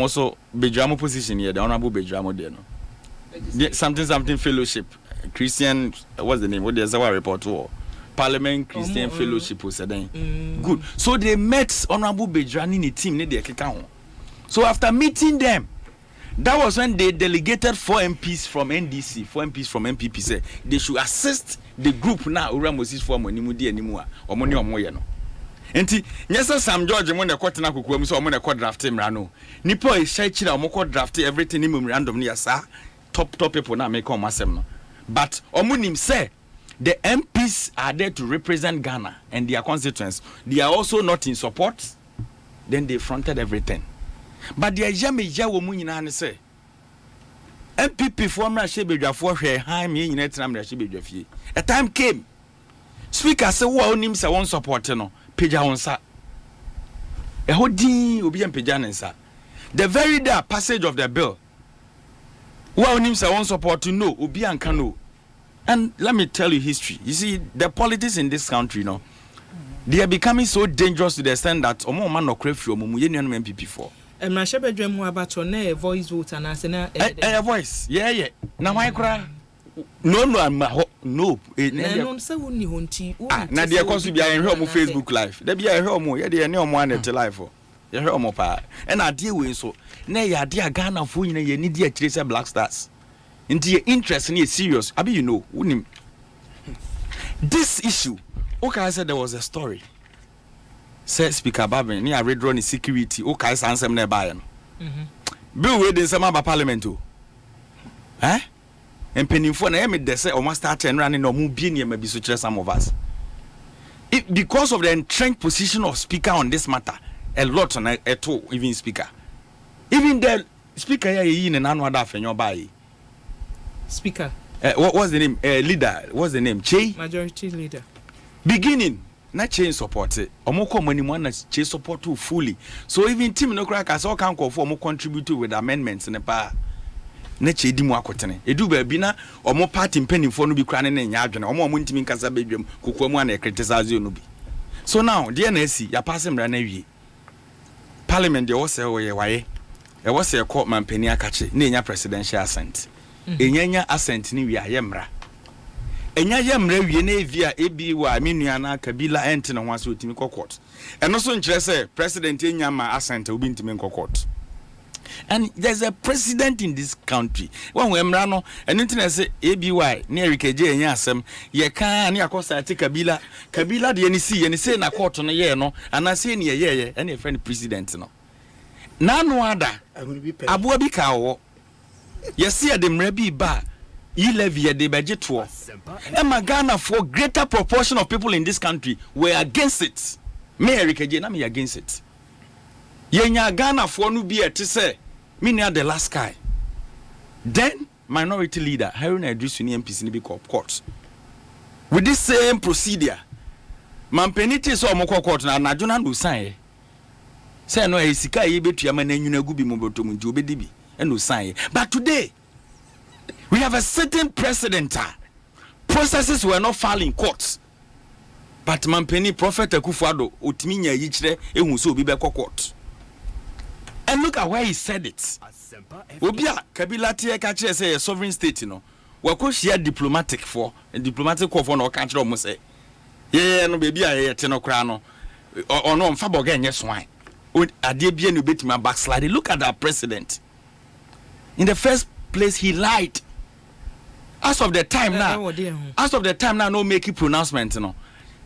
so bedwamo position here the honorable bedwamo there no. Something fellowship Christian what's the name what there's a report to Parliament Christian Fellowship was then. Good. So they met honorable bedwani in the team ne dey keka ho. So after meeting them, that was when they delegated 4 MPs from NDC, 4 MPs from MPP say they should assist the group now. Ura Moses for money mudi anymore. Omoni omoye no. Enti nyesa Sam George mo na kwete na kokuam so omo na kwa draft mra no. Nipo e share chira omo kwa draft everything ni memorandum ni asa top people na make come asem no. But omo nim say the MPs are there to represent Ghana and their constituents. They are also not in support. Then they fronted everything. But the Ajame wo mu nyina ne say MPP for mra shebedwafo hwe han me nyina tena mra shebedwafie. A time came speaker say wo onim say won support no pagya wonsa e hodin obi am pagya nensa the very day passage of the bill wo onim say won support no obi anka no And let me tell you history. You see, the politics in this country, they are becoming so dangerous to the extent that omo man no crave omo ye nuanom MPP for. Mrashe bedwem ho abato na voice vote and as na a voice. Yeah. Na why kra? No. No say woni honti. Na dey cause bia ehwe omo Facebook live. Da bia ehwe omo ye dey ne omo anete live for. Ye hwe omo pa. And ade we so na ye ade aga na fo nyina ye ni di akire say Black Stars. Into your interest in serious. Abi you know, unim. This issue, okay, I said there was a story. Said Speaker Babin, I read running security, okay, answer me by him. Bill waiting some about parliament too. Eh? And penny for na me they say or must start and running or move being maybe so some of us. Because of the entrenched position of speaker on this matter, a lot on at all, even speaker. Even the speaker here in an annual daff in your body. Speaker. What's the name? Leader. What's the name? Che? Majority leader. Beginning. Not change support. Omoko money one change support too fully. So even team no crack as all can call for more contribute with amendments in the power. Nature di mo akotene. Edu ba bi na omo party penny for no be kra ne nya adwene. Omo ntimi nkasa bedwam kokwa mu na criticize you no bi. So now the NSC ya pass mra na wie. Parliament dey was say waye. E was say court man penny akache na nya presidential assent. Enyanya assent ni wi ayemra enya yemra wi na evia ebi wa menua na kabila ent na ho aso otimi court eno so nkire say president enya ma assent obi ntimi court. And there's a president in this country when we emra no eno ntina say ebi na erikeje enya asem ye kan na akosa ati kabila de ni si ye ni say na court no ye no ana say ni ye ene friend president no na no ada aboa bi ka wo. Yes, see the mrebi ba levy de budget and Ghana for greater proportion of people in this country were against it. Me Erika na me against it. Yenya Ghana for no be to say me near the last guy. Then minority leader Haruna Idris ni MPC ni be court. With this same procedure, Mampeniti so moko court na Najuna no sign. Say no esika ye betua ma na nwuna gu bi mo botom nti obedibi. But today, we have a certain precedent. Processes were not filed in courts. But Mampeni Prophet Akufo-Addo utiminya yichire ehunso obi be court. And look at where he said it. Obia Kabila tie ka kire say a sovereign state no. We ko share diplomatic for no ka kire omo say. No baby a te no kra no. Ono mfa boga enye swan. Ade bia no betima backslide. Look at that president. In the first place, he lied. As of the time now, no make pronouncement,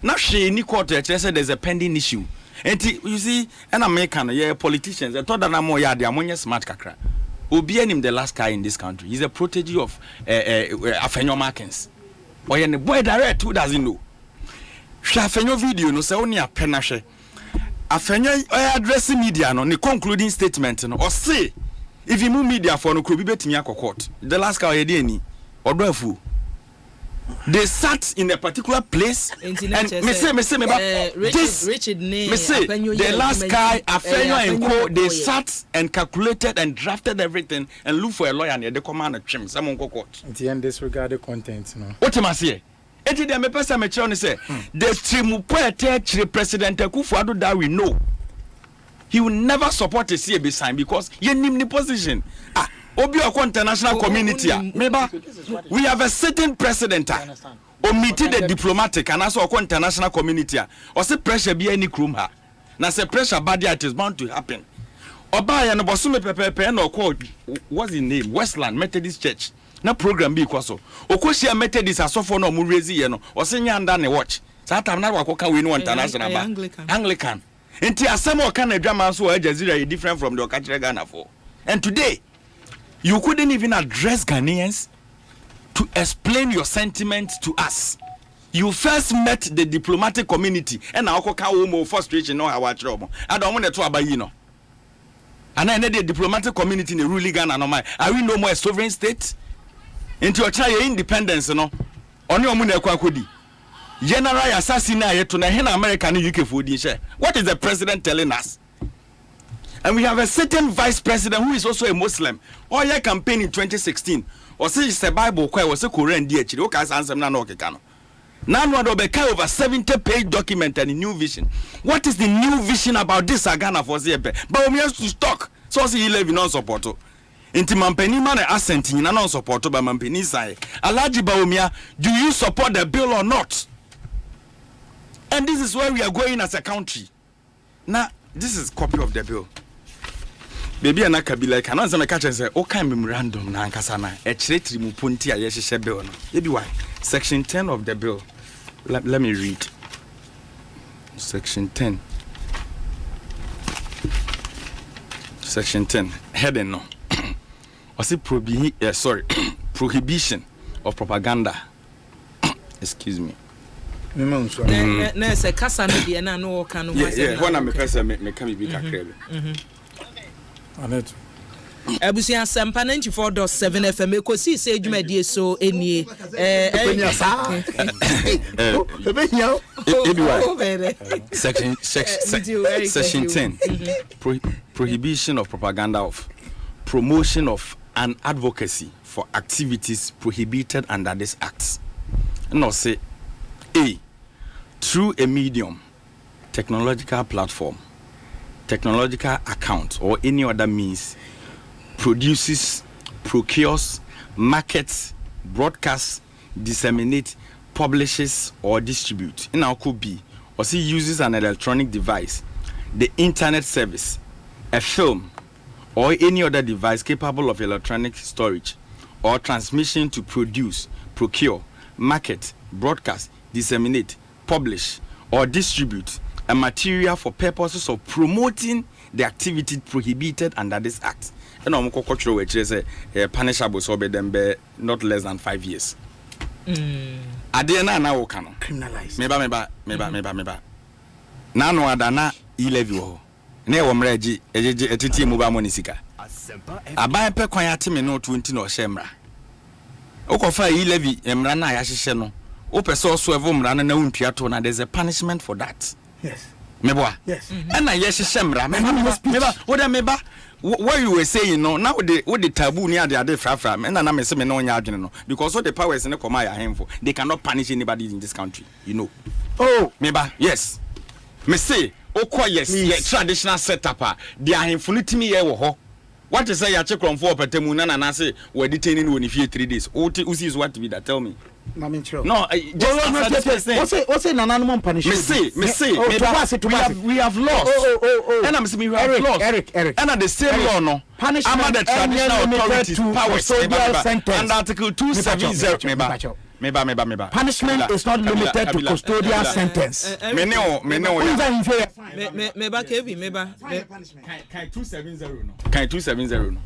Now she in court said there's a pending issue. And you see, an American, politicians, I thought that I'm more the smart kakra. Obi him the last guy in this country. He's a protege of Afenyo Markins. Or the boy direct who doesn't know. Afenyo video no say only a penashe. Afenyo addressing media no, the concluding statement or say. If you move media for no could be betting your court, the last guy any or dofu. They sat in a particular place and Richard name. The last guy, Afenyo and Co. They sat and calculated and drafted everything and looked for a lawyer and they command a trim. Someone go court. The end disregard the content. No. What am I saying? Eti de me pesa me chone say the trimupo President Akufo-Addo that we know. He will never support a CAB sign because you need the position. Obi international community. We have a certain precedent. Omitted the diplomatic and also international community. Or say pressure be any room ha. Now say pressure bad it is bound to happen. Oba ya no bosume pepepe no call what's the name? Westland Methodist Church. Na program be kwaso. Okoshia Methodist asofo no mu raise ye no. O se nyanda ne watch. Sa time na wakoka we no international ba. Anglican. Enti asemo kan adwama so Al Jazeera is different from the Okachire Ghana for. And today you couldn't even address Ghanaians to explain your sentiments to us. You first met the diplomatic community and now okoka wo frustration no how atro. I don't want to about you know. And then the diplomatic community in the ruling Ghana no mai. Are we no more a sovereign state? Into your child independence no. Oni omu na ekwa kodi. General assassin to na America and UK for the share. What is the president telling us? And we have a certain vice president who is also a Muslim. All your campaign in 2016. Or say it's a Bible, was a Korean DH. Okay, answer now. Now, over 70-page document and a new vision. What is the new vision about this Ghana for Zepe? But we have to talk. So, see, 11 non support. Inti Mampeni man assent in non support by Mampeni side. Alaji Baumia, do you support the bill or not? And this is where we are going as a country. Now, this is copy of the bill. Baby and Kabila can answer my catch and say, okay, memorandum na nkasana. A treaty mupunti a yeshe bill. Maybe why? Section 10 of the bill. Let me read. Section 10. Section 10. Heading no. I say prohibition of propaganda. Excuse me. Na se kasa no de na no ka no. Yeah, when I'm a person me can be kakre. Anet. Abusi Asempa 94.7 FM Ekosiisen say dwumadie so enie Section 10 prohibition of propaganda of promotion of and advocacy for activities prohibited under this act. No say A, through a medium, technological platform, technological account or any other means produces, procures, markets, broadcasts, disseminate, publishes or distribute. In our could be or see uses an electronic device, the internet service, a film or any other device capable of electronic storage or transmission to produce, procure, market, broadcast, disseminate, publish or distribute a material for purposes of promoting the activity prohibited under this act. And I'm cultural which is a punishable so be them be not less than 5 years. Adena na wo kano criminalize. Meba. Na no adana e-levy wo. Na e wo mraji etiti mu ba mo ni sika. Aban pe kwan atime no 20 no hye mra. Okofa e-levy mra na ya hyehye no. O person so evo mra na untua to na there's a punishment for that. Yes. Meboa. Yes. And I yes shemra. Meba. What you were saying no now the taboo near the other fra and na me say me no nya adwene no because all the powers in the command are handful. They cannot punish anybody in this country, you know. Oh, meba. Yes. Me say yes, traditional setup they are infinitely here wo ho. What you say ya check on for petemu na say we detaining when if 3 days. Usi is what to be that tell me. No, what's an animal punishment? Me say, we have lost. And I'm saying we have lost. Eric. And at the same law, no. Punishment. I'm the traditional authorities powers. And Article 270. Meba. Punishment is not limited to custodial sentence. Meba Kevi. Can 270 no. Can 270 no.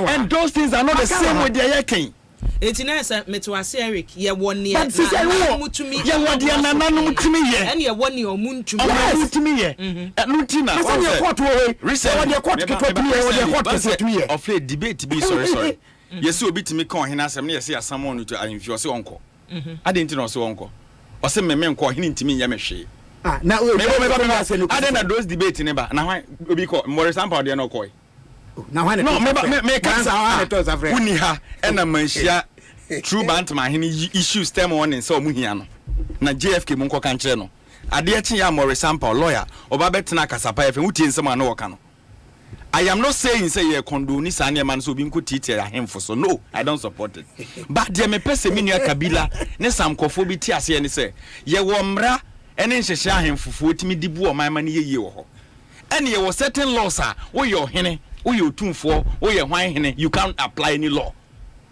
And those things are not the same with the yakin. Etinesa metwase Eric ye woni na mutumi ye wodi na nanu mutumi ye ene ye woni omuntumi mutumi ye nutina na say court wo wodi court ketotumi ye wodi court ketotumi ye of debate be sorry yesi obi timi kan hena asem na yesi asam onu to ahemfi o se onko ade nti na o se onko o se meme nko hena ntimi ye mehwe na ade na those debate ne ba na hwan obi ko more sample de na ko na hwan no me cancer uni ha ena manhia true bant ma hene issues term one in so muhia no na JFK mu nko kan kire no ade echi ya more sample lawyer oba betena kasapa efe utie nsem ana wo ka no I am not saying say you condone this and man so be nko titi ahemfo so no I don't support it but there me pese me nua kabila ne sam kofo bi ti ase ne say ye wo mra ene nhehye ahemfofo otimi dibu o man ne yeye wo ho ene ye wo certain laws a wo yo hene wo yo tumfo wo ye hwan hene you can't apply any law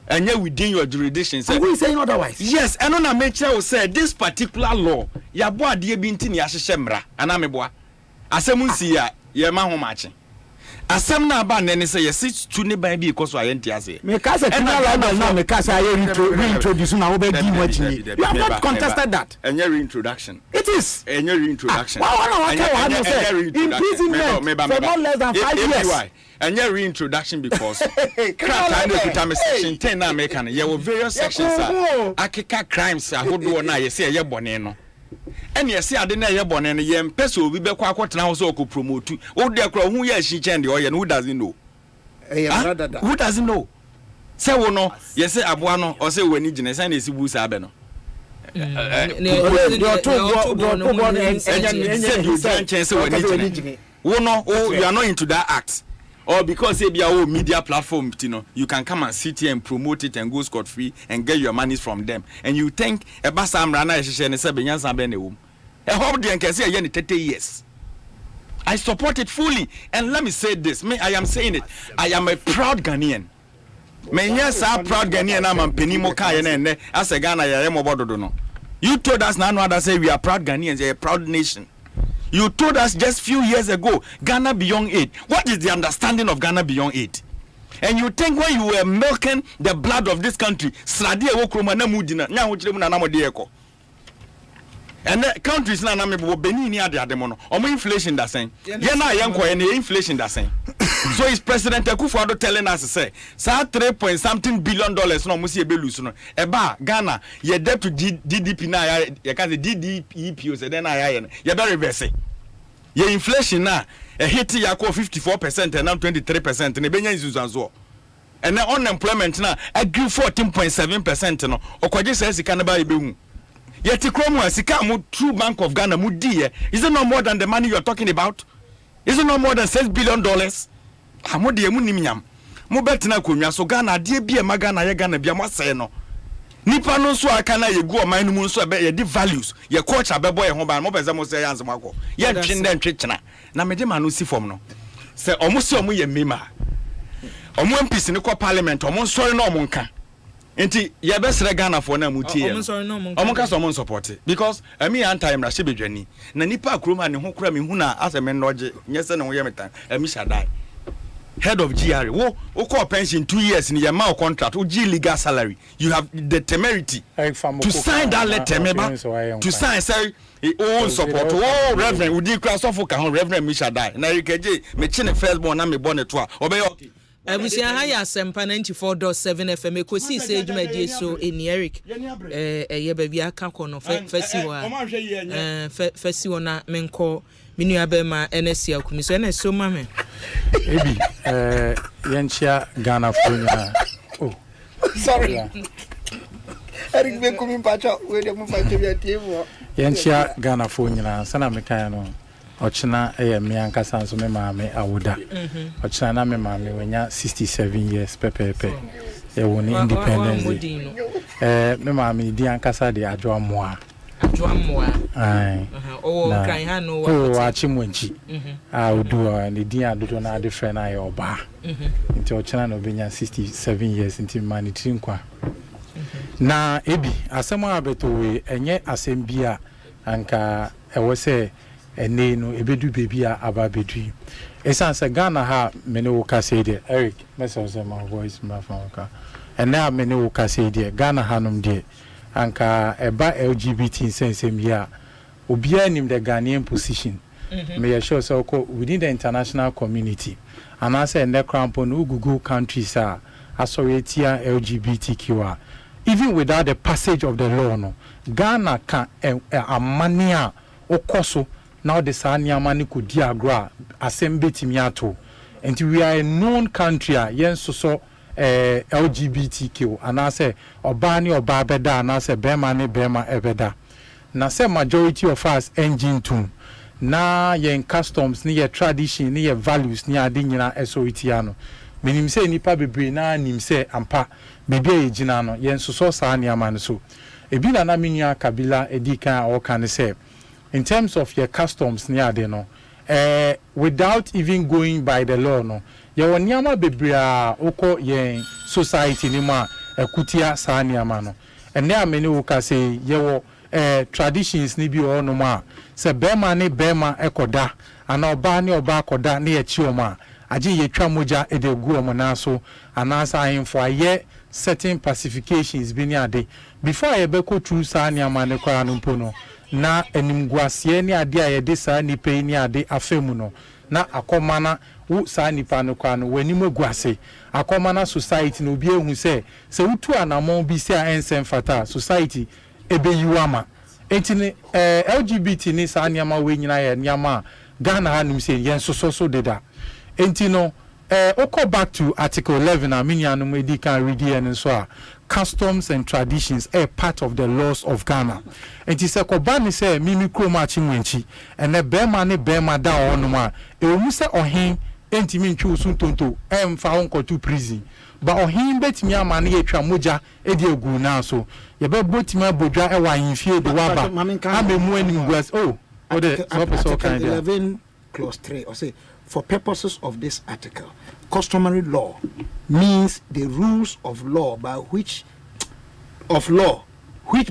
and yet within your jurisdiction say we saying otherwise yes and on make sure say this particular law ya bo ade bi ntini ya hyehye mra ana meboa asem nsi ya ye ma ho mache asem na ba nene say yes tu ne ban bi ikoso ayenti ase me ka say criminal law na me ka say reintroduce na wo be di wachi you have not contested that and your reintroduction it is and your reintroduction imprisonment for not less than 5 years and your reintroduction because section 10 na American there were various sections akeka crimes ahodo na ye say ye bone no ɛne yɛse ade na ɛyɛ bɔne no yɛmpɛ sɛ obi bɛkɔ akɔtena ho sɛ ɔkɔ promote wo de kora ho yɛ ahyi kyɛn deɛ ɔyɛ no who doesn't know who doesn't know sɛ wo no yɛsɛ aboa no ɔsɛ w'ani gyina sɛ na ɛsi bu saa bɛ no you are not into that act, or because you are media platform, you can come and sit here and promote it and go scot free and get your money from them, and you think a basam rana is and I hope they can say 30 years. I support it fully, and let me say this: I am saying it. I am a proud Ghanaian. Yes, I'm proud Ghanaian. I'm a penimoka and as a Ghana, I am about no. You told us now that say we are proud Ghanaians, a proud nation. You told us just few years ago, Ghana beyond 8. What is the understanding of Ghana beyond 8? And you think when you were milking the blood of this country, and the countries now Benin inflation that saying. Inflation that saying. So is President Akufo-Addo telling us to say, "Sa 3.something billion no musi ebelus no. Eba Ghana ye debt to GDP na ya can say DDP say then ya be reverse. Ye inflation na hit ya 54% and now 23% na benya nzuzo. And the unemployment na grew 14.7% no. Okwaje say sika na ba ebehu. Yet Kromo sika mu true Bank of Ghana mu di is it no more than the money you are talking about? Is it no more than $6 billion? Amode mu nimnyam mo betina konwa so Ghana de bia magana ye Ghana bia mo asɛ no nipa no so aka na ye gu oman no mu so be ye di values ye culture bebo ye ho ba mo pese mo sɛ yansem akɔ ye ntwe ndɛ ntwetena na me de ma no si fom no sɛ omo se omo ye mema omo MPs ne kɔ parliament omo nsɔre na omo nka enti ye besere Ghana for na mutie omo ka so omo support because ami anti mrahye bedwani na nipa akroma ne ho kora me hu na asɛm nnoje nyese ne ho ye metan ami shadai head of GRA wo call pension 2 years in your mouth contract wo G legal salary you have the temerity to sign that letter to sign say support reverend we dey cross off ka reverend Misha die na rikeje me chine first born na me born to obey okay abusia ha ya Asempa 94.7 FM Ekosiise dwumadie so eni Eric ye ba bia ka ko no fesi wo na menko minu abema NSC akumi so na so mame ebi yenchia Ghana funya oh sorry Eric be kumi pacha we de mu pacha bia tiewo yenchia Ghana funya sana mekan no ochina me ankasa so me maame awoda ochina na me maame wenya 67 years pepepe e woni independence me maame di ankasa de adwoamoa ai kran ha no wa achimwenchi odu ne din adodo na ade frɛ na ye oba nti ochina no benya 67 years nti manitri nkwa na ebi asɛm abeto we enye asɛm bia anka ɛwɔ sɛ ene no ebedu baby aba bedu esan se Ghana ha mene wo ka say de Eric message my voice my phone ka and now mene wo ka say de Ghana ha nom de anka eba LGBT sensem ya obia nim the Ghanaian position me sure so within the international community and I say the crampon Google countries are associated LGBTQ even without the passage of the law no Ghana can a mania okoso now the Sanya Mani could diagra Asempa timiato and we are a known country yen so LGBTQ and I say Obani or Barbeda and I say Bema Ebeda na say majority of us engine tune na yen customs ni tradition ni values ni ade nyina esoitiano menim say nipa bebre na nim say ampa bebe ejina no yen so Sanya Mani so ebi na minia kabila edika o kan say in terms of your customs near de no without even going by the law no ye woniama bebrea oko yen society ni ma ekutia saa niama no ene amene wo ka say ye wo traditions ni bi o no ma se bema ne bema ekoda ana oba ne oba akoda ne ye chi o ma age ye twa moja edegu o mo na so ana sa info aye certain pacifications bi ni ade before ye be ko true saa niama ne kwara no mpo no na enimguasie ni ade a yede saa nipa ni ade afemu no na akomana wo saa nipa no kwa no wanimu guase akomana society no bi ehu se wutu anamon bi se a ensem fata society ebe yiwama Entine LGBT ni sa nyama we nyina ye nyama Ghana hanum say yen so deda. Entino oko back to article 11 aminyanum edi kan read here and so customs and traditions are part of the laws of Ghana. And he said, Kobani say, Mimi Kroma Chinwenchi, and the Bema da on ma, a Musa or him, Entimin Chusun Tonto, found to prison. But or him bet me a mani a tramuja, Edio Guna so. You bet Botima Boja, a wine fear the Waba. I'm a mourning was, Article 11, clause 3, or say, for purposes of this article, customary law means the rules of law which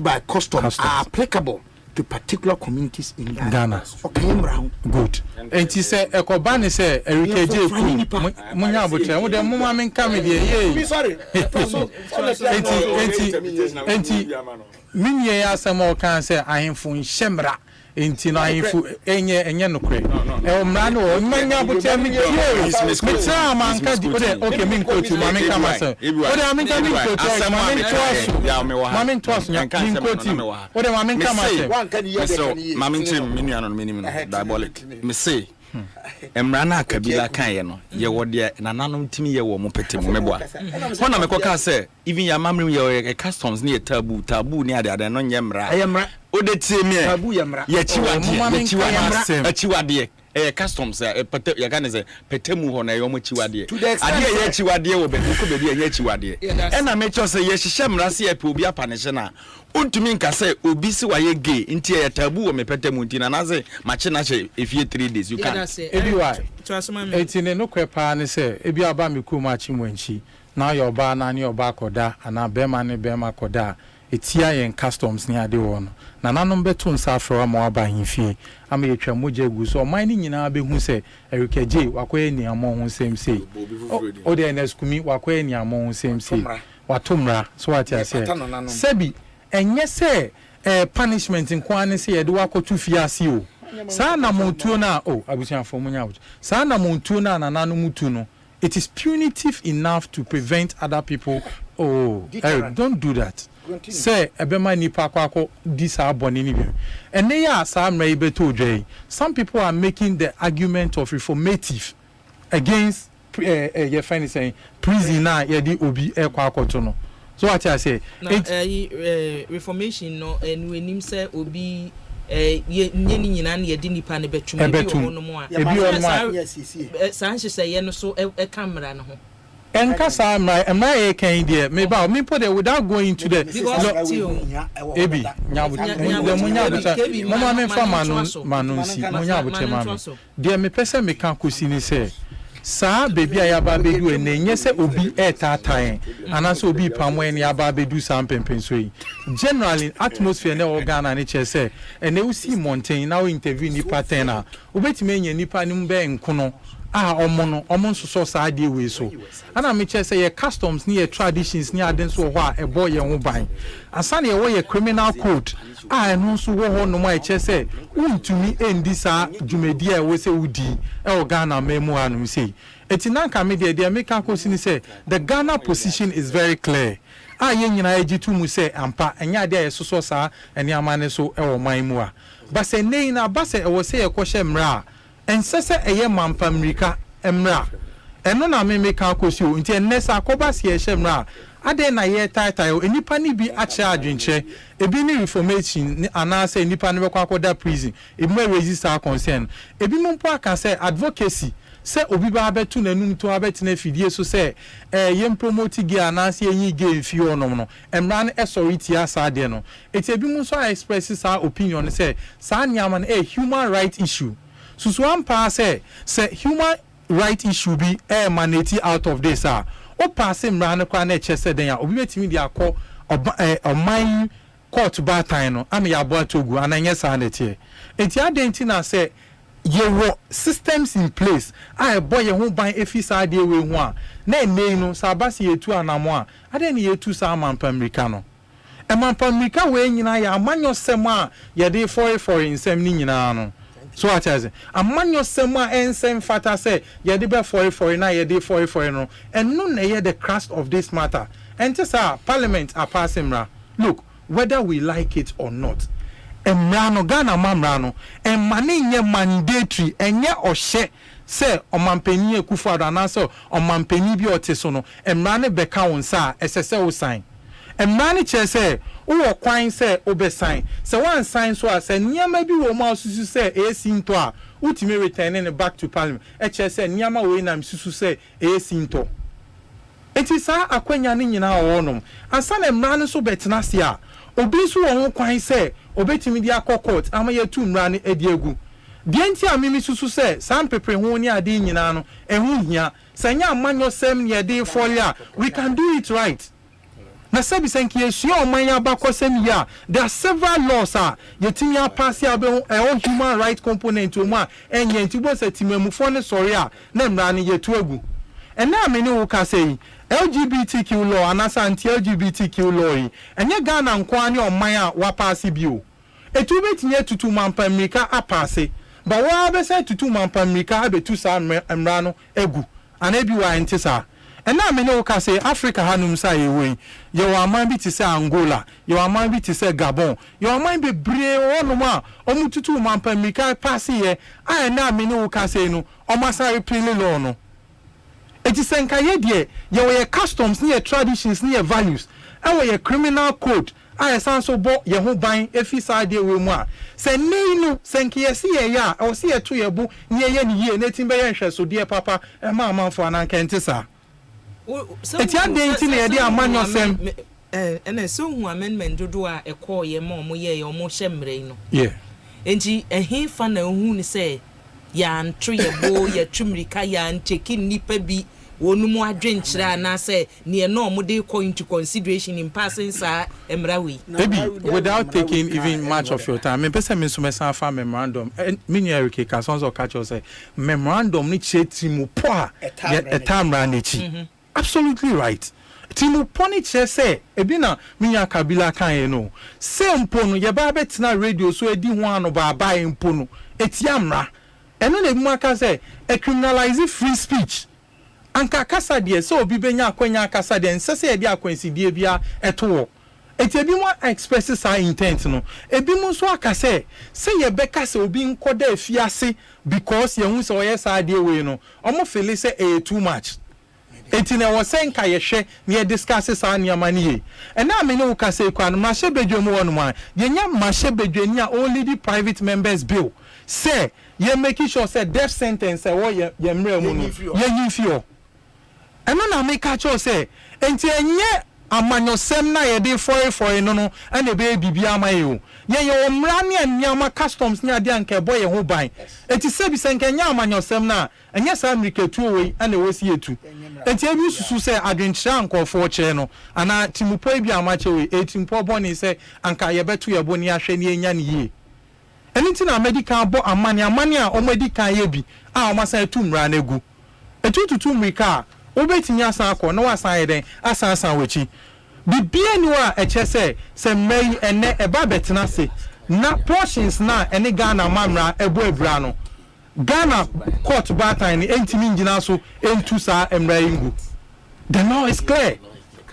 by customs are applicable to particular communities in Ghana. Okay, good. And he said, Ekobani say, Erike J. Munya Bucha, what the moment coming here? Sorry. Minye Asamo can say, I am from Shemra. Inti na ifu enye nokre e omra no manya bucha mi misa manka di okay min coach mami kama se ode mami kama min coach mami twaso min coach ode mami kama se so mami chim minu anon minimum diabolic me say emra na kabila kan ye no ye wode nananom timi ye wo mo pete mo meboa hona me koka say even ya mamrim ye customs ni tabu ni ade no nyemra ode tie me tabu yemra ye chiwade customs pete ya kan say petemu ho na ye mo chiwade ade ye chiwade wo be ko be ye chiwade na me cho say ye hihye mra se ye pe obi apanishe na untumi nka say obi si wa ye gay nti ye tabu wo me petemu nti na say mache na che efie 3 days you can ebi why etine no kwepa ne say ebi aba me ku ma chimwanchi na your ba na ne oba koda ana bema ne bema koda etia yen customs ni ade wo no na nanom beto nsa afro ma aba himfie ama yetwa moje gu so man ni nyina be hu se Erika J wakoye ni amo hu sem sei o de neskumi wakoye ni amo hu sem sei watomra so what ya say sebi enye se punishment nkwane se ye de wakotu fiase o sa na montuo na abusiafo munya abuja sa na montuo na nanu mutu no it is punitive enough to prevent other people don't do that. Say ebema nipa kwako this aboni ni bi ene ya sa mra ibeto dwei some people are making the argument of reformative against your friend is saying prison na ye di obi ekwakoto no so what I say reformation no enim say obi ye nyina na ye di nipa ne betwum ebi ono mo a ebi ono ma sanche say ye no so camera no ho Enkasa am I can there me ba me put it without going to the ebi nyabucha mama me fa manunsi munyabucha mama there me pese me kan kosi ni say sa baby ayaba bedu enye se obi etatan anase obi pamo ene aba bedu sam pempen so yi generally atmosphere na organa ne che say ene usi mountain na we interview ni pattern obetime enya nipa ni mbe nkono omo so sa de we so ana me che say ye customs ni ye traditions ni aden so ho a ebo ye ho ban asane ye wo ye criminal code eno so wo ho no ma che say untumi endi sa dwumedi a we say udi Ghana memu anu say etinanka me de make kan kosi ni say the Ghana position is very clear ye nyina ejitu mu say ampa enya de ye so sa ene amane so e wo man mu a ba say nei na ba say e wo say ye kohye mra ensese eye mampa mrika emra eno na me kan kosi o nti enesa akoba se ye hemra ade na ye title enipa ni bi ache adwenche ebi ni reformation anase enipa ni bekwa akoda prison ebi mo register concern ebi mo mpo aka say advocacy say obi ba betu nanum to abetina fidie so say ye promote gi anase enyi ge fi onom no emra no authority asade no eti ebi mo so express sa opinion say sa nyama na human right issue so one pass say human right issue be emanate out of this o pass mra no kwa na chese den ya obi betimi dia akọ oman court ba time no am ya bo atogu ananye sa na tie enti adenti na say ye wo systems in place boy ye ho ban efisa de we hu a na enei no sa basi yetu anamo a ade ne yetu sa amampa america no amampa america we nyina ya amanyo sem a ye de for insem ni nyina no so what is it amanyo sem a ensem fata say ye de be for na ye de for no and no na ye the crust of this matter and this parliament are passing ra look whether we like it or not emrano Ghana mamrano emane nye mandatory enye ohye se omampani Akufo-Addo anaso omampani bi oteso no emrane beka wonsa esese wo sign emrane che se wo kwan se obesign se one sign so as niama bi wo ma susu se esinto a ultimate returning back to parliament che se niama we na susu se esinto enti sa akwanya ne nyina wonom ansa na emrane so betena se a obi so wo kwan se obetimi di akọ court ama ye tu mrane edi egu Dienti a mimi susu se sam pepre ho ni ade nyina no ehu hia sanya amanyo sem ne de folia we can do it right na sabi senki esu o manya bakosem ya there are several laws yetinya pass ya be human right component o ma enye ntibo setimamufo ne sori a na mra ne yetu egu ena amene wo ka sei LGBTQ law anasa anti-LGBTQ law enye Ghana nkwa ne o man wa pass bio etu betinye tutu mampamrika apase ba wa be say tutu mampamrika abetu sa mra no egu anabi wa ntisa ena amene wo ka say Africa hanum sa yewe ye wa man bi ti say Angola ye wa man bi ti say Gabon ye wa man be bre wonum a omututu mampamrika pass ye ena amene wo ka say no omasa repeal law no eti senka ye de ye customs ne traditions ne values e criminal code san so bo ye ho ban efi side we mu a se nei no senke ye se ye ya o se ye to ye bu ne ye ne ye na tin be ye hwe so de papa e ma amanfo anan kente sa eti ade nti ne ye de amanyo sem ene so hu amendment dodo a e call ye ma omo ye omo hye mre no yeah enti ehin fa na hu ni se ya ntro ye bo ye twumrika ya nteki nipa bi wonumu adwenkyira na say ne no mo dey call into consideration in passing sa emrawi maybe without taking even much of your time me person me so me san fa memorandum mini Eric Kasonzo catch us say memorandum ni chetimu po a etamra na chi absolutely right timu poni che say ebi na minya kabila kan ye no say mpo no ye ba betina radio so edi ho ano ba ba mpo no etiamra eno na mu aka say criminalize free speech anka kasa de so obi benya akwanya kasa de nsese ye de akwansidie bia eto eti ebi mo express sa intent no ebi mo so aka say ye beka say obi nkoda afiase because ye hu say oye sa de we no omo feel say too much eti na wo say nka ye hwe na ye discuss sa niama ne ye ena me ne wo ka say kwa no ma hye bedwe mo wonu ma ye nya ma hye bedwe ni a only the private members bill say ye make sure say death sentence wo ye mra mu no ye yifio eno na make sure say enti enye amanyosem na ye dey for no no ene be bibia amaye ye omra ne aniama customs ne ade anka boy ye ho ban enti se bi se nka nya amanyosem na enye sa America tuo we ene wosi etu enti ebi susu se adwenkyira ankofo che no ana timupo bi amache we etimpo boni se anka ye betu ye boni ahwe ne enya ne ye enti na medical bo amane a o medical ye bi a o masa etu mra na egu etututu mrika obetinya asan akọ na wasan yeden asan wechi bibia ni wa eche se mai ene eba betena se na portions na ene Ghana mamra ebo ebra no Ghana court batan ni entimi ngina so entu sa emra ingu the law is clear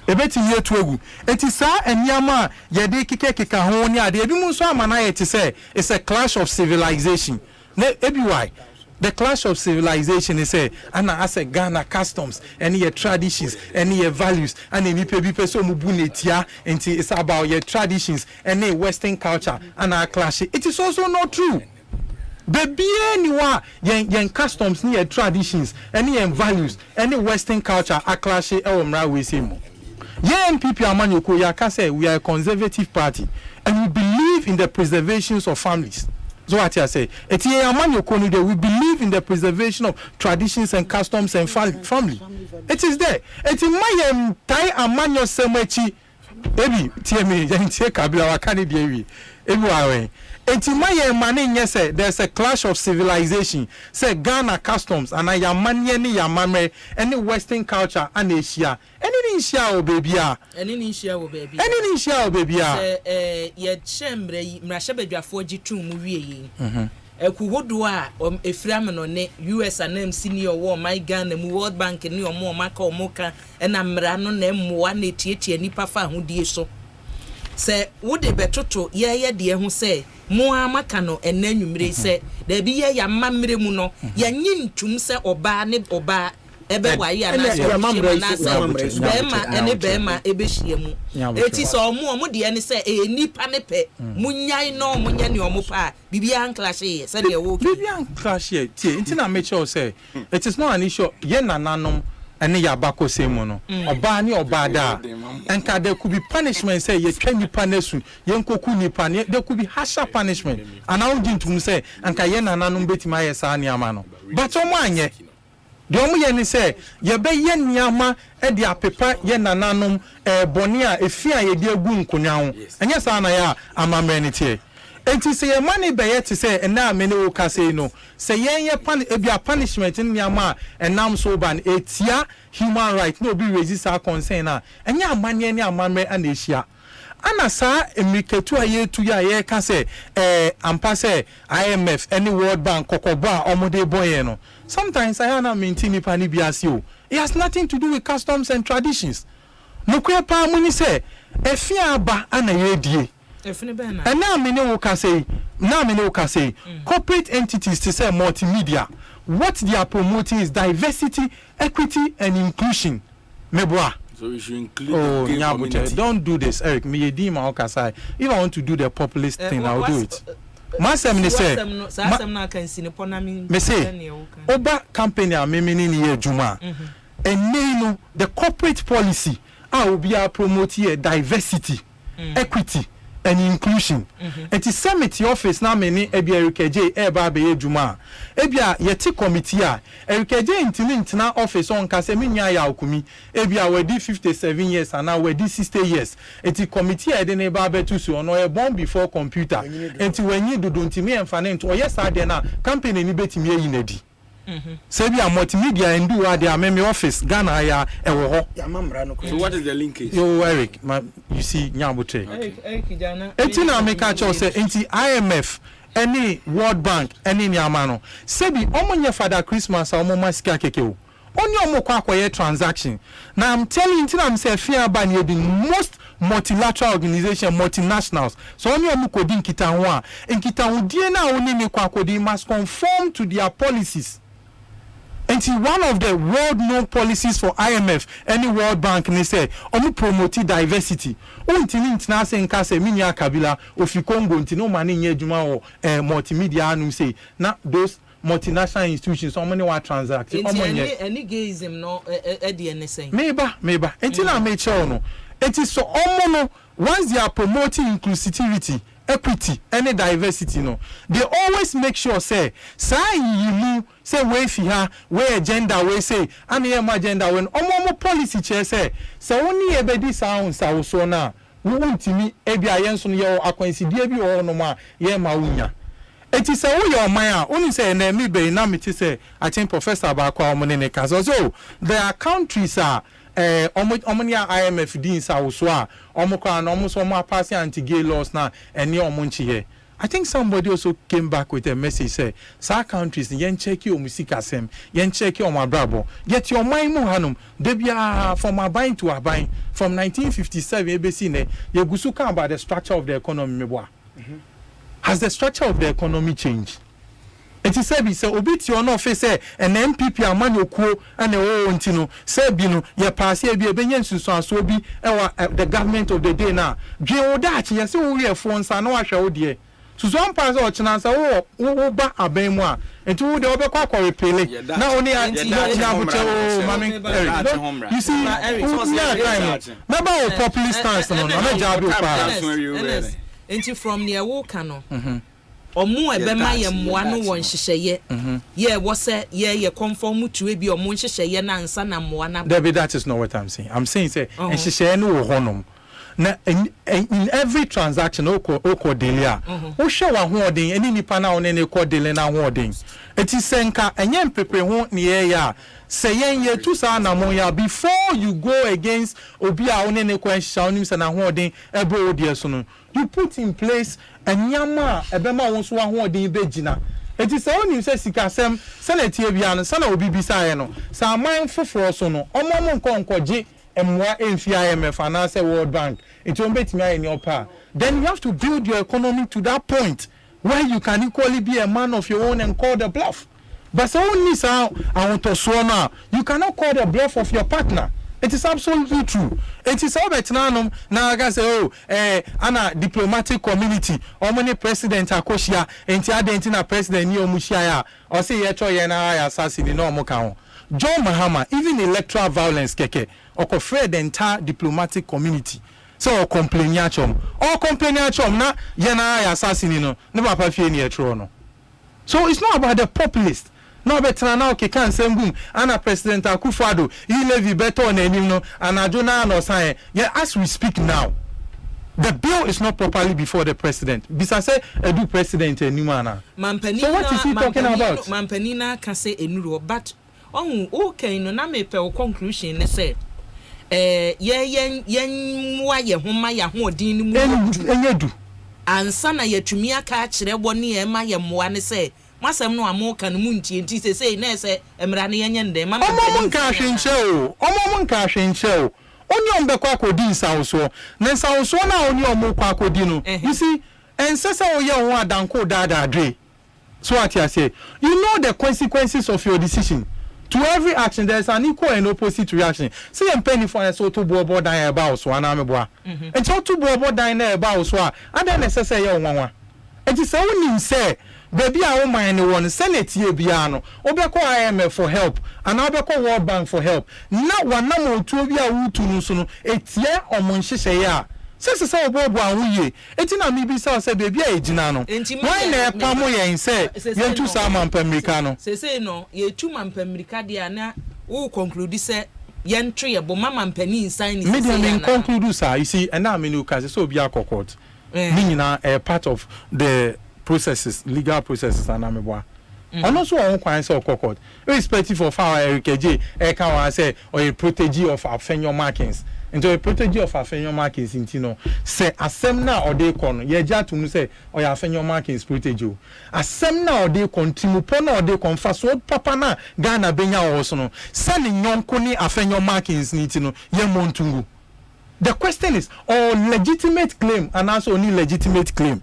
ebeti yetu egu eti sa eniama yede kika ho ni ade ebi mu so amana yeti se it's a clash of civilization na ebi why the clash of civilization is and as a Ghana customs and your traditions and your values and any people so mubunetia and it's about your traditions and a Western culture and our clash. It is also not true. Baby anywa yen customs ni traditions and your values any Western culture a clash e omra we say mo. Yen people amanyoko ya ka say we are a conservative party and we believe in the preservation of families. So what I say, we believe in the preservation of traditions and customs and family. It is there. It is my tie amanyo semechi. Ebi TME yantie kabila wakani diewi. Ebi wawe. It is my money say there's a clash of civilization. Say Ghana customs and I yamanye ni yamame any Western culture and Asia. Any share o baby ah. Any share o baby. Any share o baby ah. Ye chemre mrashebedwafo gitu mu wie yi. Ekuhodo a efram no ne US and M senior war my Ghana mu World Bank ni omo maka omoka na mra no na emmoa na tietie nipa fa hodie so. Se wo de betoto ye de hu se mo amaka no enanwumre se da bi ye ya mamre mu no ya nyintum se oba ne oba ebe wa ya na so bema ene bema ebe hie mu eti so omo de ene se nipa ne pe munyai no munya ne omo pa bibia clash ye se de wo bibia clash ye tie ntina make sure say it is not an issue ye nananom ene ya bako se mu no oba ni oba da enka there could be punishment say ye twa nipa nesu ye nkoku nipa ne there could be harsher punishment and I don't think say enka ye nananom betima ye sa ni ama no but omo anye de omo ye ni say ye be ye niama e de apepa ye nananom boni a efia ye de agu nkonya ho enye sa na ya amamre ni tie enti say ye money be ye te say ena amene wo ka say no say ye ebia punishment niama enam so ban etia human right no be resist our concern na enye amane ni amamre ana ehia ana sa emiketu aye tu ya ye ka say ampa say IMF any World Bank kokobo a omode boye no sometimes I na maintain ni pani biase o it has nothing to do with customs and traditions no kwe pa muni say efia aba ana ye die and now many will say corporate entities to say multimedia what they are promoting is diversity, equity and inclusion meboa. So we should include don't do this, Eric. Me edima okasai. If I want to do the populist thing, I'll do it. Masem ni say. Me say. Oba company a me ni ye juma. And no the corporate policy will be promoting diversity, equity and inclusion. And the summit office na many ebia RKJ eba be ejuma. Ebia yeti committee a RKJ intina office on kase minya ya okumi. Ebia we di 57 years and now we di 60 years. Eti committee e de ne ba betu so no e born before computer. Enti wenyi dodo ntimi emfane nto yes ade na campaign ni betimi yi nadi. Say be a multimedia and do their meme office Ghana ya ewo ho. So what is the linkage? Yo Eric, you see Nyabotre. Etina make a choice say enti IMF any World Bank any nyamano. Say be omonye Father Christmas a omo masika keke o. Only omo kwa akoye transaction. Now I'm telling you I'm say fear ban the most multilateral organization multinationals. So only omo kodi nkita ho a nkita ho die na oni ne kwa kodi must conform to their policies. And see, one of the world-known policies for IMF, any World Bank, they say, "Omu promote diversity." Untini internase nkase minya kabila ofi Congo ntino mani nye juma o multimedia anu say na those multinational institutions so many wa transact. Any gayism no the anything. Meba. Until make sure no. It is so omono once they are promoting inclusivity. Equity, any diversity, no. They always make sure say you say we fiha, we agenda, we say any agenda when omo policy chair say only ebedi sound so na we want me ebi ayenso ye akwansidie bi o no ma ye ma wunya. Eti say we your man only say na me be na me say I think professor ba kwa omo ne ka so there are countries are omonia IMF din sa so a omokwa na omo so mo pass anti-gay laws na eni omonchi here. I think somebody also came back with a message say sa countries yen check your musika sem yen check your mabrabo get your mind mu hanum de bia from abine to abine from 1957 ABC ne ye gusu kan about the structure of the economy meboa. Has the structure of the economy changed? It is said, so obit your no face, an MPP amano quo and a wontino, Sabino, ye pass here be a benyon so be the government of the day now. Joe that yes, we are phones and no show dear. So some pass or chance or ba a bemoa, and two the other quack or pele. Not only you see, remember populist stance on a job. And from near Wokano. Omu ebema ye mmoa no won hyehyeye ye wo se ye conform to ebi omu hyehyeye na ansa na mmoa na that is not what I'm saying. I'm saying say hyehyeye no wo honom na in every transaction oko delia wo hwe wa ho odin eni nipa na one ne ko dele na ho odin eti senka enye mpepe ho ne ye ya say ye tu sa na mo ya before you go against obi a one ne ko hyehyeye onim se na ho odin ebe odie so no you put in place anyama ebema won so ho odin begina eti say onim say sikasem senate bia no sana obi bisa ye no sa man foforo so no omomo nkonkoje emwa emfi IMF and say World Bank it won't bet me any upper then you have to build your economy to that point where you can equally be a man of your own and call the bluff. But so only so I want to swear you cannot call the bluff of your partner. It is absolutely true. It is all better now. I can say, Anna diplomatic community, how many president Akoshia, and Tiadentina president Neo Mushia, or say Yena assassin in normal count. John Mahama, even electoral violence, keke, or confred the entire diplomatic community. So, complainachum, na Yena assassin, no, never appear near Trono. So, it's not about the populist. No better now can send boom and President Akufo-Addo he levy better on him no and Adona no sign. Yeah, as we speak now, the bill is not properly before the president. Bisa say edu president enumana. So what is he talking about? Mampenina can say enuro, but okay no na me pe conclusion ne say yen wa ye homa ya hodin mu enyedu ansa na yetumi aka kire boni e ma ye moa ne say masem no amoka no muntie nti say na say emra ne yenye ndem ma omom nka hwenche o onion be kwa akodi nsanso na nsanso na onion kwa akodi no you see ensesa oye ho adanko dada dre so what I say you know the consequences of your decision. To every action there is an equal and opposite reaction. See and penny for so to bobo die about so anameboa and so to bobo die about so and then necessary one and it's only say baby I won't mind one senate here biano obeko IMF for help and obeko World Bank for help not one number two be a wutu no etie omonhye ya sese say obobo awuye etina mi bi say baby a ejina no why na pamo yen say yen tu sama mpamirika no sese no ye tu mampamirika dia na wo conclude say yen twe ye bo mama mpani insan ni sese me conclude say you see and now me no can say so obi akokot meaning part of the processes legal processes and ameboa ono so on kwan say okokot irrespective of how RKJ e kan wa say or a protege of Afenyo Markins into a protege of Afenyo Markins intino say asem na ode kon ye ja tunu say o ya Afenyo Markins protege asem na ode kon timupo na ode kon fa so papa na Ghana benya wo so no say ni nyonko ni Afenyo Markins nitino ye montungu. The question is on legitimate claim and also only legitimate claim.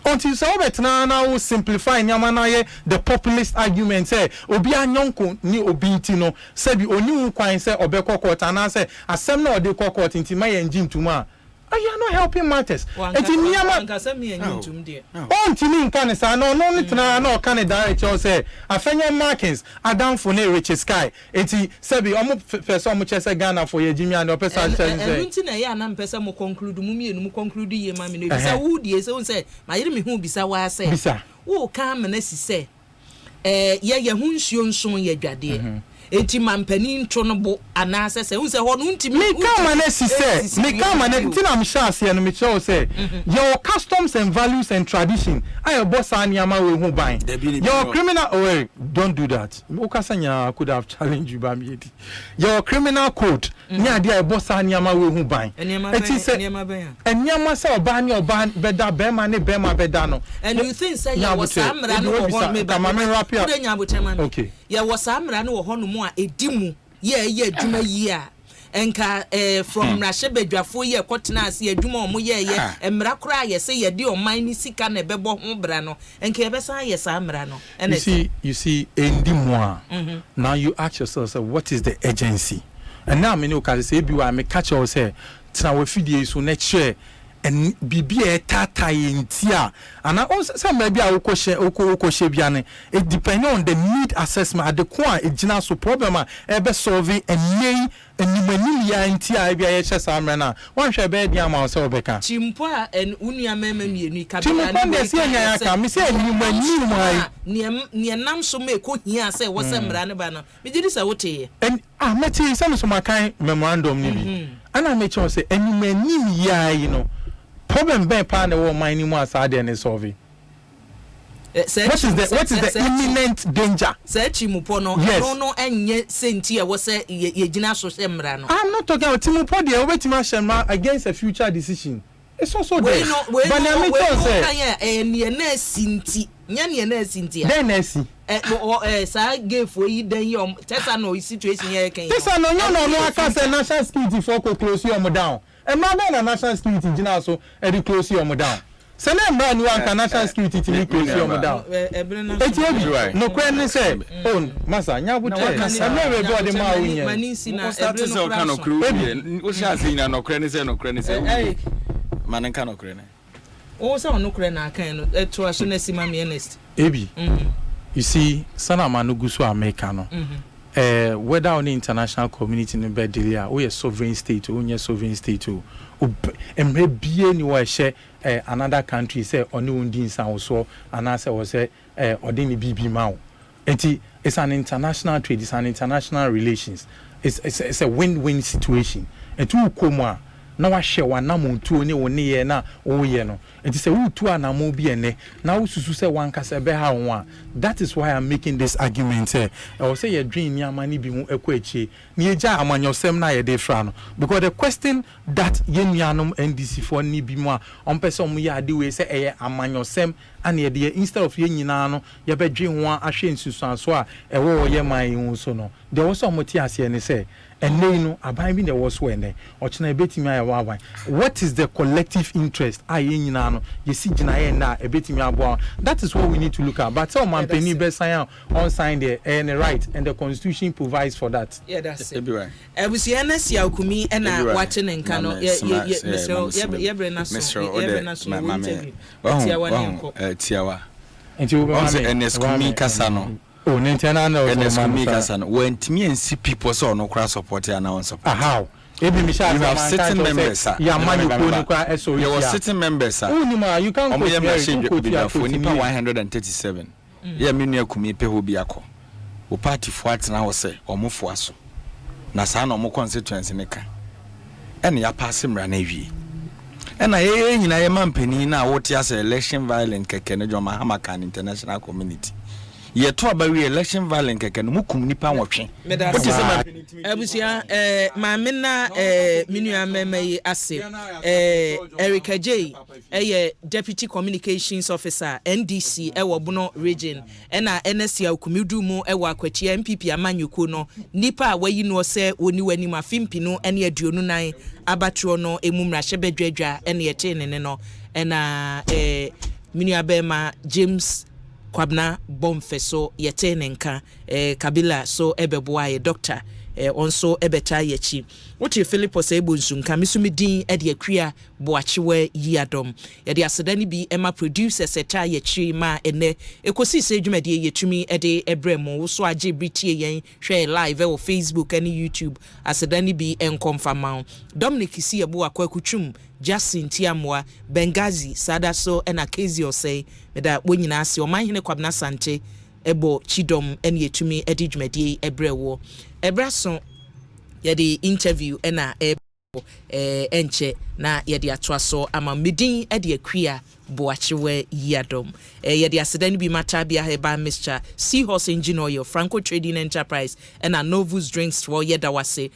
Until so betna now simplify nyamana the populist argument say obi anyonko ni obi ntino say bi oni kwan say obekọ court and say asem na ode court ntima ye njim tuma. You are not helping matters. Eti niyama ontimi nka ne sa no nitna na oka ne direct say Afenyo Markins adam for ne rich sky eti sebi omo person omo chese Ghana for ye jimi and opesa say nti na ya na mpesa mo conclude mu mienu mo conclude ye ma me no bisa wo die say ma yire me hu bisa wa say wo ka ma na si say ye hu nsuo nson ye dwade eti mampani nto no bo anase se unse ho no ntimi me kama na si se me kama na tina am sha se no me cho say your customs and values and tradition ayo boss aniama we hu ban your criminal don't do that okasanya could have challenged you by me your criminal code ni ade ayo boss aniama we hu ban eti se eniama se oban beda bema ne bema beda no and you think say you was amra no ho me ba okay ya was amra no ho no edimu ye adwuma yi a enka from Rashebedwafo ye kotena ase adwuma omo ye emra kora ye se ye de oman ni sika na bebo ho bra no enka ye besa ye sa amra no you see endimu a now you ask yourself say, what is the urgency and now me no can say bi wa me catch you say tena we fidie so na share and bibi tata yentia and I also say maybe I will question biane it depends on the need assessment at the core ejina so problem e be solve enye enimani ya ntia e bia ye chese amrena wan hwe be dia ma so obeka chimpo a unua mema mienu ka bia ne se anya ya ka me se enimani mai ne nam so me ko hia say wo se mra ne ba no me gidi say wote ye and meti some so makan memorandum ni bi ana me cho say enimani ya you know problem be pa na wo man ni mu asade ne solve what is the imminent danger say chimupo no no enye senti e wo say ye gina so semra no I'm not talking about chimupo dey obetima shema against a future decision it's also there but na me tell say ne na sinti nya ne na sinti then na si sa gefo yi den yom tesa no situation ye kan tesa no no aka say national security for close you down and now na national security gina so e close you down Send a man who can national security to make you down. No question say, oh, Massa, now would everybody started so kind of crew. What shall see no credit, no credit. Man and cannot credit. Also, no credit, can to as soon as see my honest. Ebi, you see, Sana Manugusu Americano. Whether on the international community in Bedelia, we are sovereign state, we are sovereign state, and maybe anywhere share another country say on the Undin Sound so, and I was say or Demi BB Mao. It's an international trade, it's an international relations. It's a win-win situation. And two Koma. Now I share one namu two ni one na oh ye no. And say who two anamu bi ene. Now susu say one kase be ha one. That is why I'm making this argument. I will say your dream ya mani bi mu ekwechi. Ni eja amanyosem na ye de fra no. Because the question that ye nuanom NDC for ni bi mu a on person mu ya ade we say eye amanyosem and ye de instead of ye nyina no ye be dwen ho ahwe nsusuan so a ewo ye man hu so no. There was some moti ase ne say and no aban bi there was when or china betimi ayi. What is the collective interest? That is what we need to look at. But tell man penny best sign on sign there and the right and the constitution provides for that. Yeah, that's it. I was NS Yaukumi and watching and Kano. Tiawa. And you NS Kumi Casano. Oh, Nintendo NS Kumi Casano. When me and see people saw no cross support and now support. How? You have sitting members, you were sitting members, you can't go 137. Yeah, Minia Kumi Pehubiako. O party for what now say, or Mufuaso. Nasano more constituency neka. And ya pass him Ranevi. And I am a penny now what you say election violent Kekenejo Mahamakan international community. Ye to about election violence can mukum nipa watching. Abusia ma mena minua meme ase Erica J deputy communications officer NDC ewo Bono region na NSC akumidu mu ewo akwachi MPP amanyuko no nipa wayi no se oni wani mafimpi no ene aduonu nan abatro no emumra hyebedwadwa ene yete ne no na minua bema James Kwabna Bomfeso yetenenka Kabila so ebeboa ye doctor onso ebeta yechi wote Philipos ebonsu nka misumi din ede akua boachewe yiadom ye de asedani bi ema producer seta yechi ma ene ekosise dwumade yetumi ede ebremo wo so age britie yen hwe live o Facebook and YouTube asedani bi enkonfama Dominic si ebo akwakutum Justin Tiamwa Bengazi Sadaso and Akezi Osei meda wonyina ase o manhene Kwabna Sante ebo chidom ene yetumi ede dwumade ebrewo ebraso yedi interview ena enche na yedi atwaso ama medin ede akua boachewe yadom yedi asedani bi matabia heba Mr. Seahorse Engine Oil Franco Trading Enterprise ena Novus Drinks for yedawase